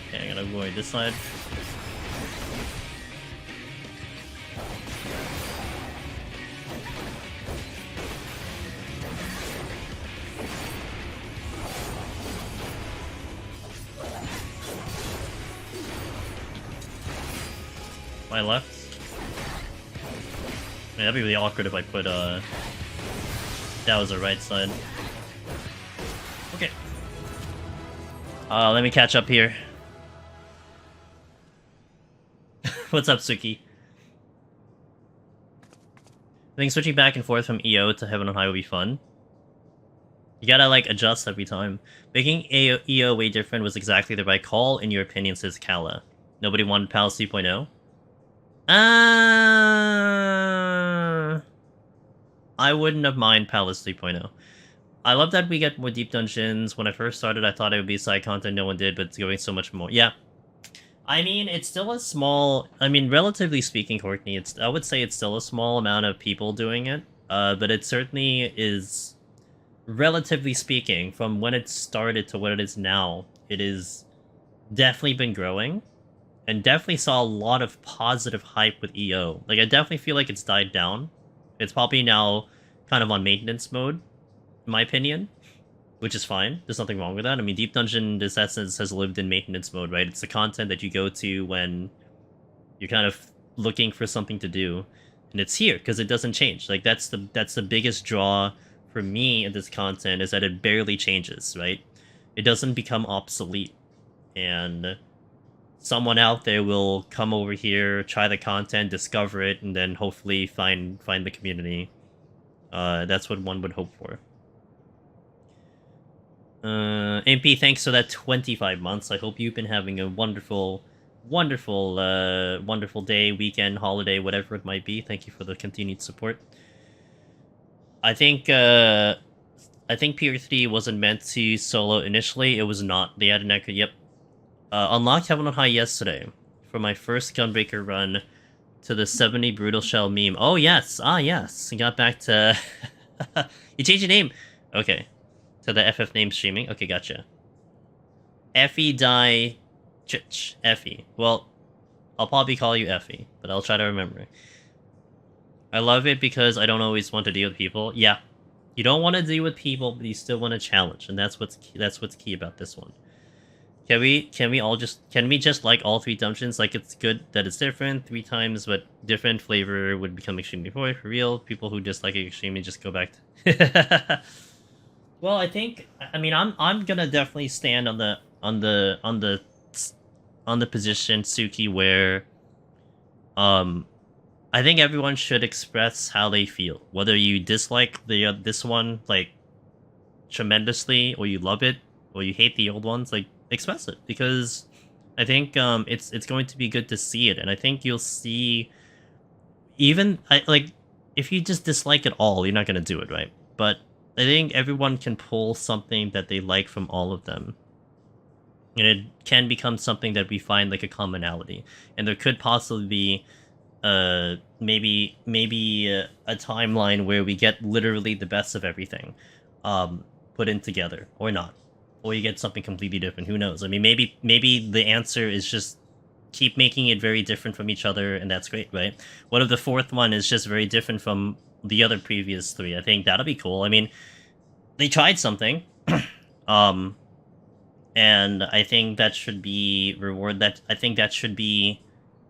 Okay, I'm gonna avoid this side. My left. Man, that'd be really awkward if I put that was the right side. Okay. Let me catch up here. What's up, Suki? I think switching back and forth from EO to Heaven on High will be fun. You gotta, like, adjust every time. Making EO way different was exactly the right call, in your opinion, says Kala. Nobody wanted Palace 3.0? I wouldn't have mind Palace 3.0. I love that we get more deep dungeons. When I first started, I thought it would be side content. No one did, but it's going so much more. Yeah. I mean, it's still a small... I mean, relatively speaking, Courtney, I would say it's still a small amount of people doing it. But it certainly is... Relatively speaking, from when it started to what it is now, it is definitely been growing. And definitely saw a lot of positive hype with EO. Like, I definitely feel like it's died down. It's probably now kind of on maintenance mode, in my opinion, which is fine. There's nothing wrong with that. I mean, Deep Dungeon, in this essence, has lived in maintenance mode, right? It's the content that you go to when you're kind of looking for something to do, and it's here because it doesn't change. Like, that's the biggest draw for me in this content, is that it barely changes, right? It doesn't become obsolete, and someone out there will come over here, try the content, discover it, and then hopefully find the community. That's what one would hope for. MP, thanks for that 25 months. I hope you've been having a wonderful day, weekend, holiday, whatever it might be. Thank you for the continued support. I think Pier 3 wasn't meant to solo initially. It was not. They had an echo. Yep. Unlocked Heaven on High yesterday for my first Gunbreaker run to the 70 Brutal Shell meme. Oh, yes. Ah, yes. I got back to... You changed your name. Okay. To the FF name streaming. Okay, gotcha. Effie Die Chich. Effie. Well, I'll probably call you Effie, but I'll try to remember. I love it because I don't always want to deal with people. Yeah. You don't want to deal with people, but you still want to challenge, and that's what's key about this one. Can we just like all 3 dungeons? Like, it's good that it's different 3 times, but different flavor would become extremely boring for real. People who dislike it extremely just go back to Well, I mean I'm gonna definitely stand on the position, Suki, where I think everyone should express how they feel. Whether you dislike this one like tremendously, or you love it, or you hate the old ones, like, express it, because I think it's going to be good to see it, and I think you'll see even if you just dislike it all, you're not gonna do it, right? But I think everyone can pull something that they like from all of them, and it can become something that we find like a commonality, and there could possibly be maybe a timeline where we get literally the best of everything put in together, or not, or you get something completely different. Who knows? I mean, maybe the answer is just keep making it very different from each other, and that's great, right? What if the 4th one is just very different from the other previous 3? I think that'll be cool. I mean, they tried something, and I think that should be I think that should be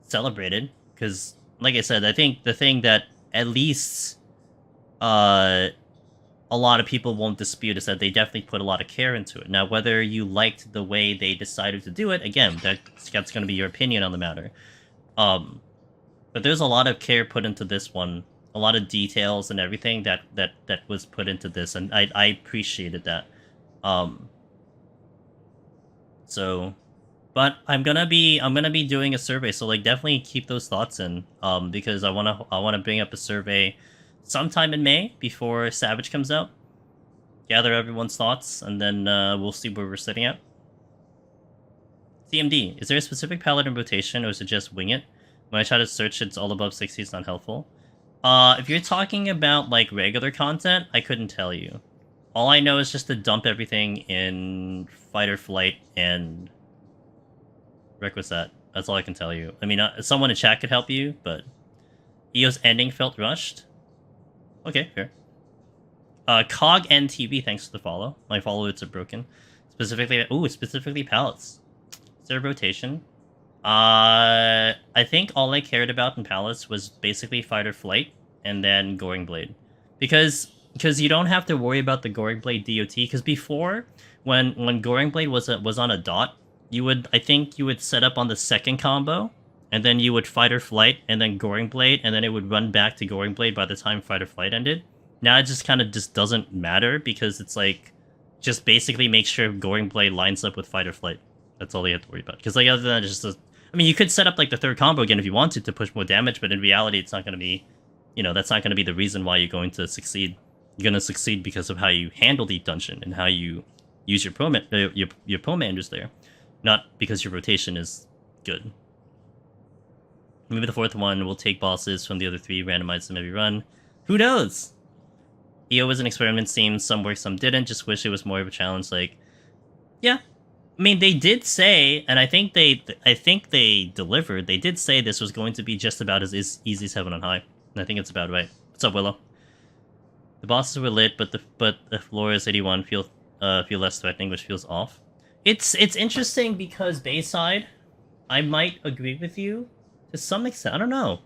celebrated, because, like I said, I think the thing that at least a lot of people won't dispute is that they definitely put a lot of care into it. Now, whether you liked the way they decided to do it, again, that's going to be your opinion on the matter. But there's a lot of care put into this one, a lot of details and everything that was put into this, and I appreciated that. So, but I'm gonna be doing a survey, so like definitely keep those thoughts in, because I wanna bring up a survey sometime in May before Savage comes out. Gather everyone's thoughts, and then we'll see where we're sitting at. CMD, is there a specific paladin rotation, or is it just wing it? When I try to search, it's all above 60, it's not helpful. If you're talking about like regular content, I couldn't tell you. All I know is just to dump everything in fight or flight and requisite. That's all I can tell you. I mean, someone in chat could help you, but EO's ending felt rushed. Okay, fair. Cog NTV, thanks for the follow. My follow-its are broken. Specifically pallets. Is there a rotation? I think all I cared about in pallets was basically fight or flight, and then Goring Blade. Because you don't have to worry about the Goring Blade DOT, because before, when Goring Blade was on a dot, I think you would set up on the second combo, and then you would fight or flight, and then Goring Blade, and then it would run back to Goring Blade by the time fight or flight ended. Now it just kind of doesn't matter, because it's like, just basically make sure Goring Blade lines up with fight or flight. That's all you have to worry about. Because like, other than that, it's just I mean, you could set up like the 3rd combo again if you wanted to push more damage, but in reality, it's not going to be, that's not going to be the reason why you're going to succeed. You're going to succeed because of how you handle the dungeon and how you use your Pomanders there, not because your rotation is good. Maybe the 4th one will take bosses from the other 3, randomize them every run. Who knows? EO was an experiment, seems some worked, some didn't. Just wish it was more of a challenge. Like, yeah. I mean, they did say, and I think they delivered. They did say this was going to be just about as easy as Heaven on High, and I think it's about right. What's up, Willow? The bosses were lit, but the floors 81 feel less threatening, which feels off. It's interesting because Bayside, I might agree with you to some extent. I don't know.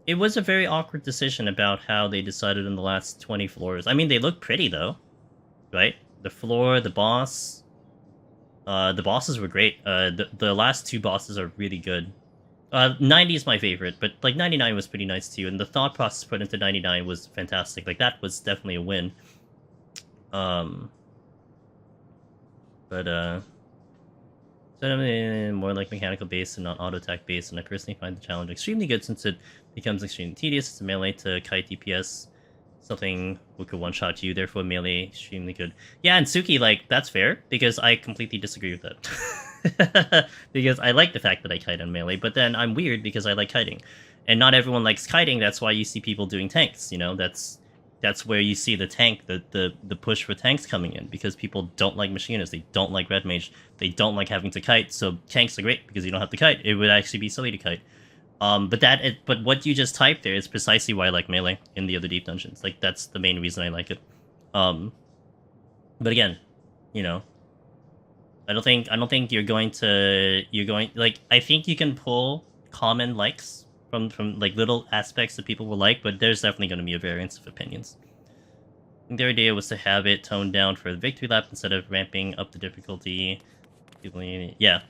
It was a very awkward decision about how they decided in the last 20 floors. I mean, they look pretty though, right? The floor, the boss. The bosses were great. The last two bosses are really good. 90 is my favorite, but like 99 was pretty nice too, and the thought process put into 99 was fantastic. Like that was definitely a win. So more like mechanical based and not auto attack based, and I personally find the challenge extremely good since it becomes extremely tedious. It's a melee to kite DPS, something who could one shot you. Therefore, melee extremely good. Yeah, and Suki, like that's fair because I completely disagree with that. Because I like the fact that I kite on melee, but then I'm weird because I like kiting, and not everyone likes kiting. That's why you see people doing tanks. You know, that's where you see the tank, the push for tanks coming in, because people don't like machinists, they don't like red mage, they don't like having to kite. So tanks are great because you don't have to kite. It would actually be silly to kite. But what you just typed there is precisely why I like melee in the other deep dungeons. Like that's the main reason I like it. But again, you know, I don't think you're going like I think you can pull common likes from like little aspects that people will like, but there's definitely going to be a variance of opinions. I think their idea was to have it toned down for the victory lap instead of ramping up the difficulty. Yeah,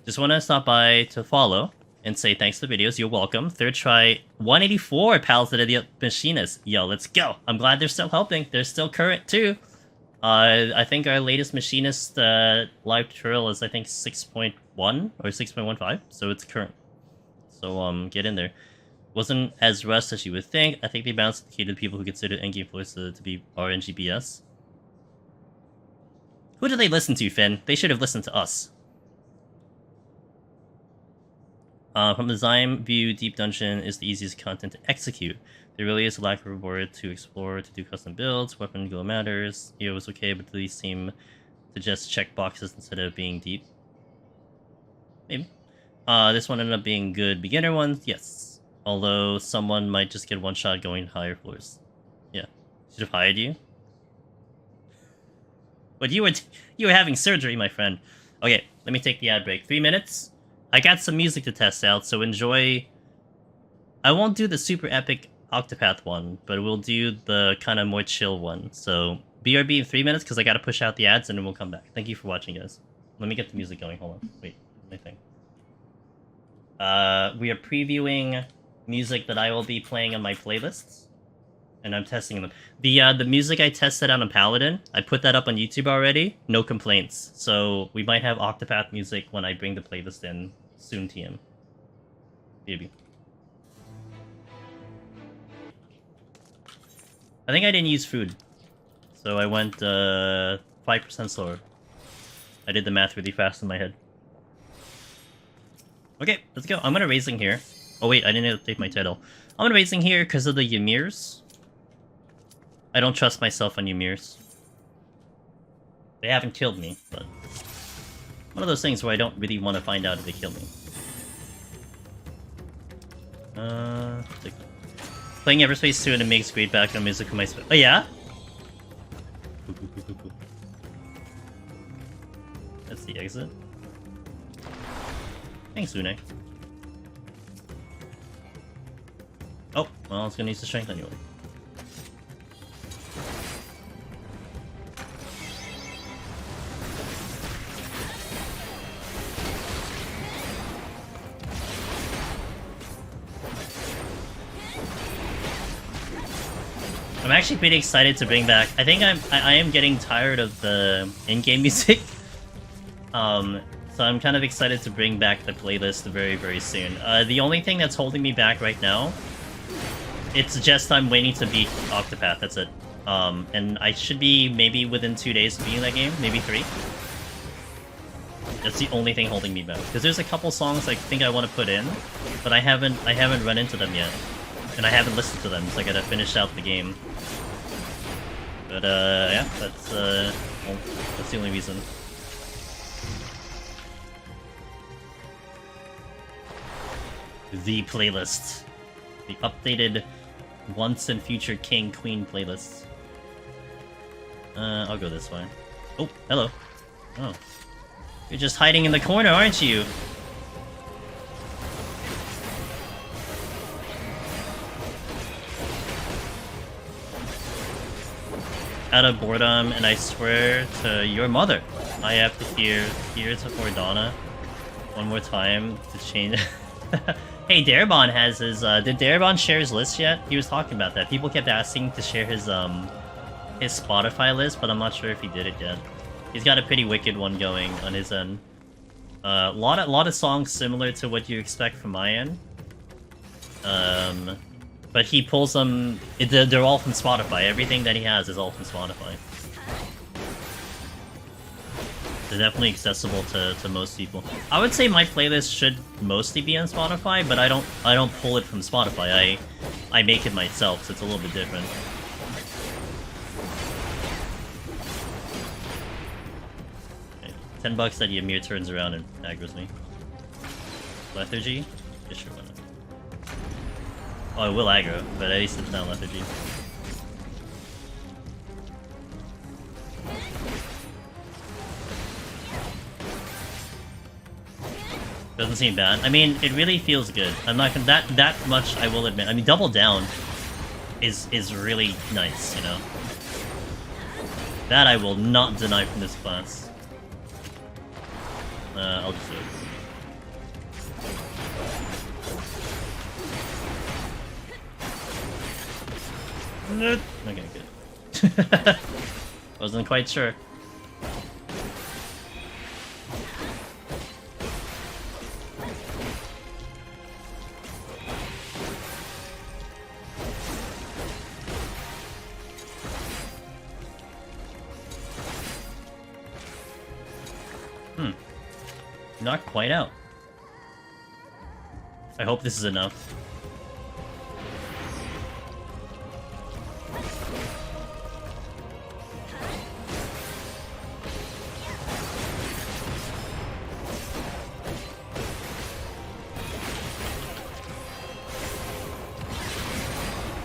just want to stop by to follow and say thanks for the videos. You're welcome. Third try 184 pals that are the machinists. Yo, let's go. I'm glad they're still helping. They're still current too. I think our latest machinist live tutorial is I think 6.1 or 6.15, so it's current. So get in there. Wasn't as rushed as you would think. I think they bounced the key to the people who consider endgame floors to be RNGBS. Who do they listen to, Finn? They should have listened to us. From the design view, Deep Dungeon is the easiest content to execute. There really is a lack of reward to explore, to do custom builds, weapon go matters. It was okay, but these seem to just check boxes instead of being deep. Maybe. This one ended up being good beginner ones, yes. Although someone might just get one shot going higher floors. Yeah. Should have hired you. But you were having surgery, my friend. Okay, let me take the ad break. 3 minutes. I got some music to test out, so enjoy. I won't do the super epic Octopath one, but we'll do the kind of more chill one. So BRB in 3 minutes, because I gotta push out the ads, and then we'll come back. Thank you for watching, guys. Let me get the music going. Hold on. Wait, my thing. We are previewing music that I will be playing on my playlists, and I'm testing them. The music I tested out on Paladin, I put that up on YouTube already. No complaints. So we might have Octopath music when I bring the playlist in soon, TM. Maybe. I think I didn't use food, so I went 5% slower. I did the math really fast in my head. Okay, let's go. I'm gonna racing here. Oh wait, I didn't update my title. I'm gonna racing here because of the Ymirs. I don't trust myself on Ymirs. They haven't killed me, but one of those things where I don't really want to find out if they kill me. Playing Everspace 2 and it makes great background music on my Oh yeah? That's the exit. Thanks, Une. Oh, well, it's gonna use the strength anyway. I'm actually pretty excited to bring back. I think I am getting tired of the in-game music. So I'm kind of excited to bring back the playlist very, very soon. The only thing that's holding me back right now, it's just I'm waiting to beat Octopath, that's it. And I should be maybe within 2 days of beating that game, maybe 3. That's the only thing holding me back. Because there's a couple songs I think I want to put in, but I haven't run into them yet. And I haven't listened to them, so I gotta finish out the game. But yeah, that's the only reason. The playlist. The updated Once and Future King Queen playlist. I'll go this way. Oh, hello. Oh. You're just hiding in the corner, aren't you? Out of boredom, and I swear to your mother. I have to hear to Fordana one more time to change. Hey, Darabon has his. Did Darabon share his list yet? He was talking about that. People kept asking to share his Spotify list, but I'm not sure if he did it yet. He's got a pretty wicked one going on his end. Lot of songs similar to what you expect from my end. But he pulls them. They're all from Spotify. Everything that he has is all from Spotify. They're definitely accessible to most people. I would say my playlist should mostly be on Spotify, but I don't pull it from Spotify. I make it myself, so it's a little bit different. Okay. $10 that Ymir turns around and aggroes me. Lethargy? Yeah, sure, why not? Oh, it will aggro, but at least it's not lethargy. Doesn't seem bad. I mean, it really feels good. I'm not gonna that much I will admit. I mean, double down is really nice, you know. That I will not deny from this class. I'll just do it. Okay, good. Wasn't quite sure. Not quite out. I hope this is enough.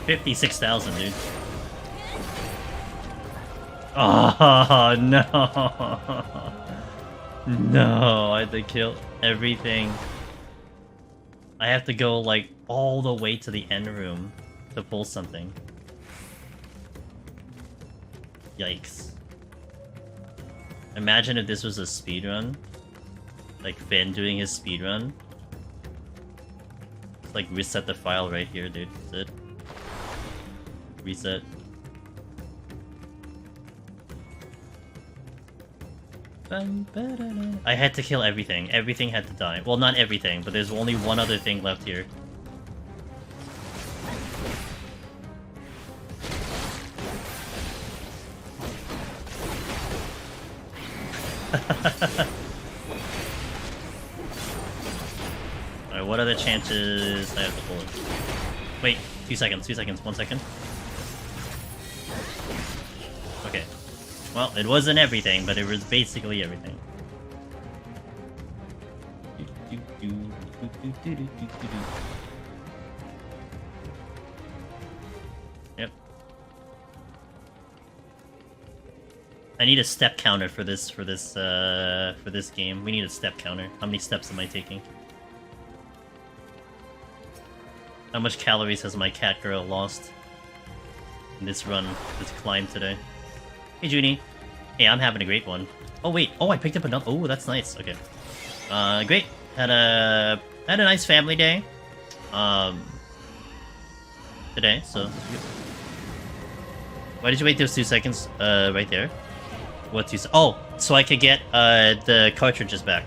$56,000, dude. Oh no. No, I had to kill everything. I have to go, like, all the way to the end room to pull something. Yikes. Imagine if this was a speedrun. Like, Finn doing his speedrun. Just, like, reset the file right here, dude. That's it. Reset. I had to kill everything. Everything had to die. Well, not everything, but there's only one other thing left here. Alright, what are the chances I have to pull it? Wait, 2 seconds, 1 second. Okay. Well, it wasn't everything, but it was basically everything. Yep. I need a step counter for this game. We need a step counter. How many steps am I taking? How much calories has my cat girl lost in this run, this climb today? Hey, Junie. Hey, I'm having a great one. Oh, wait. Oh, I picked up another... Oh, that's nice. Okay. Great. Had a nice family day. Today, so... Why did you wait those 2 seconds? Right there. What 2 seconds? Oh, so I could get, the cartridges back.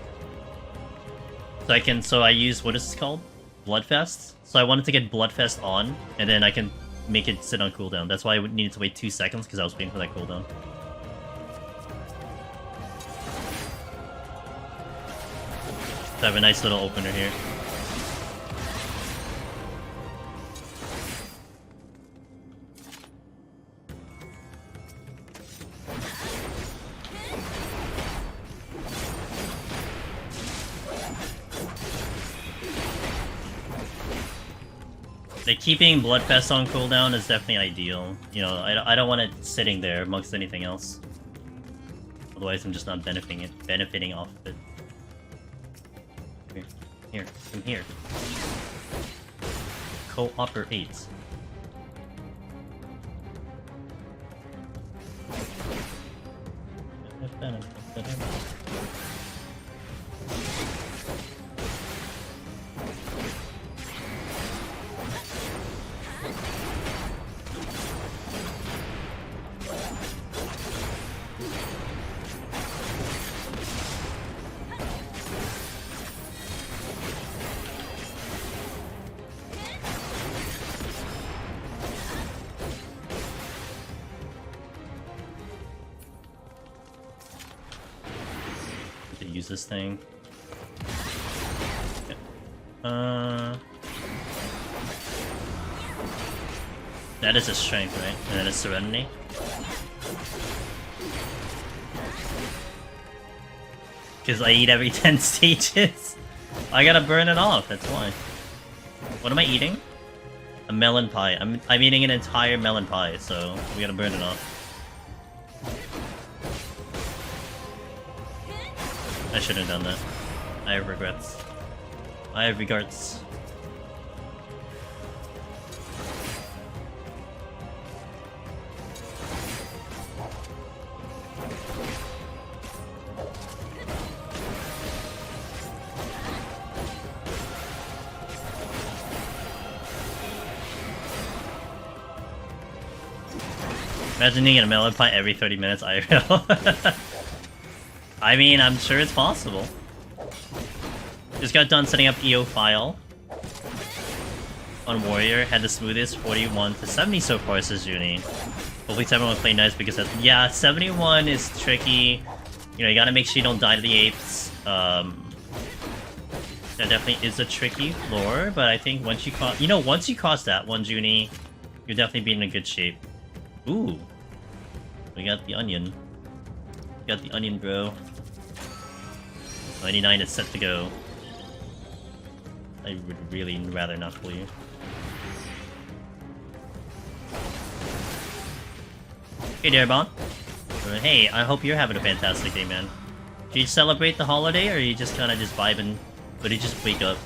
So I use... What is this called? Bloodfest? So I wanted to get Bloodfest on, and then I can make it sit on cooldown. That's why I needed to wait 2 seconds, because I was waiting for that cooldown. So I have a nice little opener here. Like, keeping Bloodfest on cooldown is definitely ideal. You know, I don't want it sitting there amongst anything else. Otherwise, I'm just not benefiting off of it. Here, come here. Cooperate. use this thing. Okay. That is a strength, right? And then a serenity. Because I eat every 10 stages. I gotta burn it off, that's why. What am I eating? A melon pie. I'm eating an entire melon pie, so we gotta burn it off. I shouldn't have done that. I have regrets. I have regrets. Imagine eating a melon pie every 30 minutes, IRL. I mean, I'm sure it's possible. Just got done setting up EO file on Warrior. Had the smoothest 41 to 70 so far, says Junie. Hopefully 71 will play nice because that's, yeah, 71 is tricky. You know, you gotta make sure you don't die to the apes. That definitely is a tricky floor, but I think once you cross, you know, once you cross that one, Junie, you're definitely being in good shape. Ooh. We got the onion. We got the onion, bro. 99 is set to go. I would really rather not pull you. Hey there, Bon. Hey, I hope you're having a fantastic day, man. Do you celebrate the holiday, or are you just kind of just vibing, but you just wake up?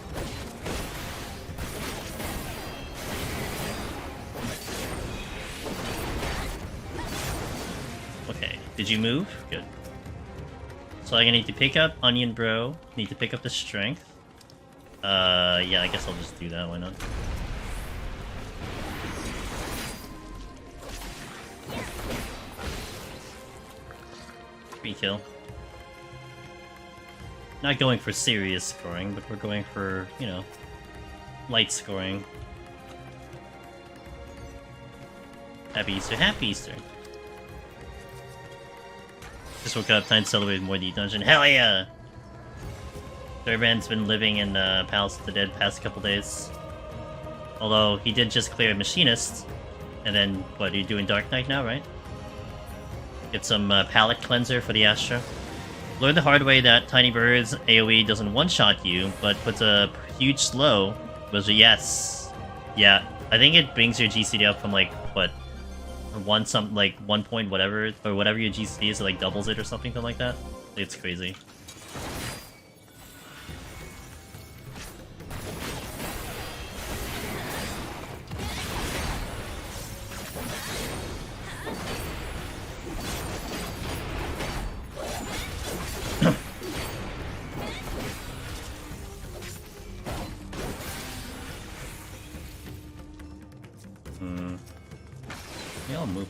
Okay, did you move? Good. So I'm gonna need to pick up Onion Bro, need to pick up the Strength. Yeah, I guess I'll just do that, why not? Free kill. Not going for serious scoring, but we're going for, you know, light scoring. Happy Easter, happy Easter. Just woke up, time to celebrate more the dungeon. Hell yeah! Thurban's been living in Palace of the Dead past couple days. Although, he did just clear Machinist. And then, what, are you doing Dark Knight now, right? Get some palette cleanser for the Astra. Learn the hard way that Tiny Bird's AoE doesn't one-shot you, but puts a huge slow. Was a yes. Yeah, I think it brings your GCD up from like, what? Like 1 point whatever, or whatever your GCD is, it like doubles it or something like that. It's crazy.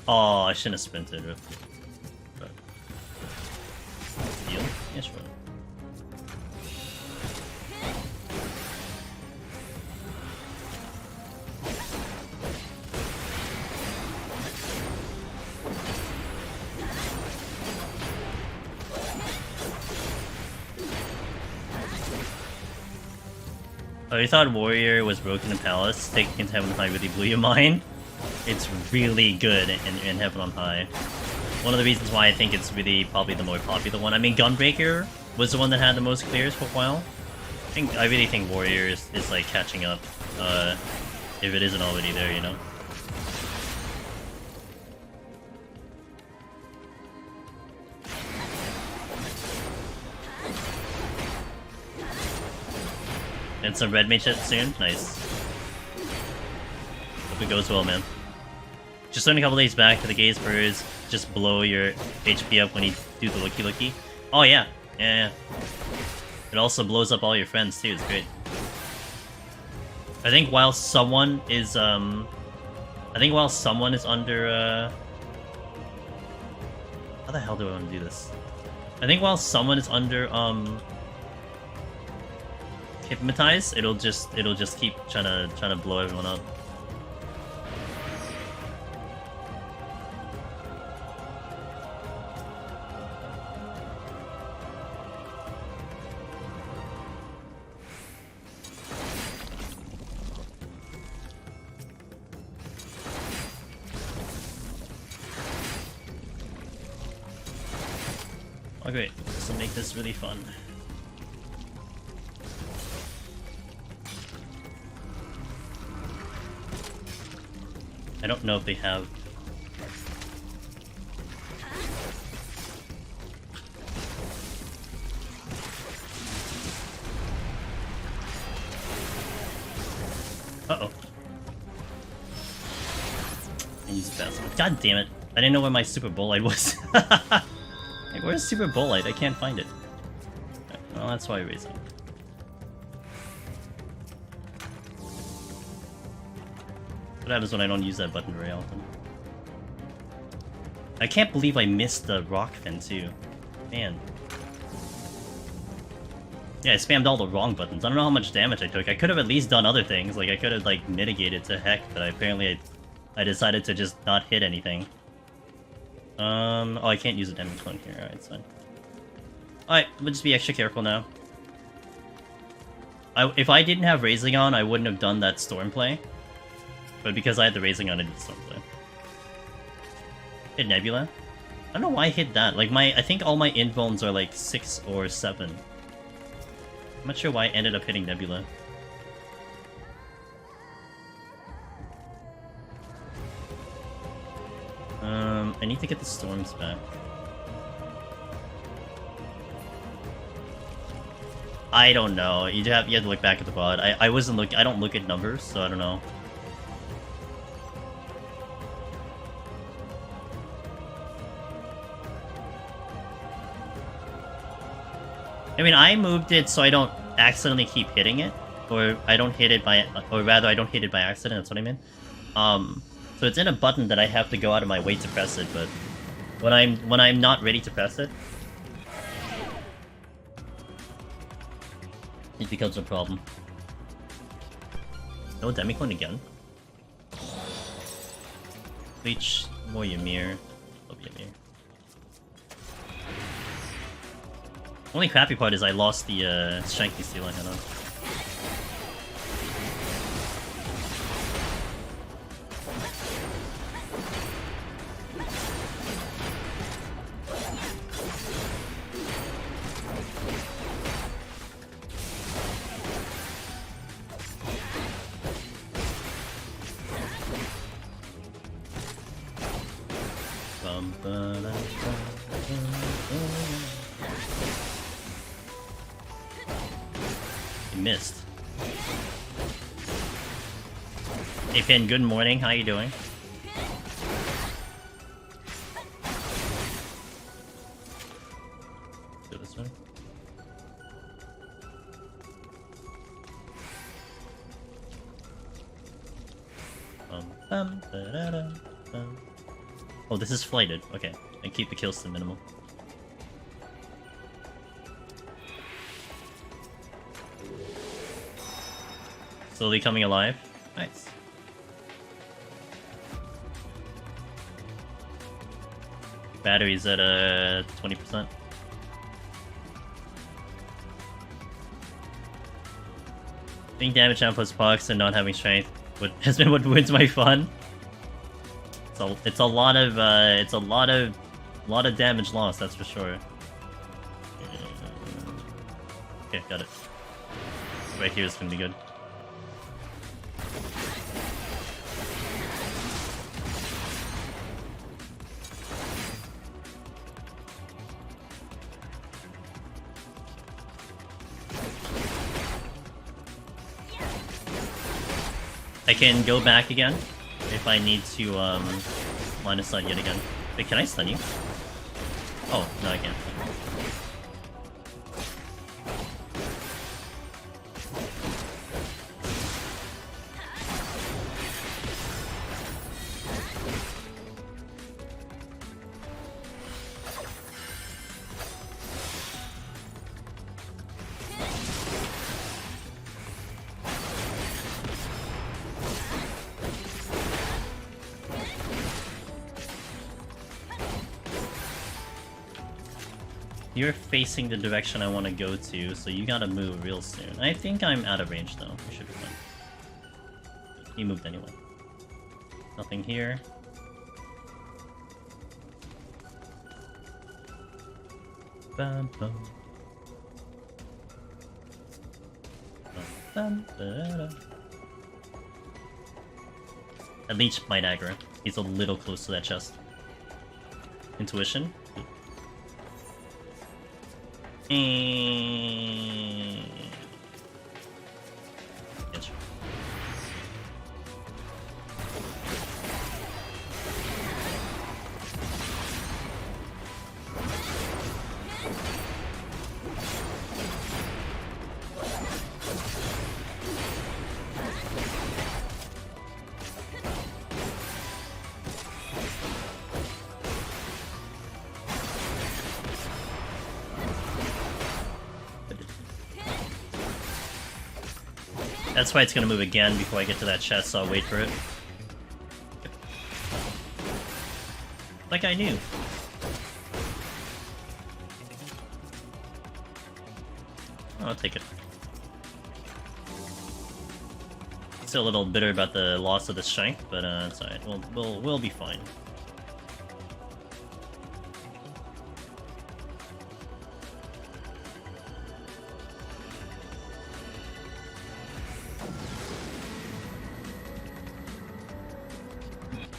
Oh, I shouldn't have sprinted. But... Heal? Yeah, sure. Oh, you thought Warrior was broken in Palace? Taking Heaven High really blew your mind? It's really good in Heaven on High. One of the reasons why I think it's really probably the more popular one. I mean, Gunbreaker was the one that had the most clears for a while. I really think Warrior is like catching up, if it isn't already there, you know? And some red mage soon? Nice. Hope it goes well, man. Just learned a couple days back that the gaze birds just blow your HP up when you do the looky-looky. Oh yeah. Yeah. It also blows up all your friends too, it's great. I think while someone is under how the hell do I want to do this? I think while someone is under hypnotize, it'll just keep trying to blow everyone up. Oh great, this will make this really fun. I don't know if they have... Uh-oh. I used fast. God damn it. I didn't know where my Superbolide was. Like, where's Superbolide? I can't find it. Well, that's why I raised it. What happens when I don't use that button very often? I can't believe I missed the rock fin too. Man. Yeah, I spammed all the wrong buttons. I don't know how much damage I took. I could have at least done other things. Like, I could have, like, mitigated to heck, but apparently I decided to just not hit anything. Oh, I can't use a damage clone here. Alright, it's fine. Alright, we'll just be extra careful now. If I didn't have Raising on, I wouldn't have done that Storm play. But because I had the Raising on, I did the Storm play. Hit Nebula? I don't know why I hit that. Like, I think all my invulns are like 6 or 7. I'm not sure why I ended up hitting Nebula. I need to get the storms back. I don't know. You have to look back at the VOD. I wasn't looking. I don't look at numbers, so I don't know. I mean, I moved it so I don't accidentally keep hitting it, or I don't hit it by, or rather, I don't hit it by accident. That's what I mean. So it's in a button that I have to go out of my way to press it, but when I'm not ready to press it, it becomes a problem. No Demiclone again. Bleach, more Ymir. Oh, Ymir. Only crappy part is I lost the Shanky Steel I had on. Missed. Hey Finn, good morning. How you doing? Do this one. Oh, this is flighted. Okay, and keep the kills to the minimum. Slowly coming alive. Nice. Battery's at 20%. Being damage down plus pox and not having strength has been what ruins my fun. It's a lot of damage lost, that's for sure. Okay, got it. Right here is gonna be good. I can go back again if I need to line of sight yet again. Wait, can I stun you? Oh, no I can't. You're facing the direction I want to go to, so you gotta move real soon. I think I'm out of range though. We should be fine. You moved anyway. Nothing here. bum, bum. Bum, ba-da. At least might aggro. He's a little close to that chest. Intuition. And... Yes. That's why it's gonna move again before I get to that chest, so I'll wait for it. Like I knew. I'll take it. Still a little bitter about the loss of the strength, but it's alright. We'll be fine.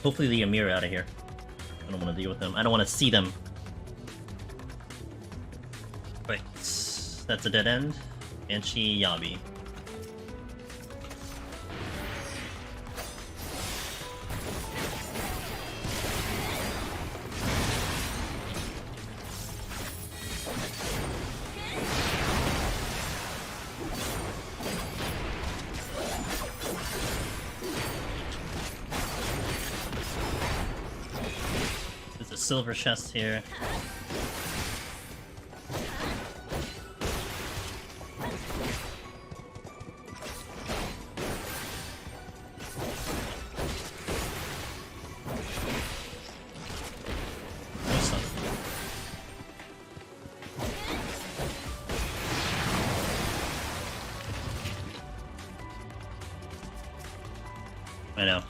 Hopefully the Ymir out of here. I don't want to deal with them. I don't want to see them. Right. That's a dead end. Banshee Yabi. Silver chest here. I know.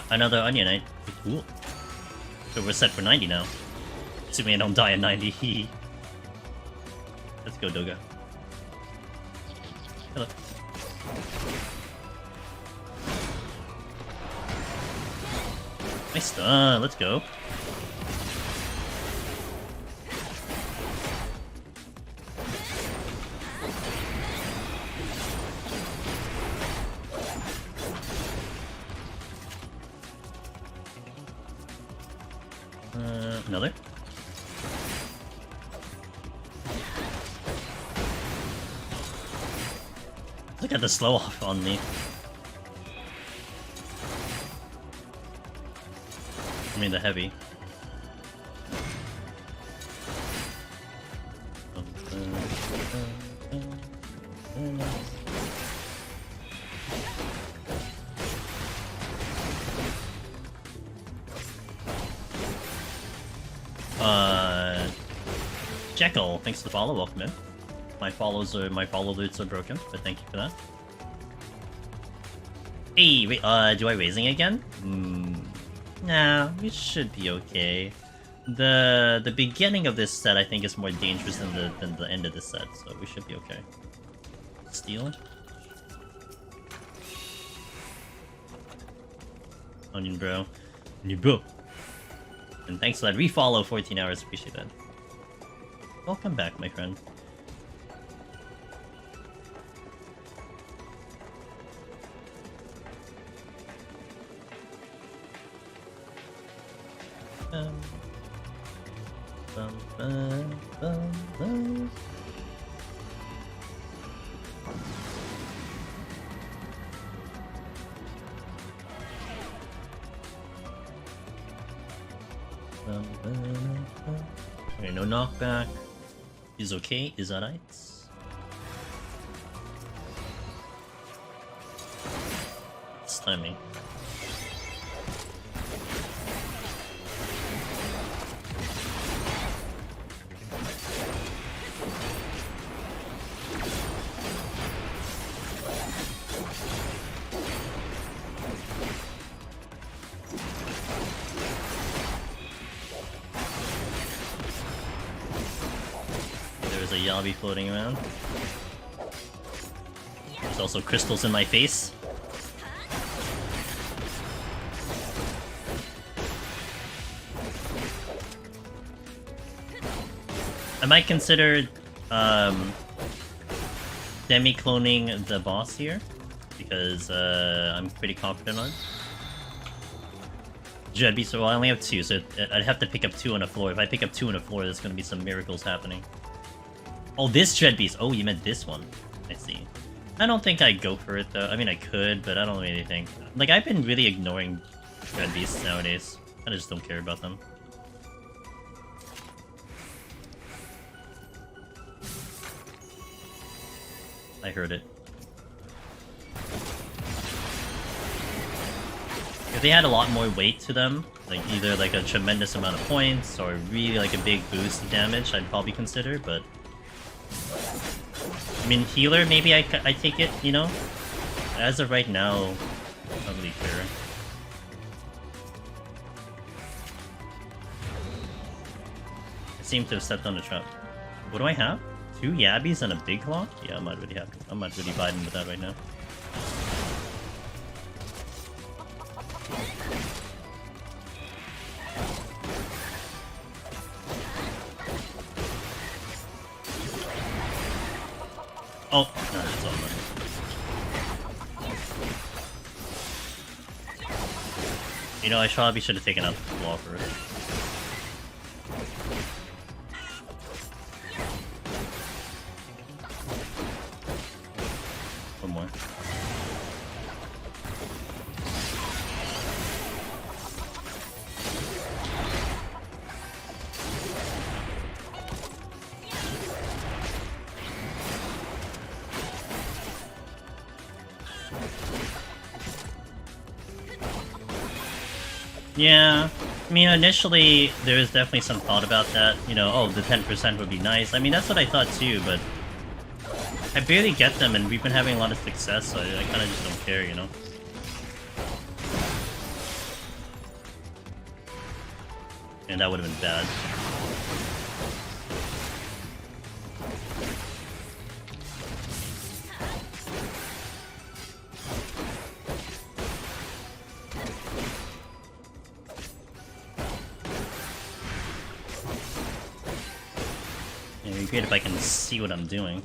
Another Onionite. Cool. So we're set for 90 now. Assuming I don't die at 90. Let's go, Doga. Hello. Nice stun, let's go. Another? Look at the slow off on me. I mean the heavy. Jekyll, thanks for the follow, welcome in. My follow alerts are broken, but thank you for that. Hey, wait, do I raising again? Nah, we should be okay. The beginning of this set I think is more dangerous than the end of this set, so we should be okay. Steal. Onion bro. Onion bro. And thanks for that refollow, 14 hours, appreciate that. Welcome back, my friend. Okay, no knockback. Is okay, is alright. It's timing. Yabi floating around. There's also crystals in my face. I might consider demi-cloning the boss here, because I'm pretty confident on it. Dread Beast, well, I only have 2, so I'd have to pick up 2 on the floor. If I pick up 2 on the floor, there's gonna be some miracles happening. Oh, this Dread Beast! Oh, you meant this one. I see. I don't think I'd go for it, though. I mean, I could, but I don't really think... Like, I've been really ignoring Dread Beasts nowadays. I just don't care about them. I heard it. If they had a lot more weight to them, like either like a tremendous amount of points or really like a big boost of damage, I'd probably consider, but... I mean, healer, maybe I take it, you know? As of right now, I don't really care. I seem to have stepped on a trap. What do I have? 2 Yabbies and a big claw? Yeah, I'm not really happy. I'm not really vibing with that right now. Oh, no, that's all right. You know, I probably should have taken out the claw first. One more. Yeah, I mean, initially, there was definitely some thought about that. You know, oh, the 10% would be nice. I mean, that's what I thought too, but I barely get them, and we've been having a lot of success, so I kind of just don't care, you know? And that would have been bad. It'd be great if I can see what I'm doing.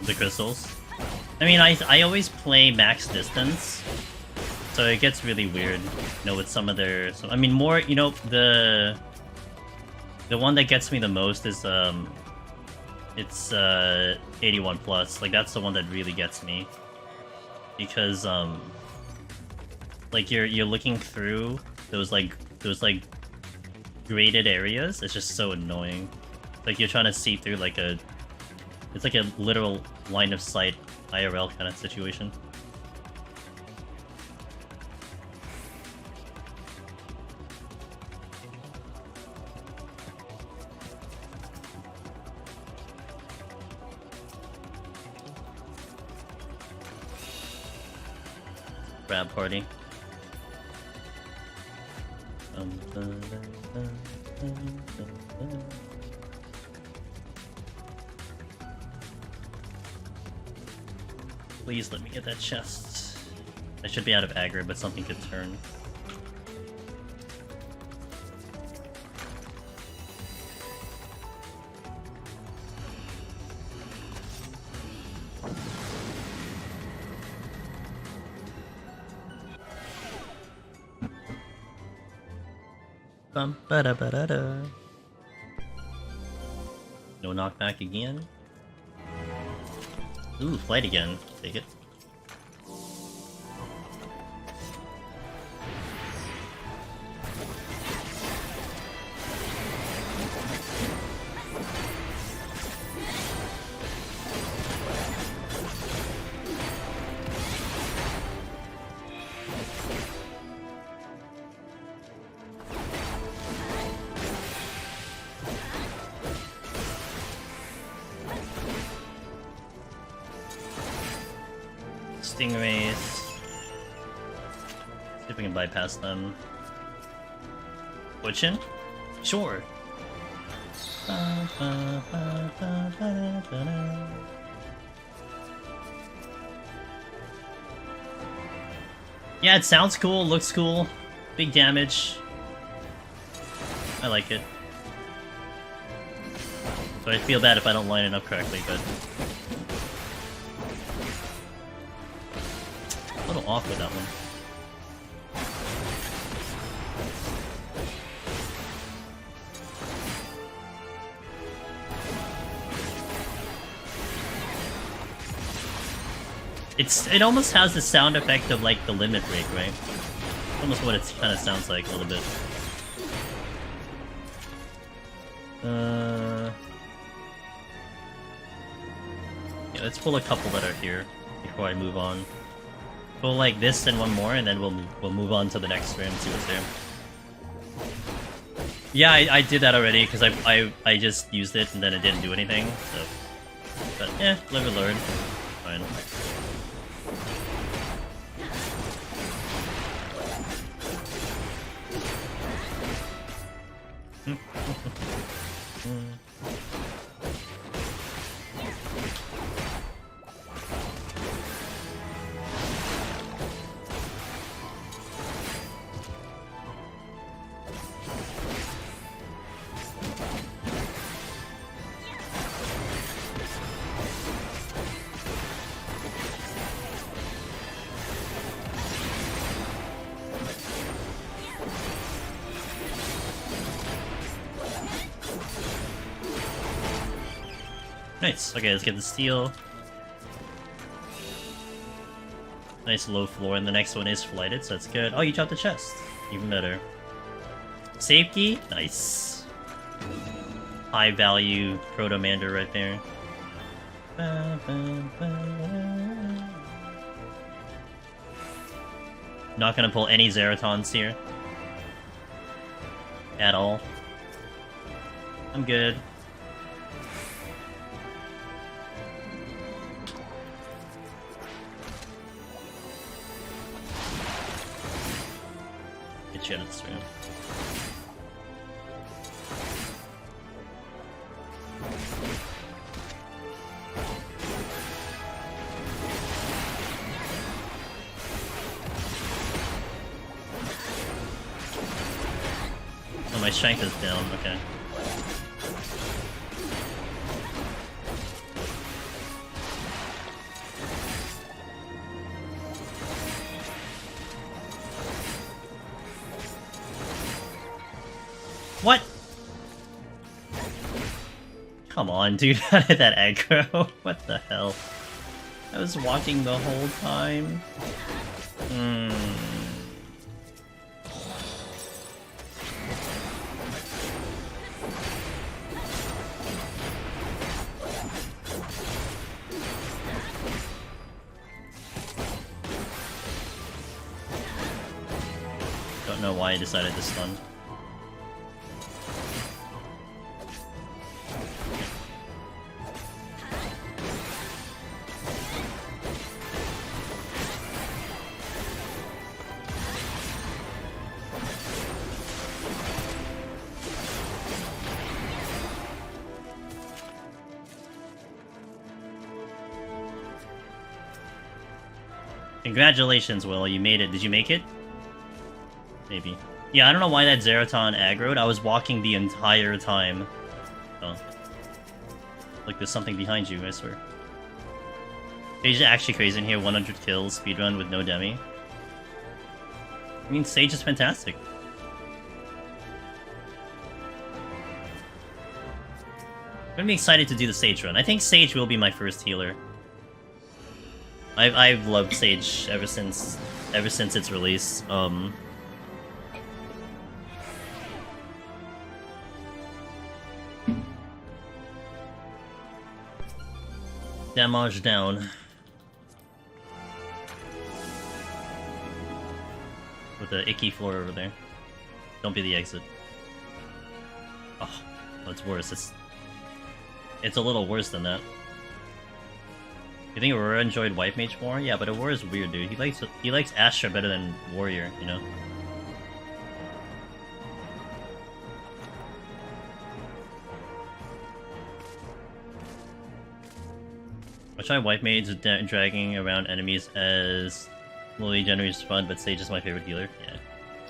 The crystals. I mean, I always play max distance, so it gets really weird, you know, with some of their... So, I mean, more, you know, the one that gets me the most is, it's, 81 plus. Like, that's the one that really gets me. Because, like, you're looking through those graded areas. It's just so annoying. Like, you're trying to see through, like, it's like a literal line of sight IRL kind of situation. Grab party. Please let me get that chest. I should be out of aggro, but something could turn. Bum ba da ba da da. No knockback again. Ooh, flight again. Take it. Stingrays. See if we can bypass them. Butchin? Sure. Yeah, it sounds cool, looks cool. Big damage. I like it. So I feel bad if I don't line it up correctly, but... a little off with that one. It almost has the sound effect of like the limit break, right? Almost what it kind of sounds like a little bit. Yeah, let's pull a couple that are here before I move on. Pull like this and one more, and then we'll move on to the next room and see what's there. Yeah, I did that already because I just used it and then it didn't do anything. So, but yeah, live and learn. Fine. Nice. Okay, let's get the steel. Nice low floor, and the next one is flighted, so that's good. Oh, you dropped the chest. Even better. Safety? Nice. High value Proto-Mander right there. Not gonna pull any Zeratons here. At all. I'm good. Get you out of this room. Oh, my strength is down, okay. What? Come on, dude, how did that aggro? What the hell? I was walking the whole time. Don't know why I decided to stun. Congratulations, Will, you made it. Did you make it? Maybe. Yeah, I don't know why that Zeraton aggroed. I was walking the entire time. Oh. Like there's something behind you, I swear. Sage is actually crazy in here, 100 kills, speedrun with no demi. I mean, Sage is fantastic. I'm gonna be excited to do the Sage run. I think Sage will be my first healer. I've loved Sage ever since its release. Damage down. With the icky floor over there. Don't be the exit. Oh, it's worse. It's a little worse than that. You think Aurora enjoyed White Mage more? Yeah, but Aurora is weird, dude. He likes Astra better than Warrior, you know? I try White Mage dragging around enemies as slowly generates fun, but Sage is my favorite healer. Yeah.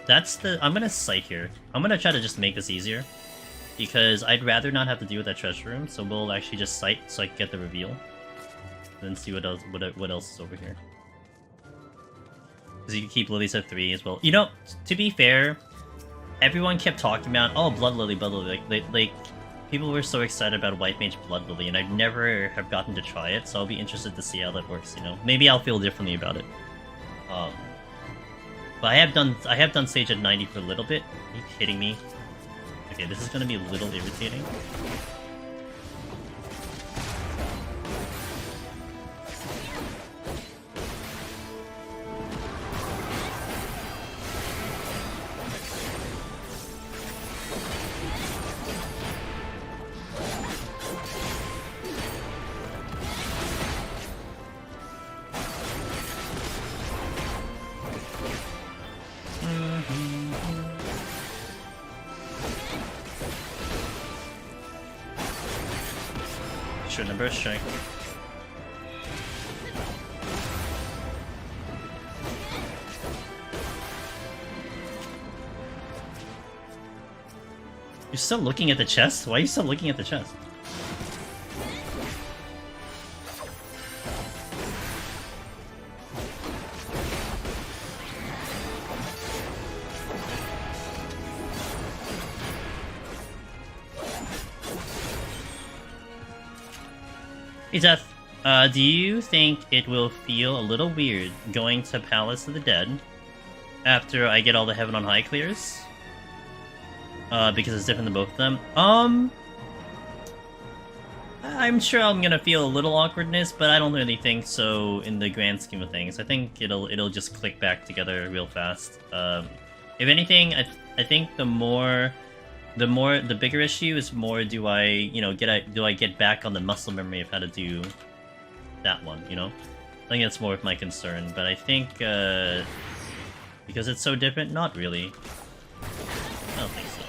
That's the... I'm gonna Sight here. I'm gonna try to just make this easier. Because I'd rather not have to deal with that treasure room, so we'll actually just Sight so I can get the reveal. Then see what else is over here. Because you can keep lilies at 3 as well. You know, to be fair, everyone kept talking about, oh, Blood Lily, Blood Lily. Like people were so excited about White Mage Blood Lily, and I've never have gotten to try it, so I'll be interested to see how that works, you know? Maybe I'll feel differently about it. But I have done Sage at 90 for a little bit. Are you kidding me? Okay, this is gonna be a little irritating. Burst strike. You're still looking at the chest? Why are you still looking at the chest? Hey Death, do you think it will feel a little weird going to Palace of the Dead after I get all the Heaven on High clears? Because it's different than both of them. I'm sure I'm gonna feel a little awkwardness, but I don't really think so in the grand scheme of things. I think it'll just click back together real fast. If anything, I think the bigger issue is more do I get back on the muscle memory of how to do that one, you know? I think that's more of my concern, but I think because it's so different, not really. I don't think so.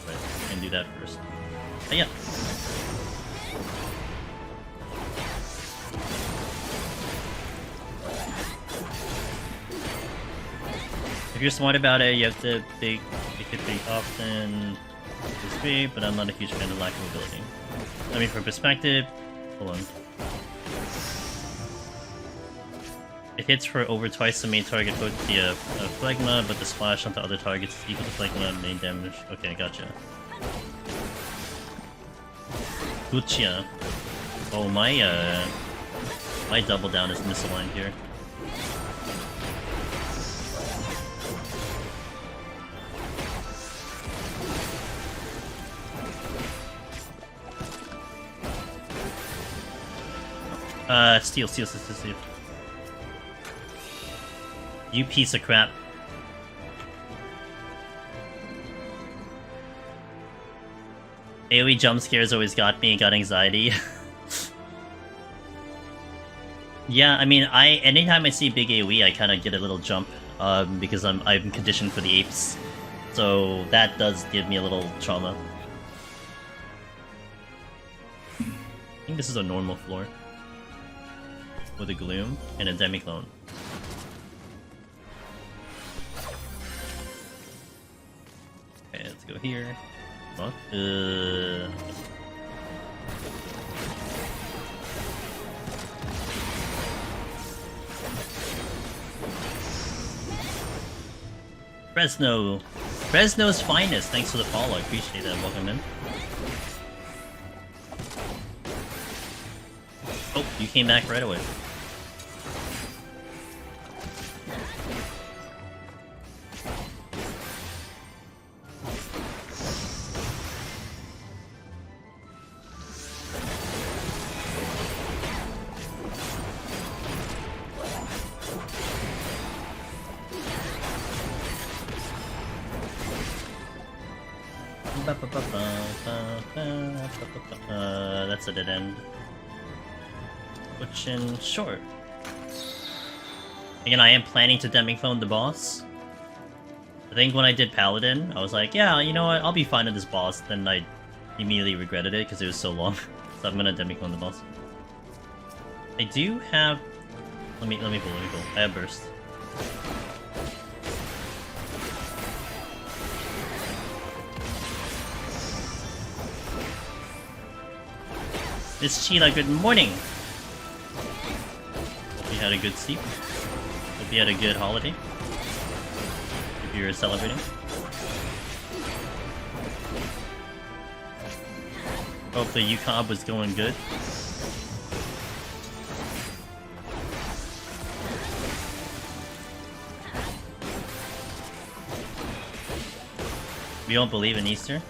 But I can do that first. But yeah. If you're smart about it, you have to pick it pretty often. It's great, but I'm not a huge fan of lack of ability. I mean, for perspective, hold on. It hits for over twice the main target put via Phlegma, but the splash onto other targets is equal to Phlegma main damage. Okay, gotcha. Guccia. Oh, my double down is misaligned here. Steal. You piece of crap. AoE jump scares always got anxiety. Yeah, I mean, anytime I see big AoE, I kind of get a little jump, because I'm conditioned for the apes. So that does give me a little trauma. I think this is a normal floor. With a Gloom and a Demi-Clone. Okay, let's go here. What? Fresno's finest. Thanks for the follow. I appreciate that. Welcome in. Oh, you came back right away. That's a dead end. Pushing short. Again, I am planning to Demiclone the boss. I think when I did Paladin, I was like, yeah, you know what, I'll be fine with this boss. Then I immediately regretted it because it was so long. So I'm gonna Demiclone the boss. I do have... Let me pull. I have Burst. Miss Sheila, good morning! Hope you had a good sleep. Hope you had a good holiday. If you were celebrating. Hope the UCOB was going good. You don't believe in Easter?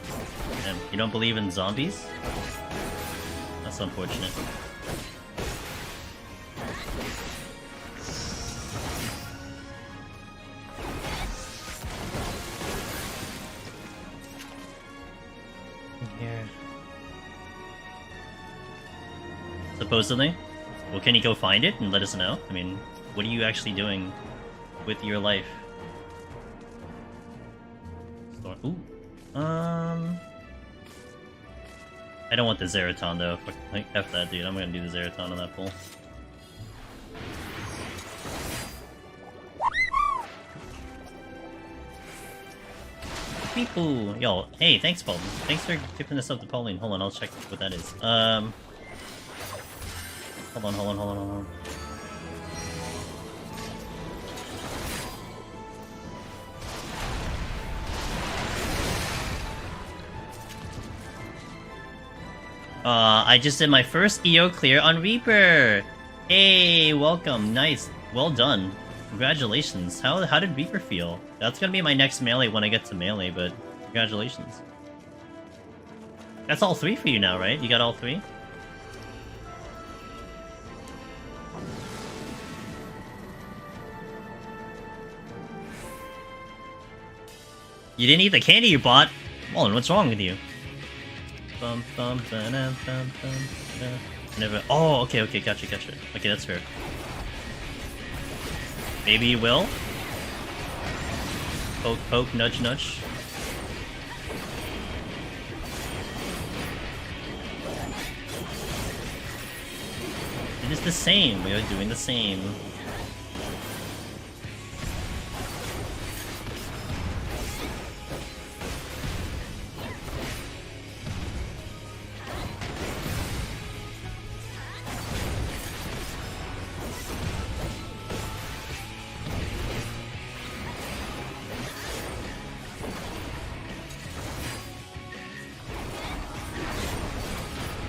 And you don't believe in zombies? That's unfortunate. Here. Supposedly? Well, can you go find it and let us know? I mean, what are you actually doing with your life? Ooh. I don't want the Zeraton though. Like, F that dude. I'm gonna do the Zeraton on that pull. Peepoo! Yo, hey, thanks, Paul. Thanks for gifting this up to Pauline. Hold on, I'll check what that is. Hold on. I just did my first EO clear on Reaper! Hey, welcome, nice, well done. Congratulations. How did Reaper feel? That's gonna be my next melee when I get to melee, but congratulations. That's all 3 for you now, right? You got all 3? You didn't eat the candy you bought? Mullen, what's wrong with you? Never. Oh, okay, gotcha. Okay, that's fair. Maybe you will. Poke, nudge. It is the same. We are doing the same.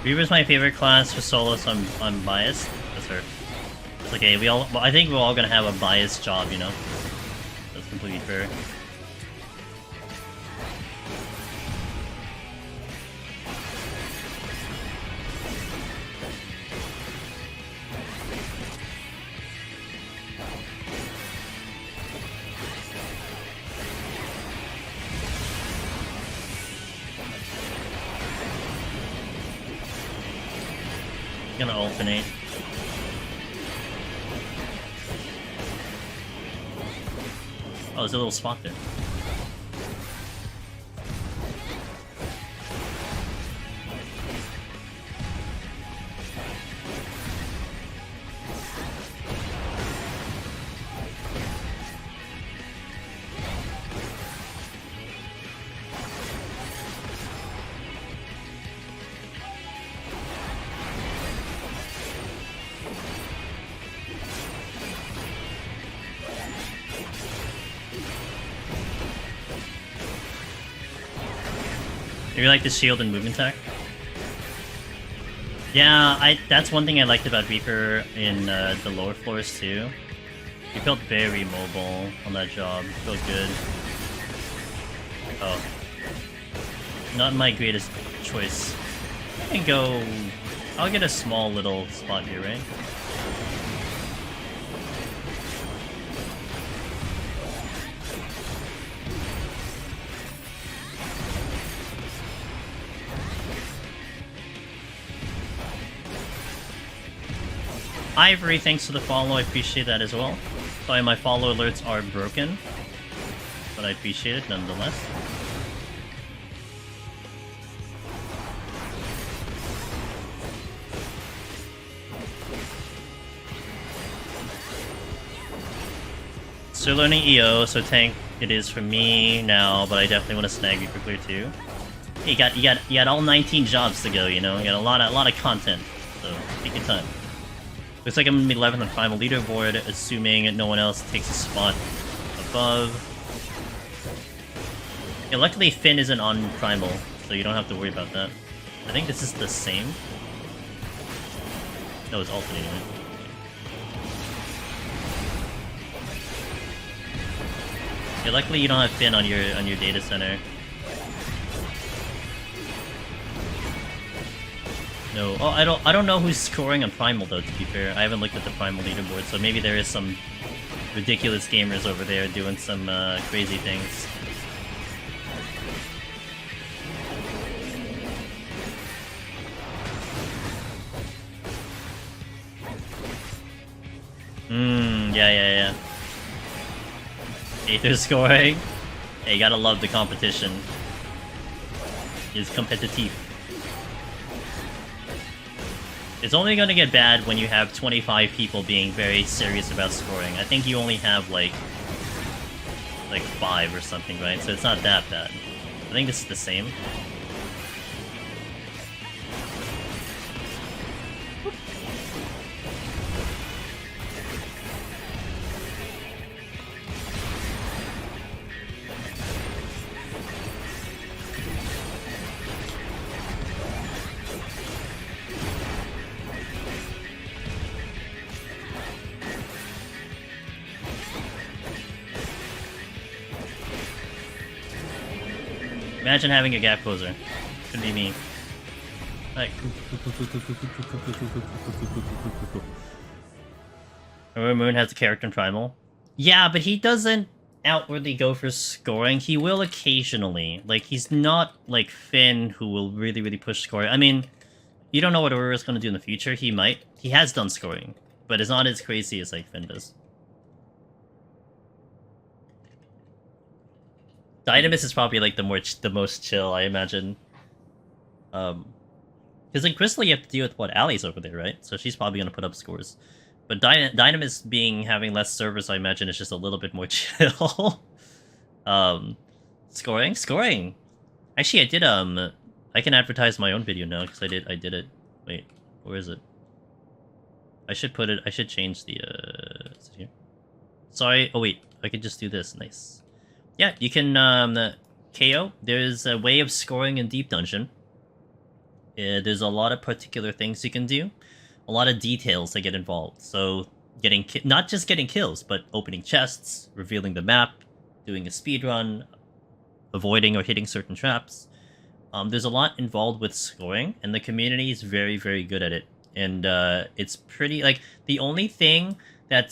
Reaper's my favorite class for solo, so I'm biased. That's fair. It's okay. I think we're all gonna have a biased job, you know. That's completely fair. Gonna alternate. Oh, there's a little spot there. Do you like the shield and movement tech? Yeah, that's one thing I liked about Reaper in the lower floors too. He felt very mobile on that job. Felt good. Oh. Not my greatest choice. I can go... I'll get a small little spot here, right? Ivory, thanks for the follow. I appreciate that as well. Sorry, my follow alerts are broken, but I appreciate it nonetheless. Still learning EO, so tank it is for me now, but I definitely want to snag you for clear too. Hey, you got all 19 jobs to go, you know. You got a lot of content, so take your time. Looks like I'm gonna be 11th on Primal Leaderboard, assuming no one else takes a spot above. Yeah, luckily Finn isn't on Primal, so you don't have to worry about that. I think this is the same. No, it's alternating. Right? Yeah, luckily you don't have Finn on your data center. No. Oh, I don't know who's scoring on Primal though, to be fair. I haven't looked at the Primal leaderboard, so maybe there is some ridiculous gamers over there doing some crazy things. Yeah. Aether scoring. Hey, you gotta love the competition. It's competitive. It's only gonna get bad when you have 25 people being very serious about scoring. I think you only have like 5 or something, right? So it's not that bad. I think this is the same. Imagine having a gap closer. Could be me. Like, Moon has a character in Primal. Yeah, but he doesn't outwardly go for scoring. He will occasionally. Like, he's not like Finn, who will really push scoring. I mean, you don't know what Aurora's going to do in the future. He might. He has done scoring, but it's not as crazy as like Finn does. Dynamis is probably like the most chill, I imagine. Because in Crystal you have to deal with what Allie's over there, right? So she's probably gonna put up scores. But Dynamis having less servers, I imagine, is just a little bit more chill. Scoring. Actually, I did I can advertise my own video now because I did it. Wait, where is it? I should change the is it here? Sorry. Oh wait, I could just do this. Nice. Yeah, you can KO. There's a way of scoring in Deep Dungeon. There's a lot of particular things you can do, a lot of details that get involved. So not just getting kills, but opening chests, revealing the map, doing a speed run, avoiding or hitting certain traps. There's a lot involved with scoring, and the community is very good at it. And it's pretty like the only thing that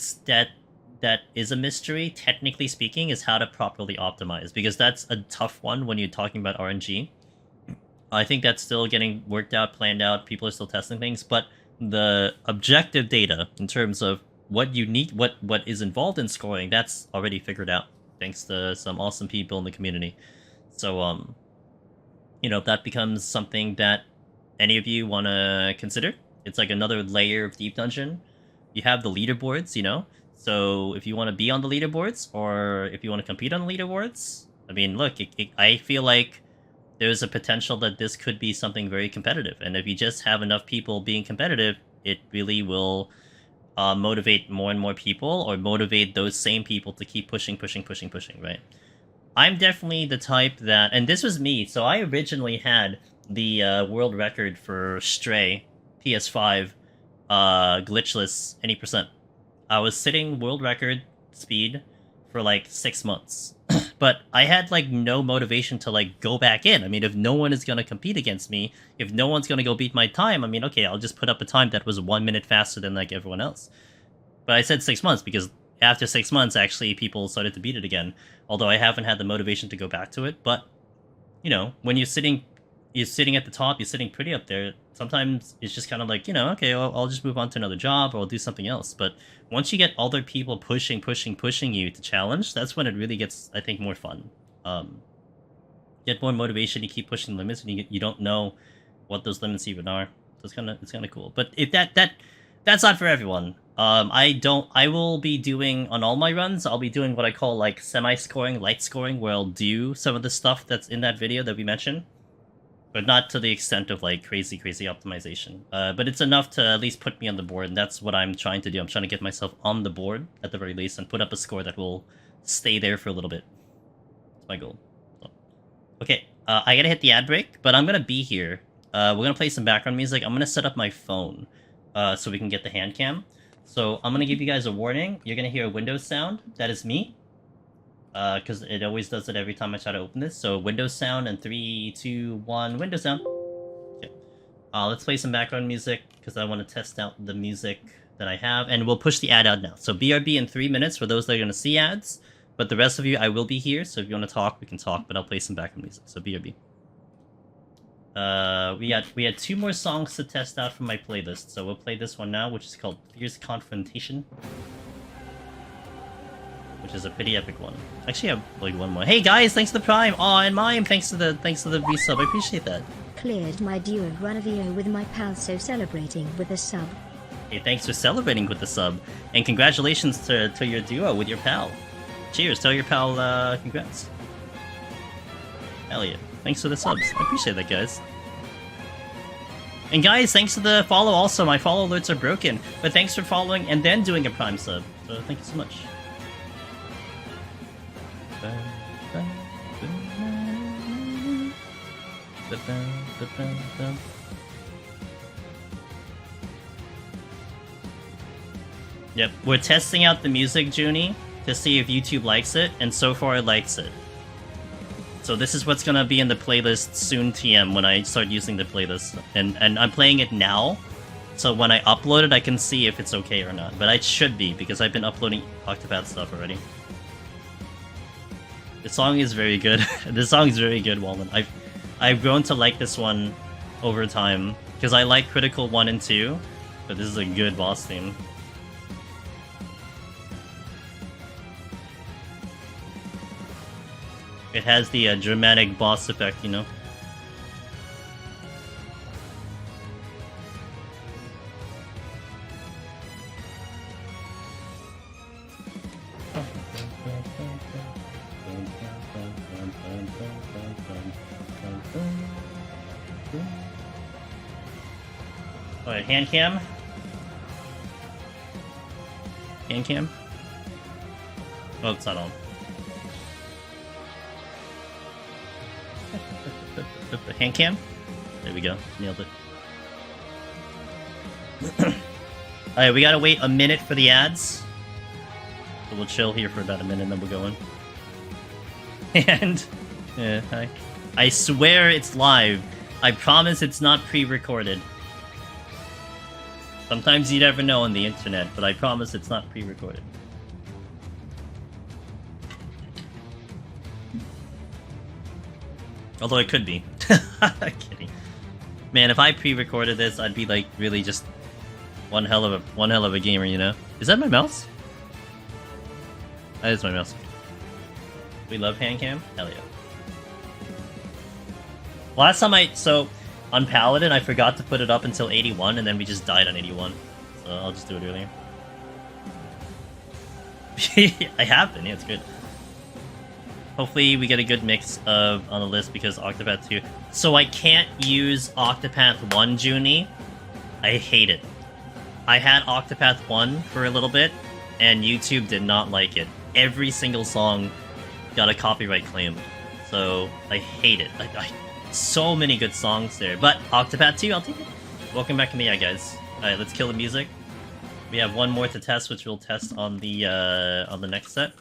is a mystery, technically speaking, is how to properly optimize, because that's a tough one when you're talking about RNG. I think that's still getting worked out, planned out. People are still testing things, but the objective data in terms of what you need, what is involved in scoring, that's already figured out thanks to some awesome people in the community. So, you know, if that becomes something that any of you want to consider, it's like another layer of Deep Dungeon. You have the leaderboards, you know. So if you want to be on the leaderboards, or if you want to compete on the leaderboards, I mean, look, I feel like there's a potential that this could be something very competitive. And if you just have enough people being competitive, it really will motivate more and more people, or motivate those same people to keep pushing, right? I'm definitely the type that, and this was me, so I originally had the world record for Stray PS5 glitchless any percent. I was sitting world record speed for like 6 months. But I had like no motivation to like go back in. I mean, if no one is going to compete against me, if no one's going to go beat my time, I mean, okay, I'll just put up a time that was 1 minute faster than like everyone else. But I said 6 months because after 6 months, actually, people started to beat it again. Although I haven't had the motivation to go back to it. But, you know, when you're sitting you're sitting at the top, you're sitting pretty up there. Sometimes it's just kind of like, you know, okay, I'll just move on to another job or I'll do something else. But once you get other people pushing you to challenge, that's when it really gets, I think, more fun. Get more motivation to keep pushing limits, and you don't know what those limits even are. So it's kind of cool. But if that's not for everyone. I will be doing, on all my runs, I'll be doing what I call like semi-scoring, light scoring, where I'll do some of the stuff that's in that video that we mentioned, but not to the extent of like crazy optimization. But it's enough to at least put me on the board, and that's what I'm trying to do. I'm trying to get myself on the board at the very least and put up a score that will stay there for a little bit. That's my goal. So. Okay, I gotta hit the ad break, but I'm gonna be here. We're gonna play some background music. I'm gonna set up my phone so we can get the hand cam. So I'm gonna give you guys a warning. You're gonna hear a Windows sound. That is me. Because it always does it every time I try to open this. So Windows sound, and 3, 2, 1, Windows sound. Okay. Let's play some background music, because I want to test out the music that I have. And we'll push the ad out now. So BRB in 3 minutes for those that are going to see ads. But the rest of you, I will be here. So if you want to talk, we can talk. But I'll play some background music. So BRB. We had 2 more songs to test out from my playlist, so we'll play this one now, which is called Fierce Confrontation, which is a pretty epic one. Actually, I have like one more. Hey guys, thanks for the Prime. Oh, and Mime, thanks to the resub. I appreciate that. Cleared my duo run of VO with my pal, so celebrating with a sub. Hey, thanks for celebrating with the sub, and congratulations to your duo with your pal. Cheers. Tell your pal congrats. Hell yeah. Thanks for the subs. I appreciate that, guys. And guys, thanks for the follow also. My follow alerts are broken. But thanks for following and then doing a Prime sub. So thank you so much. Yep, we're testing out the music, Junie, to see if YouTube likes it, and so far it likes it. So this is what's gonna be in the playlist soon, TM, when I start using the playlist. And I'm playing it now, so when I upload it, I can see if it's okay or not. But it should be, because I've been uploading Octopath stuff already. The song is very good. This song is very good, Walden. I've grown to like this one over time, because I like Critical 1 and 2, but this is a good boss theme. It has the dramatic boss effect, you know? Alright, hand cam. Hand cam. Oh, it's not on. The hand cam? There we go. Nailed it. Alright, we gotta wait a minute for the ads. So we'll chill here for about a minute and then we'll go in. And... yeah, I swear it's live. I promise it's not pre-recorded. Sometimes you never know on the internet, but I promise it's not pre-recorded. Although it could be. Kidding. Man, if I pre-recorded this, I'd be like really just one hell of a gamer, you know? Is that my mouse? That is my mouse. We love hand cam? Hell yeah. Last time so on Paladin, I forgot to put it up until 81, and then we just died on 81. So I'll just do it earlier. I have been, yeah, it's good. Hopefully we get a good mix of on the list, because Octopath 2... So I can't use Octopath 1, Junie. I hate it. I had Octopath 1 for a little bit, and YouTube did not like it. Every single song got a copyright claim. So I hate it. So many good songs there. But Octopath 2, I'll take it. Welcome back to me, guys. Alright, let's kill the music. We have one more to test, which we'll test on the next set.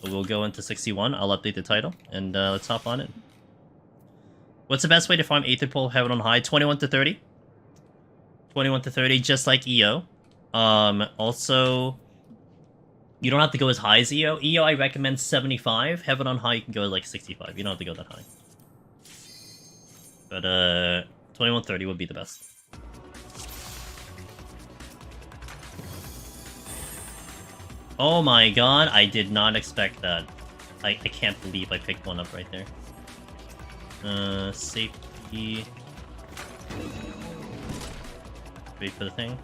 We'll go into 61. I'll update the title, and let's hop on in. What's the best way to farm Aether Pole Heaven on High? 21 to 30. 21 to 30, just like EO. Also, you don't have to go as high as EO. EO, I recommend 75. Heaven on High, you can go like 65. You don't have to go that high. But 2130 would be the best. Oh my god, I did not expect that. I can't believe I picked one up right there. Safety. Wait for the thing.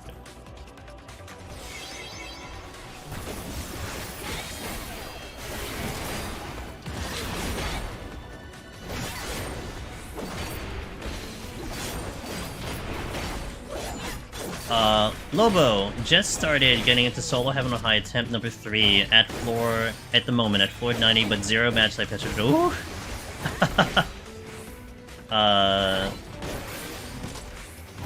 Lobo just started getting into solo heaven on high attempt number 3 at the moment at floor 90, but 0 match life pressure. Ooh.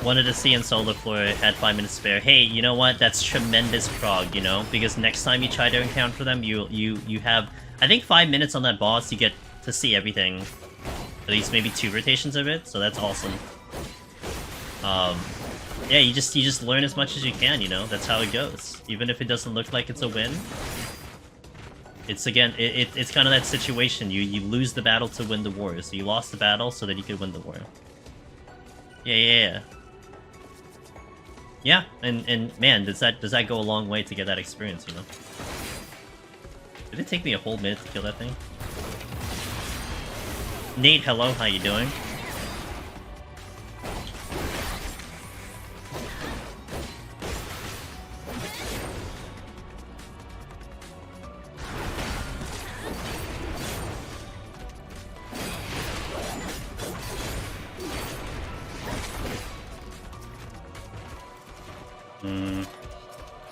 Wanted to see in solo floor, had 5 minutes spare. Hey, you know what? That's tremendous prog, you know? Because next time you try to encounter them, you have, I think, 5 minutes on that boss, you get to see everything. At least maybe 2 rotations of it, so that's awesome. Yeah, you just learn as much as you can, you know? That's how it goes. Even if it doesn't look like it's a win. It's, again, it's kind of that situation. You lose the battle to win the war. So you lost the battle so that you could win the war. Yeah. Yeah, and man, does that go a long way to get that experience, you know? Did it take me a whole minute to kill that thing? Nate, hello, how you doing?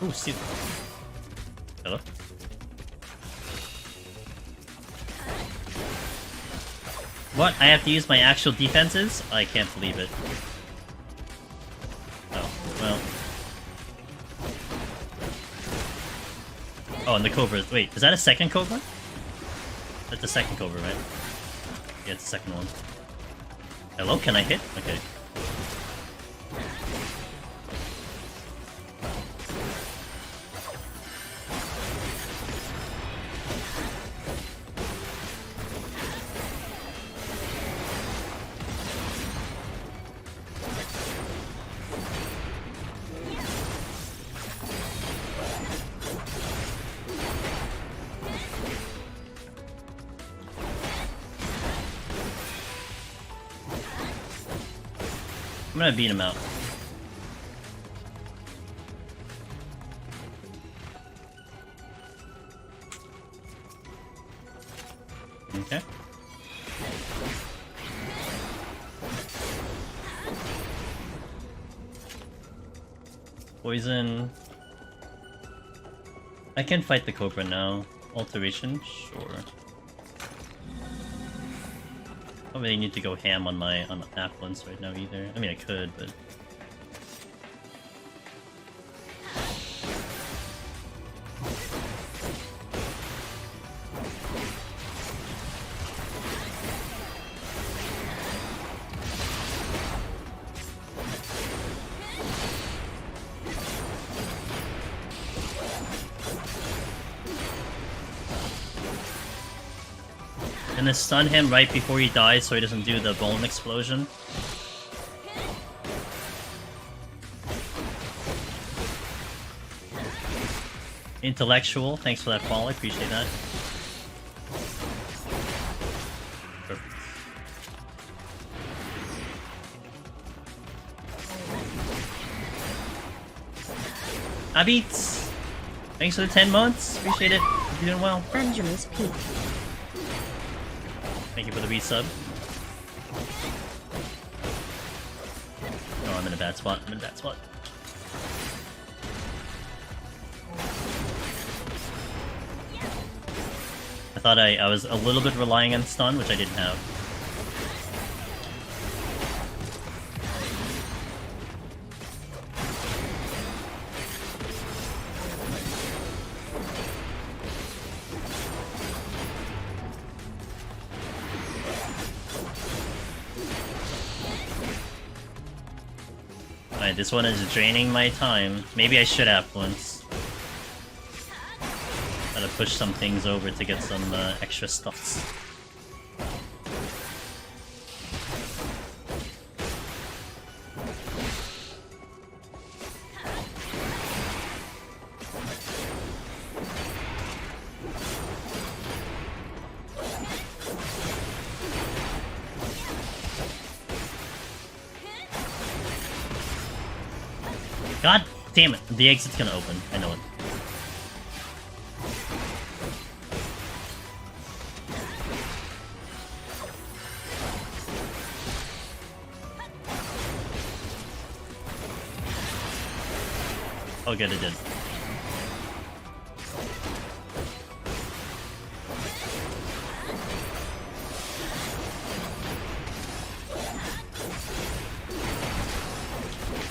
Ooh, see. Hello? What? I have to use my actual defenses? I can't believe it. Oh, well. Oh, and the Cobra. Wait, is that a second Cobra? That's the second Cobra, right? Yeah, it's the second one. Hello, can I hit? Okay. I'm gonna beat him out. Okay. Poison. I can fight the Cobra now. Alteration? Sure. I don't really need to go ham on my affluence right now either. I mean, I could, but... And then stun him right before he dies so he doesn't do the bone explosion. Intellectual, thanks for that follow, I appreciate that. Perfect. Abits! Thanks for the 10 months, appreciate it. Hope you're doing well. Angela's Peak. Thank you for the resub. Oh, I'm in a bad spot. I thought I was a little bit relying on stun, which I didn't have. Alright, this one is draining my time. Maybe I should affluence. Gotta push some things over to get some extra stuffs. God damn it! The exit's gonna open. I know it. Oh good, it did.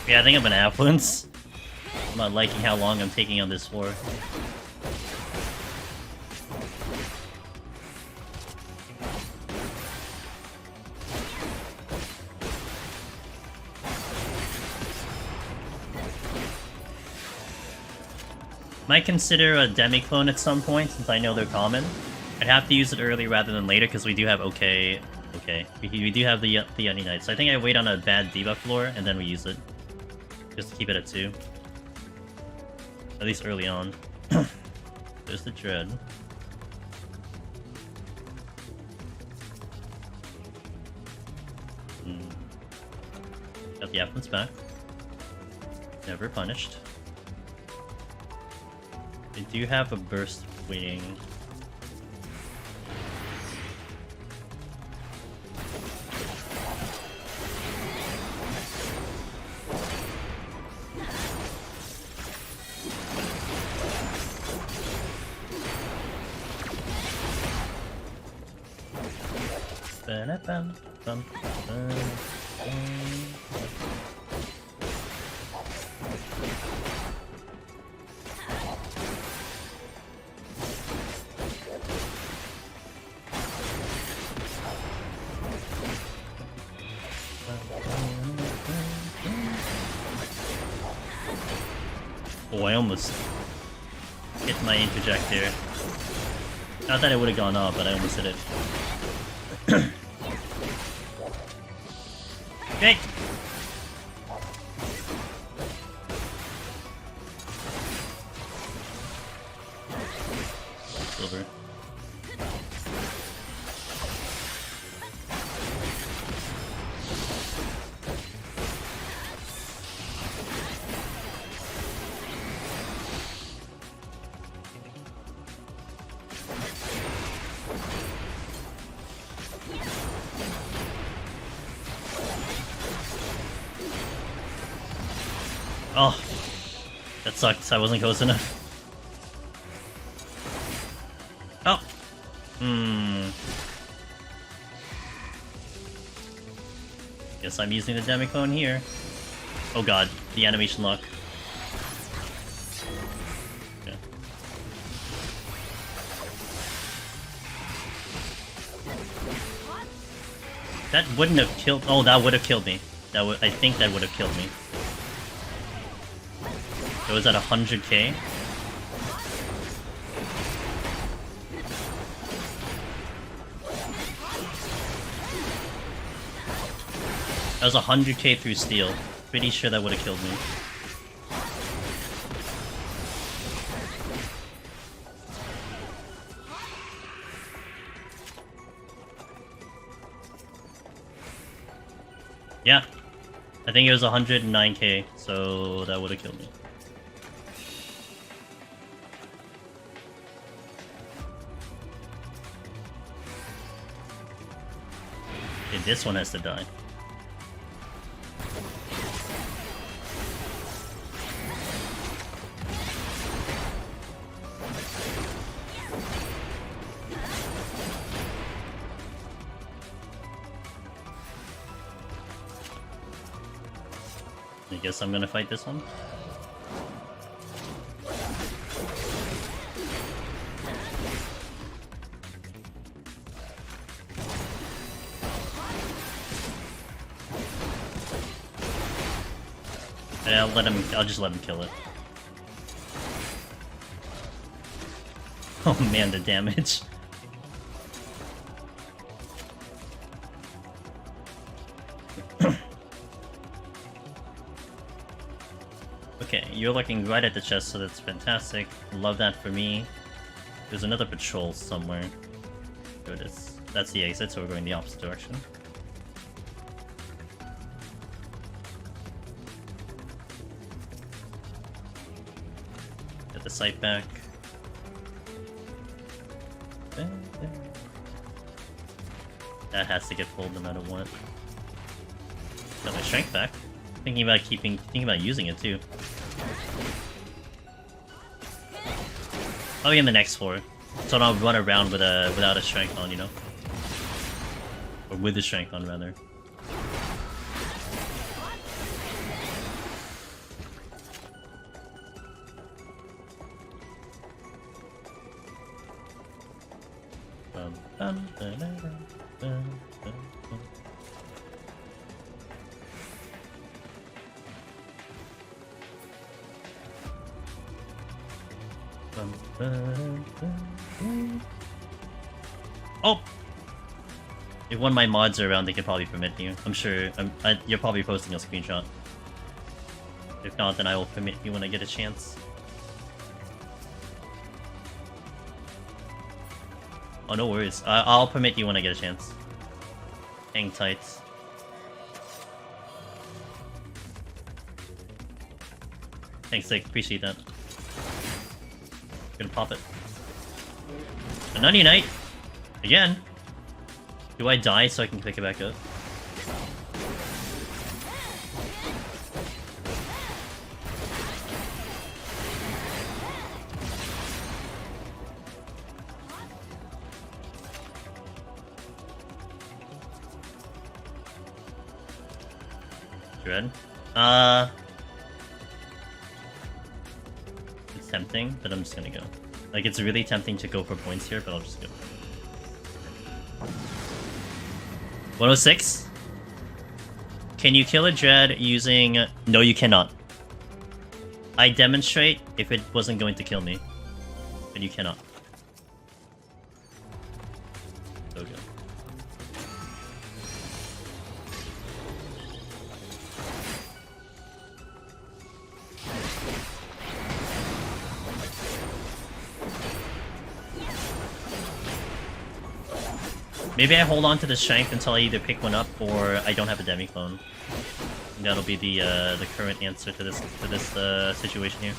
Yeah, I think I'm gonna affluence. I'm not liking how long I'm taking on this floor. Might consider a demi-clone at some point, since I know they're common. I'd have to use it early rather than later, because we do have okay. We do have the Onion Knight, so I think I wait on a bad debuff floor, and then we use it. Just to keep it at 2. At least early on. There's the Dread. Got the Affluence back. Never punished. They do have a burst waiting. Oh, I almost hit my interject there. Not that it would have gone off, but I almost hit it. Okay. Silver. Oh, that sucks. I wasn't close enough. Oh. Guess I'm using the Demiclone here. Oh god, the animation lock. Okay. That wouldn't have killed. Oh, that would have killed me. That would. I think that would have killed me. It was at 100k. That was 100k through steel. Pretty sure that would have killed me. Yeah. I think it was 109k, so that would have killed me. Okay, this one has to die. I guess I'm gonna fight this one. And I'll just let him kill it. Oh man, the damage. Okay, you're looking right at the chest, so that's fantastic. Love that for me. There's another patrol somewhere. There it is. That's the exit, so we're going the opposite direction. Put the sight back. That has to get pulled no matter what. Got my strength back. Thinking about using it too. Probably in the next floor, so I don't run around with without a strength on, you know, or with the strength on rather. Oh! If one of my mods are around, they could probably permit you. I'm sure. You're probably posting a screenshot. If not, then I will permit you when I get a chance. Oh, no worries. I'll permit you when I get a chance. Hang tight. Thanks, Sick. Appreciate that. Gonna pop it. A Nutty Knight! Again! Do I die so I can pick it back up? Dread? It's tempting, but I'm just gonna go. Like, it's really tempting to go for points here, but I'll just go. 106? Can you kill a Dread using... No, you cannot. I demonstrate if it wasn't going to kill me. But you cannot. So good. Maybe I hold on to the strength until I either pick one up or I don't have a demi-clone. That'll be the current answer to this situation here.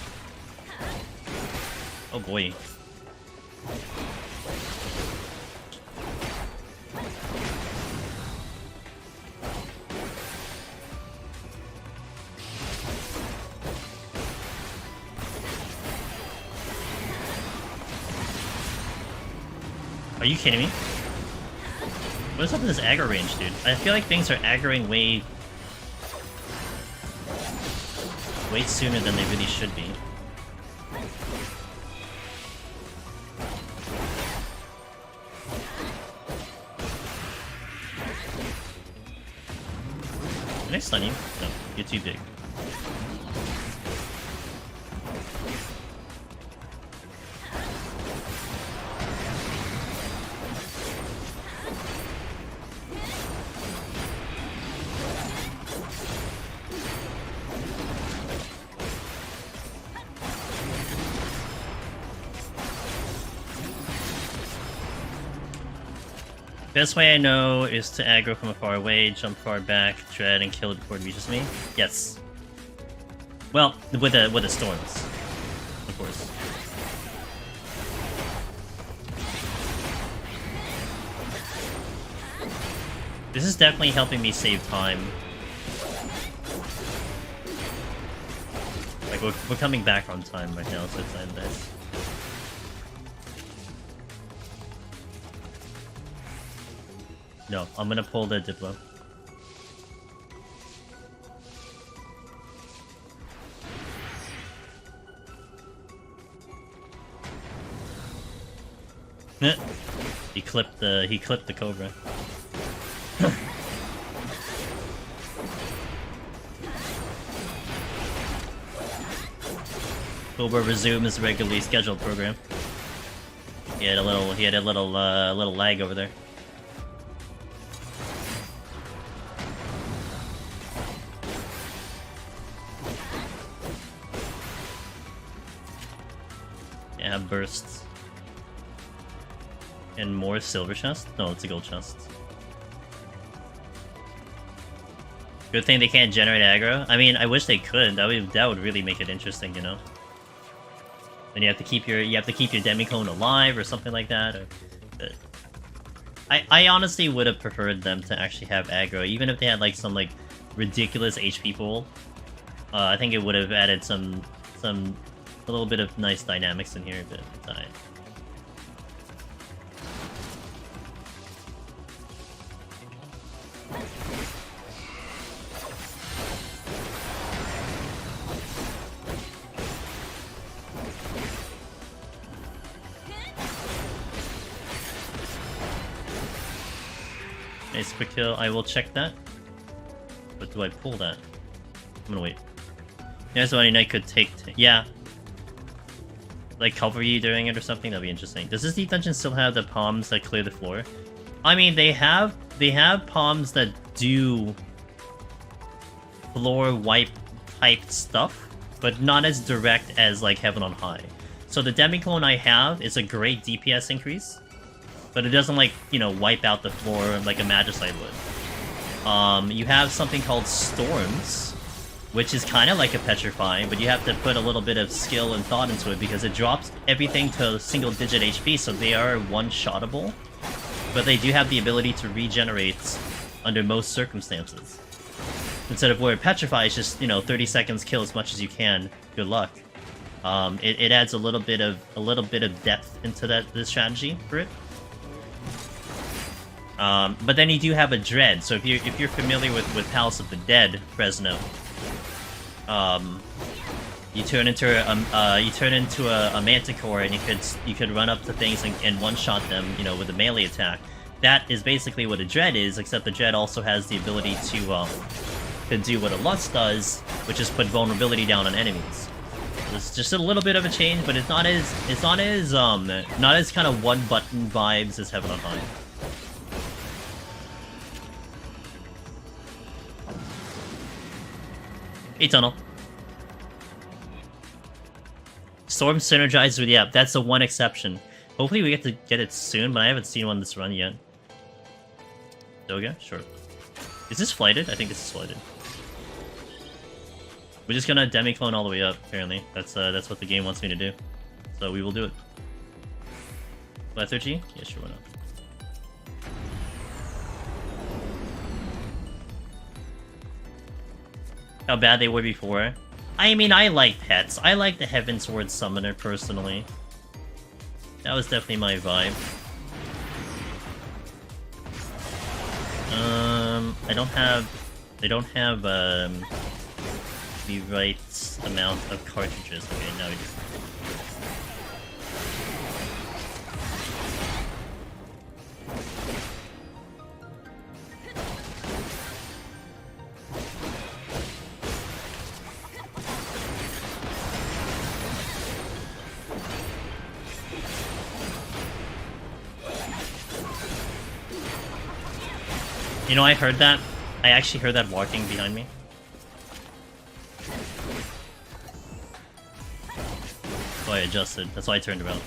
Oh boy. Are you kidding me? What is up with this aggro range, dude? I feel like things are aggroing way sooner than they really should be. Can I stun you? No, you're too big. Best way I know is to aggro from far away, jump far back, dread, and kill it before it reaches me. Yes. Well, with the storms, of course. This is definitely helping me save time. Like we're coming back on time right now, so it's nice. No, I'm gonna pull the Diplo. He clipped the Cobra. Cobra resumed his regularly scheduled program. He had a little lag over there. Yeah, bursts. And more silver chest? No, it's a gold chest. Good thing they can't generate aggro. I mean, I wish they could. That would really make it interesting, you know? Then you have to keep your Demiclone alive or something like that. I honestly would have preferred them to actually have aggro, even if they had like some like ridiculous HP pool. I think it would have added a little bit of nice dynamics in here, but it's alright. Nice quick kill. I will check that. But do I pull that? I'm gonna wait. Yeah, so any knight could take... yeah. Like, cover you during it or something? That'd be interesting. Does this deep dungeon still have the palms that clear the floor? I mean, they have palms that do floor wipe type stuff, but not as direct as, like, Heaven on High. So the Demiclone I have is a great DPS increase, but it doesn't, like, you know, wipe out the floor like a Magicite would. You have something called Storms, which is kind of like a Petrify, but you have to put a little bit of skill and thought into it because it drops everything to single-digit HP, so they are one-shottable. But they do have the ability to regenerate under most circumstances. Instead of where Petrify is just, you know, 30 seconds, kill as much as you can, good luck. It adds a little bit of depth into this strategy for it. But then you do have a Dread, so if you're familiar with Palace of the Dead, Fresno, you turn into a Manticore, and you could run up to things and one-shot them, you know, with a melee attack. That is basically what a Dread is, except the Dread also has the ability to do what a Lust does, which is put vulnerability down on enemies. It's just a little bit of a change, but it's not as kind of one-button vibes as Heaven on High. Hey, Tunnel. Storm synergizes with... yeah, that's the one exception. Hopefully we get to get it soon, but I haven't seen one this run yet. Doga? Sure. Is this flighted? I think this is flighted. We're just gonna Demiclone all the way up, apparently. That's what the game wants me to do. So we will do it. Lethargy? Yeah, sure, why not? How bad they were before. I mean, I like pets. I like the Heavensward Summoner, personally. That was definitely my vibe. I don't have the right amount of cartridges. Okay, now we do. You know, I heard that. I actually heard that walking behind me. So I adjusted. That's why I turned around.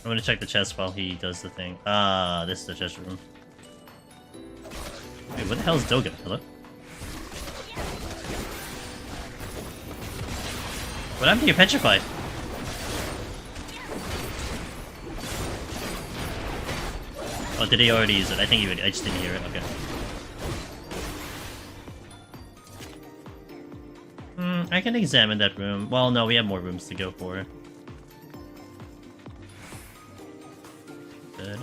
I'm gonna check the chest while he does the thing. Ah, this is the chest room. Wait, what the hell is Doga? Hello? What happened to your Petrify? Oh, did he already use it? I think he would. I just didn't hear it. Okay. I can examine that room. Well, no, we have more rooms to go for. And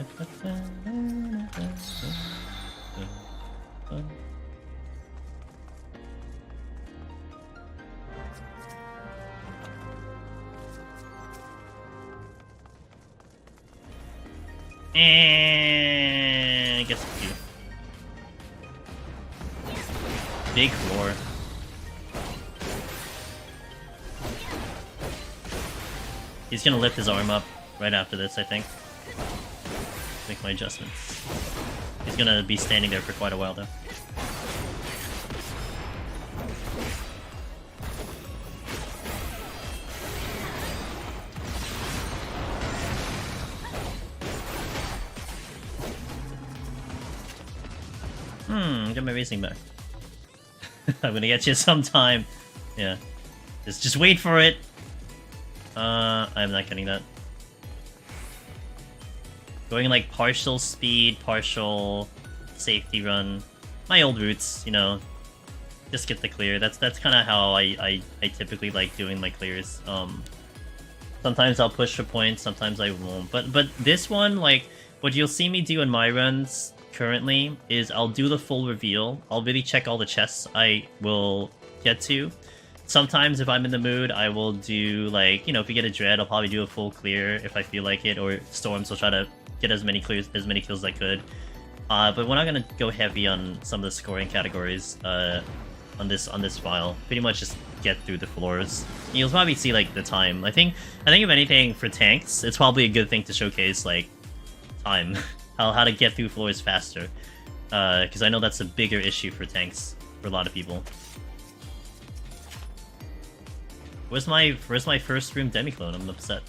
I guess a few. Big floor. He's gonna lift his arm up right after this, I think. Make my adjustments. He's gonna be standing there for quite a while though. Get my racing back. I'm gonna get you sometime. Yeah. Just wait for it. I'm not getting that. Going like partial speed, partial safety run. My old routes, you know. Just get the clear. That's kind of how I typically like doing my clears. Sometimes I'll push for points, sometimes I won't. But this one, like, what you'll see me do in my runs currently is I'll do the full reveal. I'll really check all the chests I will get to. Sometimes if I'm in the mood, I will do, like, you know, if we get a dread, I'll probably do a full clear if I feel like it, or storms, I'll try to get as many kills as I could. But we're not gonna go heavy on some of the scoring categories on this file. Pretty much just get through the floors. You'll probably see like the time. I think if anything for tanks, it's probably a good thing to showcase like time, how to get through floors faster. Because I know that's a bigger issue for tanks for a lot of people. Where's my first room demiclone? I'm upset.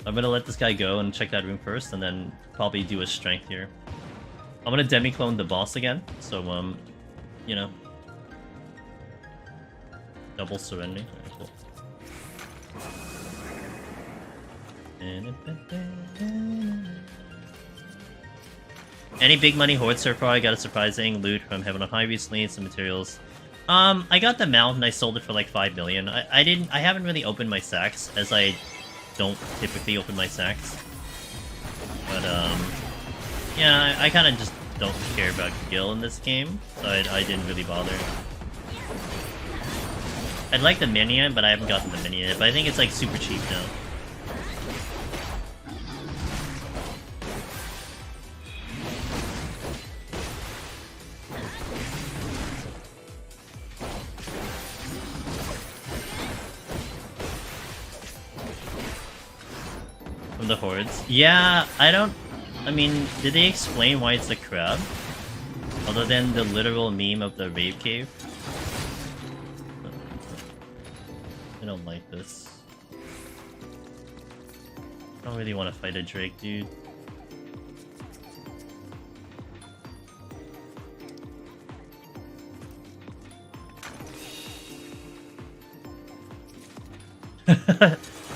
I'm gonna let this guy go and check that room first, and then probably do a strength here. I'm gonna demiclone the boss again, so you know, double serenity. Alright, cool. Any big money horde so far? I got a surprising loot from Heaven on High recently. Some materials. I got the mount and I sold it for like 5 million. I haven't really opened my sacks, as I don't typically open my sacks. But yeah, I kind of just don't care about Gil in this game, so I didn't really bother. I'd like the minion, but I haven't gotten the minion yet. But I think it's like super cheap now. From the hordes. Yeah, I mean, did they explain why it's a crab? Other than the literal meme of the rave cave? I don't like this. I don't really want to fight a Drake, dude.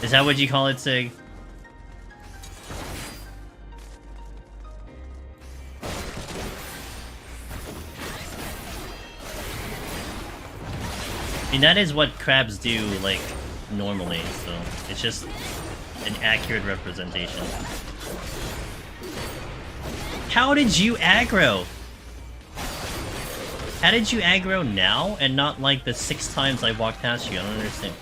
Is that what you call it, Sig? I mean, that is what crabs do, like, normally, so it's just an accurate representation. How did you aggro? How did you aggro now and not like the 6 times I walked past you? I don't understand.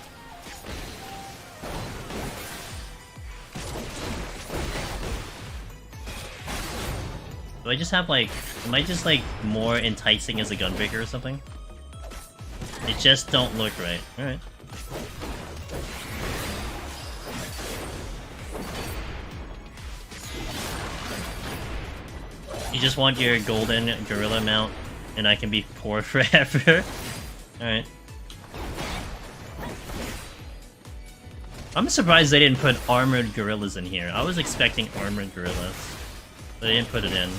Do I just have like, am I just like more enticing as a gunbreaker or something? It just don't look right. Alright. You just want your golden gorilla mount, and I can be poor forever. Alright. I'm surprised they didn't put armored gorillas in here. I was expecting armored gorillas, but they didn't put it in.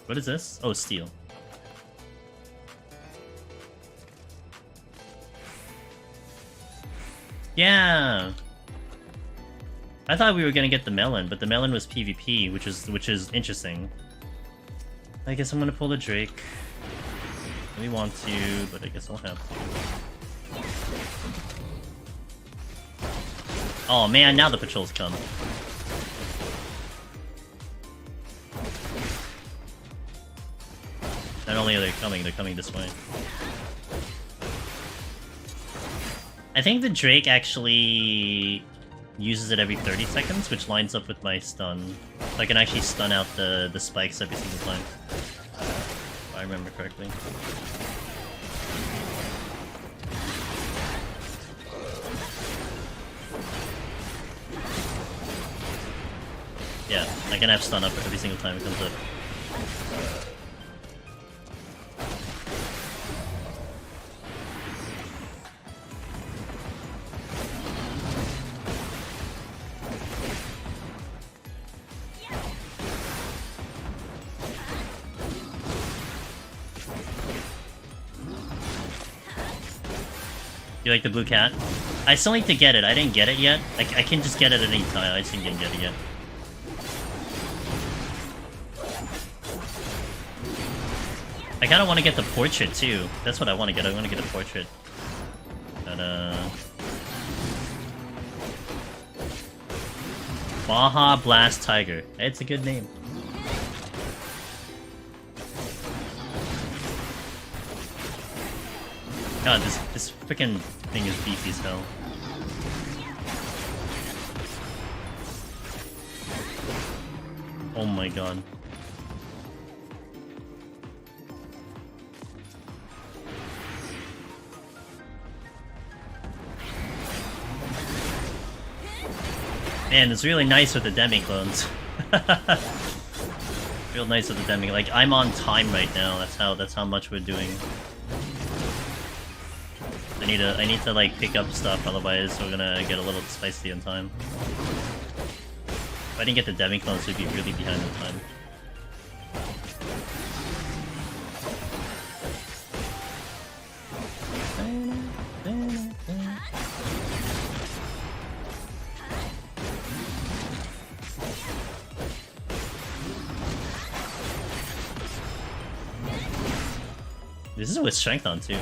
What is this? Oh, steel. Yeah. I thought we were gonna get the melon, but the melon was PvP, which is interesting. I guess I'm gonna pull the Drake. I really want to, but I guess I'll have to. Oh man, now the patrols come. Not only are they coming, they're coming this way. I think the Drake actually uses it every 30 seconds, which lines up with my stun. So I can actually stun out the spikes every single time. If I remember correctly. Yeah, I can have stun up every single time it comes up. You like the blue cat? I still need to get it. I didn't get it yet. I can just get it at any time. I just didn't get it yet. I kind of want to get the portrait too. That's what I want to get. I want to get a portrait. But Baja Blast Tiger. It's a good name. God, this freaking thing is beefy as hell. Oh my god. Man, it's really nice with the demi-clones. Real nice with the demi. Like, I'm on time right now. That's how much we're doing. I need to like pick up stuff, otherwise we're gonna get a little spicy in time. If I didn't get the demi-clones, we'd be really behind in time. This is with strength on too.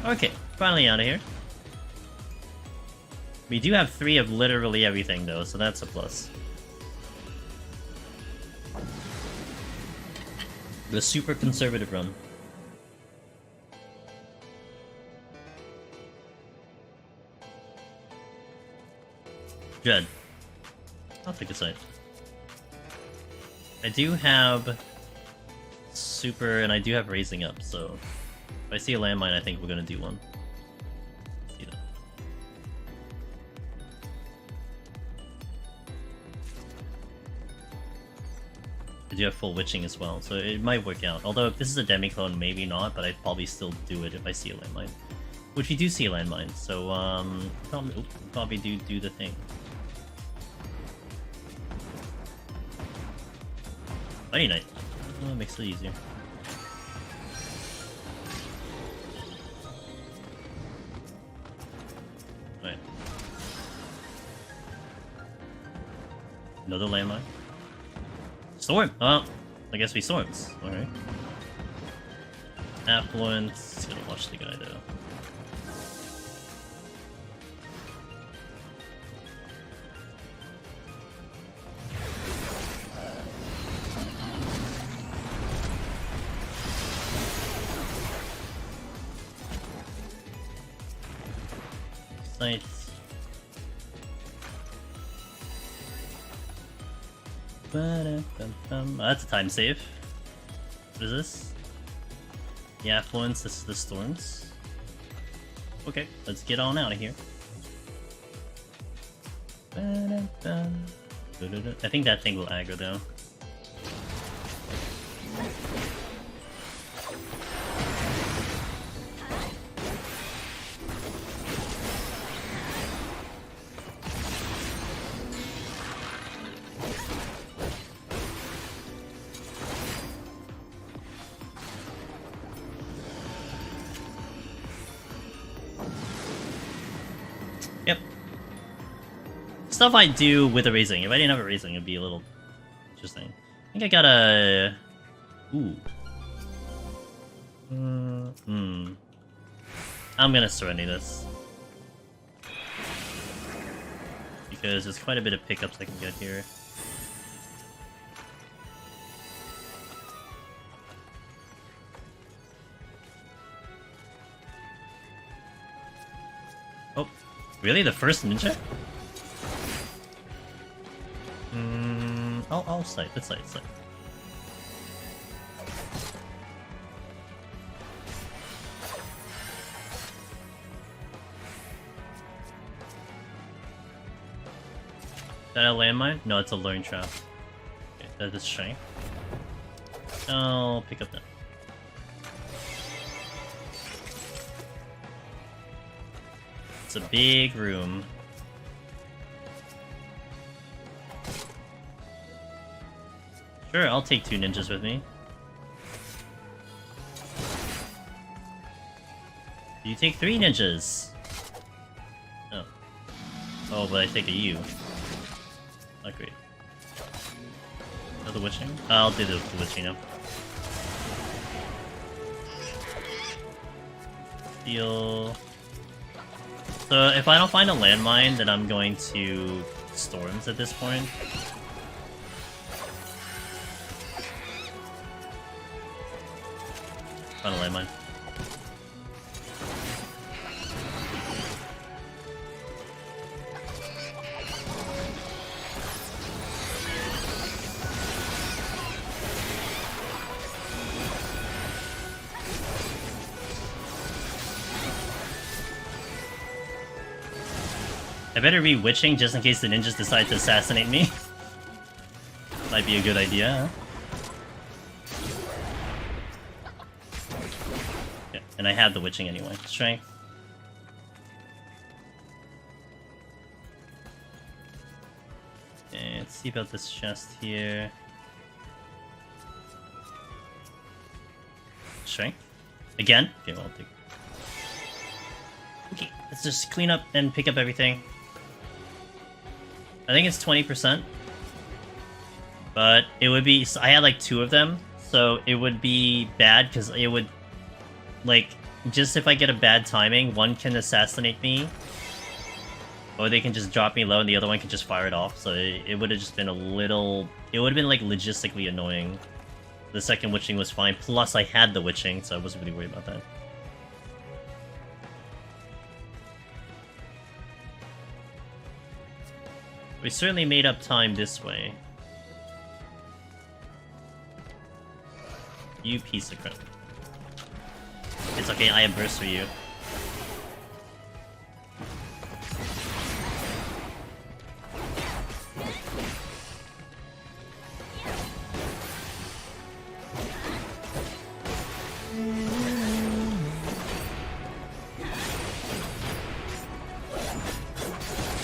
Okay, finally out of here. We do have 3 of literally everything though, so that's a plus. The super conservative run. Dread. I'll take a side. I do have super, and I do have raising up, so if I see a landmine, I think we're gonna do one. See that. I do have full witching as well, so it might work out. Although if this is a demi-clone, maybe not, but I'd probably still do it if I see a landmine. Which we do see a landmine, so probably do the thing. Mighty Knight. Oh, it makes it easier. Alright. Another landmine. Storm! Oh, I guess we storms. Alright. Affluence. Gotta watch the guy though. Nice. That's a time save. What is this? The affluence, this is the storms. Okay, let's get on out of here. I think that thing will aggro though. Yep. Stuff I do with a raising. If I didn't have a raising, it'd be a little interesting. I think I got a... Ooh. I'm gonna surrender this. because there's quite a bit of pickups I can get here. Oh, really? The first ninja? I'll sight. Let's sight. Is that a landmine? No, it's a luring trap. Okay, that is strength. I'll pick up that. It's a big room. Sure, I'll take 2 ninjas with me. You take 3 ninjas! Oh. Oh, but I take a U. Not great. Oh, the witching? I'll do the witching now. Heal. So if I don't find a landmine, then I'm going to storms at this point. Found a landmine. I better be witching just in case the ninjas decide to assassinate me. Might be a good idea, huh? Yeah, and I have the witching anyway. Strength. Okay, let's see about this chest here. Strength? Again? Okay, well, I'll take... Okay, let's just clean up and pick up everything. I think it's 20%. But it would be... So I had like 2 of them, so it would be bad because it would... Like, just if I get a bad timing, one can assassinate me. Or they can just drop me low and the other one can just fire it off. So it would have just been a little... It would have been like logistically annoying. The second witching was fine, plus I had the witching, so I wasn't really worried about that. We certainly made up time this way. You piece of crap. It's okay, I have burst for you.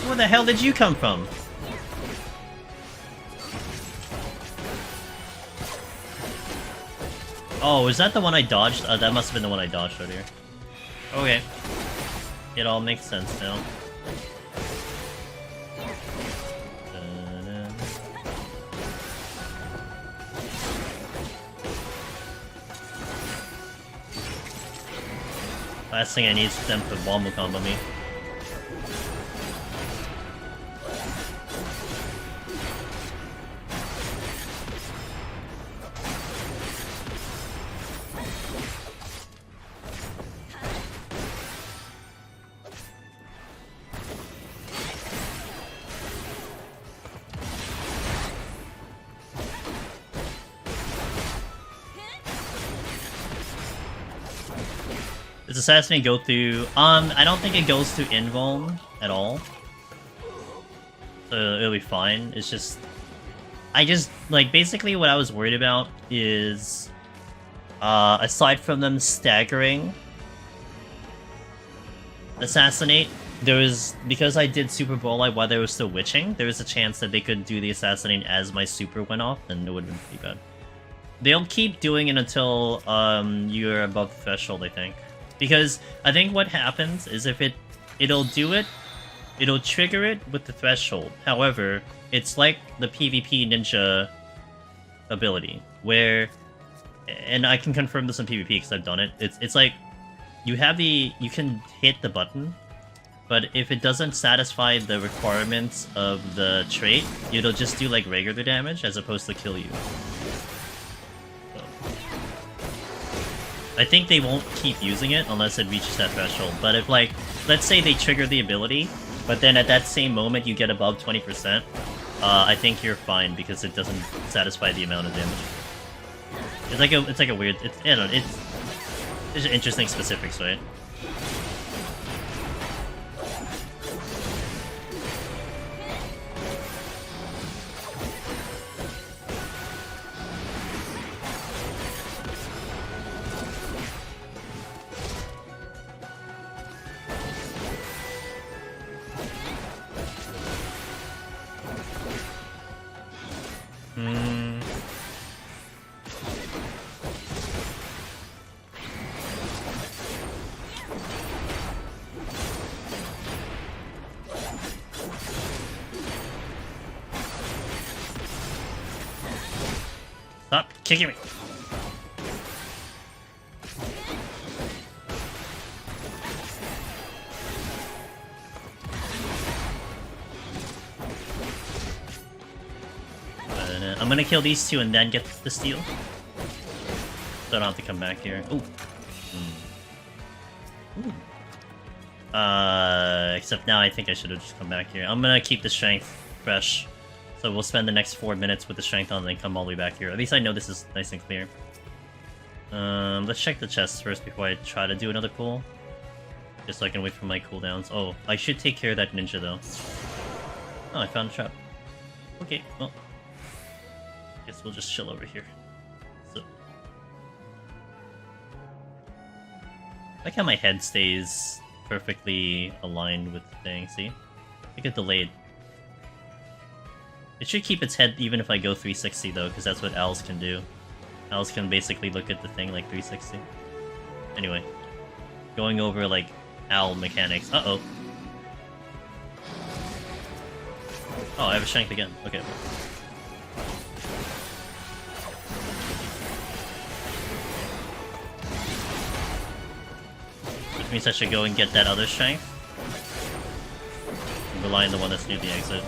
Where the hell did you come from? Oh, is that the one I dodged? That must have been the one I dodged earlier. Okay. It all makes sense now. Last thing I need is them to wombo combo me. Does Assassinate go through... I don't think it goes through Invuln at all. So it'll be fine. It's just... like, basically what I was worried about is... aside from them staggering... Assassinate, there was... Because I did Superbolide while they were still witching, there was a chance that they could do the Assassinate as my super went off, and it would have been pretty bad. They'll keep doing it until, you're above the threshold, I think. Because I think what happens is if it'll do it, it'll trigger it with the threshold. However, it's like the PvP ninja ability, where, and I can confirm this in PvP because I've done it. It's like you can hit the button, but if it doesn't satisfy the requirements of the trait, it'll just do like regular damage as opposed to kill you. So, I think they won't keep using it unless it reaches that threshold, but if like, let's say they trigger the ability, but then at that same moment you get above 20%, I think you're fine because it doesn't satisfy the amount of damage. It's like a weird, I don't know, it's interesting specifics, right? Stop kicking me. I'm gonna kill these two and then get the steal. So I don't have to come back here. Ooh. Except now I think I should have just come back here. I'm gonna keep the strength fresh. So we'll spend the next 4 minutes with the strength on and then come all the way back here. At least I know this is nice and clear. Let's check the chests first before I try to do another pull. Just so I can wait for my cooldowns. Oh, I should take care of that ninja though. Oh, I found a trap. Okay, well. Guess we'll just chill over here. So. I like how my head stays perfectly aligned with the thing, see? I get delayed. It should keep its head even if I go 360 though, because that's what owls can do. Owls can basically look at the thing like 360. Anyway, going over like owl mechanics. Uh-oh. Oh, I have a strength again. Okay. Which means I should go and get that other strength. And rely on the one that's near the exit.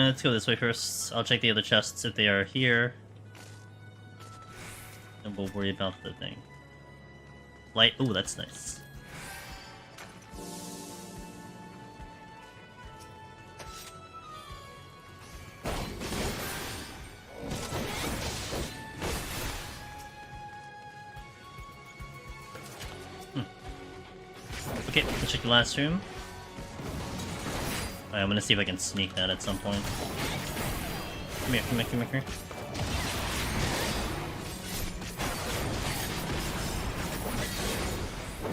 Let's go this way first. I'll check the other chests if they are here. And we'll worry about the thing. Light. Ooh, that's nice. Okay, let's check the last room. Alright, I'm gonna see if I can sneak that at some point. Come here, come here, come here, come here.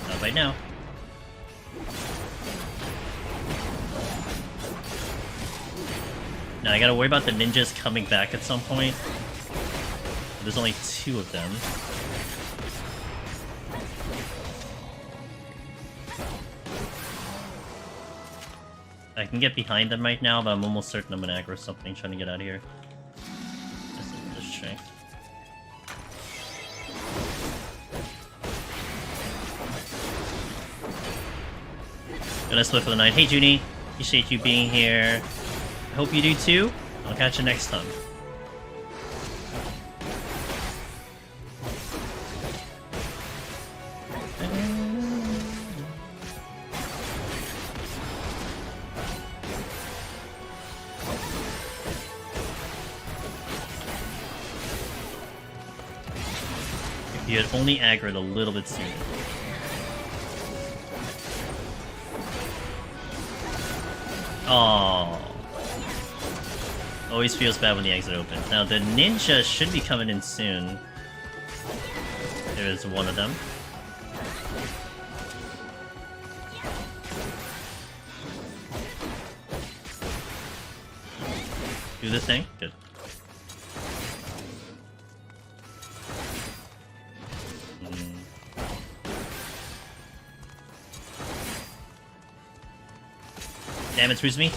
Not right now. Now I gotta worry about the ninjas coming back at some point. There's only 2 of them. I can get behind them right now, but I'm almost certain I'm gonna aggro something trying to get out of here. Just strength. Gonna split for the night. Hey Junie, appreciate you being here. I hope you do too. I'll catch you next time. You had only aggroed a little bit sooner. Oh, always feels bad when the exit opens. Now the ninja should be coming in soon. There is one of them. Do the thing. Good. Damage boost me?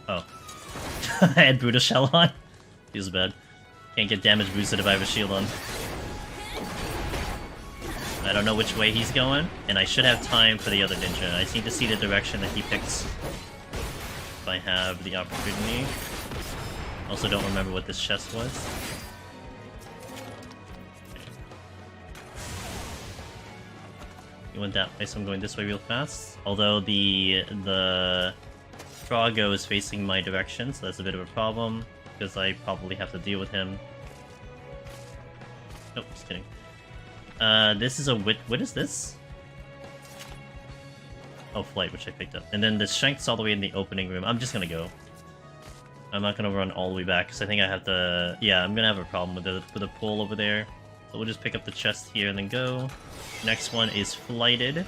Oh. I had Brutal Shell on. Feels bad. Can't get damage boosted if I have a shield on. I don't know which way he's going, and I should have time for the other ninja. I just need to see the direction that he picks if I have the opportunity. Also don't remember what this chest was. He went that way, so I'm going this way real fast. Although the Froggo is facing my direction, so that's a bit of a problem, because I probably have to deal with him. Nope, just kidding. This is a what is this? Oh, flight, which I picked up. And then the strength's all the way in the opening room. I'm just gonna go. I'm not gonna run all the way back, because I think I have to... Yeah, I'm gonna have a problem with the pull over there. So we'll just pick up the chest here and then go. Next one is flighted,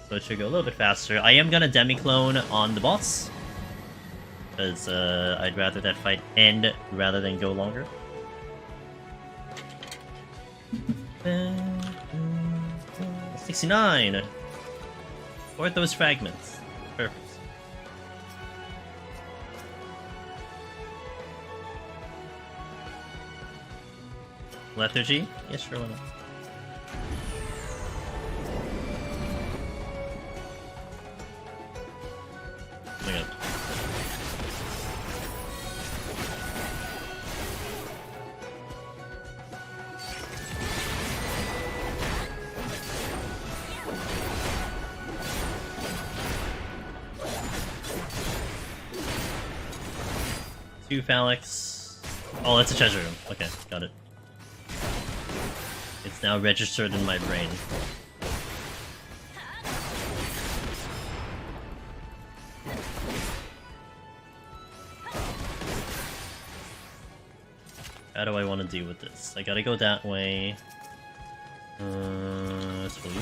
so it should go a little bit faster. I am gonna demi-clone on the boss, because I'd rather that fight end rather than go longer. 69! Orthos fragments. Perfect. Lethargy? Yes, sure, why not? Oh my god. Two Phalanx. Oh, that's a treasure room. Okay, got it. It's now registered in my brain. How do I want to deal with this? I gotta go that way. That's for you.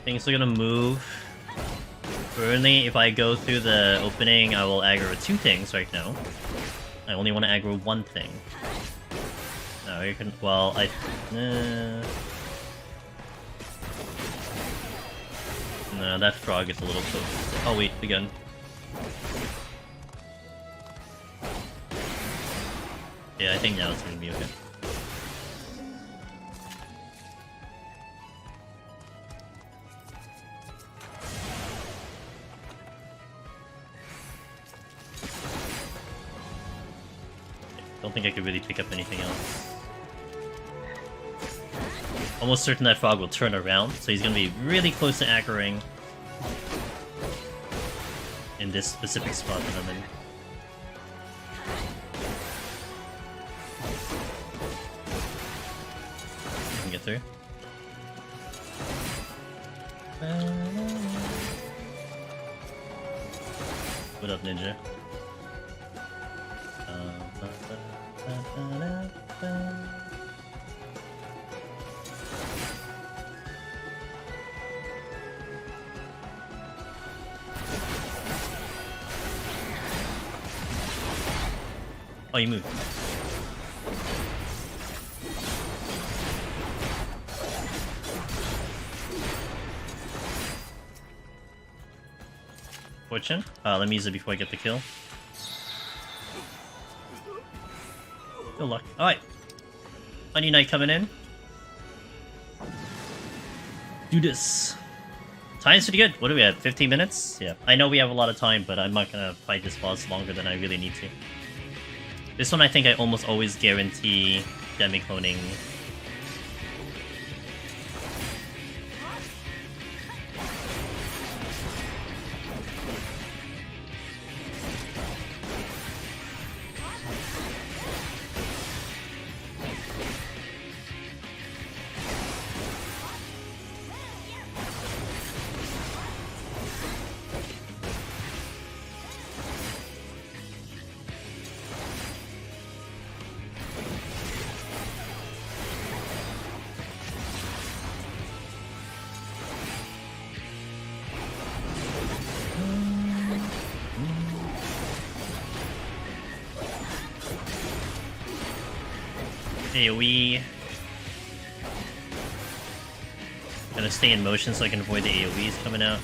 Things are gonna move. Currently, if I go through the opening, I will aggro two things right now. I only want to aggro one thing. No, you can. Well, no, that frog is a little close. Oh wait, again. Yeah, I think now it's gonna be okay. Don't think I could really pick up anything else. Almost certain that frog will turn around, so he's gonna be really close to aggroing in this specific spot that I'm in. I can get through. What up, ninja? Oh, you moved. Fortune? Let me use it before I get the kill. Good luck. Alright. Honey Knight coming in. Do this. Time's pretty good. What do we have? 15 minutes? Yeah. I know we have a lot of time, but I'm not gonna fight this boss longer than I really need to. This one I think I almost always guarantee demi-cloning. AoE. Gonna stay in motion so I can avoid the AoEs coming out.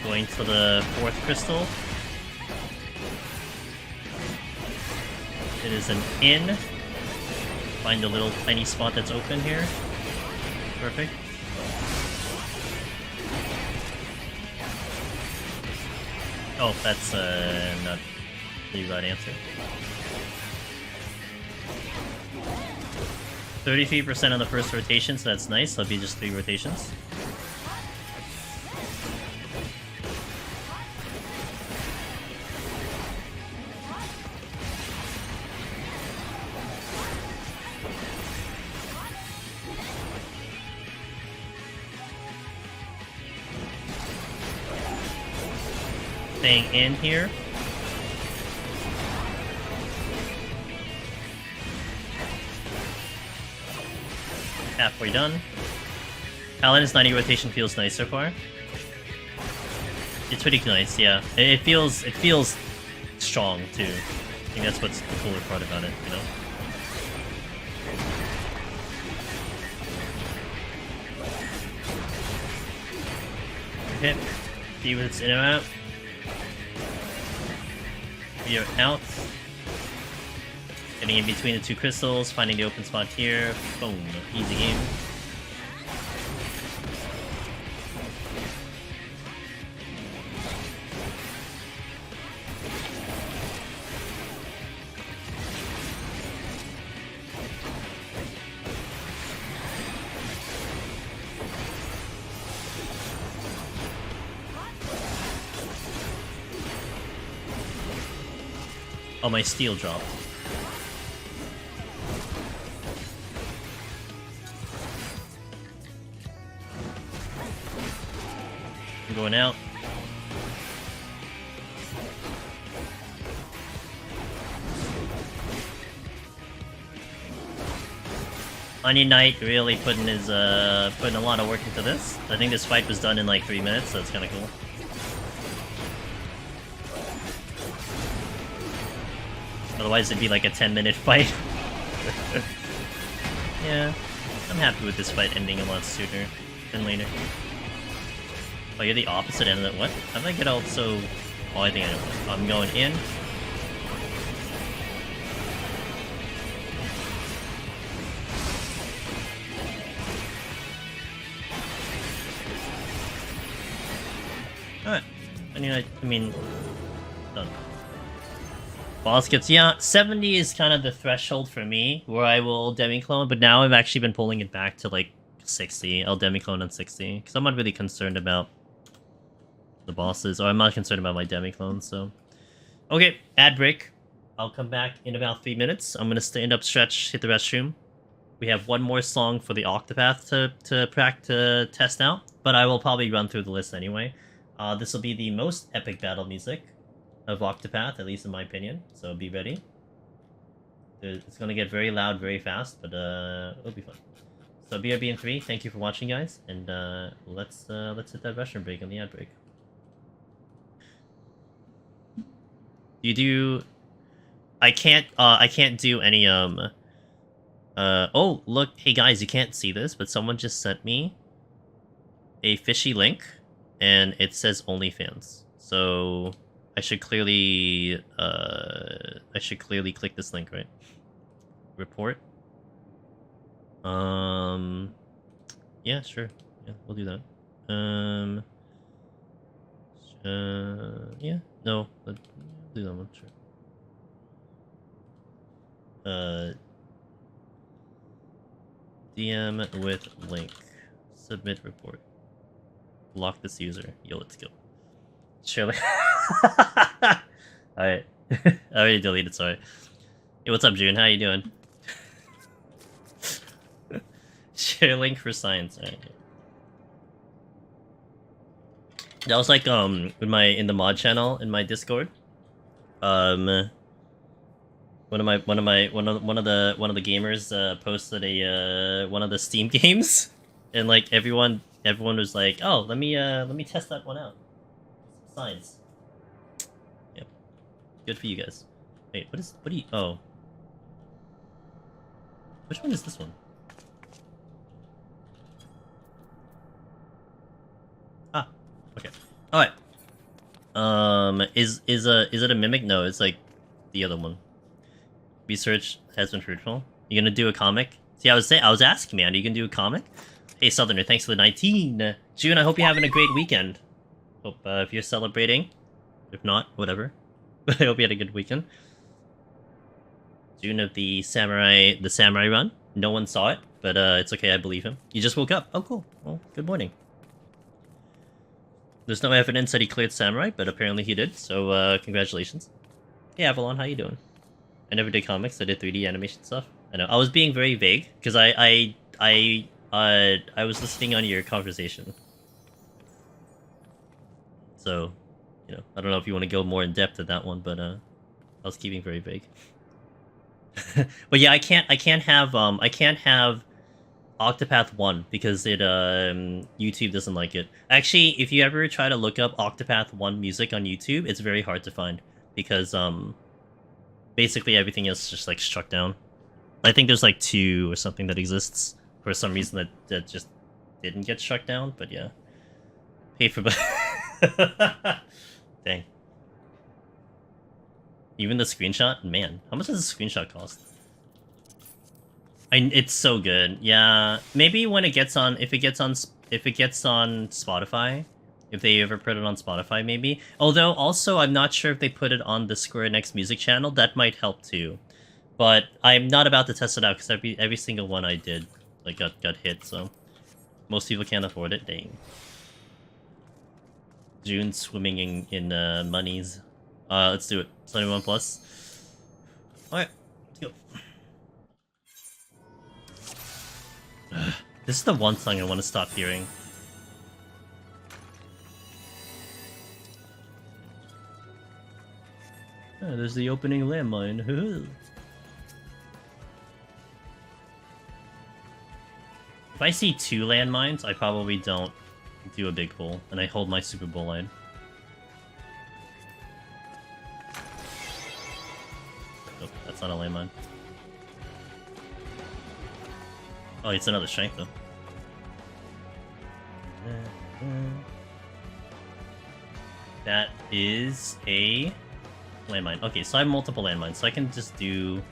Going to the 4th crystal. It is an inn. Find a little tiny spot that's open here. Perfect. Oh, that's not the right answer. 33% on the first rotation, so that's nice. That'll be just 3 rotations. Staying in here. Halfway done. Paladin's 90 rotation feels nice so far. It's pretty nice, yeah. It feels strong too. I think that's what's the cooler part about it, you know? Okay. See what's in and out. We are out. Getting in between the 2 crystals, finding the open spot here. Boom. Easy game. Oh, my steel dropped. I'm going out. Onion Knight really putting a lot of work into this. I think this fight was done in like 3 minutes, so it's kind of cool. Otherwise it'd be like a 10-minute fight. Yeah, I'm happy with this fight ending a lot sooner than later. Oh, you're the opposite end of that. What? How did I get out so... Oh, I think I know. I'm going in. Alright. I mean... Done. Boss gets... Yeah, 70 is kind of the threshold for me, where I will demi-clone, but now I've actually been pulling it back to, like, 60. I'll demi-clone on 60, because I'm not really concerned about the bosses, or I'm not concerned about my demi-clones, so... Okay, ad break. I'll come back in about 3 minutes. I'm gonna stand up, stretch, hit the restroom. We have one more song for the Octopath to test out, but I will probably run through the list anyway. This will be the most epic battle music of Octopath, at least in my opinion, so be ready. It's gonna get very loud very fast, but it'll be fun. So BRB in 3, thank you for watching, guys, and let's hit that restroom break on the ad break. You do... I can't do any, oh, look, hey guys, you can't see this, but someone just sent me a fishy link, and it says OnlyFans. So... I should clearly click this link, right? Report. Yeah, sure. Yeah, we'll do that. Yeah, no, let's do that one, sure. DM with link. Submit report. Block this user. Yo, let's go. Surely. Alright. I already deleted, sorry. Hey, what's up, June? How you doing? Share link for science. Alright. That was like in the mod channel in my Discord. One of the gamers posted a one of the Steam games, and like everyone was like, "Oh, let me test that one out." Science. Good for you guys. Wait, what do you... Oh. Which one is this one? Ah, okay. Alright. Is it a mimic? No, it's like the other one. Research has been fruitful. You gonna do a comic? See, I was asking, man, are you gonna do a comic? Hey, Southerner, thanks for the 19. June, I hope you're having a great weekend. Hope if you're celebrating. If not, whatever. But I hope you had a good weekend. June of the samurai run. No one saw it, but it's okay, I believe him. You just woke up. Oh, cool. Well, good morning. There's no evidence that he cleared samurai, but apparently he did, so congratulations. Hey, Avalon, how you doing? I never did comics, I did 3D animation stuff. I know. I was being very vague, because I was listening on your conversation. So, you know, I don't know if you want to go more in depth at that one, but I was keeping very vague. But yeah, I can't have Octopath 1 because it YouTube doesn't like it. Actually, if you ever try to look up Octopath 1 music on YouTube, it's very hard to find because basically everything is just like struck down. I think there's like 2 or something that exists for some reason that just didn't get struck down, but yeah. Paid for Dang. Even the screenshot? Man, how much does a screenshot cost? It's so good. Yeah, maybe when it gets on, if it gets on Spotify, if they ever put it on Spotify, maybe. Although, also, I'm not sure if they put it on the Square Enix music channel. That might help too. But I'm not about to test it out because every single one I did like got hit. So most people can't afford it. Dang. June swimming in monies. Let's do it. 71 plus. Alright, let's go. This is the one song I want to stop hearing. Oh, there's the opening landmine. If I see 2 landmines, I probably don't do a big pull, and I hold my Superbolide. Oh, that's not a landmine. Oh, it's another strength, though. That is a landmine. Okay, so I have multiple landmines, so I can just do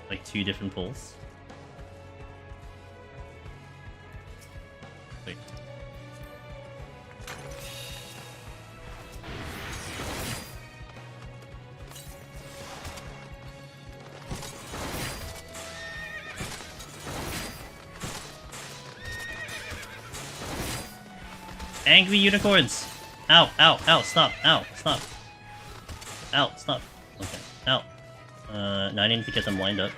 like 2 different pulls. Wait. Angry unicorns! Ow, ow, ow, stop, ow, stop. Ow, stop. Okay, ow. Now I need to get them lined up.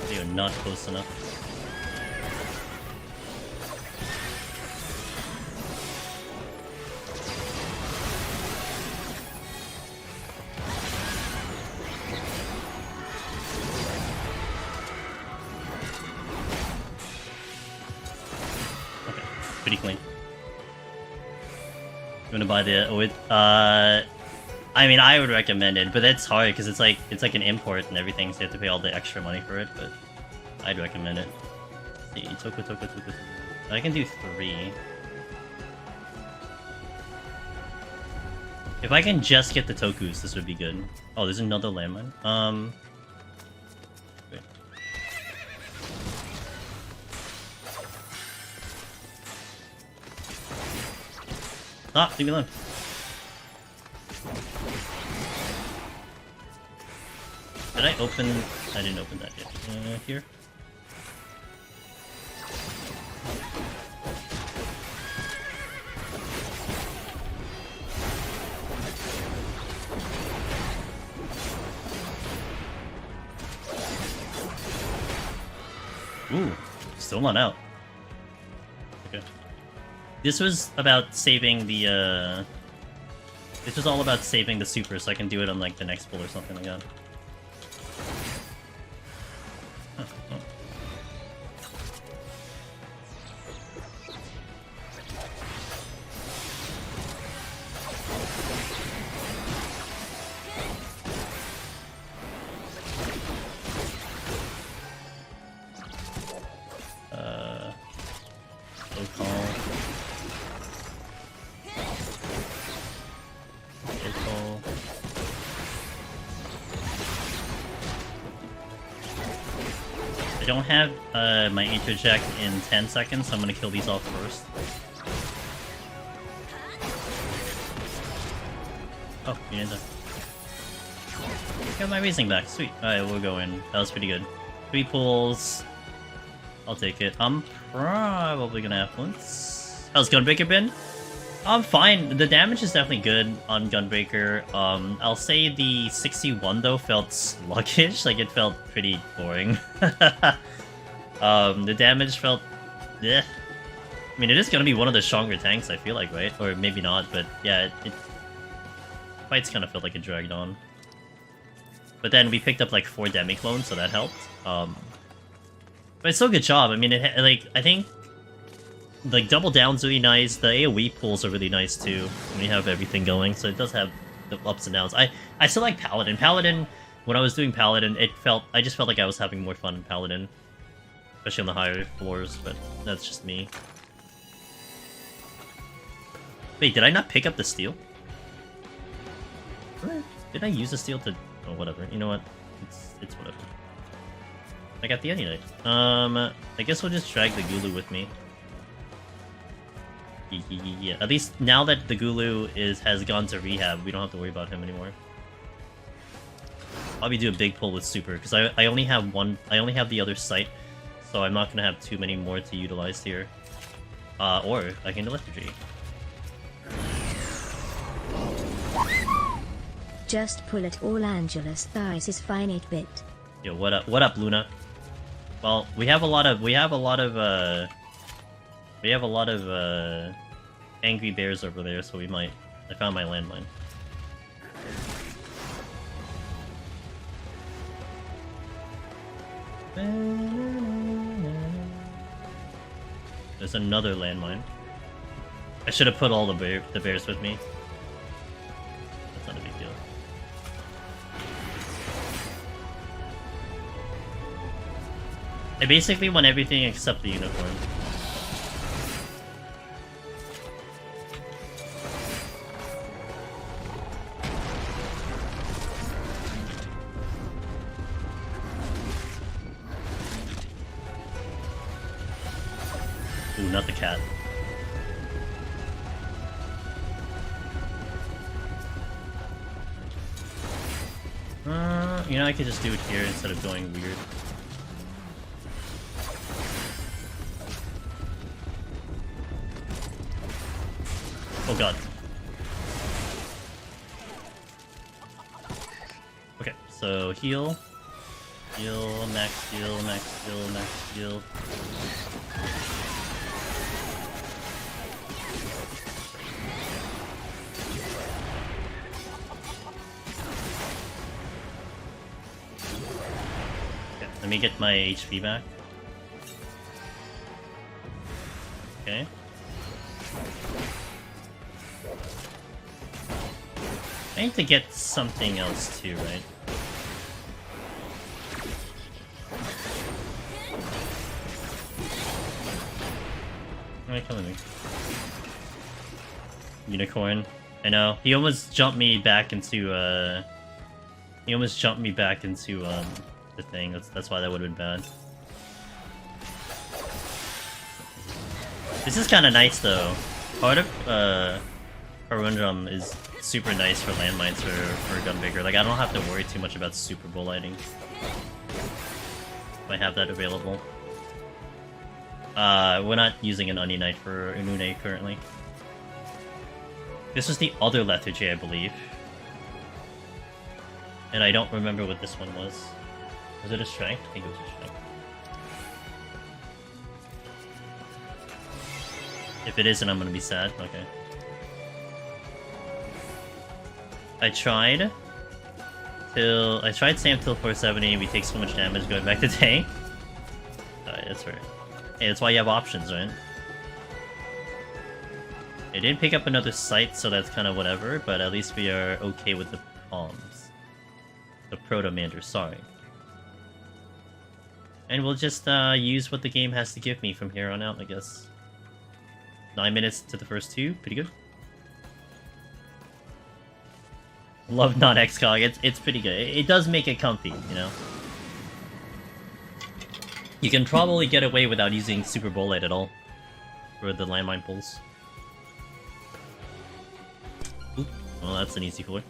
They are not close enough. Pretty clean. You wanna buy the OID? I mean, I would recommend it, but it's hard because it's like an import and everything, so you have to pay all the extra money for it. But I'd recommend it. Let's see, Toku. I can do 3. If I can just get the Tokus, this would be good. Oh, there's another landmine. Wait. Ah, leave me alone. Did I open? I didn't open that yet. Here. Ooh, still not out. Okay. This was about saving the, This was all about saving the super, so I can do it on, like, the next pull or something like that. don't have my interject in 10 seconds, so I'm gonna kill these off first. Oh, you didn't die. Got my raising back, sweet. Alright, we'll go in. That was pretty good. 3 pulls. I'll take it. I'm probably gonna have once. How's Gunbreaker been? I'm fine. The damage is definitely good on Gunbreaker. I'll say the 61 though felt sluggish, like it felt pretty boring. The damage felt... I mean, it is gonna be one of the stronger tanks, I feel like, right? Or maybe not, but yeah, it fights kind of felt like it dragged on. But then we picked up like 4 demi-clones, so that helped. But it's still a good job. I mean, I think like double down's really nice. The AoE pulls are really nice too when you have everything going. So it does have the ups and downs. I still like Paladin. Paladin, when I was doing Paladin, I just felt like I was having more fun in Paladin, especially on the higher floors. But that's just me. Wait, did I not pick up the steel? Did I use the steel to... Oh, whatever. You know what? It's whatever. I got the Any Knight. I guess we'll just drag the Gulu with me. Yeah, at least now that the Gulu has gone to rehab, we don't have to worry about him anymore. I'll be doing a big pull with Super, because I only have one... I only have the other site, so I'm not going to have too many more to utilize here. Or I can Lethargy. Just pull it all. Angelus thighs is fine 8-bit. Yo, what up, Luna? Well, we have a lot of angry bears over there, so we might... I found my landmine. There's another landmine. I should have put all the bears with me. That's not a big deal. I basically want everything except the unicorn. Ooh, not the cat. You know, I could just do it here instead of going weird. Oh god. Okay, so heal. Heal, max heal, max heal, max heal. Okay, let me get my HP back. Okay. I need to get something else too, right? Why are you killing me? Unicorn. I know. He almost jumped me back into the thing. That's why that would have been bad. This is kinda nice though. Part of Harundrum is super nice for landmines for Gunbreaker. Like, I don't have to worry too much about Superboliding if I have that available. We're not using an Onion Knight for Unune currently. This was the other Lethargy, I believe. And I don't remember what this one was. Was it a strength? I think it was a strength. If it isn't, I'm gonna be sad. Okay. I tried Sam till 470, we take so much damage going back to tank. Alright, that's right. Hey, that's why you have options, right? I did pick up another site, so that's kind of whatever, but at least we are okay with the palms. The Proto-Mander, sorry. And we'll just use what the game has to give me from here on out, I guess. 9 minutes to the first 2, pretty good. Love not Excalibur, it's pretty good. It does make it comfy, you know? You can probably get away without using Superbolide at all for the landmine pulls. Oop. Well, that's an easy floor.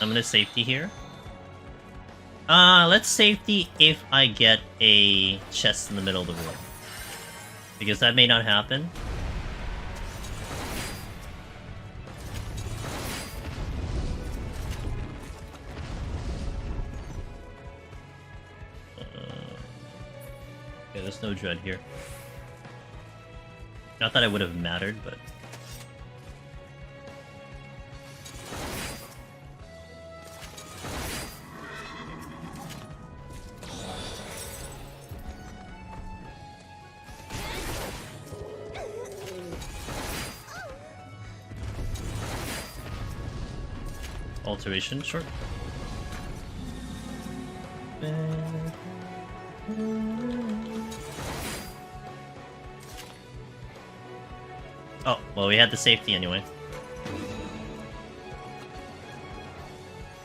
I'm gonna safety here. Let's safety if I get a chest in the middle of the room. Because that may not happen. Okay, there's no dread here. Not that it would have mattered, but... Alteration, sure. Oh, well, we had the safety anyway.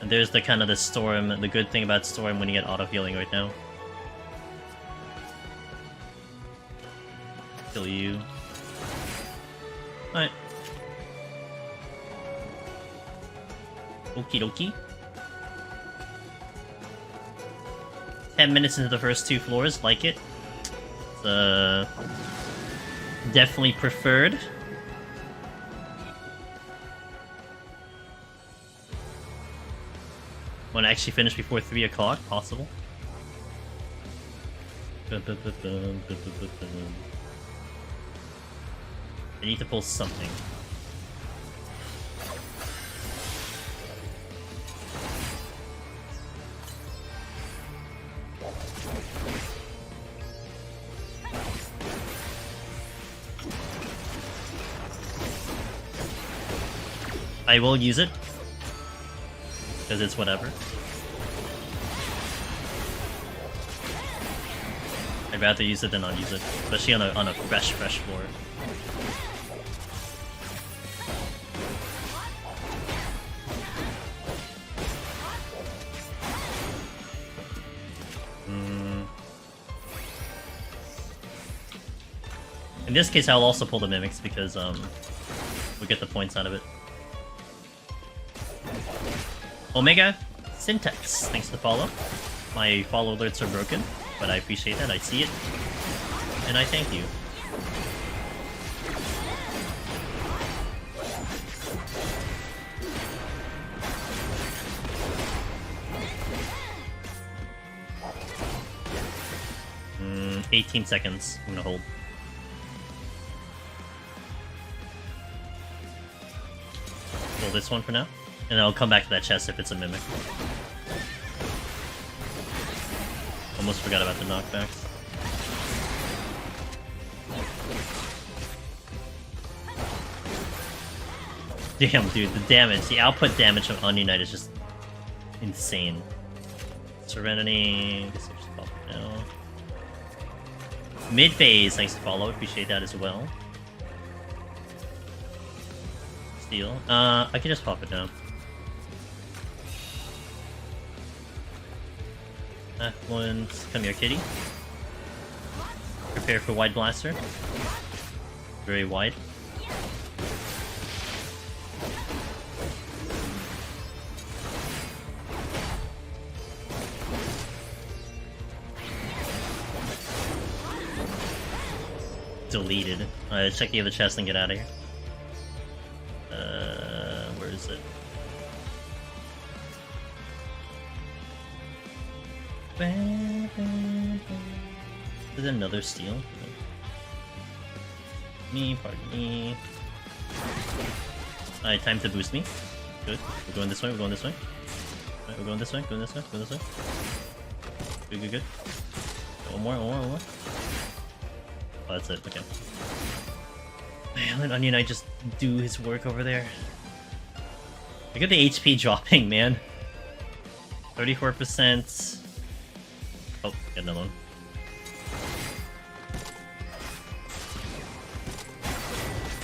And there's the kind of the storm, the good thing about storm when you get auto healing right now. Kill you. Alright. Okie dokie. 10 minutes into the first 2 floors, like it. It's, definitely preferred. Want to actually finish before 3 o'clock? Possible. I need to pull something. I will use it. Because it's whatever. I'd rather use it than not use it. Especially on a fresh floor. In this case, I'll also pull the mimics because we'll get the points out of it. Omega Syntax, thanks for the follow. My follow alerts are broken, but I appreciate that. I see it, and I thank you. Mm, 18 seconds. I'm gonna hold. Pull this one for now. And I'll come back to that chest if it's a mimic. Almost forgot about the knockbacks. Damn, dude, the damage, the output damage of Onion Knight is just insane. Serenity, I guess I'll just pop it now. Mid phase, thanks to follow, appreciate that as well. Steal. I can just pop it down. Affluence, come here, kitty. Prepare for wide blaster. Very wide. Deleted. Check the other chest and get out of here. Where is it? There's another steal. Pardon me. Alright, time to boost me. Good. We're going this way, we're going this way. Alright, we're going this way, going this way, going this way. Good, good, good. One more, one more, one more. Oh, that's it, okay. Man, let Onion Knight just do his work over there. Look at the HP dropping, man. 34%. Oh, get another one.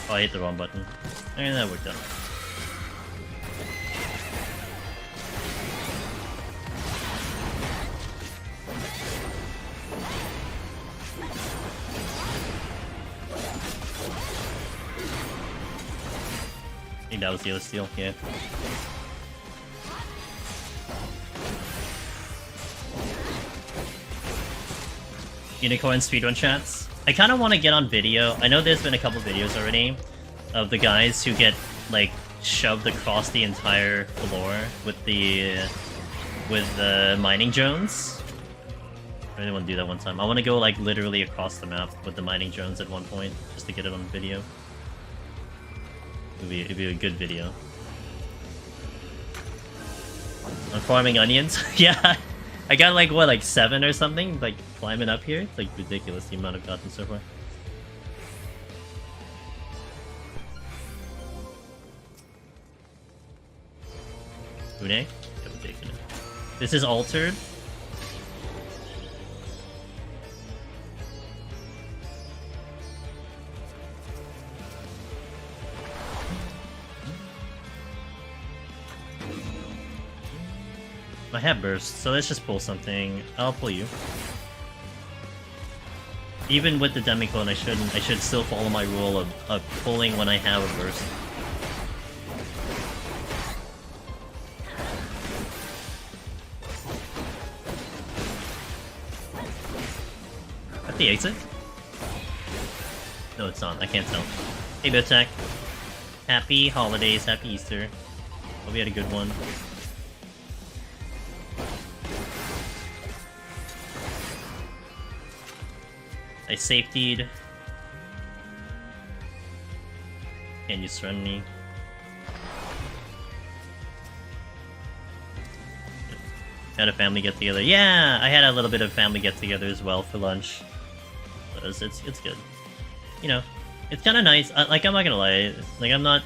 Oh, I hit the wrong button. And that worked out. think that was the other steal, yeah. Unicorn speedrun chats. I kind of want to get on video. I know there's been a couple videos already of the guys who get, like, shoved across the entire floor with the mining drones. I really want to do that one time. I want to go, like, literally across the map with the mining drones at one point, just to get it on video. It'd be a good video. I'm farming onions? Yeah! I got like, what, like 7 or something? Like, climbing up here? It's like ridiculous the amount I've gotten so far. Une? Yeah, we'll take it. This is altered. I have burst, so let's just pull something. I'll pull you. Even with the Demiclone, I should still follow my rule of pulling when I have a burst. At the exit? No, it's not. I can't tell. Hey, Biotech. Happy holidays, happy Easter. Hope you had a good one. I safetied. Can you surrender me? Had a family get together. Yeah, I had a little bit of family get together as well for lunch. It's good. You know, it's kind of nice. Like, I'm not gonna lie. Like, I'm not.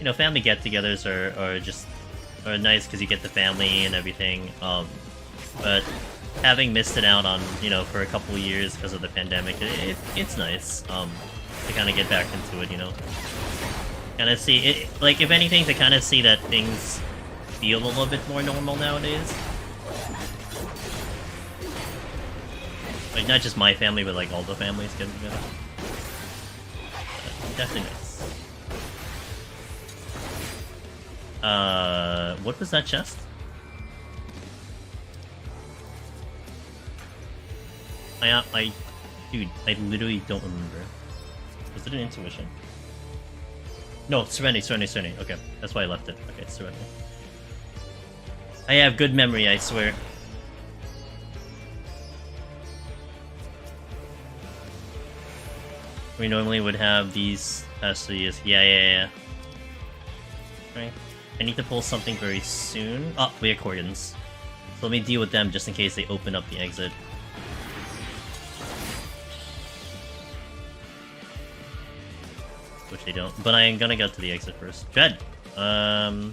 You know, family get-togethers are nice because you get the family and everything. But having missed it out on, you know, for a couple of years because of the pandemic, it's nice to kind of get back into it, you know. Kind of see it, like, if anything, to kind of see that things feel a little bit more normal nowadays. Like, not just my family, but like all the families getting together. Definitely nice. What was that chest? Dude, I literally don't remember. Was it an intuition? No, Serenity. Okay, that's why I left it. Okay, it's Serenity. I have good memory, I swear. We normally would have these past 3 years. Yeah. Right. I need to pull something very soon. Oh, we have Corgans. So let me deal with them just in case they open up the exit. Which they don't. But I am gonna go to the exit first. Dread! I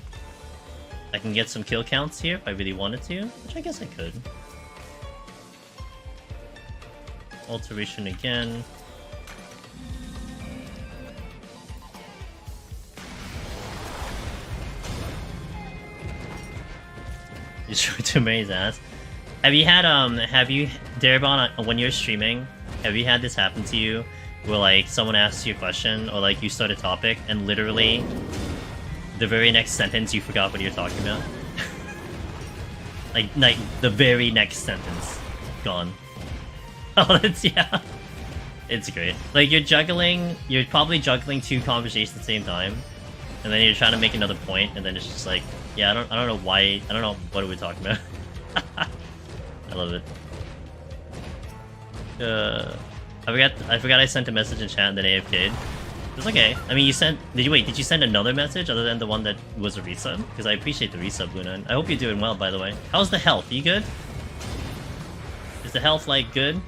can get some kill counts here if I really wanted to, which I guess I could. Alteration again. You threw too many ass. Have you, Darabon, when you're streaming, have you had this happen to you? Where, like, someone asks you a question, or, like, you start a topic, and literally, the very next sentence you forgot what you're talking about? like, the very next sentence. Gone. Oh, that's, yeah. It's great. Like, you're probably juggling 2 conversations at the same time, and then you're trying to make another point, and then it's just like, yeah, I don't know why, I don't know what are we talking about. I love it. I forgot I sent a message in chat and then AFK'd. It's okay. I mean, did you send another message other than the one that was a resub? Because I appreciate the resub, Luna. I hope you're doing well, by the way. How's the health? Are you good? Is the health, like, good?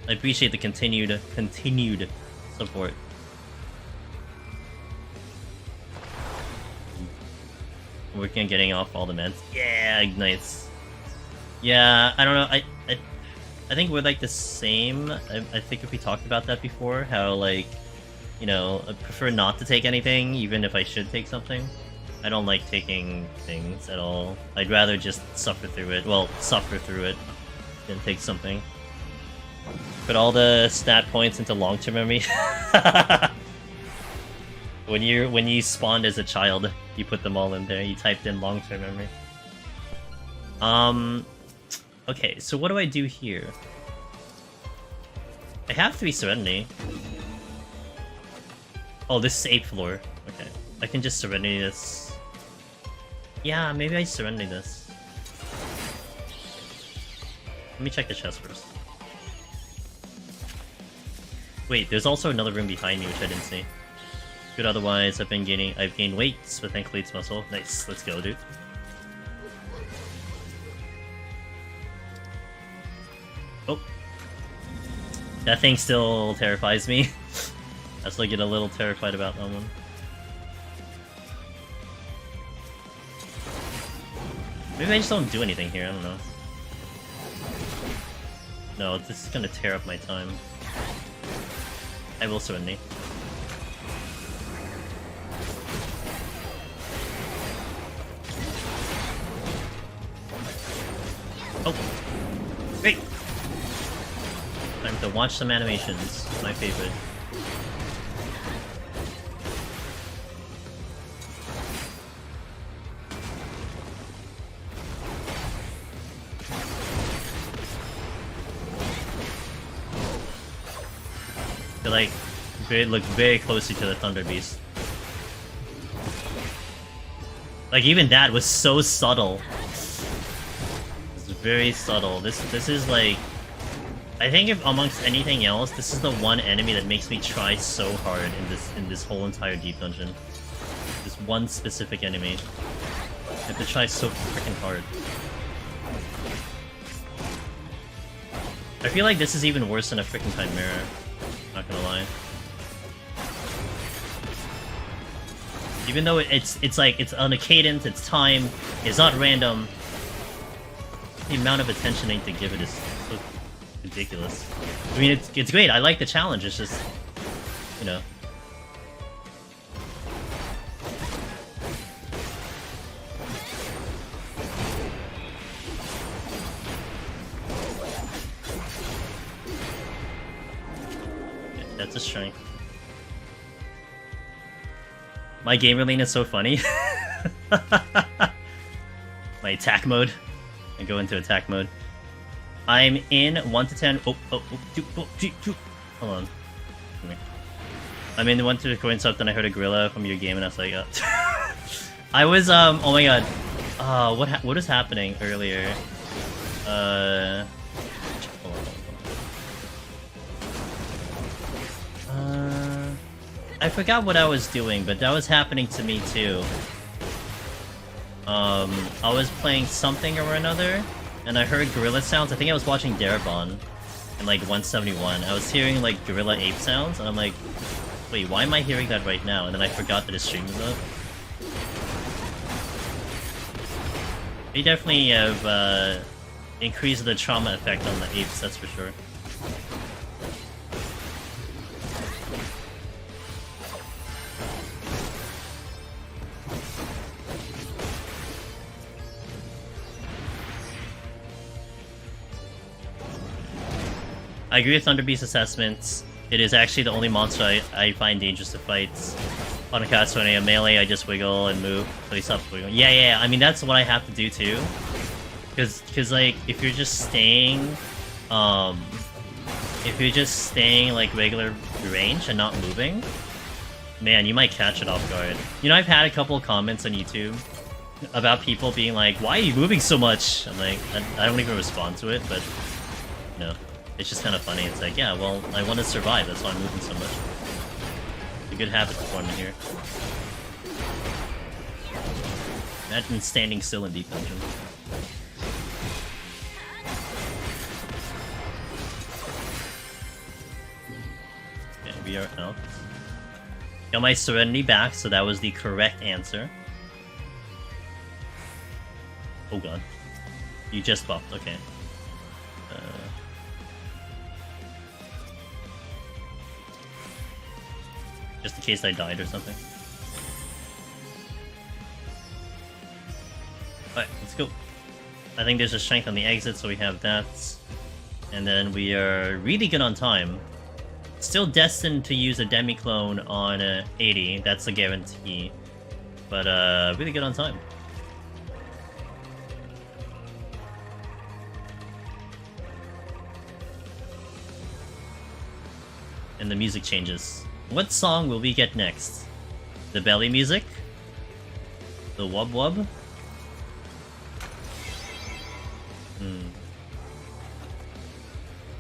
I appreciate the continued support. Working on getting off all the meds. Yeah, ignites. Yeah, I don't know. I think we're like the same. I think if we talked about that before, how, like, you know, I prefer not to take anything, even if I should take something. I don't like taking things at all. I'd rather just suffer through it. Well, suffer through it than take something. Put all the stat points into long-term memory. When you spawned as a child, you put them all in there. You typed in long-term memory. Okay, so what do I do here? I have 3 Serenity. Oh, this is 8th floor. Okay. I can just Serenity this. Yeah, maybe I Serenity this. Let me check the chest first. Wait, there's also another room behind me which I didn't see. Good, otherwise I've gained weight, but thankfully it's muscle. Nice, let's go, dude. Oh. That thing still terrifies me. I still get a little terrified about that one. Maybe I just don't do anything here, I don't know. No, this is gonna tear up my time. I will Serenity. Oh! Great! Time to watch some animations. My favorite. They look very closely to the Thunder Beast. Like, even that was so subtle. It's very subtle. This is like... I think if amongst anything else, this is the one enemy that makes me try so hard in this whole entire deep dungeon. This one specific enemy. I have to try so freaking hard. I feel like this is even worse than a freaking Chimera. Not gonna lie. Even though it's like it's on a cadence, it's time, it's not random. The amount of attention I need to give it is so ridiculous. I mean, it's great. I like the challenge. It's just, you know. Yeah, that's a strength. My gamer lane is so funny. My attack mode. I go into attack mode. I'm in 1 to 10. Hold on. Come here. I'm in 1 to coin up, then I heard a gorilla from your game, and I was like, I was oh my god. What is happening earlier? Hold on. I forgot what I was doing, but that was happening to me too. I was playing something or another, and I heard gorilla sounds. I think I was watching Darabon in like 171. I was hearing like gorilla ape sounds, and I'm like, wait, why am I hearing that right now? And then I forgot that his stream was up. They definitely have increased the trauma effect on the apes, that's for sure. I agree with Thunderbeast's assessments. It is actually the only monster I find dangerous to fight. On a cast when I am melee, I just wiggle and move. So he stops wiggling. Yeah, I mean, that's what I have to do too. Cause like, if you're just staying, like regular range and not moving, man, you might catch it off guard. You know, I've had a couple of comments on YouTube about people being like, why are you moving so much? I'm like, I don't even respond to it, but, you know. It's just kind of funny. It's like, yeah, well, I want to survive. That's why I'm moving so much. It's a good habit to form in here. Imagine standing still in deep dungeon. Yeah, we are out. Got my Serenity back, so that was the correct answer. Oh god. You just buffed, okay. Just in case I died or something. Alright, let's go. I think there's a strength on the exit, so we have that. And then we are really good on time. Still destined to use a demi-clone on 80, that's a guarantee. But really good on time. And the music changes. What song will we get next? The belly music? The wub wub?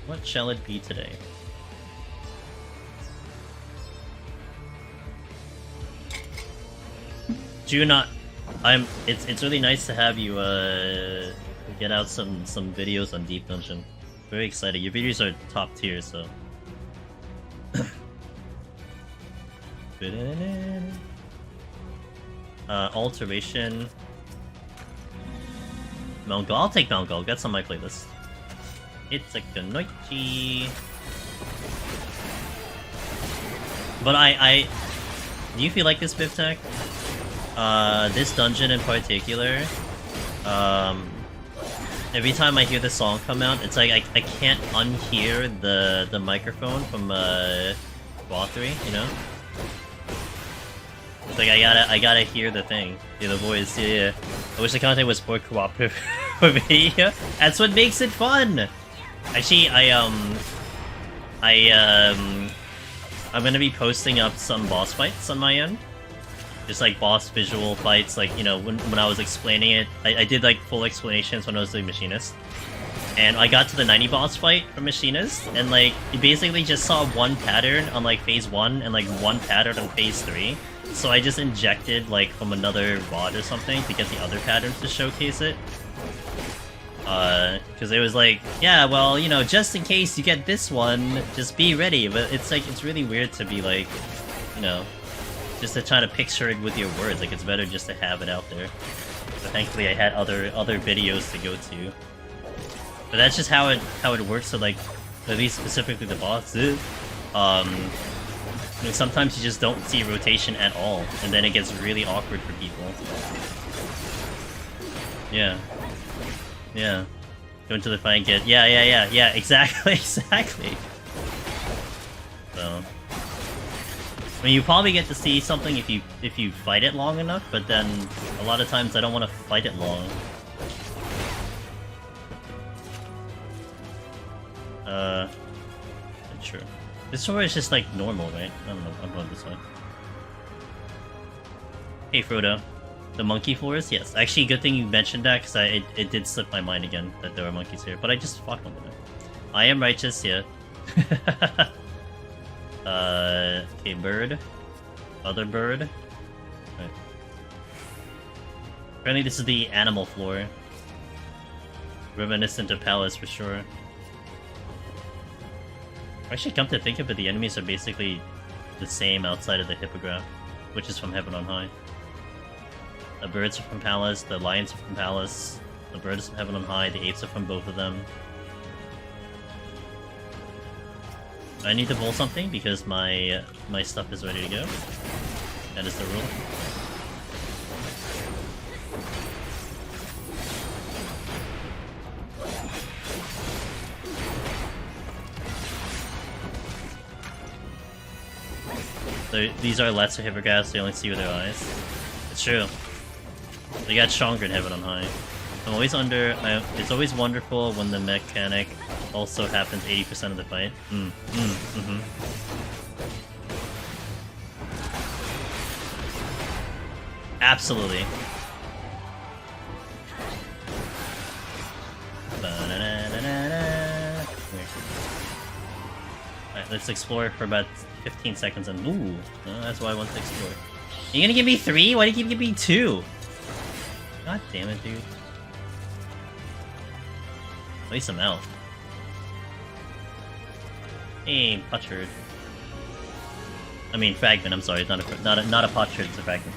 What shall it be today? Juna, it's really nice to have you get out some videos on Deep Dungeon. Very excited. Your videos are top tier, so. Alteration. Mongol. I'll take Mongol. That's on my playlist. It's a Kanoichi. But do you feel like this, Bivtech? This dungeon in particular, every time I hear the song come out, it's like I can't unhear the microphone from Quathry, you know? It's like I gotta hear the thing, hear the voice. Yeah. I wish the content was more cooperative for video. That's what makes it fun. Actually, I'm gonna be posting up some boss fights on my end. Just like boss visual fights, like, you know, when I was explaining it, I did like full explanations when I was doing Machinist. And I got to the 90 boss fight for Machinist, and like, you basically just saw one pattern on like phase 1 and like one pattern on phase 3. So I just injected like from another rod or something to get the other patterns to showcase it. Because it was like, yeah, well, you know, just in case you get this one, just be ready. But it's like, it's really weird to be like, you know, just to try to picture it with your words. Like, it's better just to have it out there. But thankfully I had other videos to go to. But that's just how it works. So like, at least specifically the bosses. I mean, sometimes you just don't see rotation at all, and then it gets really awkward for people. Yeah. Yeah. Go into the fight and get... Yeah, exactly, exactly. So... I mean, you probably get to see something if you fight it long enough, but then a lot of times I don't want to fight it long. Sure. This sword is just like normal, right? I don't know. I'm going this way. Hey, Frodo. The monkey floors? Yes. Actually, good thing you mentioned that, because it did slip my mind again that there were monkeys here. But I just fought one of them. I am righteous, yeah. Okay, bird. Other bird. Right. Apparently this is the animal floor. Reminiscent of Palace for sure. Actually, come to think of it, the enemies are basically the same outside of the hippogriff, which is from Heaven on High. The birds are from Palace, the lions are from Palace, the birds are from Heaven on High, the apes are from both of them. I need to pull something because my stuff is ready to go. That is the rule. So these are lesser hippogriffs, they only see with their eyes. It's true. They got stronger in Heaven on High. I'm always it's always wonderful when the mechanic also happens 80% of the fight. Absolutely. Alright, let's explore for about 15 seconds and ooh, that's why I want to explore. You gonna give me 3? Why do you keep giving me 2? God damn it, dude. At least I'm out. Hey, Potsherd. I mean, Fragment. I'm sorry, not a Potsherd. It's a Fragment.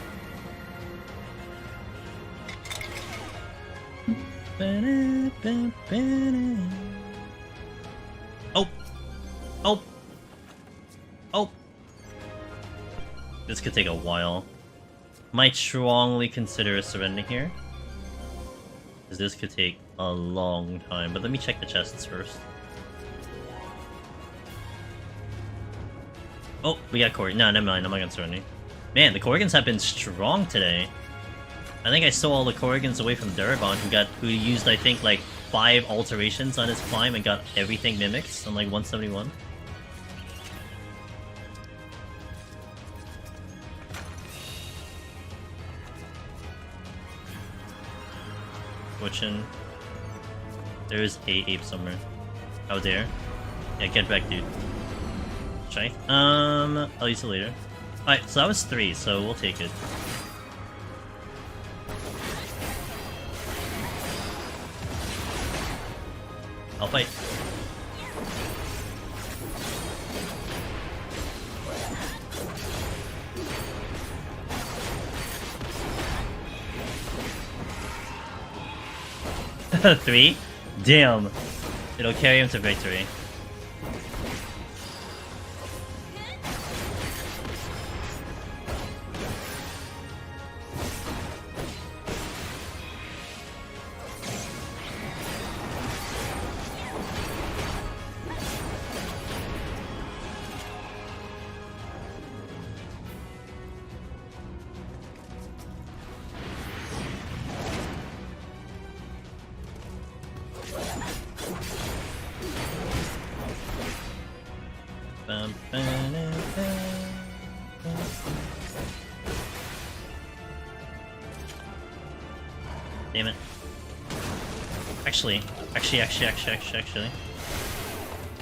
Oh, oh, oh. This could take a while. Might strongly consider a surrender here, because this could take a long time. But let me check the chests first. Oh, we got Corrigan. No, never mind. I'm not gonna throw any. Man, the Corrigans have been strong today. I think I stole all the Corrigans away from Durabon, who used, I think, like 5 alterations on his climb and got everything mimics on like 171. Fortune. There's a ape somewhere. Out there. Yeah, get back, dude. Strength. I'll use it later. Alright, so that was 3, so we'll take it. I'll fight. Three? Damn. It'll carry him to victory. Damn it. Actually.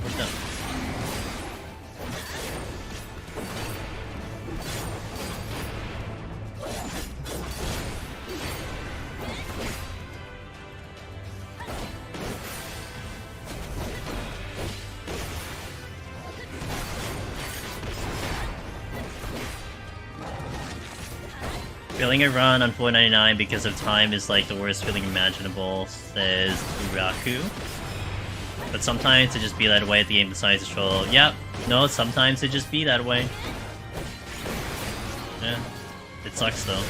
What's up? Failing a run on 499 because of time is like the worst feeling imaginable, says Uraku. But sometimes it just be that way at the game decides to troll. Yep, no, sometimes it just be that way. Yeah, it sucks though.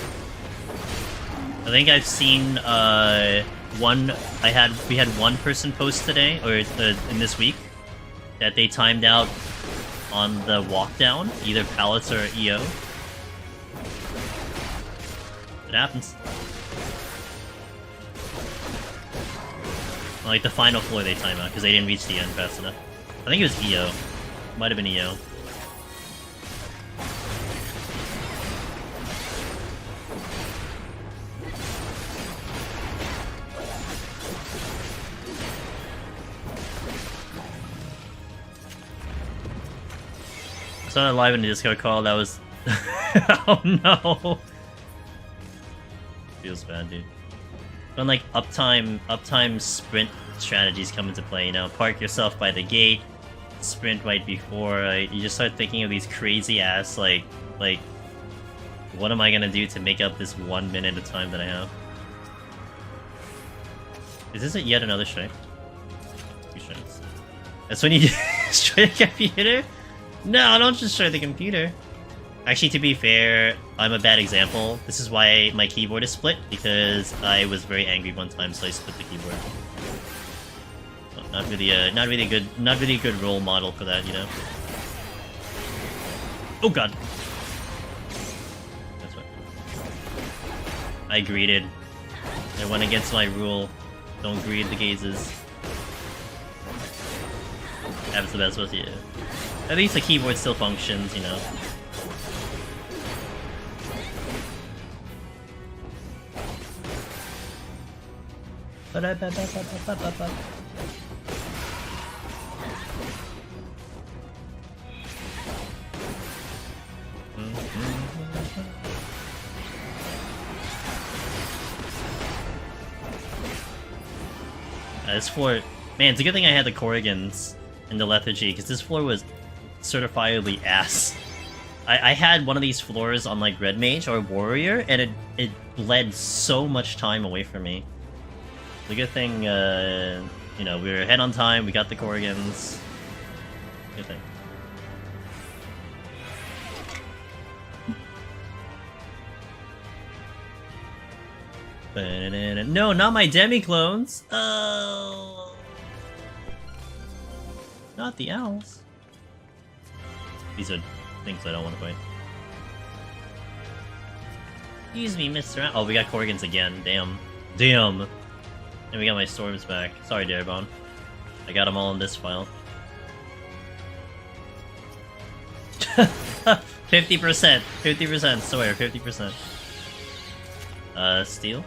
I think I've seen we had one person post today, or in this week, that they timed out on the walk down, either pallets or EO. It happens. Like the final floor they time out because they didn't reach the end fast enough. I think it was EO. Might have been EO. I saw that live in the Discord call. That was oh no. Feels bad, dude. When like uptime sprint strategies come into play, you know, park yourself by the gate, sprint right before, you just start thinking of these crazy ass like what am I gonna do to make up this 1 minute of time that I have? Is this yet another strike? 2 strikes. That's when you destroy the computer? No, don't destroy the computer. Actually, to be fair, I'm a bad example. This is why my keyboard is split, because I was very angry one time, so I split the keyboard. So not really a good role model for that, you know. Oh god. That's what. I greeted. I went against my rule. Don't greed the gazes. That's the best way to do it. At least the keyboard still functions, you know. This floor, man, it's a good thing I had the Corrigans in the Lethargy, because this floor was certifiably ass. I had one of these floors on like Red Mage or Warrior, and it bled so much time away from me. The good thing, you know, we were ahead on time, we got the Corrigans. Good thing. No, not my demi-clones! Oh, not the owls. These are things I don't want to fight. Excuse me, Mr. Oh, we got Corgans again. Damn. Damn. And we got my storms back. Sorry, Darebon. I got them all in this file. 50%. 50%. Swear, 50%. Steel?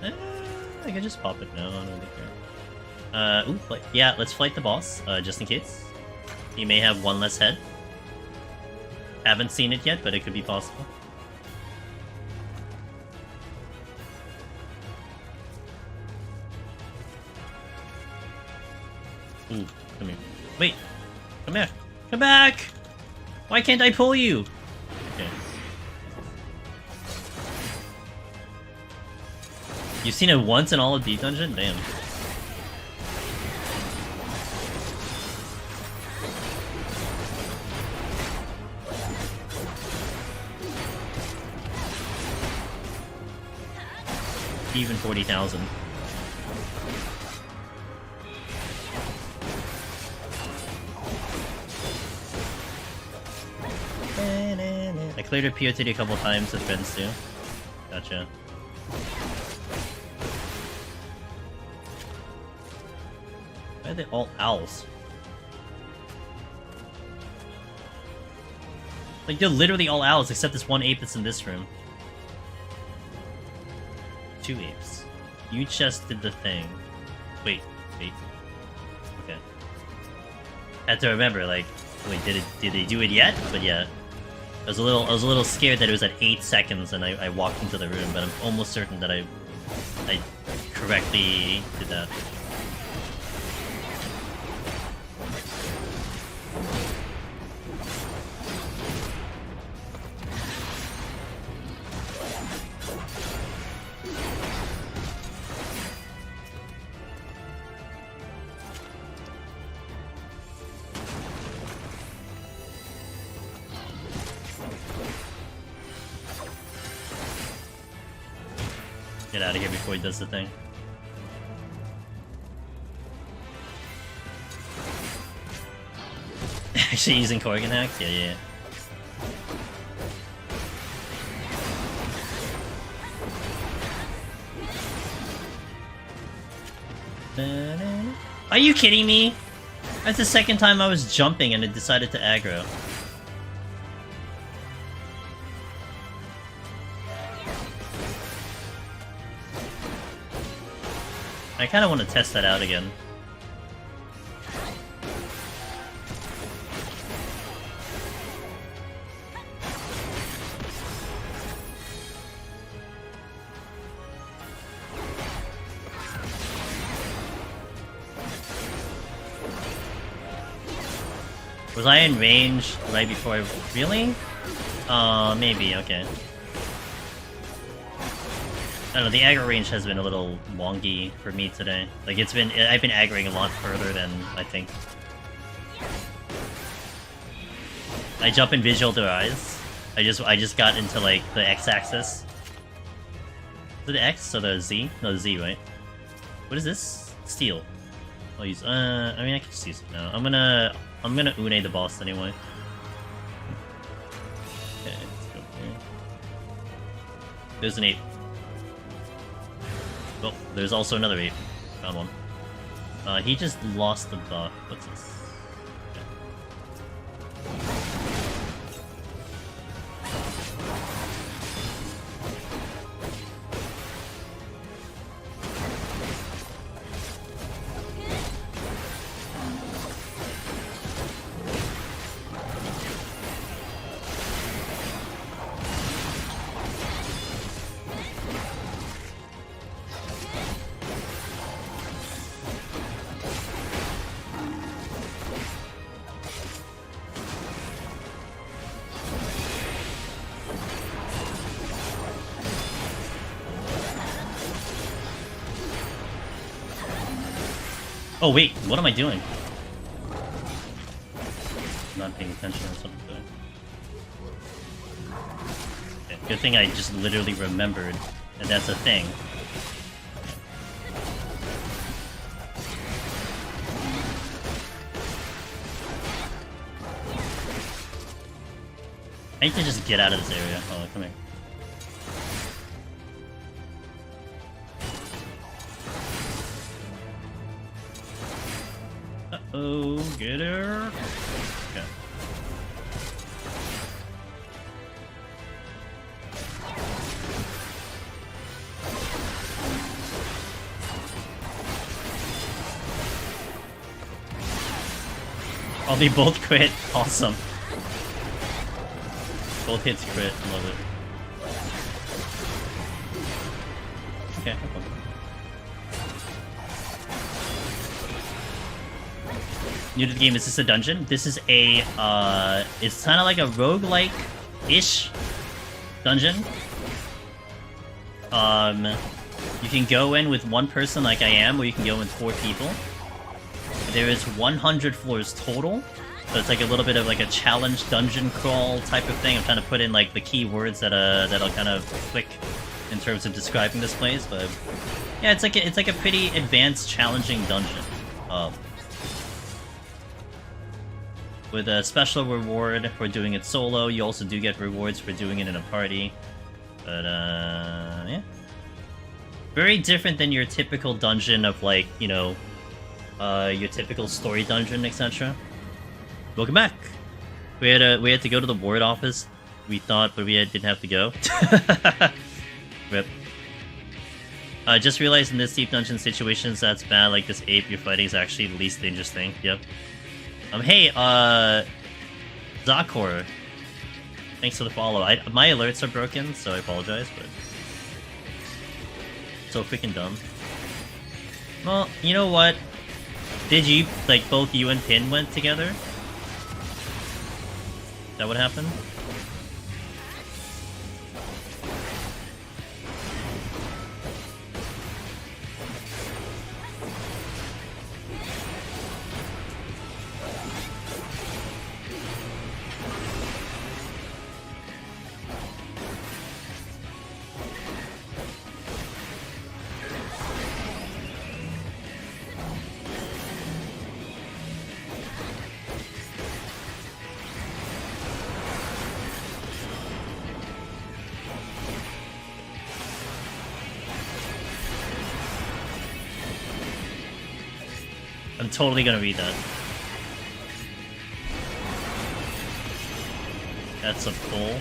I can just pop it now. I don't really care. Ooh, yeah, let's fight the boss, just in case. He may have one less head. Haven't seen it yet, but it could be possible. Ooh, come here. Wait! Come back! Come back! Why can't I pull you? Okay. You've seen it once in all of the dungeon? Damn. Even 40,000. I cleared a POTD a couple times with friends too. Gotcha. Why are they all owls? Like, they're literally all owls except this one ape that's in this room. 2 apes. You just did the thing. Wait. Okay. Had to remember, like, wait, did they do it yet? But yeah. I was a little scared that it was at 8 seconds and I walked into the room, but I'm almost certain that I correctly did that. Get out of here before he does the thing. Actually using Gancanagh? Yeah. Are you kidding me? That's the second time I was jumping and it decided to aggro. I kind of want to test that out again. Was I in range right before I... Really? Maybe, okay. I don't know, the aggro range has been a little wonky for me today. Like, I've been aggroing a lot further than I think. I jump in visual to eyes. I just got into, like, the x-axis. Is it the X or the Z? No, the Z, right? What is this? Steel. I'll use, I mean, I can just use it now. I'm gonna Une the boss anyway. Okay, let's go here. There's an 8. Oh, there's also another 8. Found one. He just lost the buff. What's this? Oh wait, what am I doing? I'm not paying attention or something. Okay, good thing I just literally remembered that that's a thing. I need to just get out of this area. Oh, come here. Uh-oh, get her. Okay. Oh, they both crit. Awesome. Both hits crit. Love it. Okay. New to the game, is this a dungeon? This is a, it's kind of like a roguelike-ish dungeon. You can go in with one person like I am, or you can go in with 4 people. There is 100 floors total, so it's like a little bit of like a challenge dungeon crawl type of thing. I'm trying to put in like the key words that'll kind of click in terms of describing this place, but yeah, it's like a pretty advanced, challenging dungeon. With a special reward for doing it solo. You also do get rewards for doing it in a party. But, yeah. Very different than your typical dungeon of, like, you know, your typical story dungeon, etc. Welcome back! We had to go to the ward office. We thought, but we didn't have to go. Rip. Just realized in this deep dungeon situations that's bad, like this ape you're fighting is actually the least dangerous thing. Yep. Hey, Zakor. Thanks for the follow. My alerts are broken, so I apologize, but... So freaking dumb. Well, you know what? Did you, like, both you and Pin went together? Is that what happened? I'm totally gonna read that. That's a pull.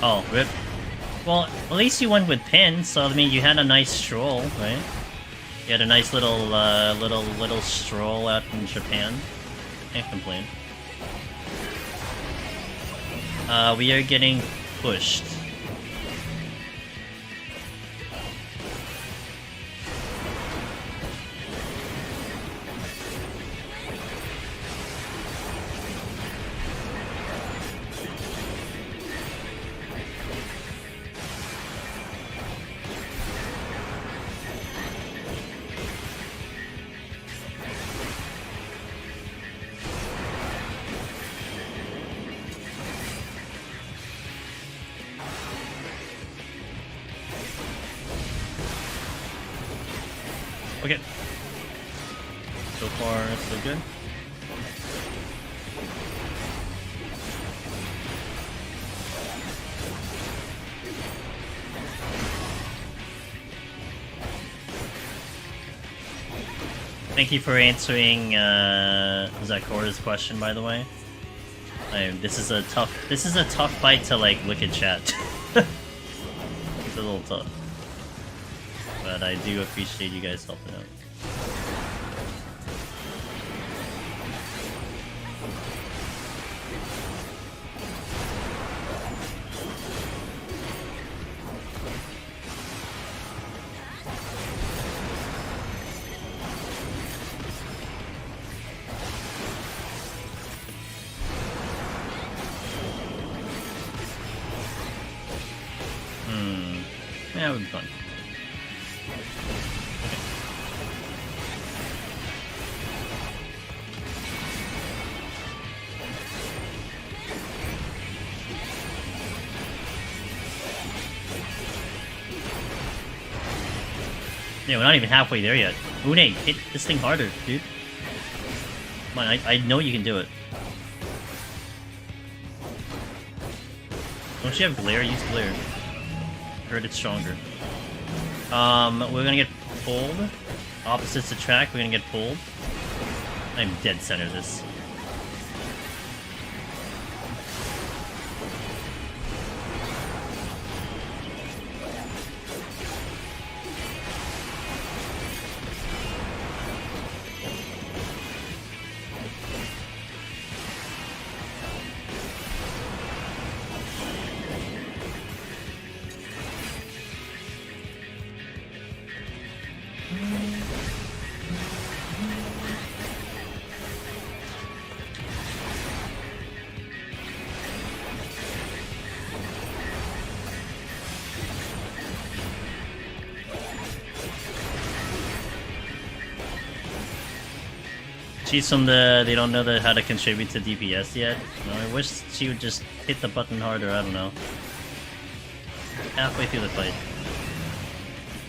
Oh, rip. Well, at least you went with Pin, so I mean, you had a nice stroll, right? You had a nice little, little stroll out in Japan. Can't complain. We are getting pushed. Okay. So far, so good. Thank you for answering Zakora's question, by the way. This is a tough fight to like look at chat. It's a little tough. But I do appreciate you guys helping out. Yeah, it would be fun. Yeah, we're not even halfway there yet. Une, hit this thing harder, dude. Come on, I know you can do it. Don't you have glare? Use glare. I heard it's stronger. We're gonna get pulled. Opposites attract, we're gonna get pulled. I'm dead center this. She's from the they don't know how to contribute to DPS yet. No, I wish she would just hit the button harder, I don't know. Halfway through the fight.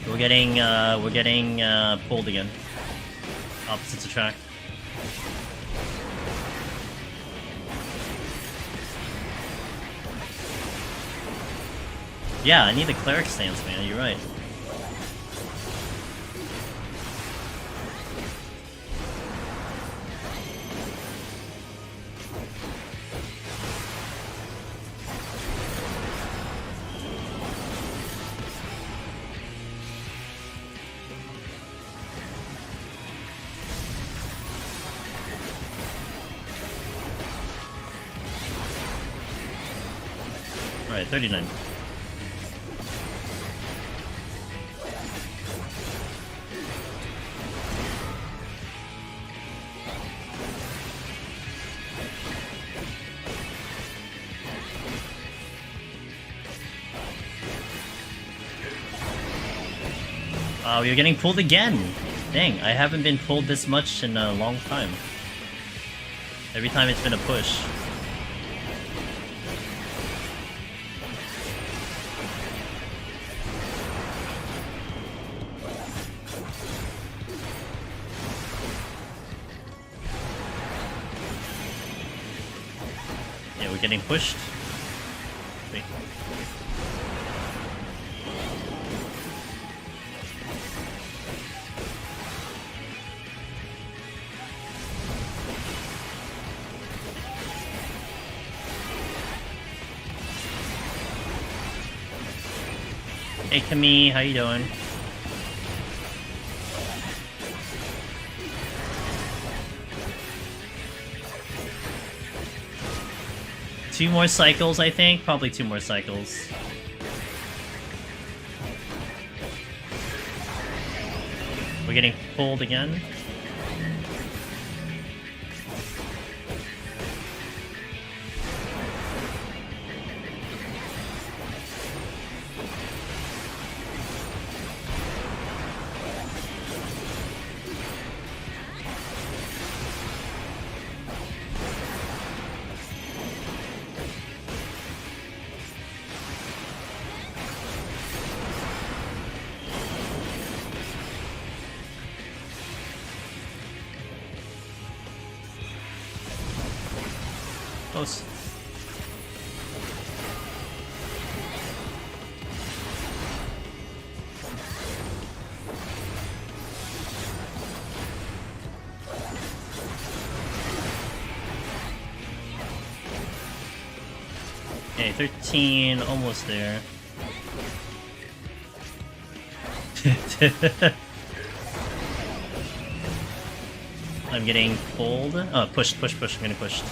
We're getting pulled again. Opposites attract. Yeah, I need the cleric stance, man, you're right. Alright, 39. We're getting pulled again! Dang, I haven't been pulled this much in a long time. Every time it's been a push. Yeah, we're getting pushed. Wait. Hey Camille, how you doing? Two more cycles, I think? Probably 2 more cycles. We're getting pulled again. Close. Okay, 13, almost there. I'm getting pulled. Oh, pushed, I'm getting pushed.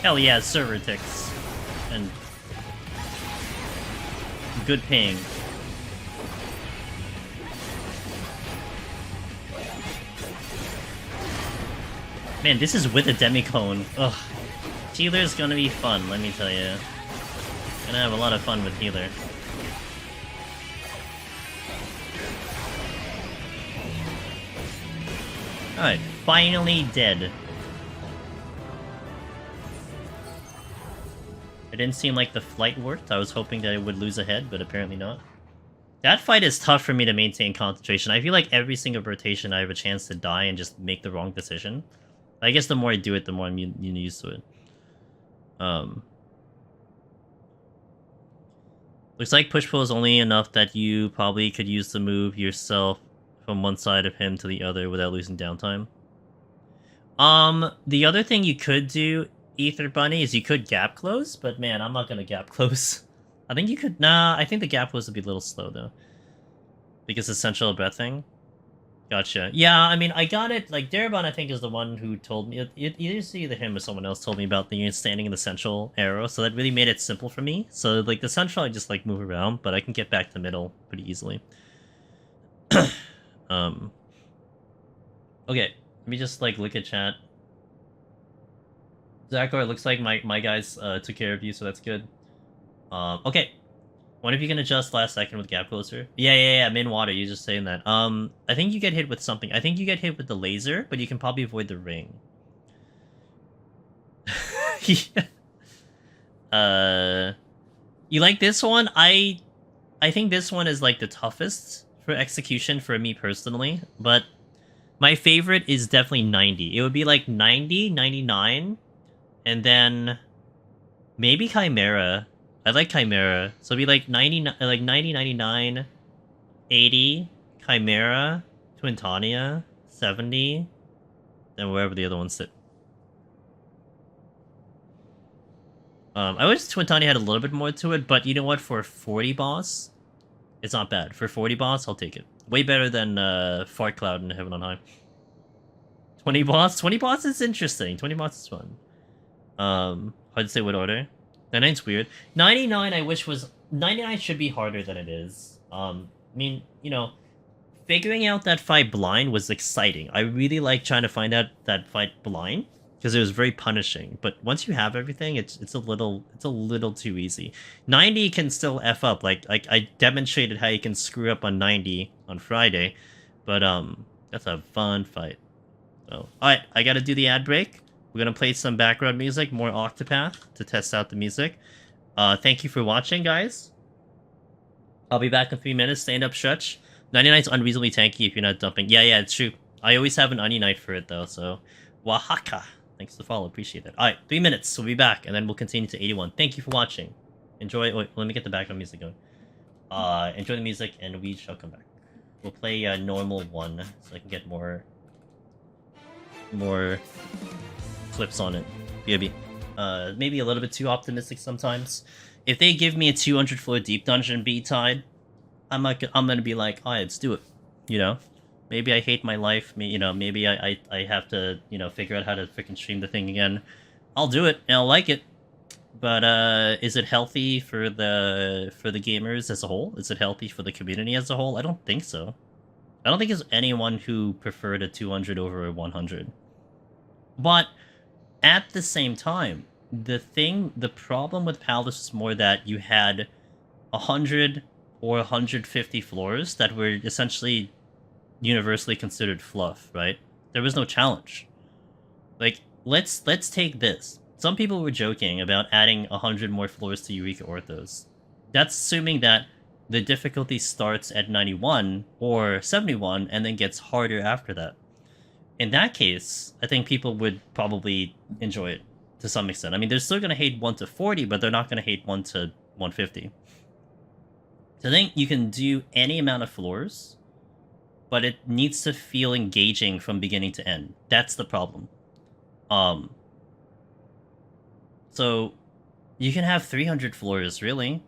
Hell yeah, server ticks. And good ping. Man, this is with a Demicone. Ugh. Healer's gonna be fun, let me tell you. Gonna have a lot of fun with Healer. Alright, finally dead. It didn't seem like the flight worked. I was hoping that it would lose a head, but apparently not. That fight is tough for me to maintain concentration. I feel like every single rotation I have a chance to die and just make the wrong decision. I guess the more I do it, the more I'm used to it. Looks like push-pull is only enough that you probably could use the move yourself from one side of him to the other without losing downtime. The other thing you could do, Ether Bunny, is you could gap close, but man, I'm not gonna gap close. I think you could... Nah, I think the gap close would be a little slow, though. Because essential breathing. Gotcha. Yeah, I mean, I got it. Like, Darabon, I think, is the one who told me... Either him or someone else told me about the standing in the central arrow, so that really made it simple for me. So, like, the central, I just, like, move around, but I can get back to the middle pretty easily. Okay. Let me just, like, look at chat. Zachor, it looks like my guys took care of you, so that's good. Okay. Wonder if you can adjust last second with gap closer. Yeah, I'm in water, you're just saying that. I think you get hit with something. I think you get hit with the laser, but you can probably avoid the ring. Yeah. You like this one? I think this one is like the toughest for execution for me personally, but my favorite is definitely 90. It would be like 90, 99, and then maybe Chimera. I like Chimera. So it'd be like 90, 99, 80, Chimera, Twintania, 70, and wherever the other ones sit. I wish Twintania had a little bit more to it, but you know what? For 40 boss, it's not bad. For 40 boss, I'll take it. Way better than Fart Cloud in Heaven on High. 20 boss? 20 boss is interesting. 20 boss is fun. Hard to say what order. 99's weird. 99 I wish was... 99 should be harder than it is. I mean, you know, figuring out that fight blind was exciting. I really like trying to find out that fight blind, because it was very punishing. But once you have everything, it's a little too easy. 90 can still F up. Like I demonstrated how you can screw up on 90 on Friday. But that's a fun fight. So, alright, I gotta do the ad break. We're gonna play some background music, more Octopath, to test out the music. Thank you for watching, guys. I'll be back in 3 minutes. Stand up stretch. 99's unreasonably tanky if you're not dumping. Yeah, it's true. I always have an Onion Knight for it, though, so... Oaxaca. Thanks for the follow. Appreciate that. Alright, 3 minutes. We'll be back, and then we'll continue to 81. Thank you for watching. Enjoy... Wait, let me get the background music going. Enjoy the music, and we shall come back. We'll play a normal one, so I can get more clips on it. BRB. Maybe a little bit too optimistic sometimes. If they give me a 200 floor deep dungeon B-tide, I'm gonna be like, alright, let's do it. You know? Maybe I hate my life, you know, maybe I have to, you know, figure out how to freaking stream the thing again. I'll do it, and I'll like it. But, is it healthy for the gamers as a whole? Is it healthy for the community as a whole? I don't think so. I don't think there's anyone who preferred a 200 over a 100. But... at the same time, the problem with Palace is more that you had 100 or 150 floors that were essentially universally considered fluff, right? There was no challenge. Like, let's take this. Some people were joking about adding 100 more floors to Eureka Orthos. That's assuming that the difficulty starts at 91 or 71 and then gets harder after that. In that case, I think people would probably enjoy it to some extent. I mean, they're still going to hate 1 to 40, but they're not going to hate 1 to 150. So I think you can do any amount of floors, but it needs to feel engaging from beginning to end. That's the problem. So you can have 300 floors, really.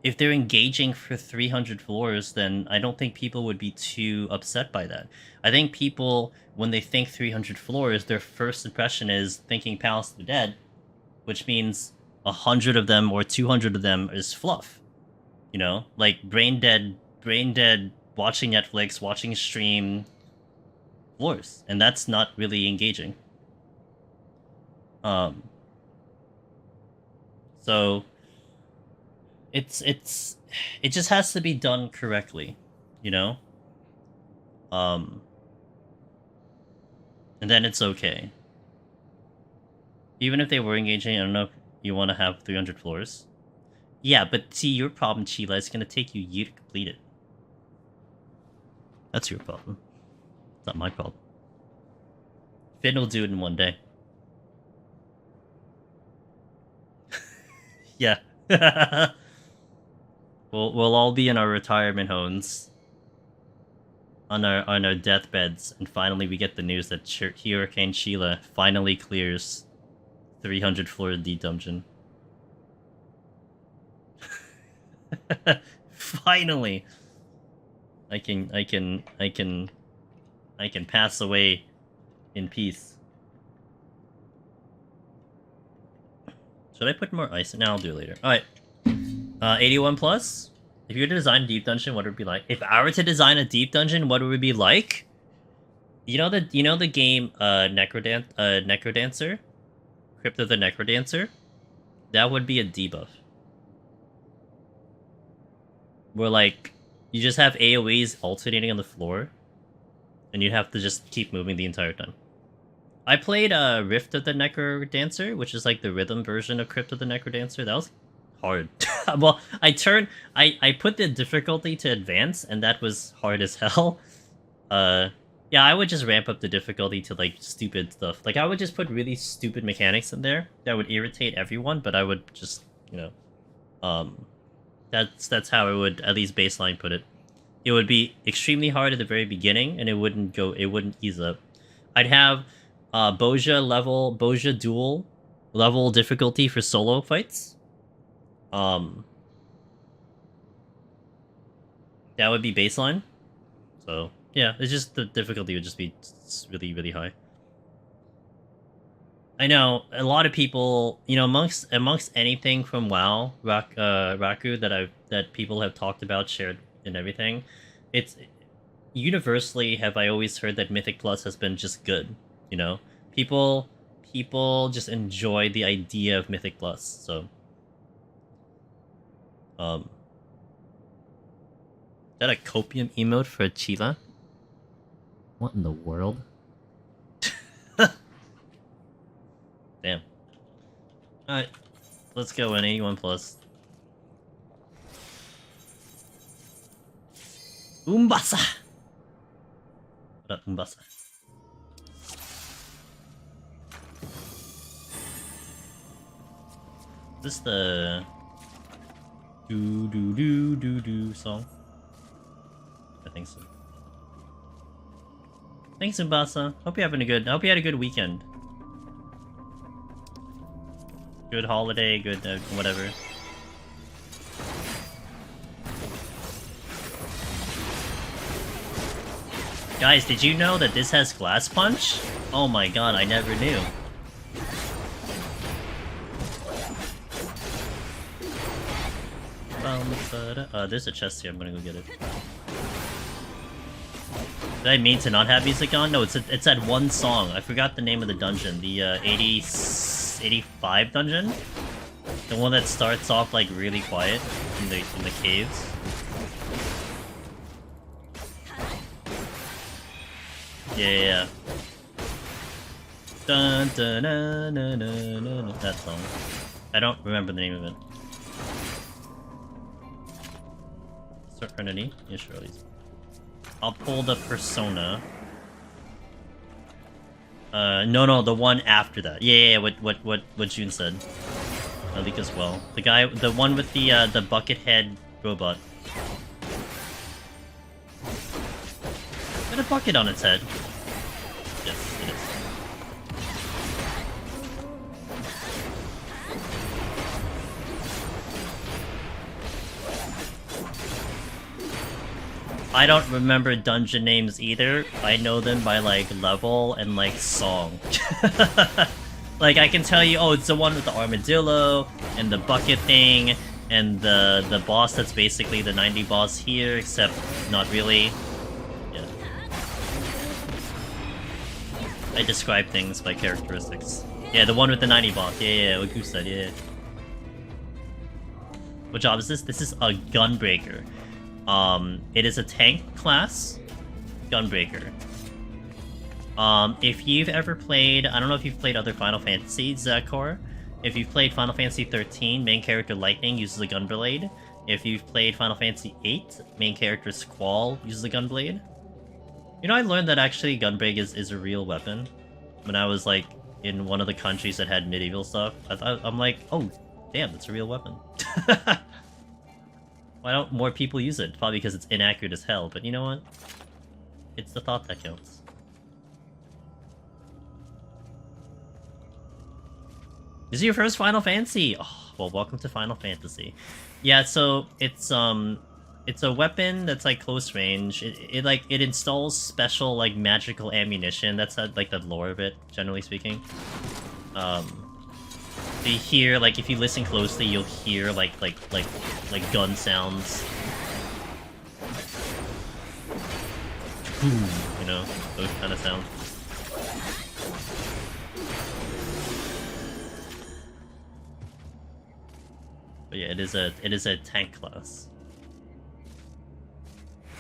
If they're engaging for 300 floors, then I don't think people would be too upset by that. I think people, when they think 300 floors, their first impression is thinking Palace of the Dead, which means 100 of them or 200 of them is fluff. You know, like brain dead, watching Netflix, watching a stream, floors. And that's not really engaging. So it just has to be done correctly, you know? And then it's okay. Even if they were engaging, I don't know if you want to have 300 floors. Yeah, but see, your problem, Sheila, is going to take you a year to complete it. That's your problem. It's not my problem. Finn will do it in one day. Yeah. We'll all be in our retirement homes. On our deathbeds, and finally we get the news that Hurricane Sheila finally clears 300 floor D dungeon. Finally, I can pass away in peace. Should I put more ice? No, I'll do it later. All right, 81 plus. If you were to design a deep dungeon, what would it be like? If I were to design a deep dungeon, what would it be like? You know the game Necrodancer? Crypt of the Necrodancer? That would be a debuff. Where like you just have AoEs alternating on the floor, and you'd have to just keep moving the entire time. I played Rift of the Necrodancer, which is like the rhythm version of Crypt of the Necrodancer. That was hard. Well, I put the difficulty to advance, and that was hard as hell. Yeah, I would just ramp up the difficulty to like stupid stuff. Like I would just put really stupid mechanics in there that would irritate everyone, but I would just, you know, that's how I would at least baseline put it. It would be extremely hard at the very beginning, and it wouldn't ease up. I'd have Boja dual level difficulty for solo fights. That would be baseline. So yeah, it's just the difficulty would just be really, really high. I know a lot of people, you know, amongst anything from WoW, Raku that people have talked about, shared, and everything, it's universally have I always heard that Mythic Plus has been just good. You know, people just enjoy the idea of Mythic Plus. So, is that a copium emote for Chila? What in the world? Damn. Alright. Let's go in 81 plus. Umbasa! What up, Umbasa? Is this the do song? I think so. Thanks, Umbasa. Hope you had a good weekend. Good holiday, good whatever. Guys, did you know that this has glass punch? Oh my god, I never knew. There's a chest here, I'm gonna go get it. Did I mean to not have music on? No, it's that one song. I forgot the name of the dungeon. The 85 dungeon? The one that starts off like really quiet in the caves. Yeah. Dun, dun, dun, dun, dun, dun, that song. I don't remember the name of it. Start Trinity? Yeah, sure, at least. I'll pull the Persona. No, the one after that. Yeah, what June said. I think as well. The one with the bucket head robot. Got a bucket on its head. Yes, it is. I don't remember dungeon names either. I know them by like level and like song. Like I can tell you, oh, it's the one with the armadillo and the bucket thing and the boss that's basically the 90 boss here, except not really. Yeah. I describe things by characteristics. Yeah, the one with the 90 block. Yeah, what Goose said, yeah. What job is this? This is a Gunbreaker. It is a tank class Gunbreaker. If you've ever played, I don't know if you've played other Final Fantasy, Zakor. If you've played Final Fantasy 13, main character Lightning uses a Gunblade. If you've played Final Fantasy 8, main character Squall uses a Gunblade. You know, I learned that actually Gunblade is a real weapon. When I was like in one of the countries that had medieval stuff, I'm like, oh, damn, that's a real weapon. Why don't more people use it? Probably because it's inaccurate as hell, but you know what? It's the thought that counts. This is your first Final Fantasy! Oh, well, welcome to Final Fantasy. Yeah, so it's a weapon that's like close range. It installs special like magical ammunition. That's like the lore of it, generally speaking. You hear, like, if you listen closely, you'll hear like gun sounds. You know, those kind of sounds. But yeah, it is a tank class.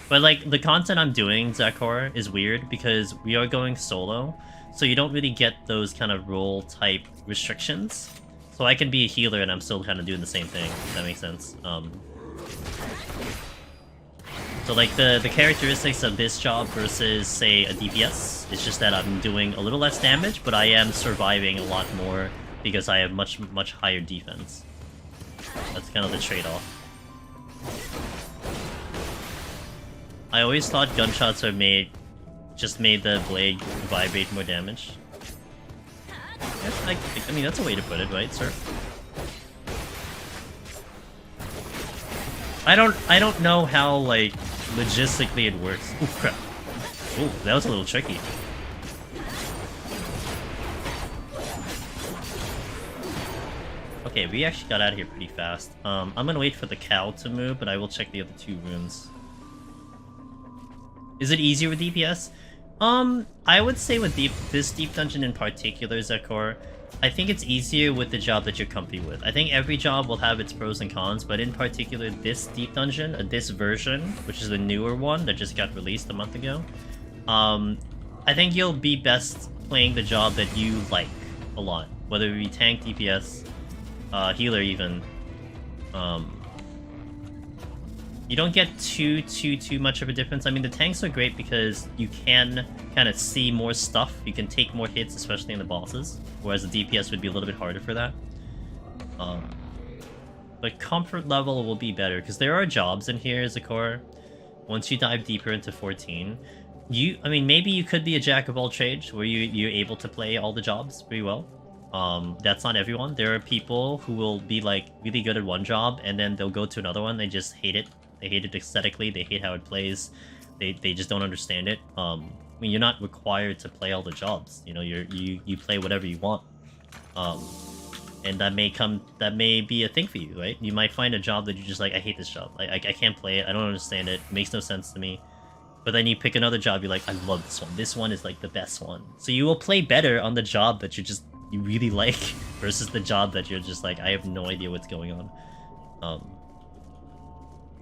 But like the content I'm doing, Zakor, is weird because we are going solo, so you don't really get those kind of role type restrictions. So I can be a healer and I'm still kind of doing the same thing, if that makes sense. So like the characteristics of this job versus, say, a DPS is just that I'm doing a little less damage, but I am surviving a lot more because I have much higher defense. That's kind of the trade-off. I always thought gunshots are just made the blade vibrate more damage. I mean, that's a way to put it, right, sir? I don't know how, like, logistically it works. Ooh, crap. Ooh, that was a little tricky. Okay, we actually got out of here pretty fast. I'm gonna wait for the cow to move, but I will check the other two rooms. Is it easier with DPS? I would say with this deep dungeon in particular, Zakor, I think it's easier with the job that you're comfy with. I think every job will have its pros and cons, but in particular this deep dungeon, this version, which is the newer one that just got released a month ago, I think you'll be best playing the job that you like a lot, whether it be tank, DPS, healer even. You don't get too much of a difference. I mean, the tanks are great because you can kind of see more stuff. You can take more hits, especially in the bosses, whereas the DPS would be a little bit harder for that. But comfort level will be better because there are jobs in here, Zakor. Once you dive deeper into 14, I mean, maybe you could be a jack of all trades where you're able to play all the jobs pretty well. That's not everyone. There are people who will be like really good at one job and then they'll go to another one. They just hate it. They hate it aesthetically. They hate how it plays. They just don't understand it. I mean, you're not required to play all the jobs. You know, you play whatever you want. And that may be a thing for you, right? You might find a job that you're just like, I hate this job. I can't play it. I don't understand it. It makes no sense to me. But then you pick another job. You're like, I love this one. This one is like the best one. So you will play better on the job that you really like versus the job that you're just like, I have no idea what's going on.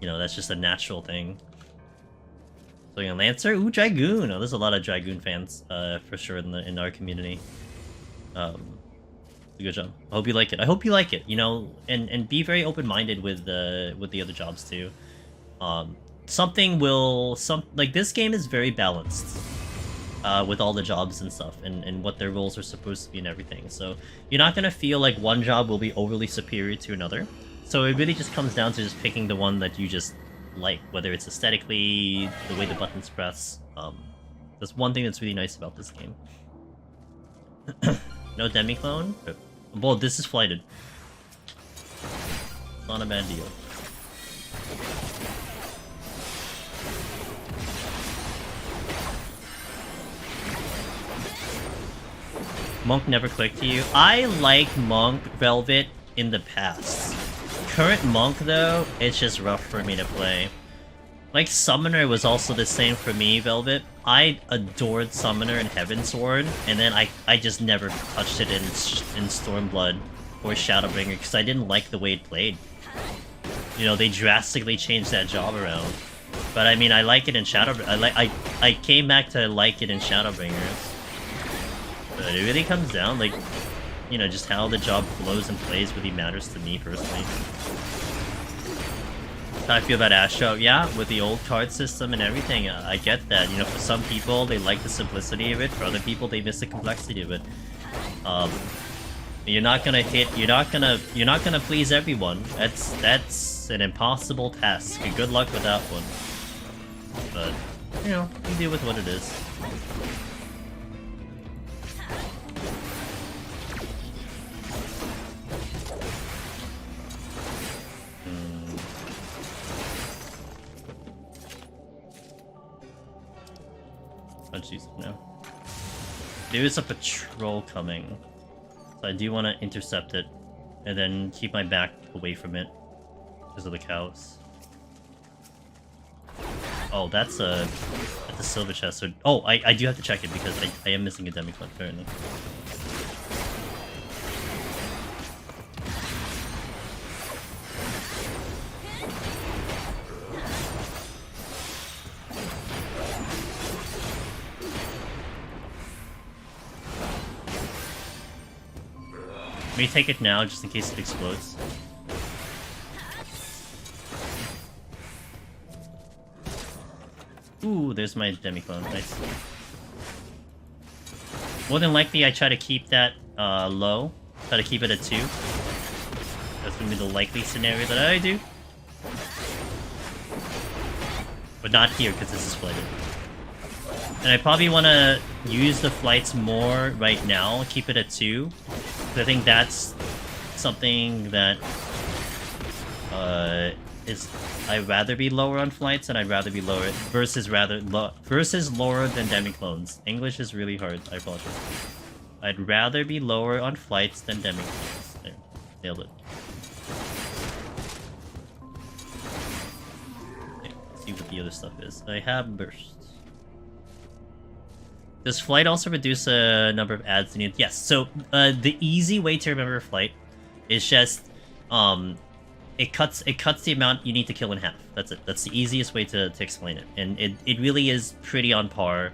You know, that's just a natural thing. So you know, Lancer, ooh, Dragoon. Oh, there's a lot of Dragoon fans, for sure in our community. Good job. I hope you like it. I hope you like it. You know, and be very open-minded with the other jobs too. Like this game is very balanced. With all the jobs and stuff, and what their roles are supposed to be and everything. So you're not gonna feel like one job will be overly superior to another. So it really just comes down to just picking the one that you just like, whether it's aesthetically, the way the buttons press. That's one thing that's really nice about this game. No demi-clone? Well, this is flighted. It's not a bad deal. Monk never clicked to you. I like Monk Velvet in the past. Current Monk, though, it's just rough for me to play. Like, Summoner was also the same for me, Velvet. I adored Summoner and Heavensward, and then I just never touched it in Stormblood or Shadowbringer because I didn't like the way it played. You know, they drastically changed that job around. But I mean, I like it in Shadowbringers. I came back to like it in Shadowbringers. But it really comes down, like, you know, just how the job flows and plays really matters to me personally. How I feel about Astro, yeah, with the old card system and everything, I get that. You know, for some people, they like the simplicity of it. For other people, they miss the complexity of it. You're not gonna please everyone. That's an impossible task. Good luck with that one. But, you know, you deal with what it is. Let's use it now. There is a patrol coming. So I do want to intercept it. And then keep my back away from it. Because of the cows. Oh, that's a silver chest. So, oh, I do have to check it because I am missing a Demiclone apparently. Let me take it now, just in case it explodes. Ooh, there's my Demiclone. Nice. More than likely, I try to keep that low. Try to keep it at 2. That's gonna be the likely scenario that I do. But not here, because this is flooded. And I probably want to use the flights more right now, keep it at 2. I think that's something that I'd rather be lower on flights, and I'd rather be lower versus lower than Demiclones. English is really hard. I apologize. I'd rather be lower on flights than Demiclones. There, nailed it. Okay, let's see what the other stuff is. I have burst. Does flight also reduce the number of ads needed? Yes. So the easy way to remember flight is just it cuts the amount you need to kill in half. That's it. That's the easiest way to explain it, and it really is pretty on par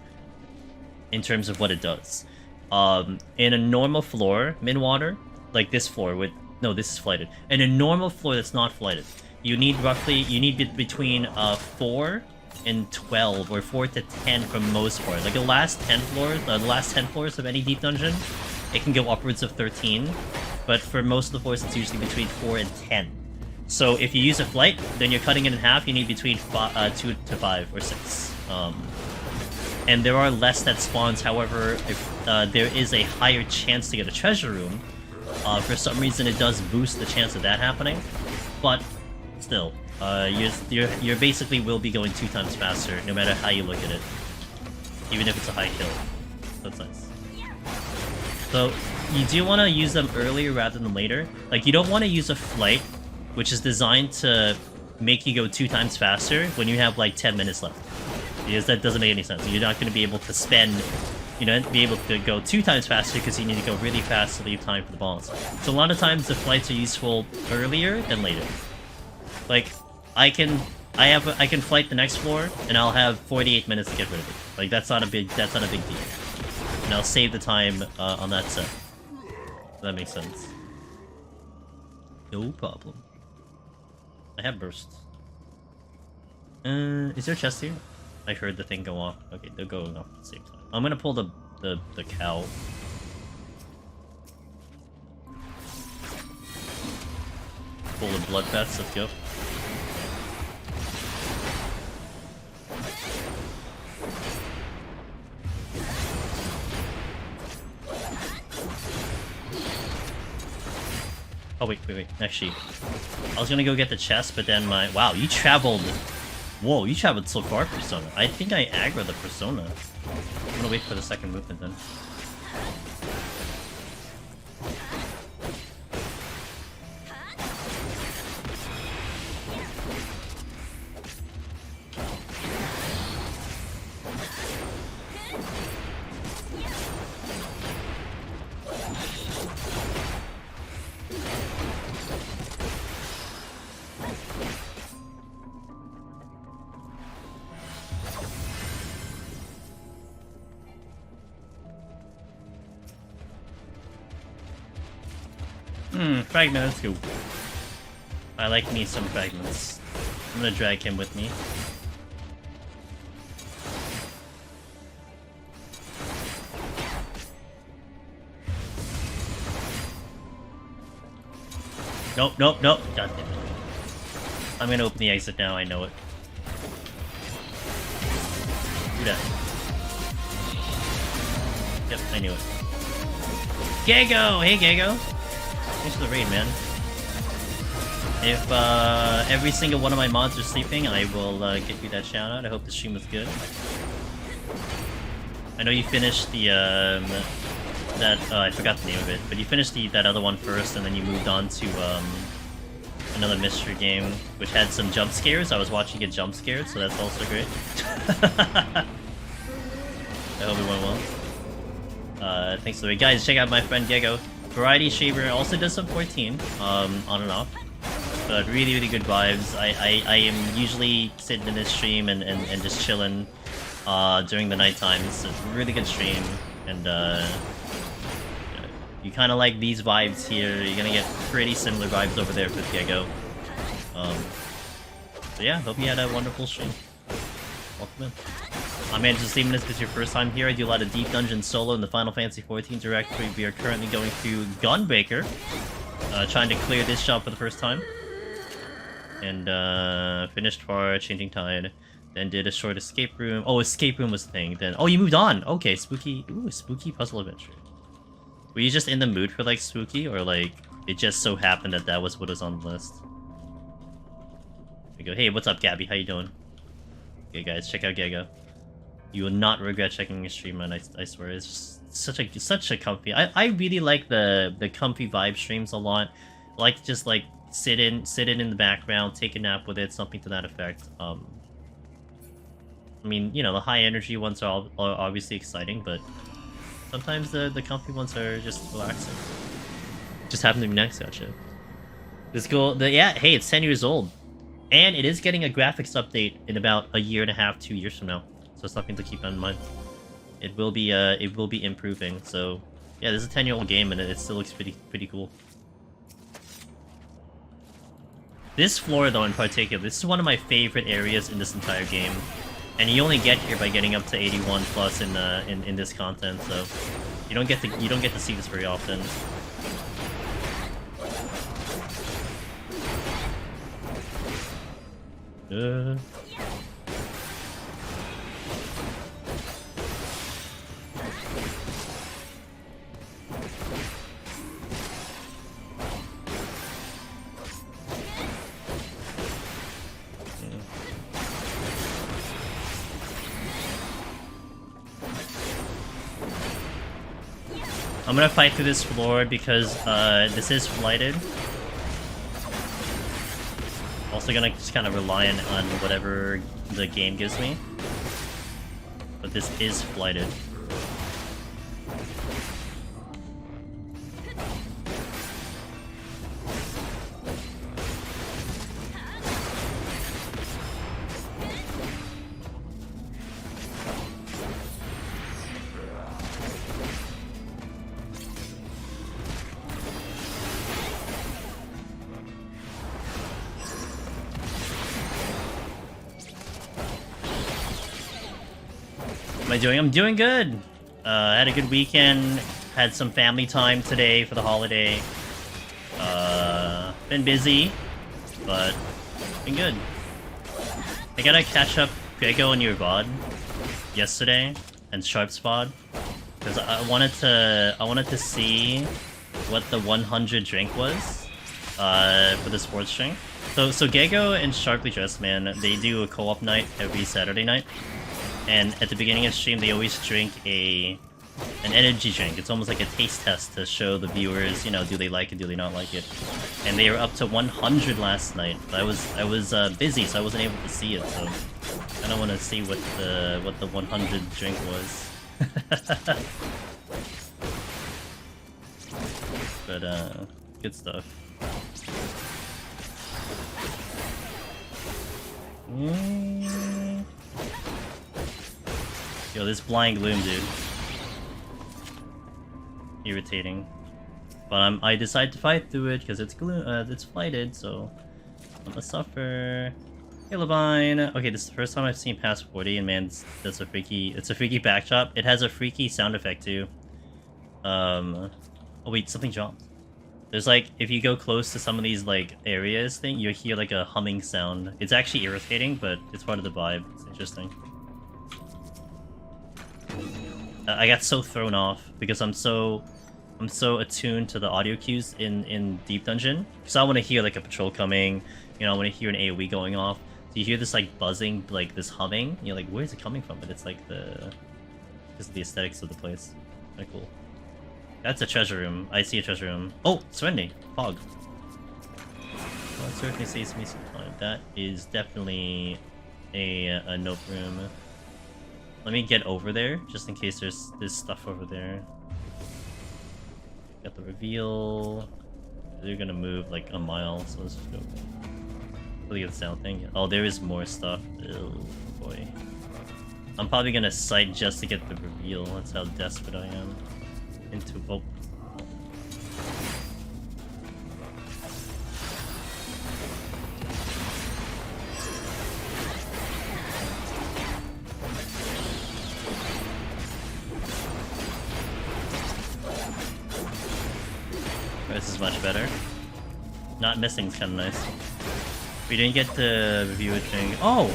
in terms of what it does. In a normal floor, min-water, like this floor with this is flighted. In a normal floor that's not flighted, you need between 4 and 12 or 4 to 10 for most part. Like the last 10 floors of any deep dungeon, it can go upwards of 13, but for most of the floors it's usually between 4 and 10. So if you use a flight, then you're cutting it in half. You need between 2 to 5 or 6. And there are less that spawns. However, if there is a higher chance to get a treasure room, for some reason it does boost the chance of that happening. But still, you basically will be going 2 times faster, no matter how you look at it, even if it's a high kill. That's nice. So you do want to use them earlier rather than later. Like, you don't want to use a flight, which is designed to make you go 2 times faster when you have like 10 minutes left, because that doesn't make any sense. You're not going to be able to be able to go 2 times faster because you need to go really fast to leave time for the boss. So a lot of times the flights are useful earlier than later. Like, I can flight the next floor and I'll have 48 minutes to get rid of it. Like, that's not a big deal. And I'll save the time on that set. That makes sense. No problem. I have bursts. Is there a chest here? I heard the thing go off. Okay, they're going off at the same time. I'm gonna pull the cow. Pull the blood vets, let's go. Oh, wait. Actually, I was gonna go get the chest, but then wow, you traveled... Whoa, you traveled so far, Persona. I think I aggro the Persona. I'm gonna wait for the second movement then. Fragment, let's go. I like me some fragments. I'm gonna drag him with me. Nope, nope, nope. God damn it. I'm gonna open the exit now, I know it. Do that. Yep, I knew it. Gago! Hey, Gago! Thanks for the raid, man. If every single one of my mods are sleeping, I will get you that shout out. I hope the stream was good. I know you finished the I forgot the name of it, but you finished that other one first, and then you moved on to another mystery game, which had some jump scares. I was watching it jump scared, so that's also great. I hope it went well. Thanks for the guys. Check out my friend Gego. Variety Shaver also does some 14, on and off. But really, really good vibes. I am usually sitting in this stream and just chilling during the night times. It's a really good stream, and you kind of like these vibes here. You're gonna get pretty similar vibes over there with Gego. So yeah, hope you had a wonderful stream. Welcome in. I'm Andrew Steven. If it's your first time here, I do a lot of Deep Dungeon solo in the Final Fantasy XIV directory. We are currently going through Gunbreaker, trying to clear this job for the first time. And finished for Changing Tide. Then did a short escape room. Oh, escape room was the thing. Then you moved on. Okay, spooky. Ooh, spooky puzzle adventure. Were you just in the mood for like spooky, or like it just so happened that was what was on the list? We go. Hey, what's up, Gabby? How you doing? Okay, guys, check out Gego. You will not regret checking your stream, man. I swear, it's just such a comfy. I really like the comfy vibe streams a lot. I like to just like sit in the background, take a nap with it, something to that effect. I mean, you know, the high energy ones are obviously exciting, but sometimes the comfy ones are just relaxing. Just happen to be next, gotcha. This cool. Yeah, hey, it's 10 years old, and it is getting a graphics update in about a year and a half, 2 years from now. So it's something to keep in mind. It will be improving. So yeah, this is a 10-year-old game, and it still looks pretty cool. This floor, though, in particular, this is one of my favorite areas in this entire game, and you only get here by getting up to 81 plus in this content. So you don't get to see this very often. I'm gonna fight through this floor because this is flighted. Also gonna just kind of rely on whatever the game gives me. But this is flighted. I'm doing good. Had a good weekend. Had some family time today for the holiday. Been busy, but been good. I gotta catch up Grego and your VOD yesterday and Sharp's VOD because I wanted to see what the 100 drink was for the sports drink. So Gego and Sharply Dressed Man, they do a co-op night every Saturday night. And at the beginning of the stream, they always drink an energy drink. It's almost like a taste test to show the viewers, you know, do they like it, do they not like it. And they were up to 100 last night. But I was busy, so I wasn't able to see it. So I don't want to see what the 100 drink was. But good stuff. Yo, this blind gloom, dude. Irritating. But I decided to fight through it because it's it's flighted, so I'm gonna suffer. Hey Levine. Okay, this is the first time I've seen past 40, and man, it's a freaky backdrop. It has a freaky sound effect too. Oh wait, something jumped. There's like, if you go close to some of these like areas thing, you hear like a humming sound. It's actually irritating, but it's part of the vibe. It's interesting. I got so thrown off because I'm so attuned to the audio cues in Deep Dungeon. Because I want to hear like a patrol coming, you know, I want to hear an AoE going off. So you hear this like buzzing, like this humming, and you're like, where is it coming from? But it's like because of the aesthetics of the place. Kind of cool. That's a treasure room. I see a treasure room. Oh, Serenity. Fog. Well, it certainly saves me some time. That is definitely a note room. Let me get over there, just in case there's stuff over there. Got the reveal. They're gonna move like a mile, so let's just go. Look at the sound thing. Oh, there is more stuff. Oh boy. I'm probably gonna sight just to get the reveal. That's how desperate I am. Into oh. This is much better. Not missing is kind of nice. We didn't get to review a thing. Oh!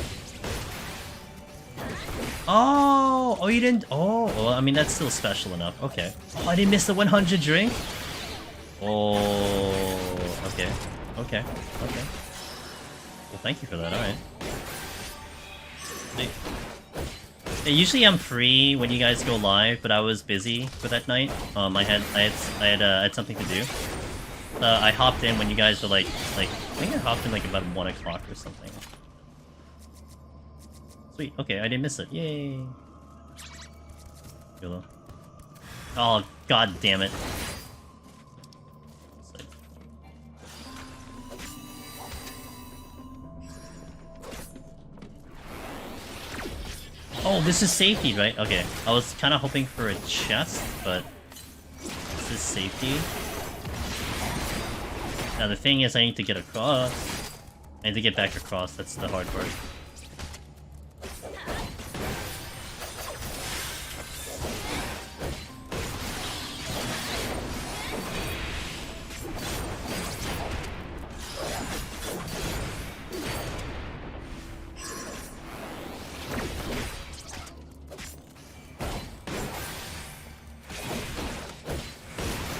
Oh! You didn't... Oh! Well, I mean, that's still special enough. Okay. Oh, I didn't miss the 100 drink? Oh... Okay. Okay. Okay. Well, thank you for that. Alright. Hey, usually I'm free when you guys go live, but I was busy for that night. I had something to do. I hopped in when you guys were like I think I hopped in like about 1 o'clock or something. Sweet. Okay, I didn't miss it. Yay. YOLO. Oh, god damn it. Oh, this is safety, right? Okay. I was kind of hoping for a chest, but this is safety. Now the thing is, I need to get across. I need to get back across. That's the hard part.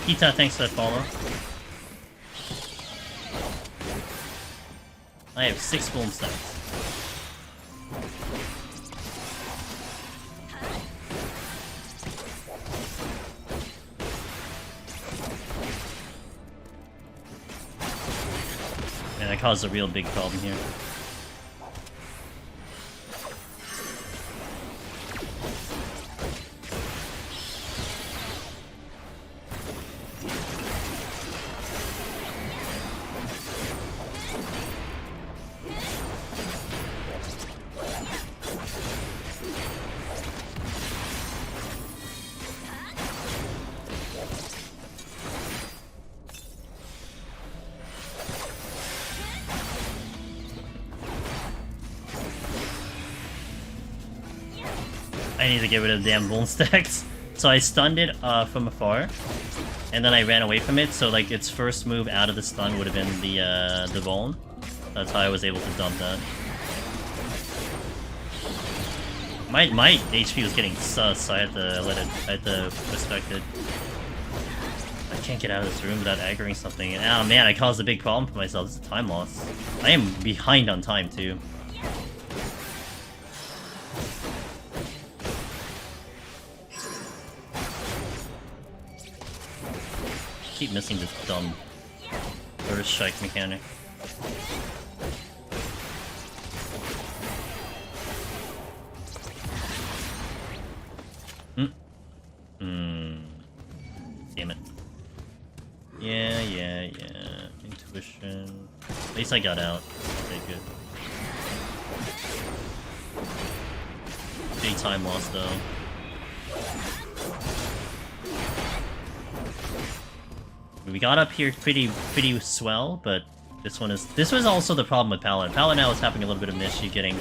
Kita, thanks for that follow. I have 6 full stacks. And that caused a real big problem here. I need to get rid of the damn bone stacks. So I stunned it from afar, and then I ran away from it. So like its first move out of the stun would have been the bone. That's how I was able to dump that. My HP was getting sus, so I had to respect it. I can't get out of this room without aggroing something. And oh man, I caused a big problem for myself. This is a time loss. I am behind on time too. Keep missing this dumb burst strike mechanic. Damn it. Yeah. Intuition. At least I got out. Okay, good. Big time loss though. We got up here pretty swell, but this was also the problem with Paladin. Paladin now is having a little bit of an issue getting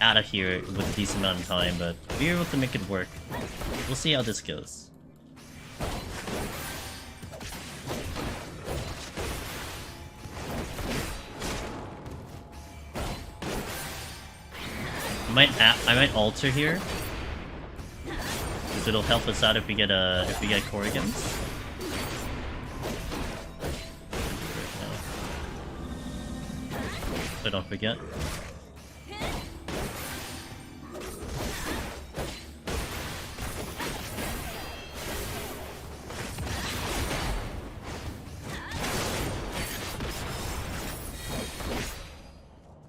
out of here with a decent amount of time, but we were able to make it work. We'll see how this goes. I might alter here, because it'll help us out if we get Corrigans. So don't forget.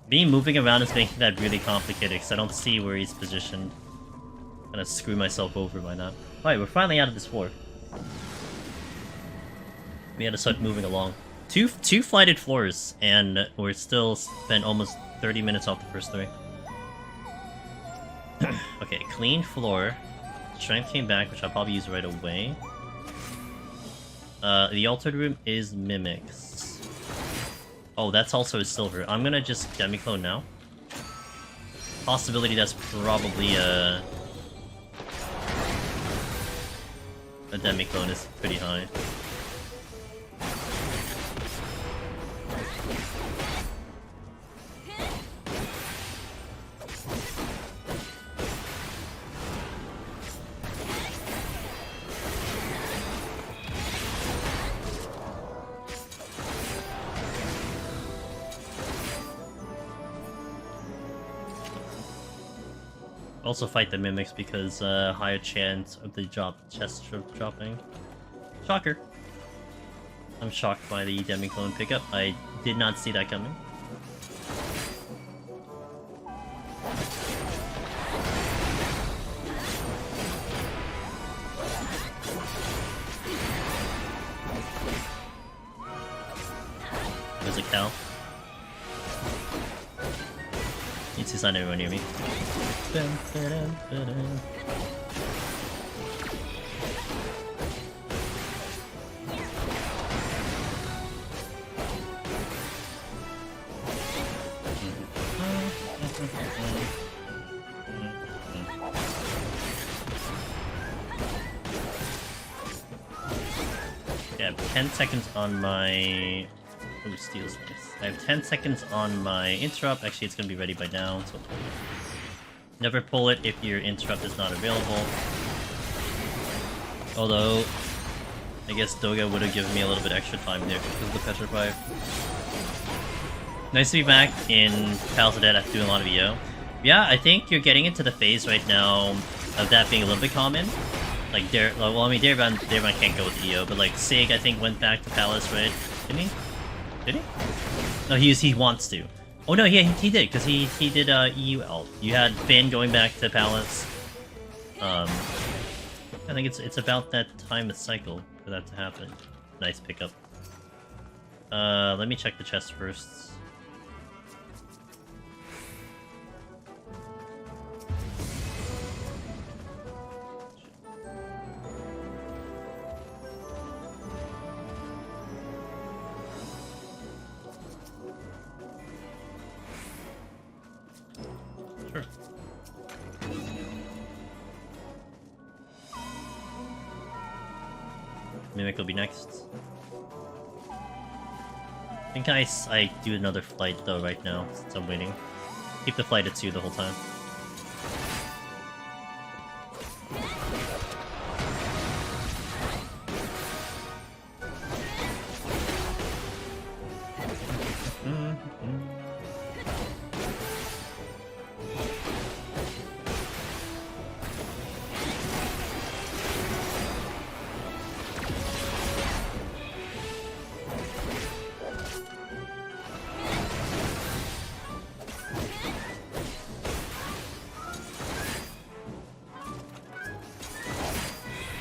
Me moving around is making that really complicated because I don't see where he's positioned. I'm gonna screw myself over by that. Alright, we're finally out of this war. We had to start moving along. Two flighted floors, and we're still spent almost 30 minutes off the first 3. Okay, clean floor. Strength came back, which I'll probably use right away. The altered room is mimics. Oh, that's also a silver. I'm gonna just Demiclone now. Possibility that's probably a Demiclone is pretty high. Also fight the mimics because higher chance of the chest dropping. Shocker. I'm shocked by the Demiclone pickup. I did not see that coming. There's a cow. Needs to sign everyone near me. Yeah, I have 10 seconds on my... Oh, steals nice. I have 10 seconds on my interrupt. Actually, it's gonna be ready by now, so... Never pull it if your interrupt is not available. Although, I guess Doga would have given me a little bit extra time there because of the Petrify. Nice to be back in Palace of Dead after doing a lot of EO. Yeah, I think you're getting into the phase right now of that being a little bit common. Like, well, I mean, Dareban can't go with EO, but like, Sig, I think, went back to Palace, right? Didn't he? Did he? No, he wants to. Oh no, yeah, he did, because he did EU Elf. You had Finn going back to Palace. I think it's about that time of cycle for that to happen. Nice pickup. Let me check the chest first. Mimic will be next. I think I do another flight though right now, since I'm waiting. Keep the flight at 2 the whole time.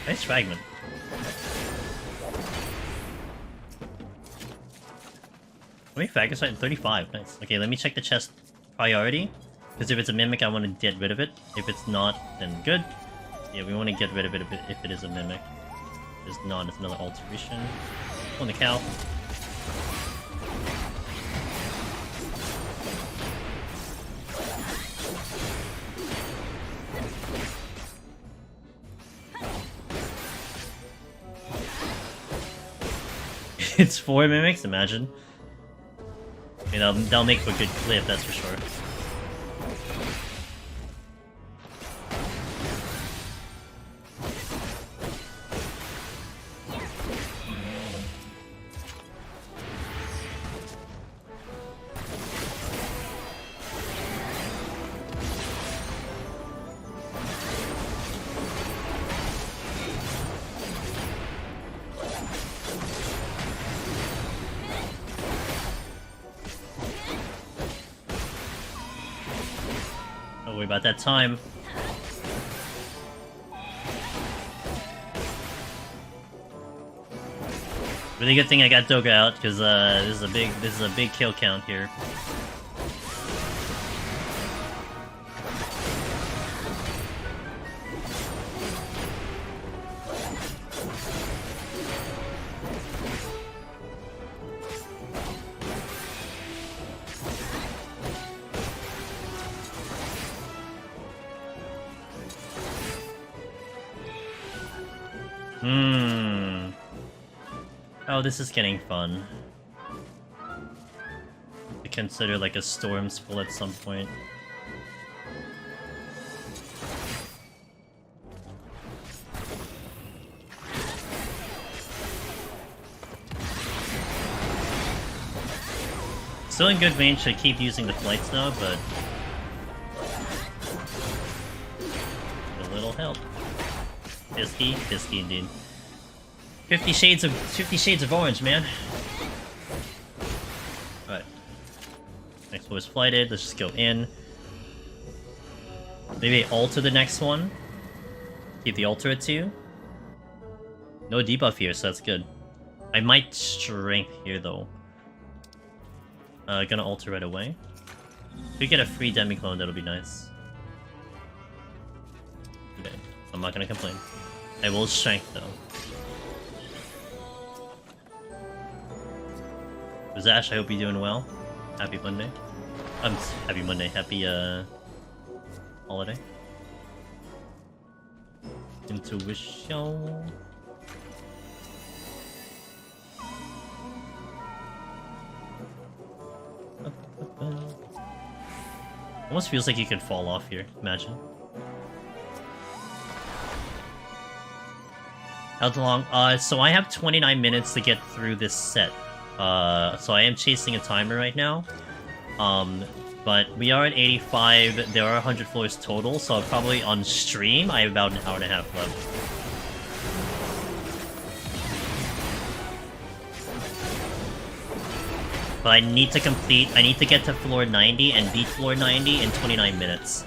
Nice fragment. How many fragments? 35. Nice. Okay, let me check the chest priority. Because if it's a mimic, I want to get rid of it. If it's not, then good. Yeah, we want to get rid of it if it is a mimic. If it's not, it's another alteration. On the cow. It's 4 mimics, imagine. I mean, that'll make for a good clip, that's for sure. Don't worry about that time. Really good thing I got Doga out, because this is a big kill count here. Oh, this is getting fun. To consider like a storm spill at some point. Still in good range to keep using the flights now, but a little help. Pisky indeed. 50 shades of orange, man. Alright. Next one is flighted, let's just go in. Maybe alter the next one. Keep the alter at 2. No debuff here, so that's good. I might strength here though. Gonna alter right away. If we get a free demi-clone, that'll be nice. Okay, I'm not gonna complain. I will strength though. Zash, I hope you're doing well. Happy Monday. Happy Monday. Happy, holiday. Intuition. Almost feels like you could fall off here. Imagine. How long? So I have 29 minutes to get through this set. So I am chasing a timer right now. But we are at 85, there are 100 floors total, so probably on stream, I have about an hour and a half left. But I need to get to floor 90 and beat floor 90 in 29 minutes.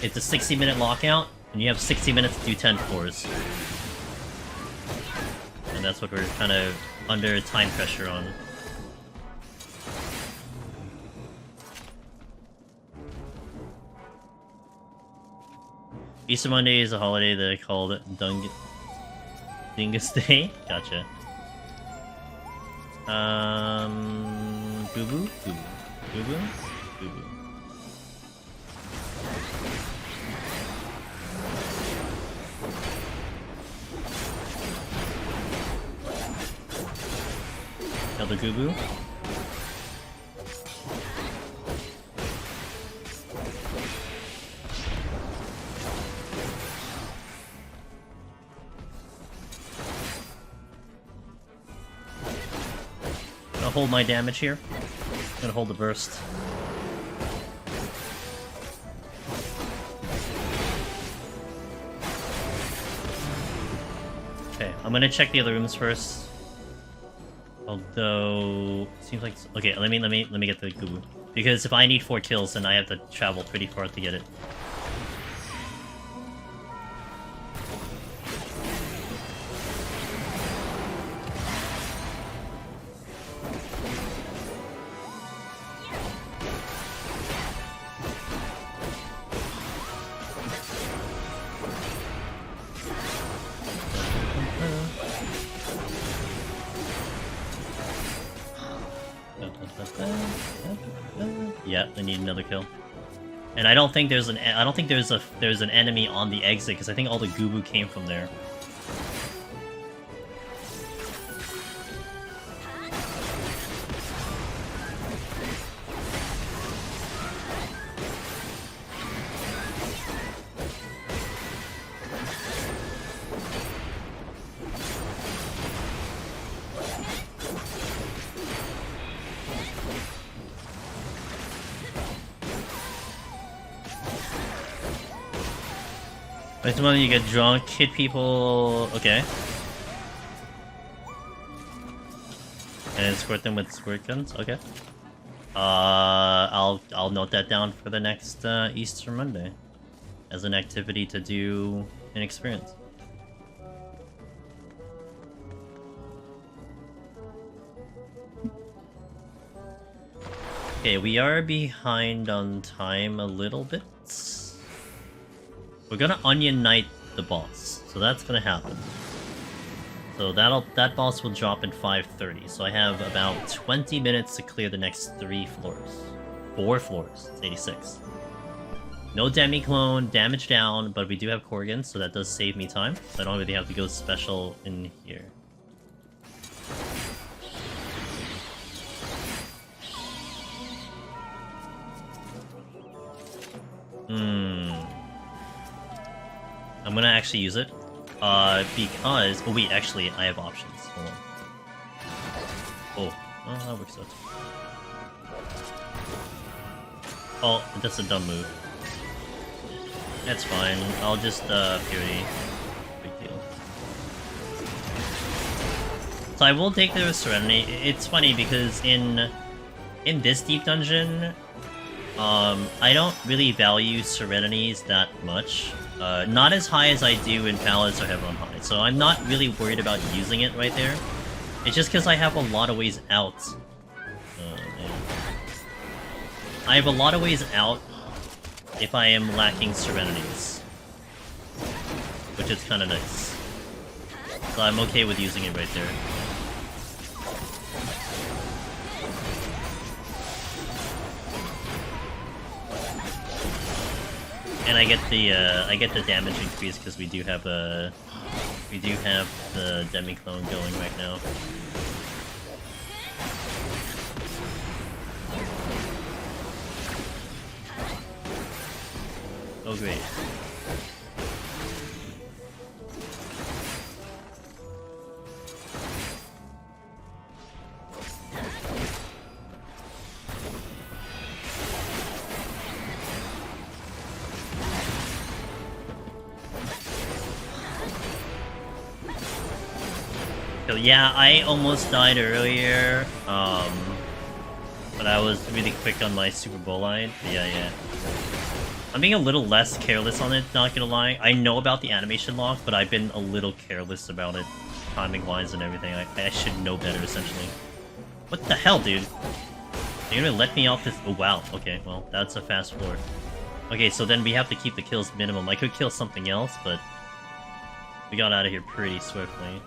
It's a 60-minute lockout, and you have 60 minutes to do 10 floors. And that's what we're kind of under time pressure on. Easter Monday is a holiday that I called Dingus Day. Gotcha. Boo boo, boo boo, boo boo, boo boo. Another Goo Boo. I'll hold my damage here. I'm gonna hold the burst. Okay, I'm gonna check the other rooms first. Although seems like okay, let me get the Goo Boo. Because if I need 4 kills, then I have to travel pretty far to get it. Yeah, they need another kill. And I don't think there's an enemy on the exit because I think all the Gubu came from there. Wait, the moment you get drunk, hit people. Okay. And then squirt them with squirt guns. Okay. I'll note that down for the next Easter Monday as an activity to do an experience. Okay, we are behind on time a little bit. We're gonna Onion Knight the boss, so that's gonna happen. So that boss will drop at 5:30. So I have about 20 minutes to clear the next 3 floors. 4 floors. It's 86. No demi-clone, damage down, but we do have Korgans, so that does save me time. So I don't really have to go special in here. I'm gonna actually use it, because... Oh wait, actually, I have options. Hold on. Oh, that works out. Oh, that's a dumb move. That's fine. I'll just, Fury. Big deal. So I will take the Serenity. It's funny because in this deep dungeon, I don't really value Serenities that much. Not as high as I do in Palace or Heaven on High, so I'm not really worried about using it right there. It's just because I have a lot of ways out. I have a lot of ways out if I am lacking Serenities, which is kind of nice. So I'm okay with using it right there. And I get the damage increase because we do have the demi-clone going right now. Oh great. So yeah, I almost died earlier, but I was really quick on my Superbolide. Yeah. I'm being a little less careless on it, not gonna lie. I know about the animation lock, but I've been a little careless about it, timing-wise and everything. I should know better, essentially. What the hell, dude? You're gonna let me off this? Oh, wow. Okay, well, that's a fast floor. Okay, so then we have to keep the kills minimum. I could kill something else, but we got out of here pretty swiftly.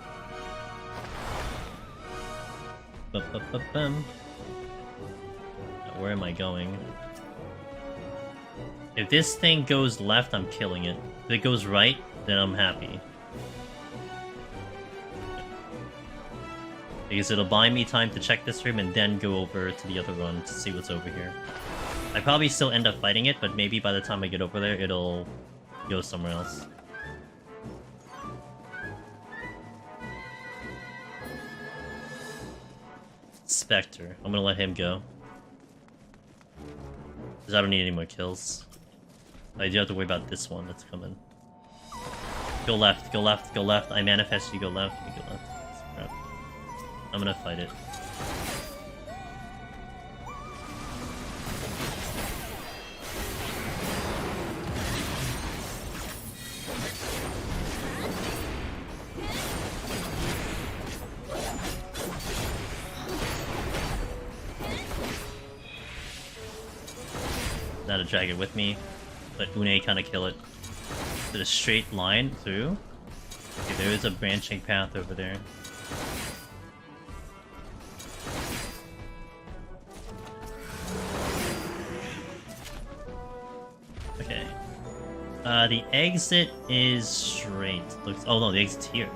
Where am I going? If this thing goes left, I'm killing it. If it goes right, then I'm happy. Because it'll buy me time to check this room and then go over to the other run to see what's over here. I probably still end up fighting it, but maybe by the time I get over there, it'll go somewhere else. Spectre. I'm gonna let him go. Because I don't need any more kills. I do have to worry about this one that's coming. Go left, go left, go left. I manifest you go left, you go left. Crap. I'm gonna fight it. Not a drag it with me. Let Une kind of kill it. Is it a straight line through? Okay, there is a branching path over there. The exit is straight. Looks. Oh no, the exit's here.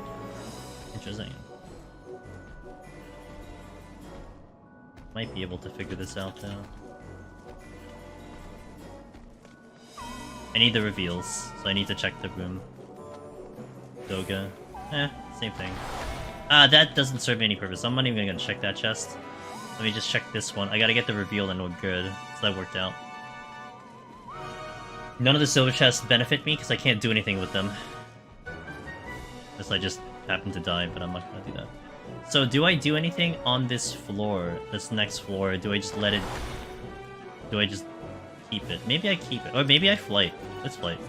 Interesting. Might be able to figure this out now. I need the reveals, so I need to check the room. Doga. Same thing. That doesn't serve any purpose. I'm not even gonna check that chest. Let me just check this one. I gotta get the reveal and we're good. So that worked out. None of the silver chests benefit me because I can't do anything with them. Unless I just happen to die, but I'm not gonna do that. So do I do anything on this floor, this next floor? Do I just let it... Do I just keep it? Maybe I keep it. Or maybe I flight. Let's flight.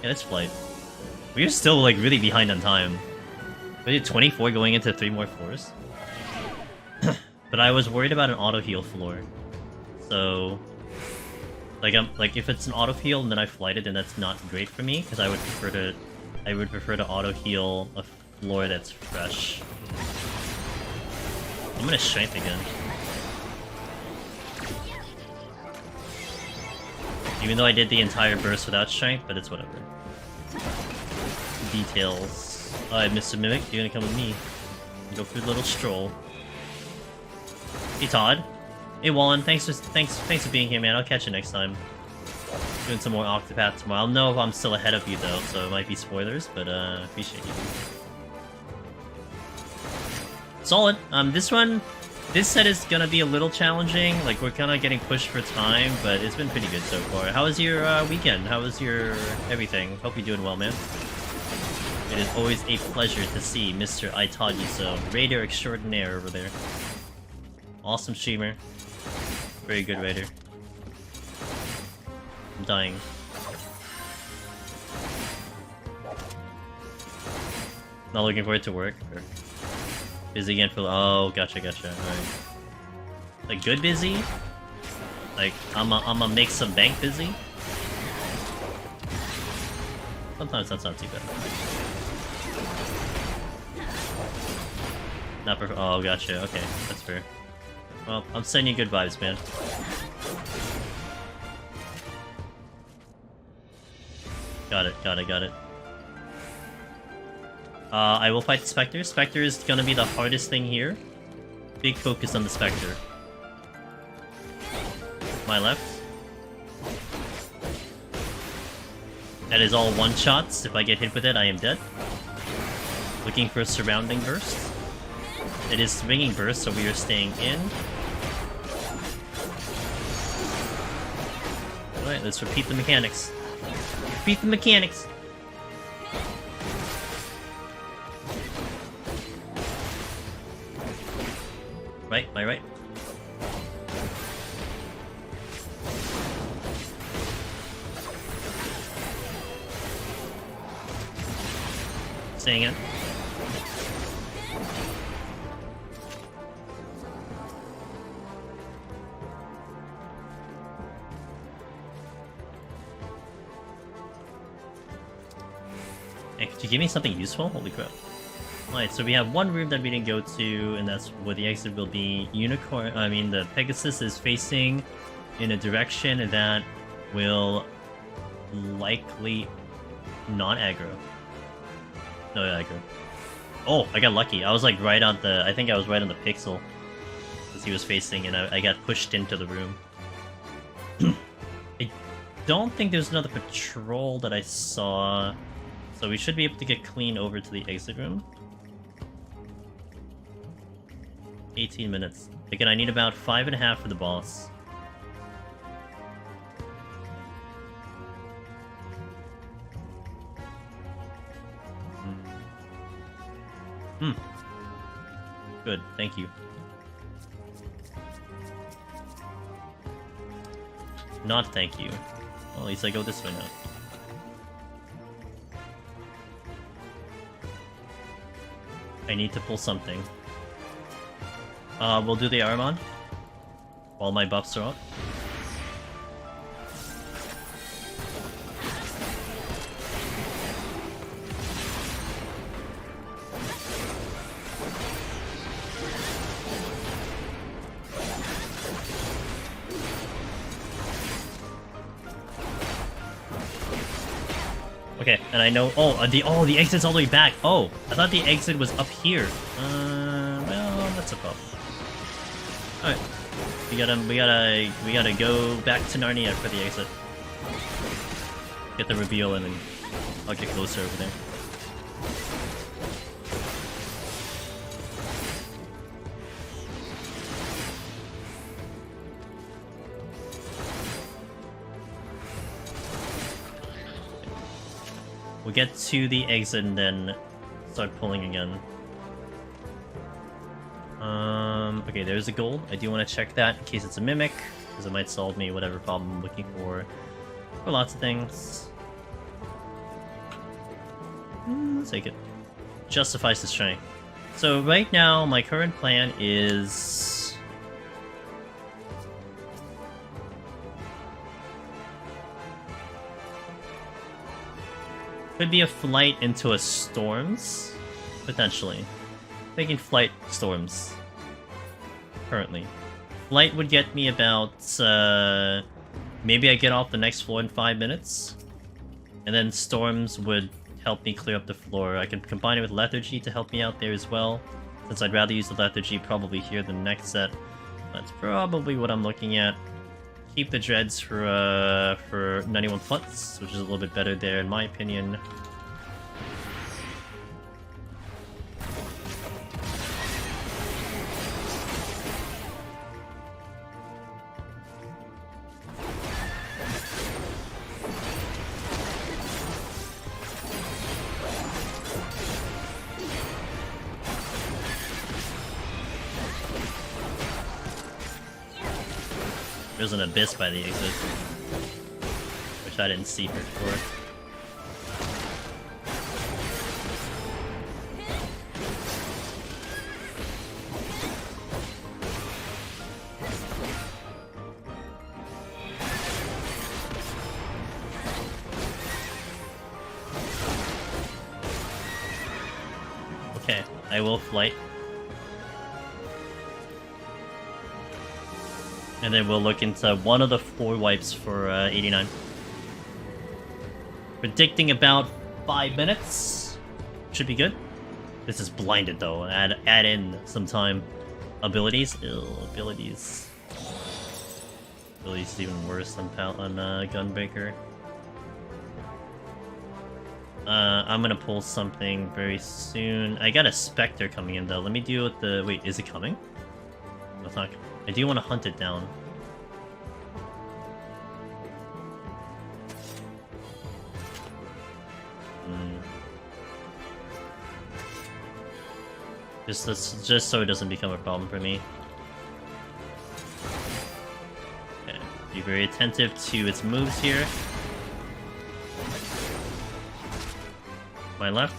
Yeah, let's flight. We're still, like, really behind on time. We did 24 going into 3 more floors. But I was worried about an auto-heal floor. So... Like, if it's an auto-heal and then I flight it, then that's not great for me, because I would prefer to auto-heal a floor that's fresh. I'm gonna strength again. Even though I did the entire burst without strength, but it's whatever. Details. Alright, Mr. Mimic, you're gonna come with me. Go for a little stroll. Hey Todd. Hey Wallen, thanks for being here, man. I'll catch you next time. Doing some more Octopath tomorrow. I'll know if I'm still ahead of you though, so it might be spoilers, but appreciate you. Solid. This set is gonna be a little challenging. Like, we're kinda getting pushed for time, but it's been pretty good so far. How was your weekend? How was your everything? Hope you're doing well, man. It is always a pleasure to see Mr. I Taught You So, Raider extraordinaire over there. Awesome streamer. Very good raider. I'm dying. Not looking forward to work. Or busy again for... Oh, gotcha. Alright. Like, good busy? Like, I'ma make some bank busy? Sometimes that's not too bad. Not perfect. Oh, gotcha. Okay, that's fair. Well, I'm sending you good vibes, man. Got it. I will fight the Spectre. Spectre is gonna be the hardest thing here. Big focus on the Spectre. My left. That is all one-shots. If I get hit with it, I am dead. Looking for a surrounding burst. It is swinging burst, so we are staying in. Alright, let's repeat the mechanics. Repeat the mechanics! Right, my right. Staying in. Hey, could you give me something useful? Holy crap. Alright, so we have one room that we didn't go to, and that's where the exit will be. The Pegasus is facing in a direction that will likely not aggro. No aggro. Oh, I got lucky. I was like right on the... I think I was right on the pixel as he was facing, and I got pushed into the room. I don't think there's another patrol that I saw, so we should be able to get clean over to the exit room. 18 minutes. Again, I need about 5.5 for the boss. Good, thank you. Not thank you. Well, at least I go this way now. I need to pull something. We'll do the Aramon while my buffs are up. Okay, and I know. Oh, the exit's all the way back. Oh, I thought the exit was up here. Well, that's a problem. All right, we gotta go back to Narnia for the exit. Get the reveal, and then I'll get closer over there. We'll get to the exit and then start pulling again. Okay, there's a gold. I do want to check that in case it's a mimic, because it might solve me whatever problem I'm looking for lots of things. Let's take it. Justifies the strength. So right now, my current plan is... could be a flight into a storms, potentially. Taking flight storms. Currently. Flight would get me about, maybe I get off the next floor in 5 minutes. And then storms would help me clear up the floor. I can combine it with lethargy to help me out there as well. Since I'd rather use the lethargy probably here than next set. That's probably what I'm looking at. Keep the dreads for 91 putts, which is a little bit better there in my opinion. There's an abyss by the exit, which I didn't see before. Okay, I will flight. And then we'll look into one of the 4 wipes for 89. Predicting about 5 minutes. Should be good. This is blinded though. Add in some time. Abilities? Ew, abilities. Abilities is even worse on Gunbreaker. I'm gonna pull something very soon. I got a Spectre coming in though. Let me deal with the... Wait, is it coming? No, it's not coming. I do want to hunt it down. Just so it doesn't become a problem for me. Okay. Be very attentive to its moves here. My left.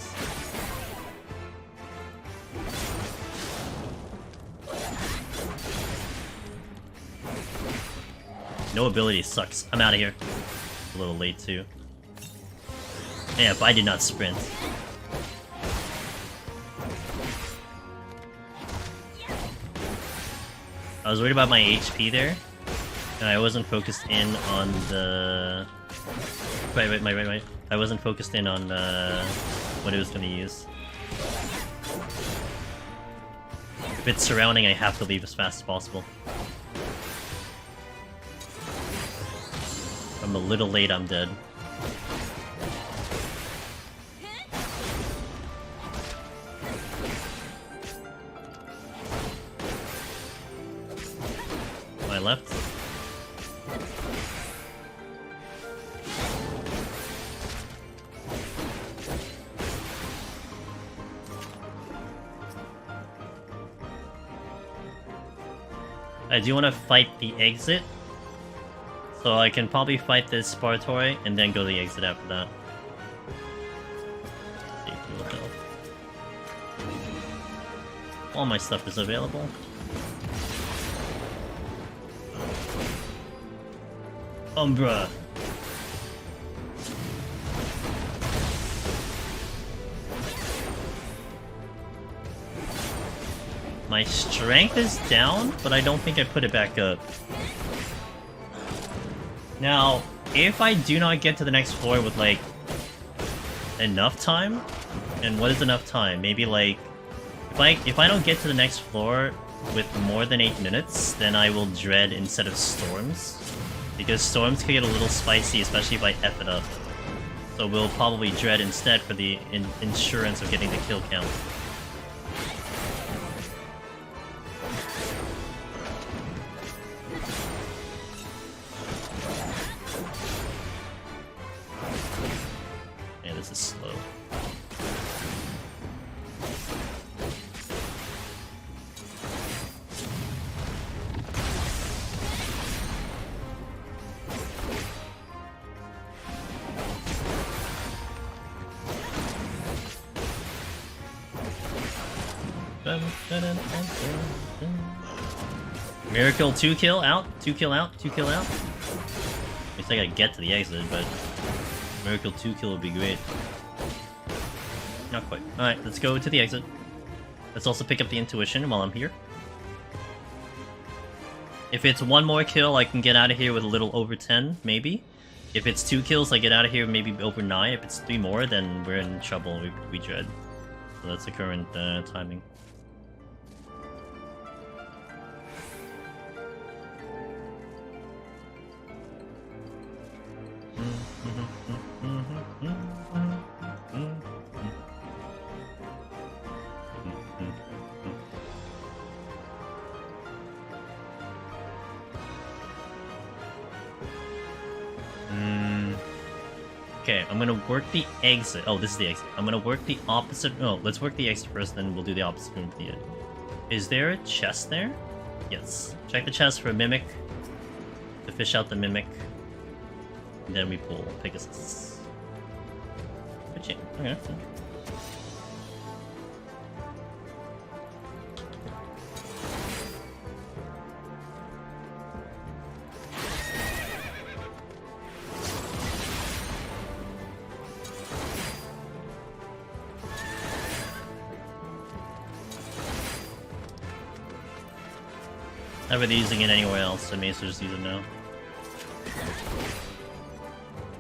No ability sucks. I'm out of here. A little late too. Yeah, if I did not sprint. I was worried about my HP there, and I wasn't focused in on the... Right. I wasn't focused in on what it was going to use. If it's surrounding, I have to leave as fast as possible. If I'm a little late, I'm dead. My left. I do want to fight the exit, so I can probably fight this Spartoi and then go to the exit after that. Safety will help. All my stuff is available. Umbra. My strength is down, but I don't think I put it back up. Now, if I do not get to the next floor with like enough time? And what is enough time? Maybe like if I don't get to the next floor with more than 8 minutes, then I will dread instead of storms. Because storms can get a little spicy, especially if I F it up. So we'll probably dread instead for the insurance of getting the kill count. Man, this is slow. Miracle 2 kill out, 2 kill out, 2 kill out. At least I gotta get to the exit, but Miracle 2 kill would be great. Not quite. Alright, let's go to the exit. Let's also pick up the intuition while I'm here. If it's 1 more kill, I can get out of here with a little over 10, maybe. If it's 2 kills, I get out of here maybe over 9. If it's 3 more, then we're in trouble, we dread. So that's the current timing. Okay, I'm gonna work the exit. Oh, this is the exit. I'm gonna work the opposite. No, let's work the exit first, then we'll do the opposite room at the end. Is there a chest there? Yes. Check the chest for a mimic. To fish out the mimic. And then we pull Pegasus. Good chain. Okay. Not really using it anywhere else, so I may as well just use it now.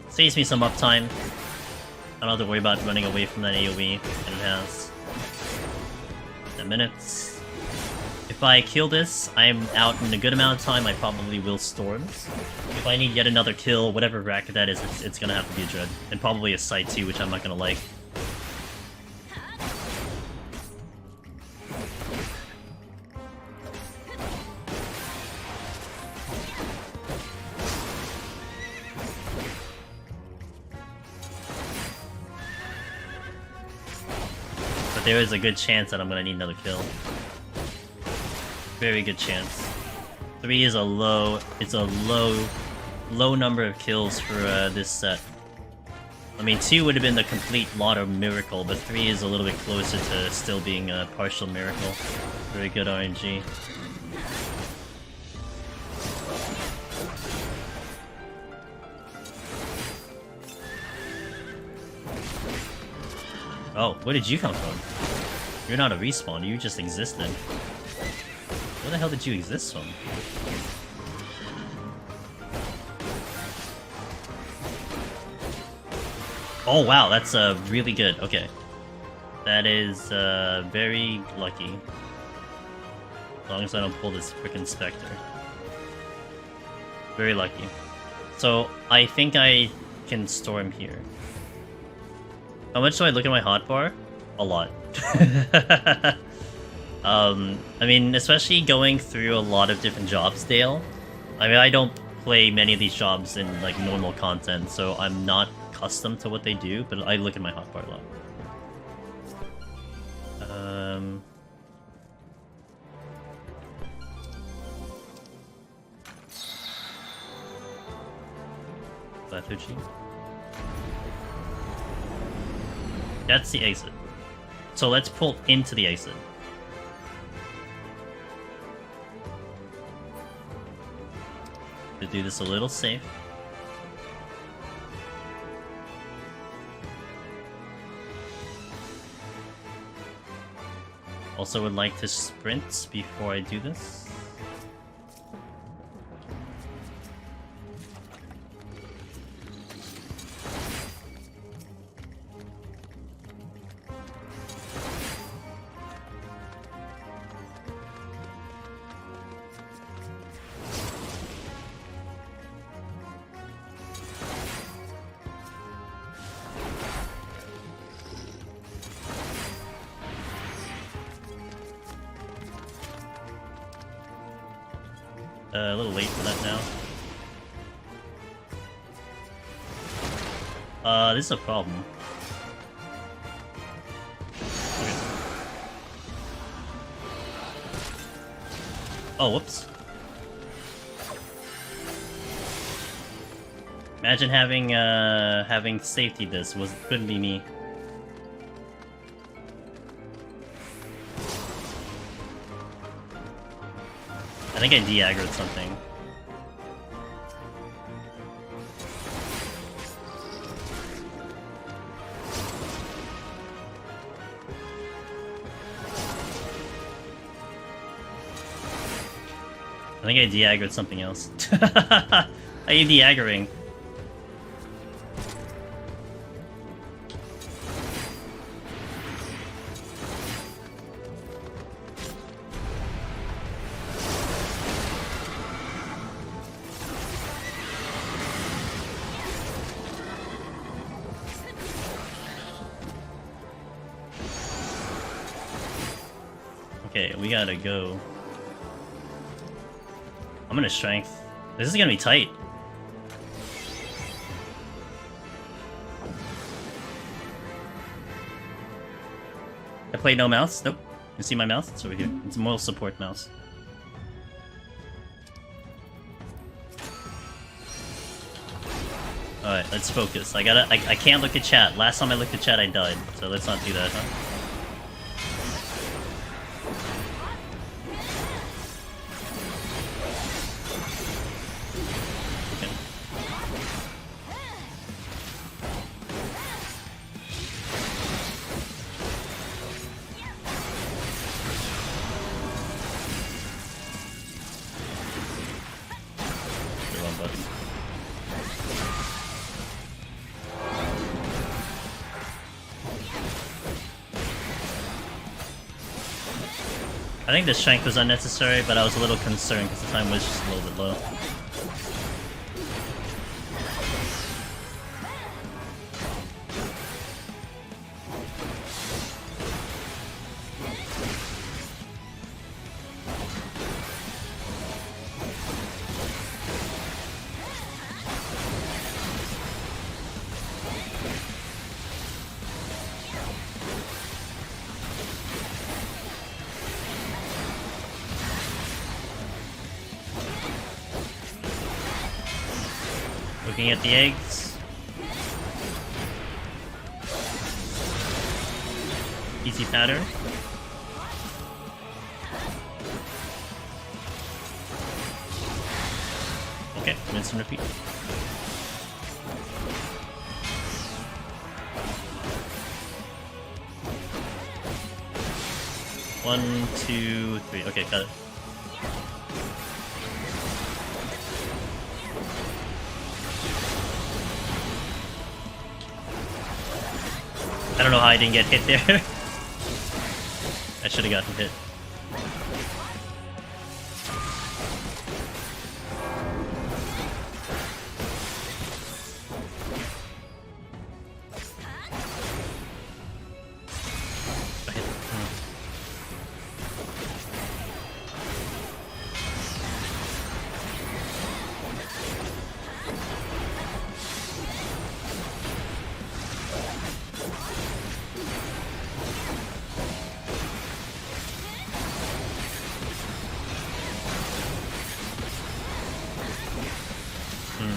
Saves me some uptime. I don't have to worry about running away from that AoE, and it has 10 minutes. If I kill this, I'm out in a good amount of time. I probably will storms. If I need yet another kill, whatever racket that is, it's gonna have to be a dread. And probably a sight too, which I'm not gonna like. There is a good chance that I'm gonna need another kill. Very good chance. 3 is a low. It's a low number of kills for this set. I mean, 2 would have been the complete lotto miracle, but 3 is a little bit closer to still being a partial miracle. Very good RNG. Oh, where did you come from? You're not a respawn, you just existed. Where the hell did you exist from? Oh wow, that's really good. Okay. That is very lucky. As long as I don't pull this frickin' Spectre. Very lucky. So, I think I can storm here. How much do I look at my hotbar? A lot. I mean, especially going through a lot of different jobs, Dale. I mean, I don't play many of these jobs in, like, normal content, so I'm not accustomed to what they do, but I look at my hotbar a lot. 530. That's the exit. So let's pull into the exit. To do this a little safe. Also would like to sprint before I do this. A little late for that now. This is a problem. Okay. Oh, whoops. Imagine having safety this couldn't be me. I think I de-aggroed something. I think I de-aggroed something else. Are you de-aggroing? Okay, we gotta go. I'm gonna strength. This is gonna be tight. I played no mouse? Nope. You see my mouse? It's over here. It's a moral support mouse. Alright, let's focus. I can't look at chat. Last time I looked at chat, I died. So let's not do that, huh? I think the strength was unnecessary, but I was a little concerned because the time was just a little bit low. Looking at the eggs. Easy pattern. Okay, rinse and repeat. One, two, three. Okay, got it. I don't know how I didn't get hit there. I should have gotten hit.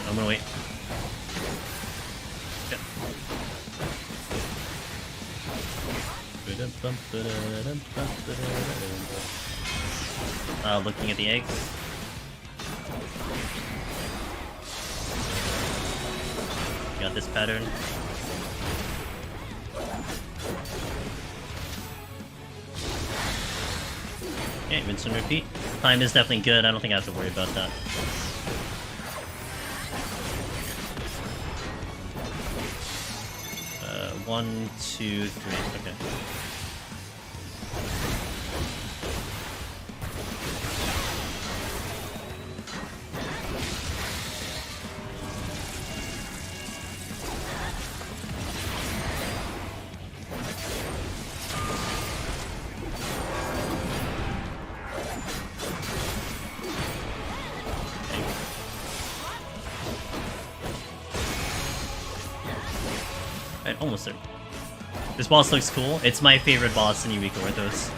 I'm gonna wait. Yeah. Looking at the eggs. Got this pattern. Okay, rinse and repeat. Time is definitely good. I don't think I have to worry about that. One, two, three. Okay. Right, almost there. This boss looks cool. It's my favorite boss in Eureka Orthos.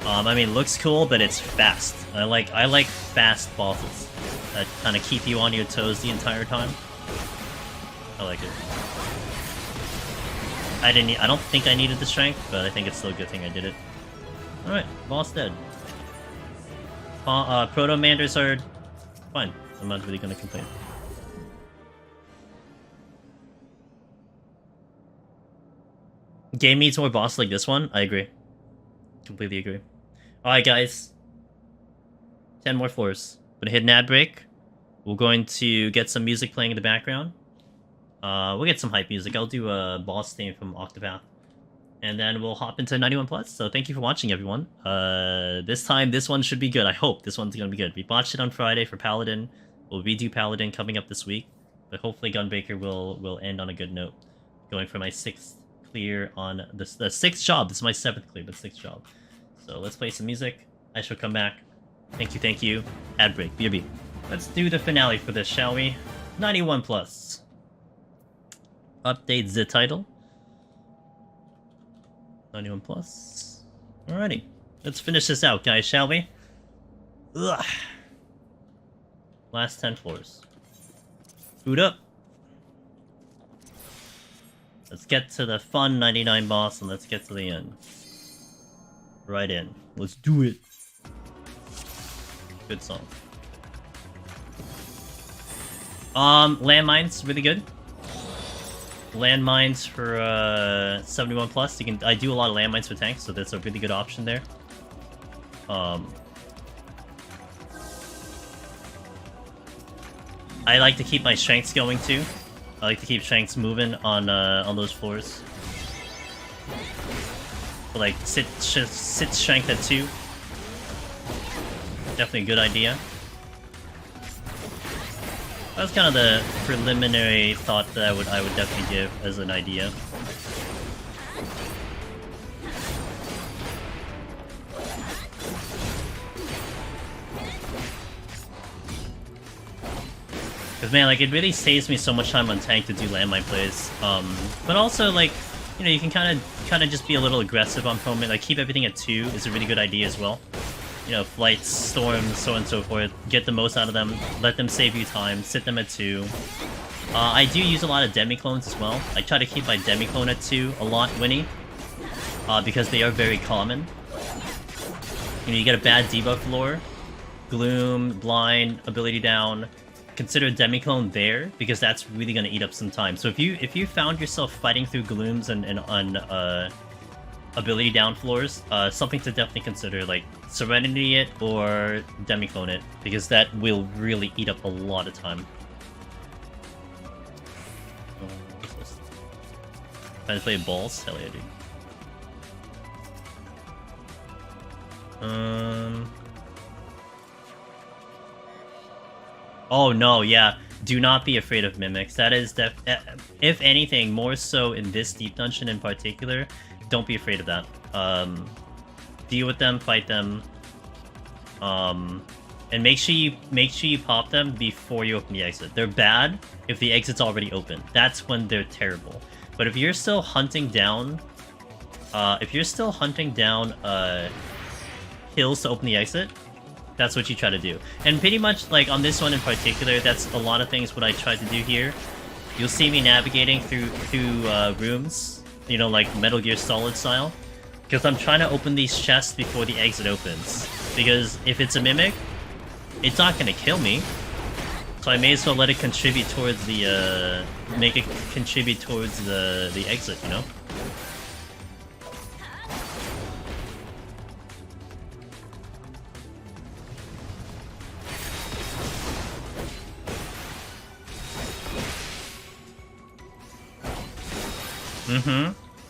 I mean, looks cool, but it's fast. I like fast bosses that kind of keep you on your toes the entire time. I like it. I don't think I needed the strength, but I think it's still a good thing I did it. All right, boss dead. Proto-Manders are fine. I'm not really gonna complain. Game needs more boss like this one. I agree. Completely agree. Alright, guys. 10 more floors. Gonna hit an ad break. We're going to get some music playing in the background. We'll get some hype music. I'll do a boss theme from Octopath. And then we'll hop into 91 Plus. So thank you for watching, everyone. This time, this one should be good. I hope this one's gonna be good. We botched it on Friday for Paladin. We'll redo Paladin coming up this week. But hopefully Gunbreaker will end on a good note. Going for my 6th clear on the 6th job. This is my 7th clear, but 6th job. So let's play some music. I shall come back. Thank you. Ad break. BRB. Let's do the finale for this, shall we? 91 Plus. Update the title. 91 Plus. Alrighty. Let's finish this out, guys, shall we? Ugh. Last 10 floors. Boot up. Let's get to the fun 99 boss and let's get to the end. Right in. Let's do it. Good song. Landmines, really good. Landmines for 71 plus. I do a lot of landmines for tanks, so that's a really good option there. I like to keep my strengths going too. I like to keep strengths moving on those floors. But like sit strength at 2. Definitely a good idea. That's kind of the preliminary thought that I would definitely give as an idea. Because man, like, it really saves me so much time on tank to do landmine plays. But also, like, you know, you can kind of just be a little aggressive on opponent. Like, keep everything at 2 is a really good idea as well. You know, flights, storms, so on and so forth. Get the most out of them. Let them save you time. Sit them at 2. I do use a lot of demi-clones as well. I try to keep my demi-clone at 2 a lot, Winnie. Because they are very common. You know, you get a bad debuff floor. Gloom, blind, ability down. Consider demi-clone there, because that's really going to eat up some time. So if you found yourself fighting through glooms and on ability down floors, something to definitely consider, like Serenity it or demi-clone it, because that will really eat up a lot of time. What's this? Trying to play balls? Hell yeah, dude. Oh no, yeah. Do not be afraid of mimics. That is if anything, more so in this deep dungeon in particular, don't be afraid of that. Deal with them, fight them. And make sure you pop them before you open the exit. They're bad if the exit's already open. That's when they're terrible. But if you're still hunting down hills to open the exit, that's what you try to do. And pretty much, like, on this one in particular, that's a lot of things what I tried to do here. You'll see me navigating through rooms, you know, like Metal Gear Solid style. Because I'm trying to open these chests before the exit opens. Because if it's a mimic, it's not going to kill me. So I may as well let it contribute towards the, make it contribute towards the exit, you know?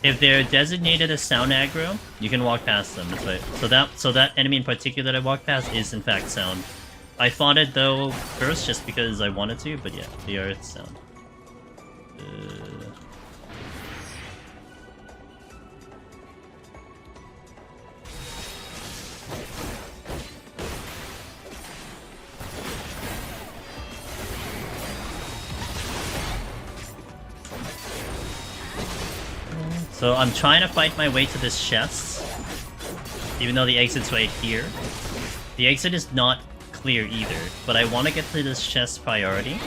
If they're designated as sound aggro, you can walk past them. That's right. So that enemy in particular that I walked past is in fact sound. I fought it though first just because I wanted to, but yeah, they are sound. So I'm trying to fight my way to this chest, even though the exit's right here. The exit is not clear either, but I want to get to this chest priority,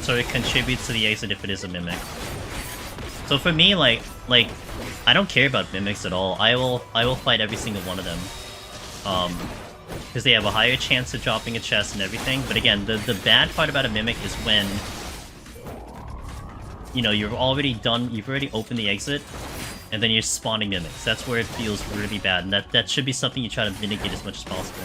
so it contributes to the exit if it is a mimic. So for me, like I don't care about mimics at all. I will fight every single one of them, because they have a higher chance of dropping a chest and everything. But again, the bad part about a mimic is when, you know, you've already opened the exit, and then you're spawning mimics. That's where it feels really bad, and that should be something you try to mitigate as much as possible.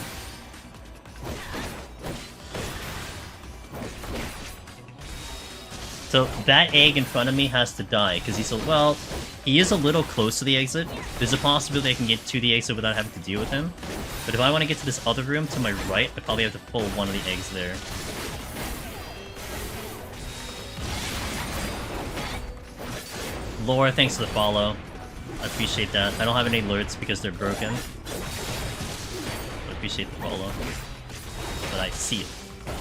So that egg in front of me has to die, because he is a little close to the exit. There's a possibility I can get to the exit without having to deal with him. But if I want to get to this other room to my right, I probably have to pull one of the eggs there. Laura, thanks for the follow. I appreciate that. I don't have any alerts because they're broken. I appreciate the follow. But I see it.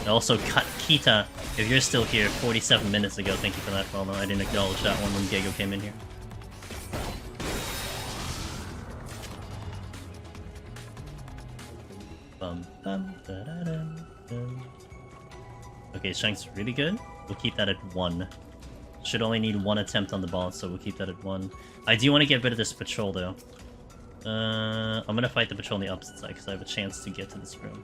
And also, Kita, if you're still here 47 minutes ago, thank you for that follow. I didn't acknowledge that one when Gego came in here. Okay, strength's really good. We'll keep that at 1. Should only need 1 attempt on the boss, so we'll keep that at 1. I do want to get rid of this patrol, though. I'm gonna fight the patrol on the opposite side, because I have a chance to get to this room.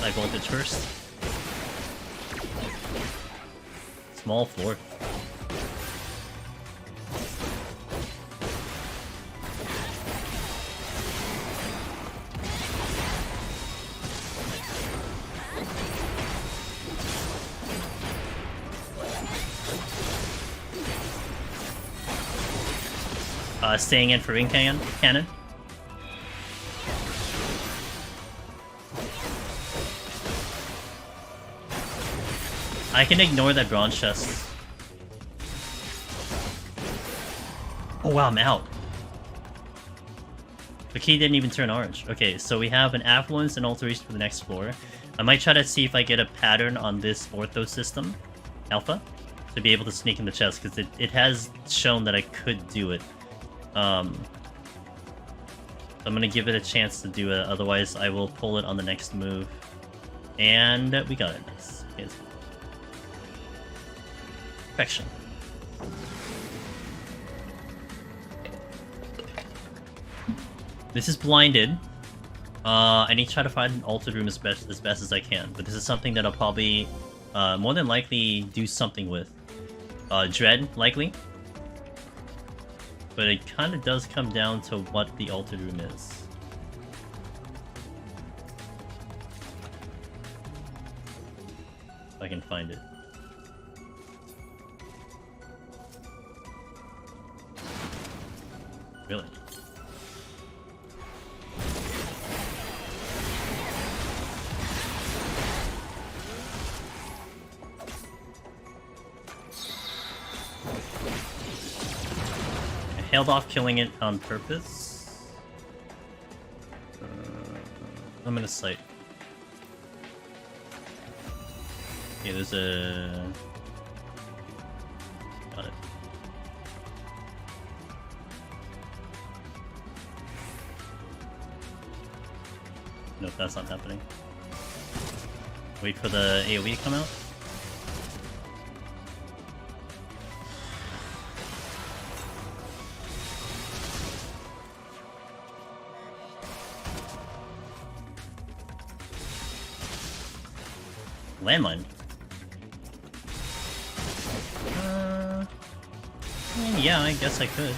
High voltage first. Small floor. Staying in for ring cannon. I can ignore that bronze chest. Oh wow, I'm out. The key didn't even turn orange. Okay, so we have an affluence and alteration for the next floor. I might try to see if I get a pattern on this ortho system, alpha, to be able to sneak in the chest, because it has shown that I could do it. So I'm gonna give it a chance to do it, otherwise I will pull it on the next move. And we got it. Nice. Yes. Perfection. This is blinded. I need to try to find an altered room as best as I can, but this is something that I'll probably more than likely do something with. Dread, likely. But it kind of does come down to what the altered room is. If I can find it. Really? Held off killing it on purpose. I'm gonna sight. Okay, there's a... Got it. Nope, that's not happening. Wait for the AoE to come out. Landmine. Yeah, I guess I could.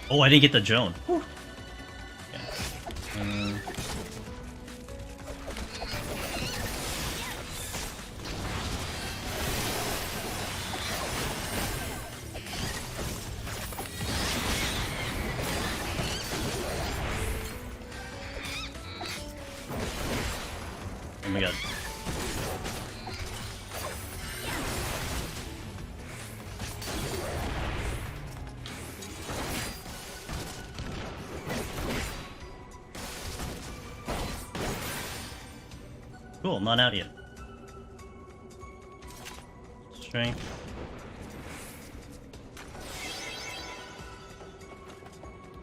Oh, I didn't get the drone. Whew. Oh my god. Cool, not out yet. Strength.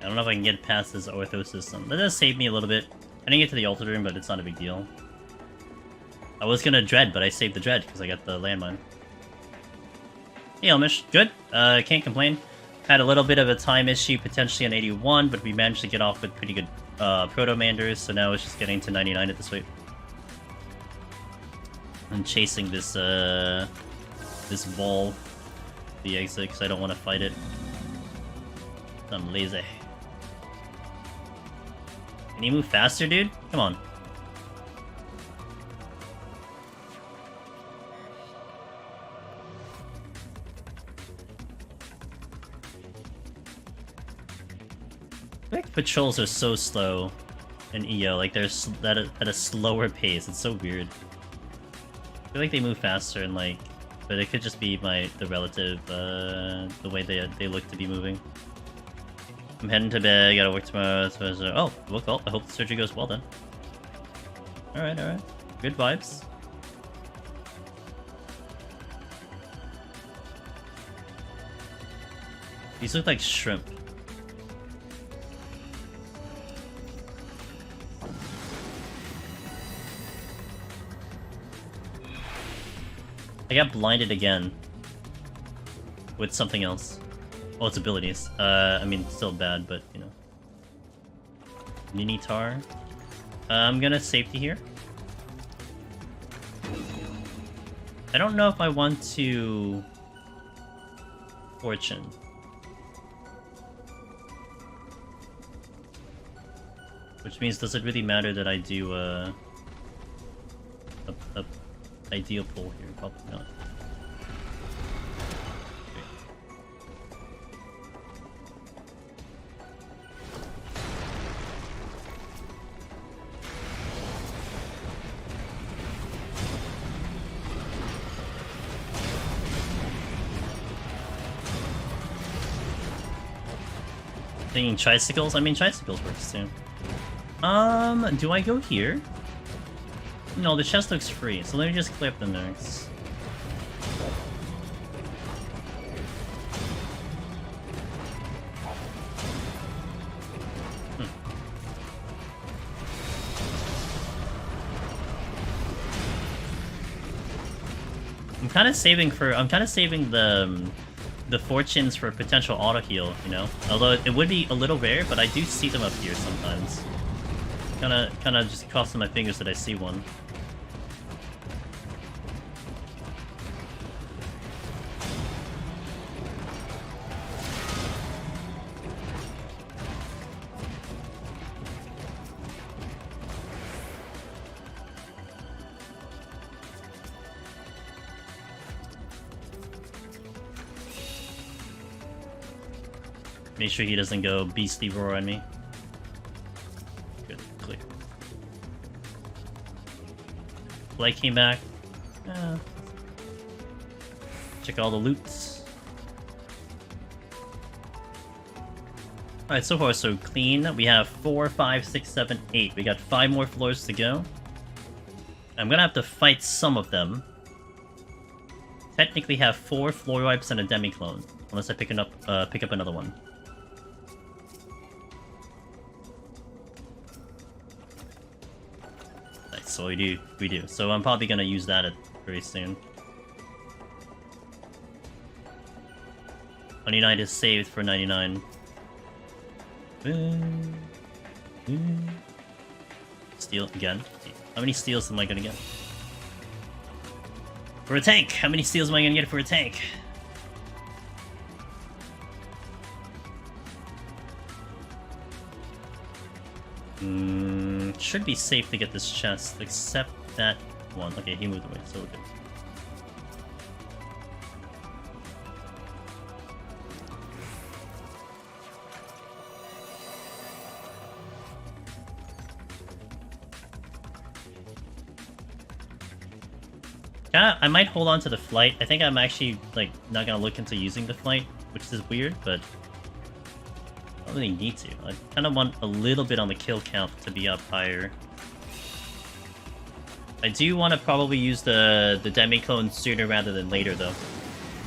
I don't know if I can get past this Orthos system. That does save me a little bit. I didn't get to the altar room, but it's not a big deal. I was gonna dread, but I saved the dread because I got the landmine. Hey Elmish, good. Can't complain. Had a little bit of a time issue, potentially on 81, but we managed to get off with pretty good Proto-Manders, so now it's just getting to 99 at this rate. I'm chasing this this ball, the exit, because I don't want to fight it. I'm lazy. Can you move faster, dude? Come on. Like patrols are so slow in EO, like they're at a slower pace. It's so weird. I feel like they move faster and like, but it could just be the relative the way they look to be moving. I'm heading to bed. Gotta work tomorrow. Oh, well, I hope the surgery goes well then. All right, good vibes. These look like shrimp. I got blinded again with something else. Oh, it's abilities. I mean, still bad, but you know. Minotaur. I'm gonna safety here. I don't know if I want to fortune. Which means, does it really matter that I do a ideal pull here? Probably not. Thinking tricycles? I mean, tricycles works too. Do I go here? No, the chest looks free, so let me just clear up the next. I'm kind of saving the fortunes for potential auto heal, you know. Although it would be a little rare, but I do see them up here sometimes. Kind of just crossing my fingers that I see one. Make sure he doesn't go beastly roar on me. Good, clear. Blake came back. Check all the loots. Alright, so far so clean. We have 4, 5, 6, 7, 8. We got 5 more floors to go. I'm gonna have to fight some of them. Technically have 4 floor wipes and a demi-clone. Unless I pick up another one. So we do. So I'm probably gonna use that very soon. 29 is saved for 99. Steal again. How many steals am I gonna get? For a tank! How many steals am I gonna get for a tank? Should be safe to get this chest, except that one. Okay, he moved away, so we're good. I might hold on to the flight. I think I'm actually like not gonna look into using the flight, which is weird, but I don't really need to. I kind of want a little bit on the kill count to be up higher. I do want to probably use the Demiclone sooner rather than later, though.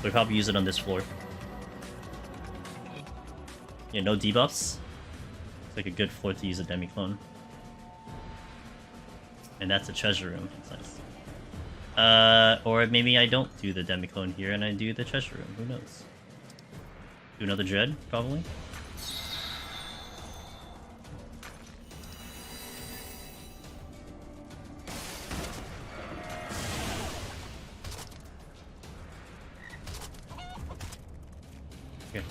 We'll probably use it on this floor. Yeah, no debuffs. It's like a good floor to use a Demiclone. And that's a treasure room. That's nice. Or maybe I don't do the Demiclone here and I do the treasure room. Who knows? Do another Dread, probably. Okay.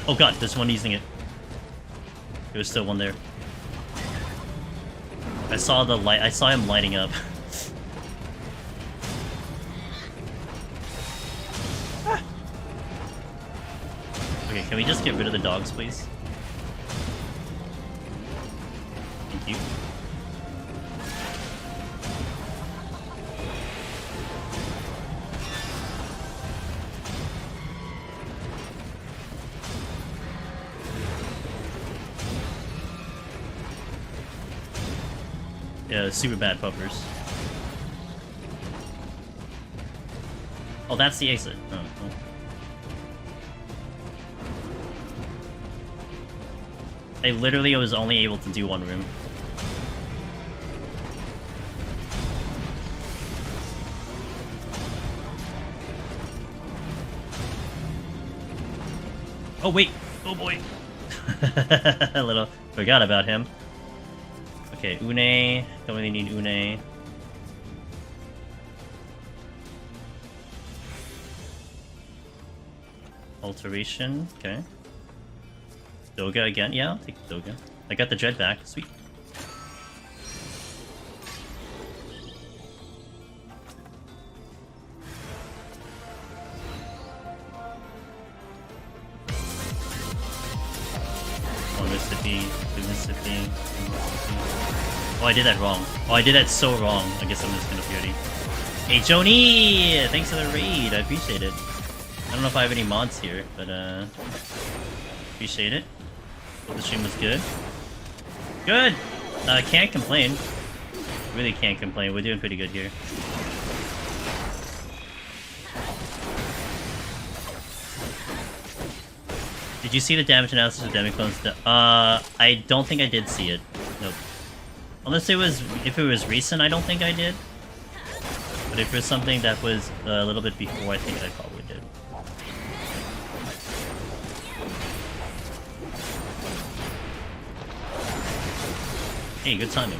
Oh god, there's one using it. There was still one there. I saw the light. I saw him lighting up. Okay, can we just get rid of the dogs, please? Thank you. Yeah, super bad puffers. Oh, that's the exit. Oh, oh. I literally was only able to do one room. Oh wait! Oh boy! A little forgot about him. Okay, Une. Don't really need Une. Alteration. Okay. Doga again. Yeah, I'll take Doga. I got the Dread back. Sweet. Mississippi. Oh, I did that wrong. Oh, I did that so wrong. I guess I'm just gonna purity. Hey, Joni! Thanks for the raid. I appreciate it. I don't know if I have any mods here, but appreciate it. Hope the stream was good. Good! Can't complain. Really can't complain. We're doing pretty good here. Did you see the damage analysis of Demiclones? I don't think I did see it. Nope. Unless it was, if it was recent, I don't think I did. But if it was something that was a little bit before, I think I probably did. Hey, good timing.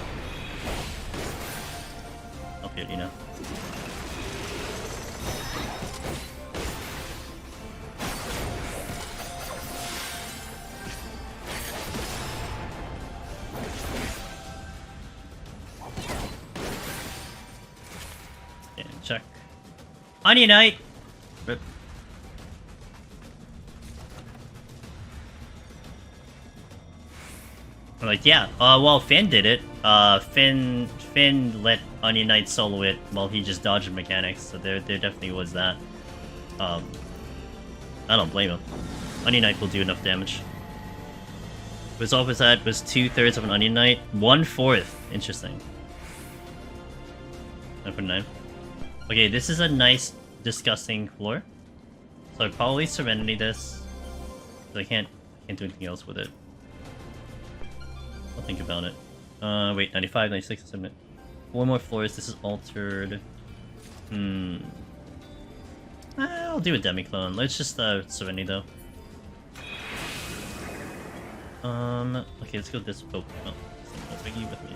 Up here, you know. Check. Onion Knight! Rip. I'm like, yeah, well, Finn did it. Finn let Onion Knight solo it while he just dodged mechanics, so there definitely was that. I don't blame him. Onion Knight will do enough damage. Result was that was 2/3 of an Onion Knight, 1/4. Interesting. 9.9. Okay, this is a nice, disgusting floor. So I'd probably Serenity this. I can't do anything else with it. I'll think about it. Wait, 95, 96, 97. 4 more floors. This is altered. I'll do a Demiclone. Let's just Serenity though. Okay, let's go this. Oh, Biggie with me.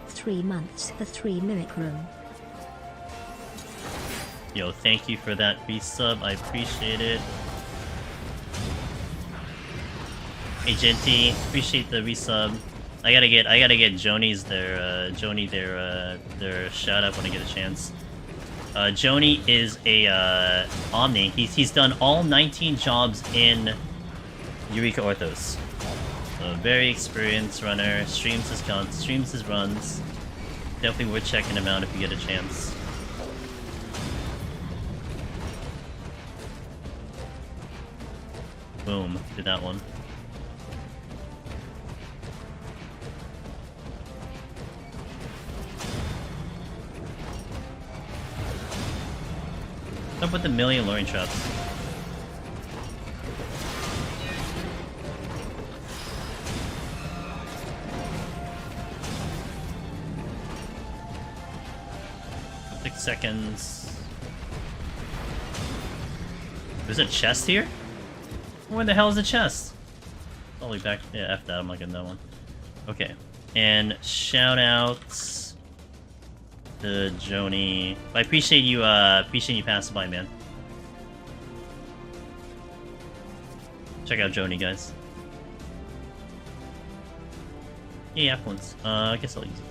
3 months, the 3 Mimic Room. Yo, thank you for that resub. I appreciate it. Hey Genty, appreciate the resub. I gotta get Joni's their shout out when I get a chance. Joni is a Omni. He's done all 19 jobs in Eureka Orthos. So So very experienced runner, streams his runs. Definitely worth checking him out if you get a chance. Boom, did that one. What's up with the million luring traps? Seconds. There's a chest here? Where the hell is the chest? All the way back. Yeah, F that. I'm not getting that one. Okay. And shout outs to Joni. I appreciate you passing by, man. Check out Joni, guys. Yeah, F1s. I guess I'll use it.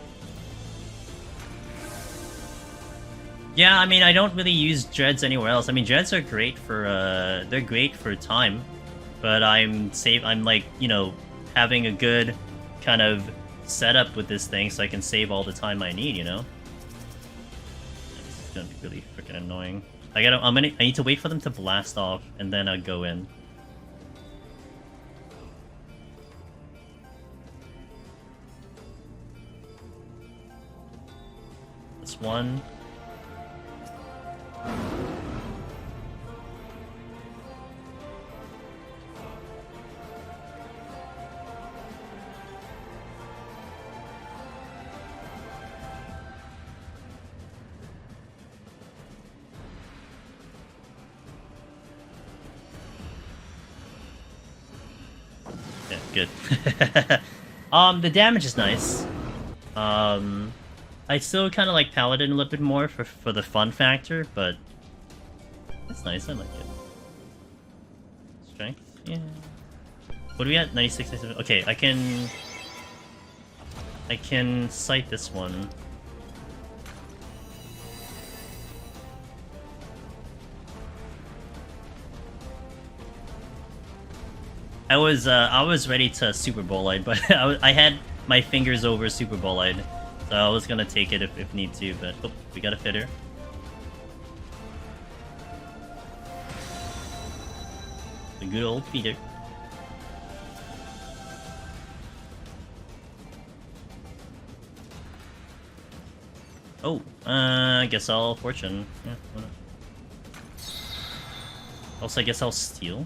Yeah, I mean, I don't really use dreads anywhere else. I mean, dreads are great for, they're great for time, but I'm like, you know, having a good kind of setup with this thing so I can save all the time I need, you know? It's gonna be really freaking annoying. I need to wait for them to blast off, and then I'll go in. That's one. Yeah, good. The damage is nice. I still kind of like Paladin a little bit more for the fun factor, but it's nice. I like it. Strength, yeah. What do we at? 96, 97. Okay, I can sight this one. I was ready to Superbolide, but I had my fingers over Superbolide. So I was gonna take it if need to, but oh, we got a fitter. The good old feeder. Oh, I guess I'll fortune. Yeah, why not? Also, I guess I'll steal.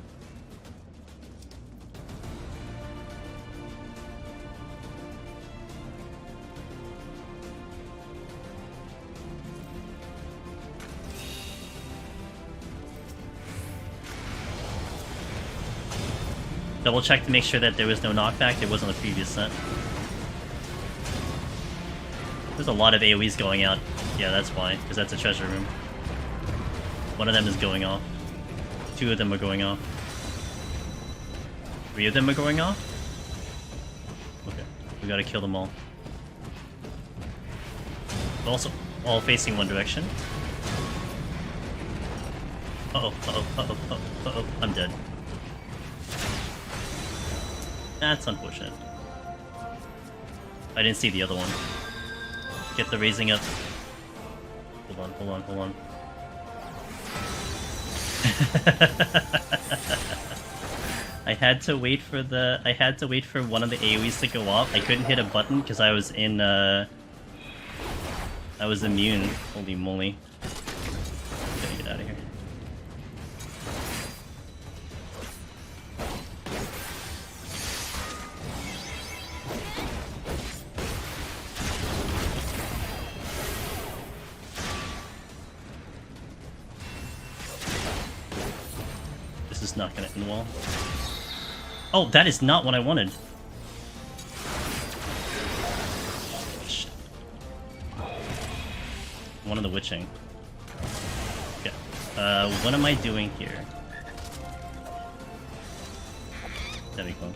Double check to make sure that there was no knockback. There was on the previous set. There's a lot of AoEs going out. Yeah, that's why, because that's a treasure room. One of them is going off. Two of them are going off. Three of them are going off? Okay, we gotta kill them all. Also, all facing one direction. Uh-oh, uh-oh, uh-oh, uh-oh, uh-oh, I'm dead. That's unfortunate. I didn't see the other one. Get the raising up. Hold on, hold on, hold on. I had to wait for one of the AoEs to go off. I couldn't hit a button because I was in I was immune. Holy moly. Gotta get out of here. Is not gonna end well. Oh, that is not what I wanted. Shit. One of the witching. Okay. What am I doing here? There we go.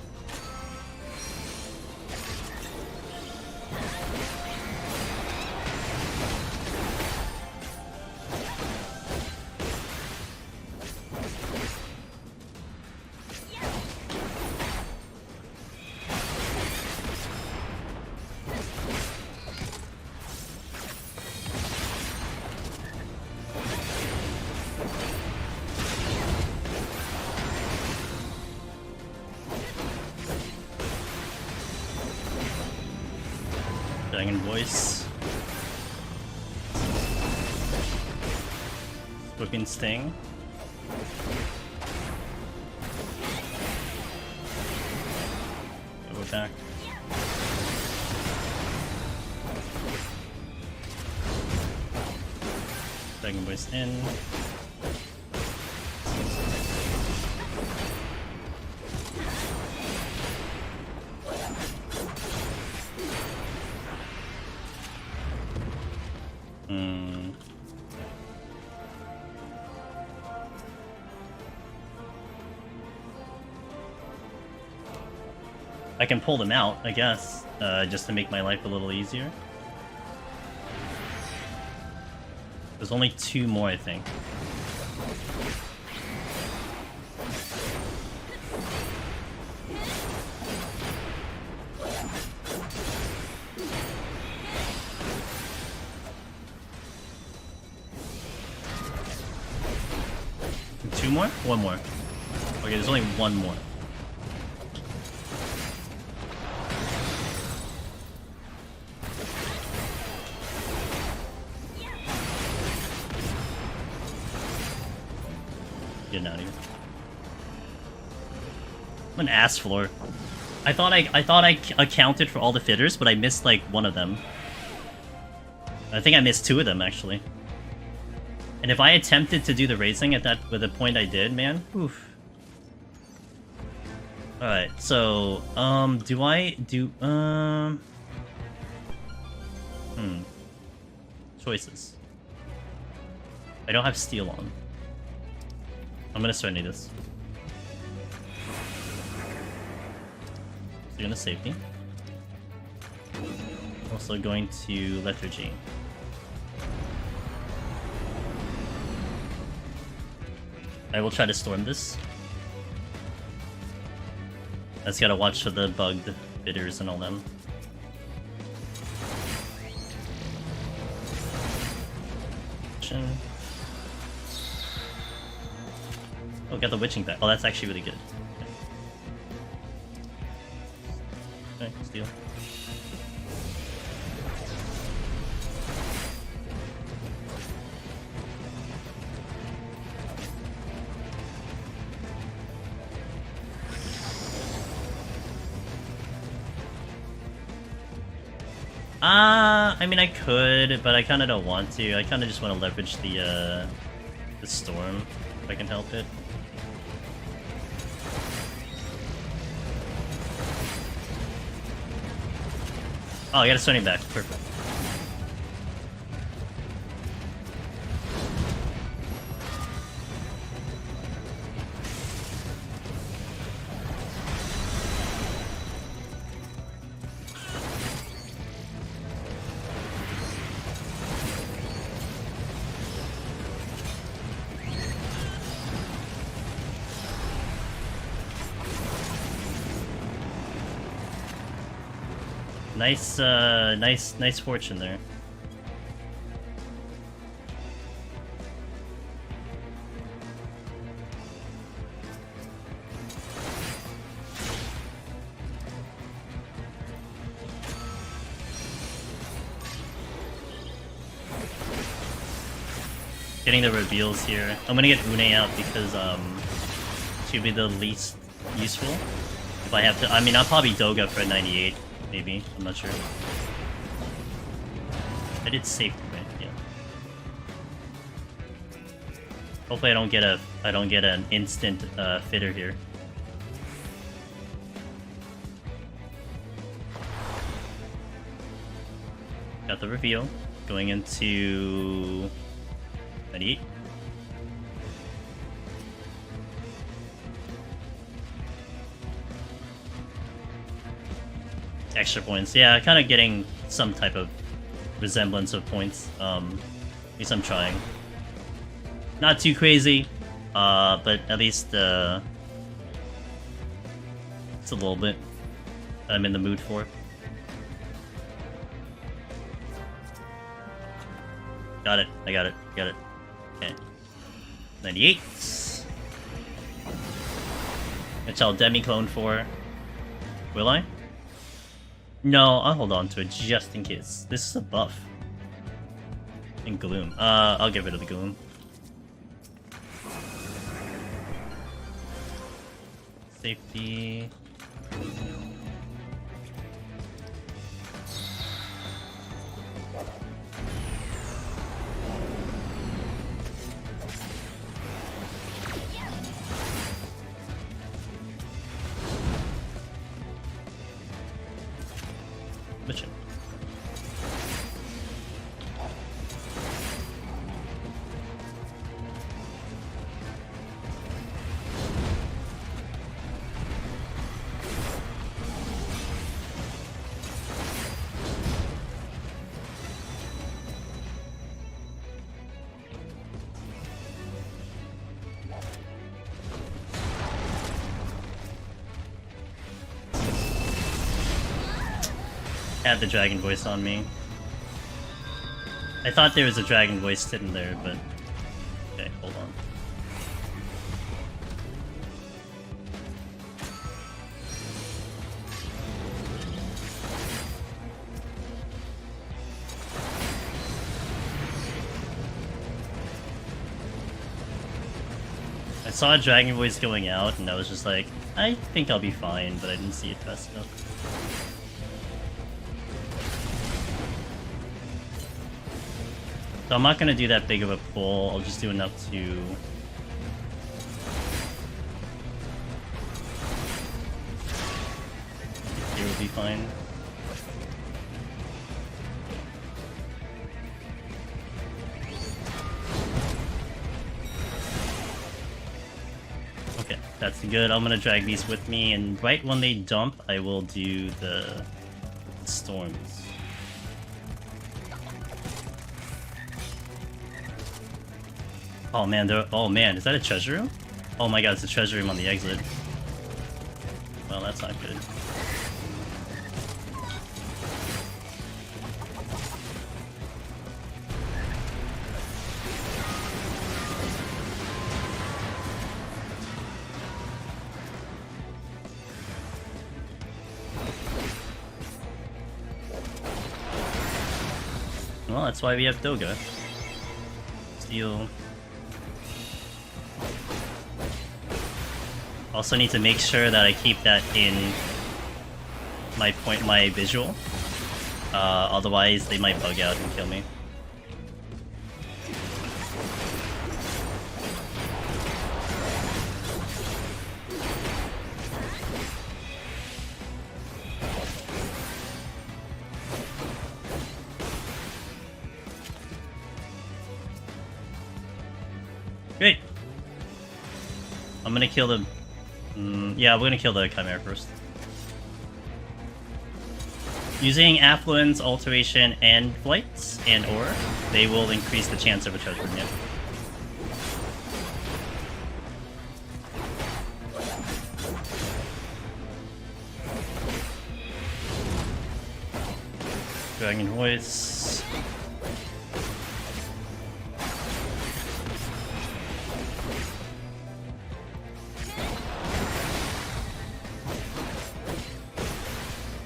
Dragon Voice. Whipping Sting. Go back. Dragon Voice in. I can pull them out, I guess, just to make my life a little easier. There's only 2 more, I think. Two more? One more. Okay, there's only 1 more. Getting out of here. I'm an ass floor. I thought I accounted for all the fitters, but I missed like 1 of them. I think I missed 2 of them actually. And if I attempted to do the racing at that with the point I did, man, oof. All right, so do I do choices? I don't have steel on. I'm gonna Serenade this. So you're gonna save me. Also going to Lethargy. I will try to storm this. I just gotta watch for the bugged bitters and all them. Oh, got the witching back. Oh, that's actually really good. Okay, steal. I mean, I could, but I kind of don't want to. I kind of just want to leverage the storm if I can help it. Oh, I got a Sony back. Perfect. Nice fortune there. Getting the reveals here. I'm gonna get Une out because she'll be the least useful. If I have to, I mean, I'll probably Doga for a 98. Maybe, I'm not sure. I did safe, right? Yeah. Hopefully, I don't get an instant fitter here. Got the reveal going into 98. Extra points, yeah, kind of getting some type of resemblance of points. At least I'm trying. Not too crazy, but at least it's a little bit that I'm in the mood for. Got it, I got it, got it. Okay. 98. Which I'll demi-clone for. Will I? No, I'll hold on to it just in case. This is a buff. And Gloom. I'll get rid of the Gloom. Safety. Mission. Had the dragon voice on me. I thought there was a dragon voice sitting there, but okay, hold on. I saw a dragon voice going out, and I was just like, I think I'll be fine, but I didn't see it fast enough. So I'm not gonna do that big of a pull, I'll just do enough to... Here will be fine. Okay, that's good. I'm gonna drag these with me, and right when they dump, I will do the storms. Oh man, oh man, is that a treasure room? Oh my god, it's a treasure room on the exit. Well, that's not good. Well, that's why we have Doga. Steal. Also need to make sure that I keep that in my visual. Otherwise they might bug out and kill me. Great. I'm gonna kill the... yeah, we're gonna kill the Chimera first. Using Affluence, Alteration, and Flights, and Aura, they will increase the chance of a treasure room, yeah. Dragon Voice.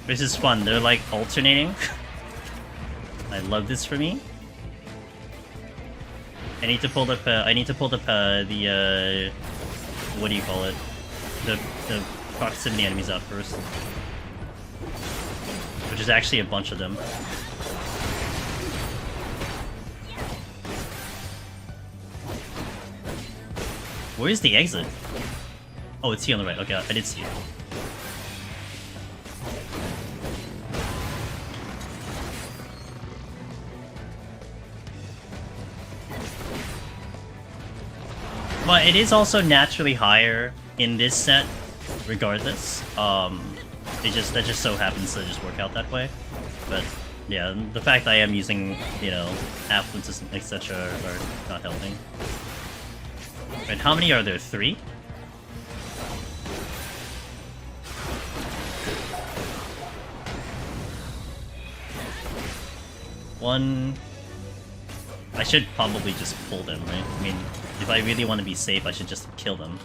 This is fun, they're like alternating. I love this for me. I need to pull up the what do you call it? The proximity enemies out first. Which is actually a bunch of them. Where's the exit? Oh, it's here on the right. Okay, I did see it. But it is also naturally higher in this set, regardless. That just so happens to just work out that way. But yeah, the fact I am using, you know, affluences, etc. are not helping. Right, how many are there? 3? One. I should probably just pull them, right? I mean, if I really want to be safe, I should just kill them.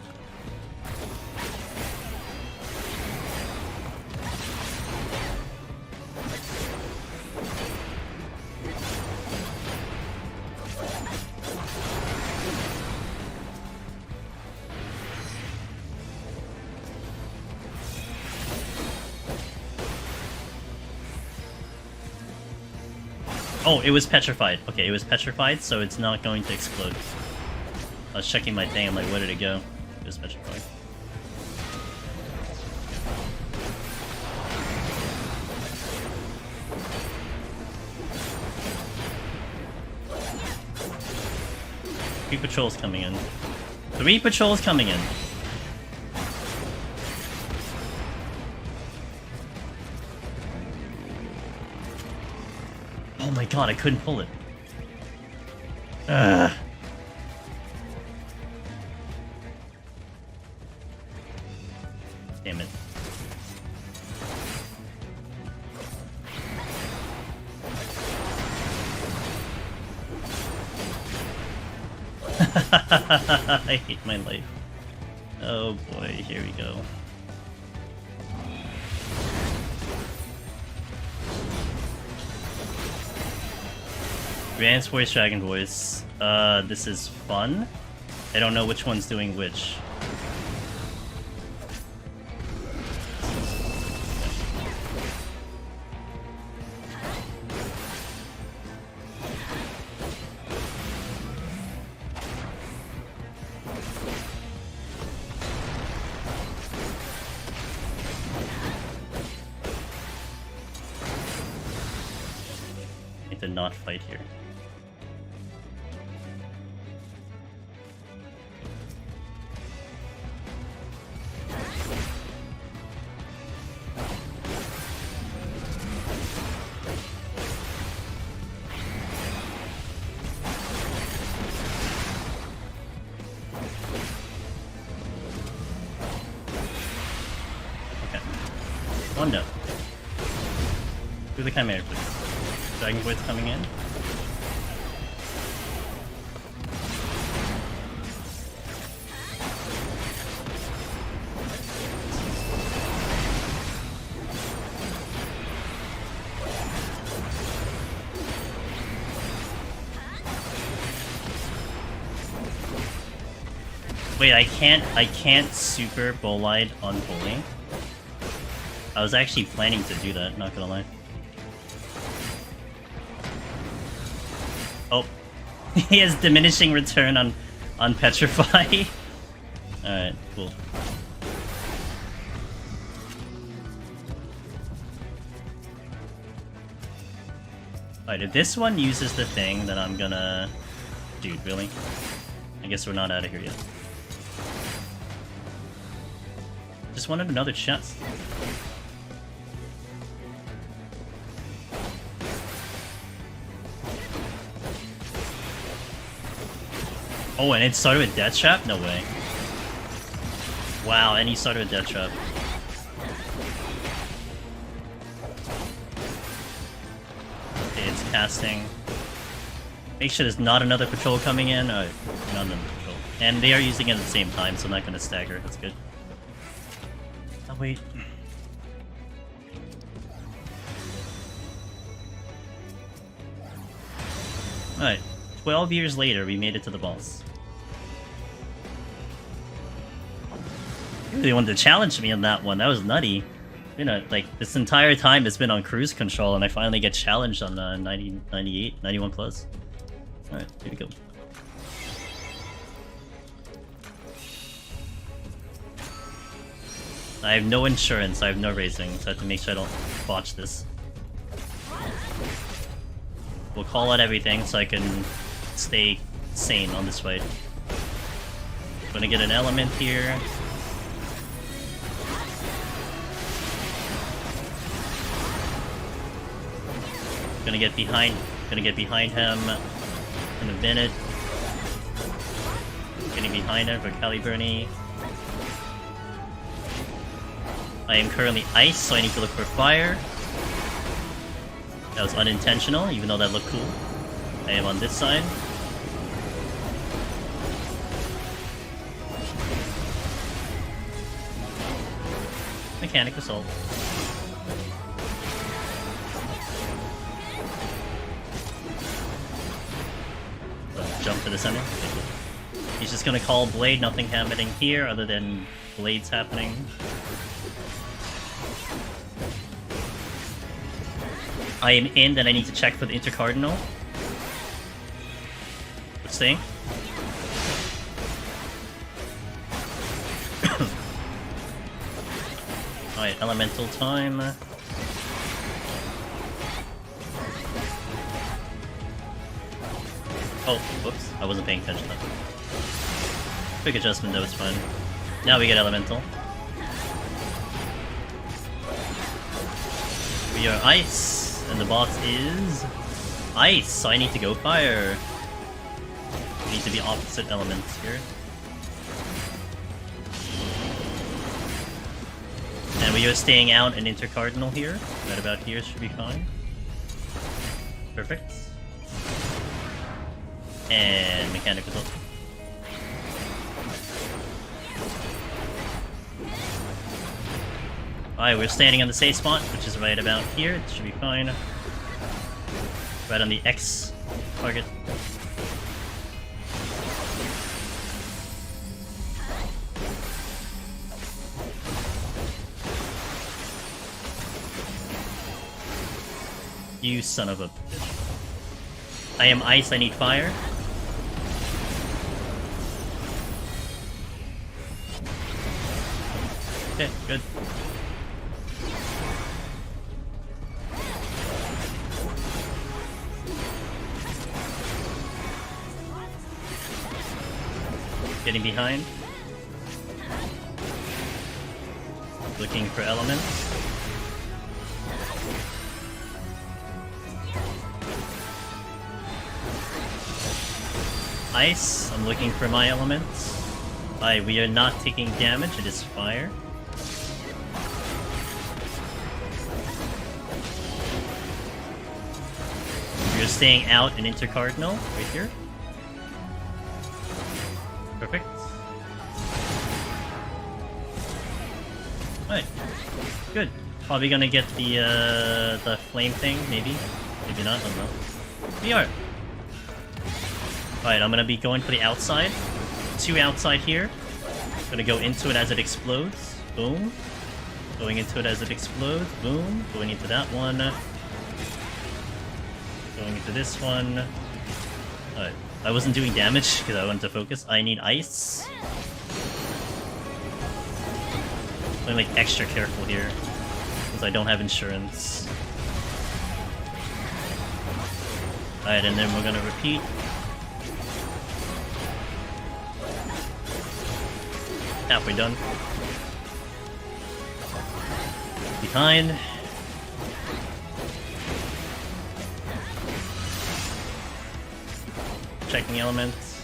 Oh, it was petrified. Okay, it was petrified, so it's not going to explode. I was checking my thing, I'm like, where did it go? It was petrified. Three patrols coming in. 3 patrols coming in. Oh my god, I couldn't pull it. Ugh. Damn it. I hate my life. Oh boy, here we go. Advanced voice, dragon voice. This is fun. I don't know which one's doing which. I need to not fight here. One note. Do the Chimera, please. Dragon Voice coming in. Wait, I can't super Bolide on Bully. I was actually planning to do that, not gonna lie. Oh. He has diminishing return on Petrify. Alright, cool. Alright, if this one uses the thing, then I'm gonna... Dude, really? I guess we're not out of here yet. Just wanted another chest. Oh, and it started with Death Trap? No way. Wow, and he started with Death Trap. Okay, it's casting. Make sure there's not another patrol coming in. Not another patrol. And they are using it at the same time, so I'm not gonna stagger. That's good. Oh, wait. Alright. 12 years later, we made it to the boss. You really wanted to challenge me on that one. That was nutty. You know, like, this entire time it's been on cruise control, and I finally get challenged on 90, 98, 91 plus. Alright, here we go. I have no insurance, I have no racing, so I have to make sure I don't botch this. We'll call out everything so I can stay sane on this fight. Gonna get an element here. Gonna get behind him in a minute. Getting behind him for Excalibur. I am currently ice, so I need to look for fire. That was unintentional, even though that looked cool. I am on this side. Mechanic Assault. Jump to the center. Okay, cool. He's just gonna call Blade, nothing happening here other than Blades happening. I am in, then I need to check for the intercardinal. Let's see. Alright, elemental time. Oh, whoops, I wasn't paying attention. Quick adjustment though, it's fine. Now we get elemental. We are ice, and the boss is ice, so I need to go fire. We need to be opposite elements here. And we are staying out an intercardinal here. Right about here should be fine. Perfect. And mechanical. Alright, we're standing on the safe spot, which is right about here. It should be fine. Right on the X target. You son of a bitch. I am ice, I need fire. Okay, good. Getting behind. Looking for elements. Ice, I'm looking for my elements. Alright, we are not taking damage, it is fire. We are staying out an intercardinal, right here. Perfect. Alright, good. Probably gonna get the flame thing, maybe. Maybe not, I don't know. We are. Alright, I'm gonna be going for the outside. 2 outside here. Gonna go into it as it explodes. Boom. Going into it as it explodes. Boom. Going into that one. Going into this one. Alright. I wasn't doing damage because I wanted to focus. I need ice. I'm like extra careful here because I don't have insurance. Alright, and then we're gonna repeat. Halfway done. Behind. Checking elements.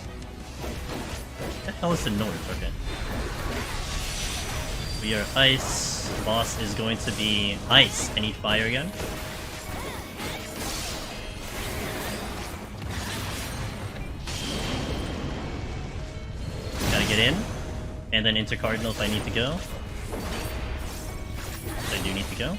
What the hell is the north? Okay. We are ice. The boss is going to be ice. I need fire again. Gotta get in. And then into Cardinal if I need to go. I do need to go.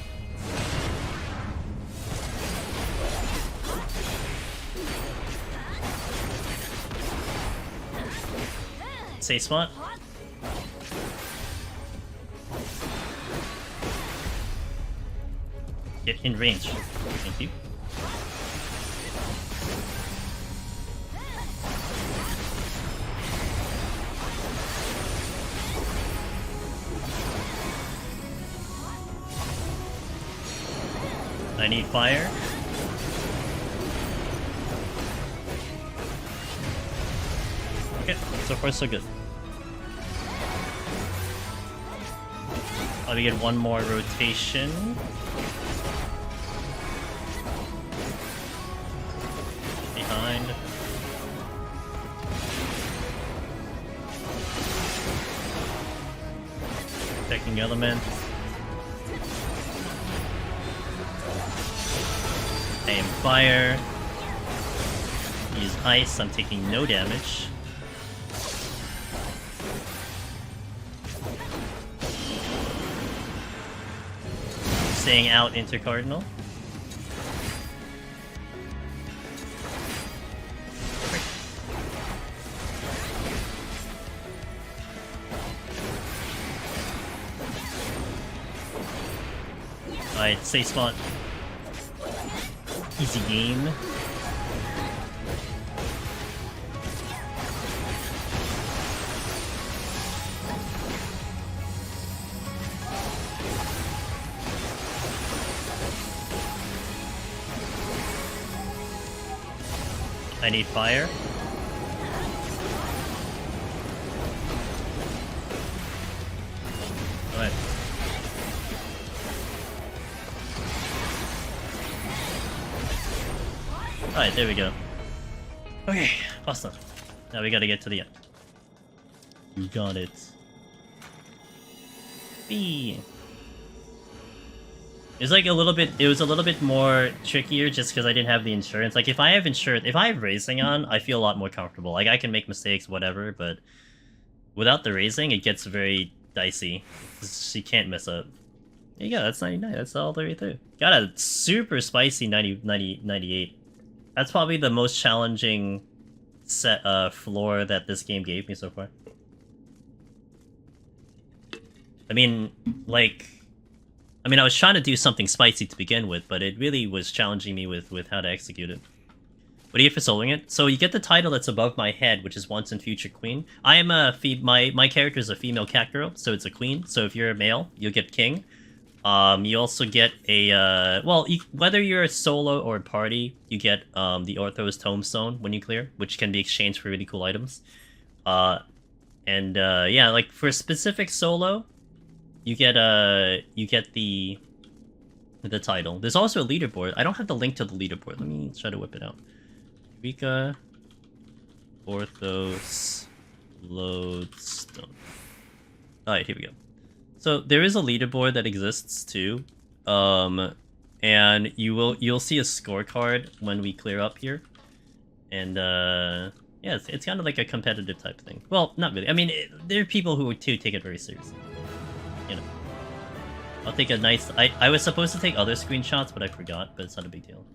Safe spot. Get in range. Thank you. I need fire. Okay, so far so good. I'll get one more rotation. Behind. Checking elements. I am fire. Use ice, I'm taking no damage. Staying out into Cardinal. Alright, safe spot. Easy game. I need fire. Alright. Alright, there we go. Okay, awesome. Now we gotta get to the end. You got it. B. It was like a little bit. It was a little bit more trickier just because I didn't have the insurance. Like if I have insurance, if I have racing on, I feel a lot more comfortable. Like I can make mistakes, whatever. But without the racing, it gets very dicey. She can't mess up. There you go. That's 99. That's all the way through. Got a super spicy 98. That's probably the most challenging floor that this game gave me so far. I mean, I was trying to do something spicy to begin with, but it really was challenging me with how to execute it. What do you get for soloing it? So you get the title that's above my head, which is Once and Future Queen. I am my character is a female cat girl, so it's a queen. So if you're a male, you'll get king. You also get a whether you're a solo or a party, you get the Orthos Tombstone when you clear, which can be exchanged for really cool items. Yeah, like for a specific solo, you get the title. There's also a leaderboard. I don't have the link to the leaderboard. Let me try to whip it out. Eureka Orthos Lodestone. Alright, here we go. So there is a leaderboard that exists too. And you'll see a scorecard when we clear up here. And yeah, it's kind of like a competitive type thing. Well, not really. I mean, there are people who too take it very seriously. You know. I'll take a nice... I was supposed to take other screenshots, but I forgot, but it's not a big deal.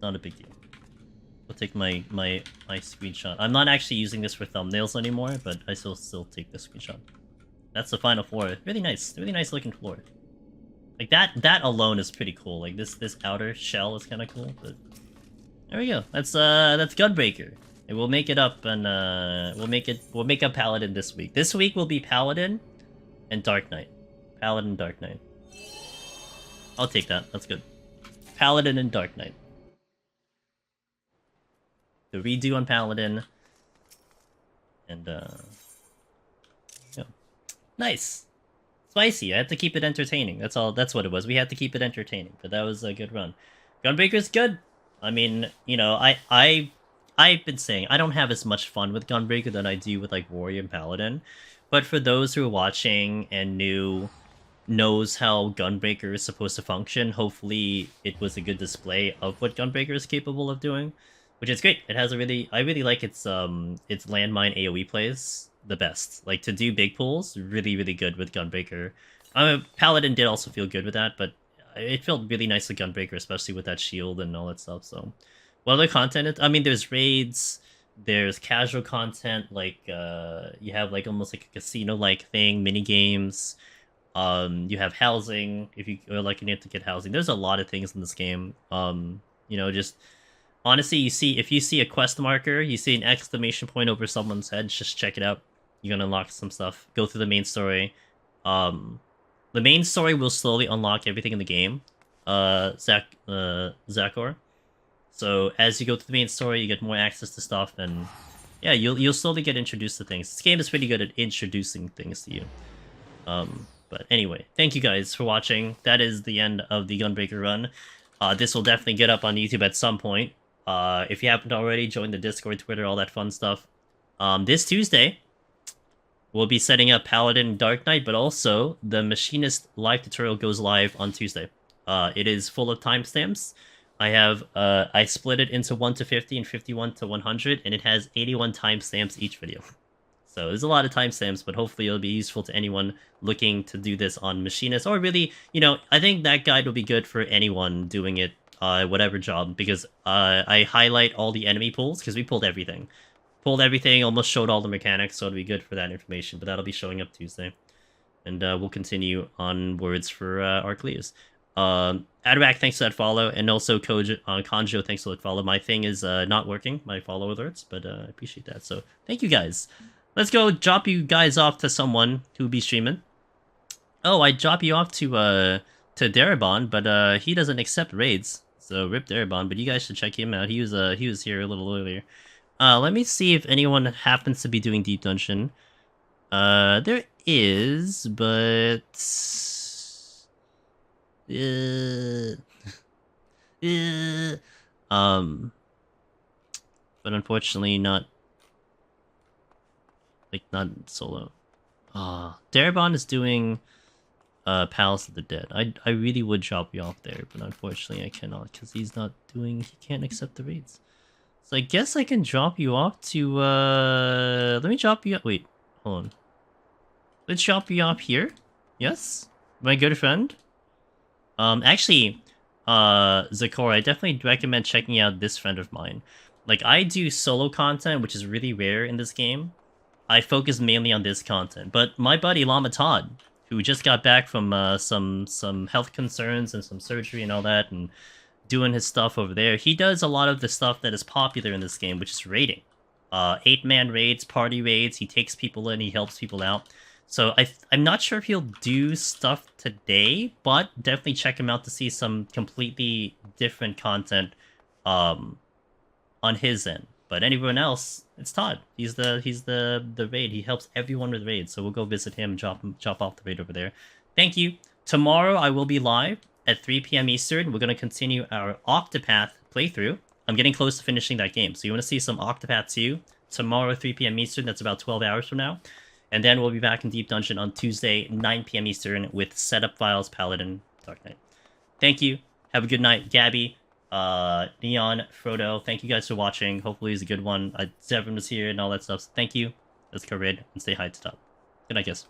Not a big deal. I'll take my screenshot. I'm not actually using this for thumbnails anymore, but I still take this screenshot. That's the final floor. Really nice looking floor. Like that alone is pretty cool. Like this outer shell is kind of cool, but there we go. That's Gunbreaker. And we'll make it up, and we'll make up Paladin this week. This week will be Paladin and Dark Knight. Paladin, Dark Knight. I'll take that. That's good. Paladin and Dark Knight. The redo on Paladin. And yeah. Nice. Spicy. I had to keep it entertaining. That's all. That's what it was. We had to keep it entertaining. But that was a good run. Gunbreaker's good. I mean, you know, I've been saying I don't have as much fun with Gunbreaker than I do with like Warrior and Paladin. But for those who are watching and knows how Gunbreaker is supposed to function, hopefully it was a good display of what Gunbreaker is capable of doing, which is great. It has a I really like its landmine AoE plays the best. Like to do big pulls, really good with Gunbreaker. Paladin did also feel good with that, but it felt really nice with Gunbreaker, especially with that shield and all that stuff. So, what other content? I mean, there's raids. There's casual content, like you have like almost like a casino-like thing, mini games. You have housing if you are lucky enough to get housing. There's a lot of things in this game. You know, just honestly, if you see a quest marker, you see an exclamation point over someone's head, just check it out. You're gonna unlock some stuff. Go through the main story. The main story will slowly unlock everything in the game. Zakor. So as you go through the main story, you get more access to stuff, and yeah, you'll slowly get introduced to things. This game is pretty good at introducing things to you. But anyway, thank you guys for watching. That is the end of the Gunbreaker run. This will definitely get up on YouTube at some point. If you haven't already, join the Discord, Twitter, all that fun stuff. This Tuesday, we'll be setting up Paladin Dark Knight, but also the Machinist live tutorial goes live on Tuesday. It is full of timestamps. I split it into 1 to 50 and 51 to 100, and it has 81 timestamps each video. So there's a lot of timestamps, but hopefully it'll be useful to anyone looking to do this on Machinist, or really, you know, I think that guide will be good for anyone doing it, whatever job, because I highlight all the enemy pulls, because we pulled everything. Almost showed all the mechanics, so it'll be good for that information, but that'll be showing up Tuesday. And we'll continue onwards for our clears. Adarak, thanks for that follow, and also Konjo, thanks for that follow. My thing is not working, my follow alerts, but I appreciate that. So thank you guys. Let's go drop you guys off to someone who'll be streaming. Oh, I drop you off to Darabon, but he doesn't accept raids. So rip Darabon, but you guys should check him out. He was here a little earlier. Let me see if anyone happens to be doing Deep Dungeon. There is, but but unfortunately not solo. Darabon is doing Palace of the Dead. I really would drop you off there, but unfortunately I cannot because he can't accept the raids. So I guess I can drop you off to let me drop you. Wait, hold on. Let's drop you off here. Yes, my good friend. Actually, Zakora, I definitely recommend checking out this friend of mine. Like, I do solo content, which is really rare in this game. I focus mainly on this content, but my buddy Lama Todd, who just got back from some health concerns and some surgery and all that, and doing his stuff over there, he does a lot of the stuff that is popular in this game, which is raiding. 8-man raids, party raids, he takes people in, he helps people out. So I'm not sure if he'll do stuff today, but definitely check him out to see some completely different content on his end. But anyone else, it's Todd. He's the raid. He helps everyone with raids. So we'll go visit him and chop off the raid over there. Thank you. Tomorrow I will be live at 3 p.m. Eastern. We're gonna continue our Octopath playthrough. I'm getting close to finishing that game. So you want to see some Octopath 2 tomorrow 3 p.m. Eastern. That's about 12 hours from now. And then we'll be back in Deep Dungeon on Tuesday, 9 p.m. Eastern with Setup Files, Paladin, Dark Knight. Thank you. Have a good night. Gabby, Neon, Frodo, thank you guys for watching. Hopefully it's a good one. Zevin was here and all that stuff. So thank you. Let's go raid and say hi to Top. Good night, guys.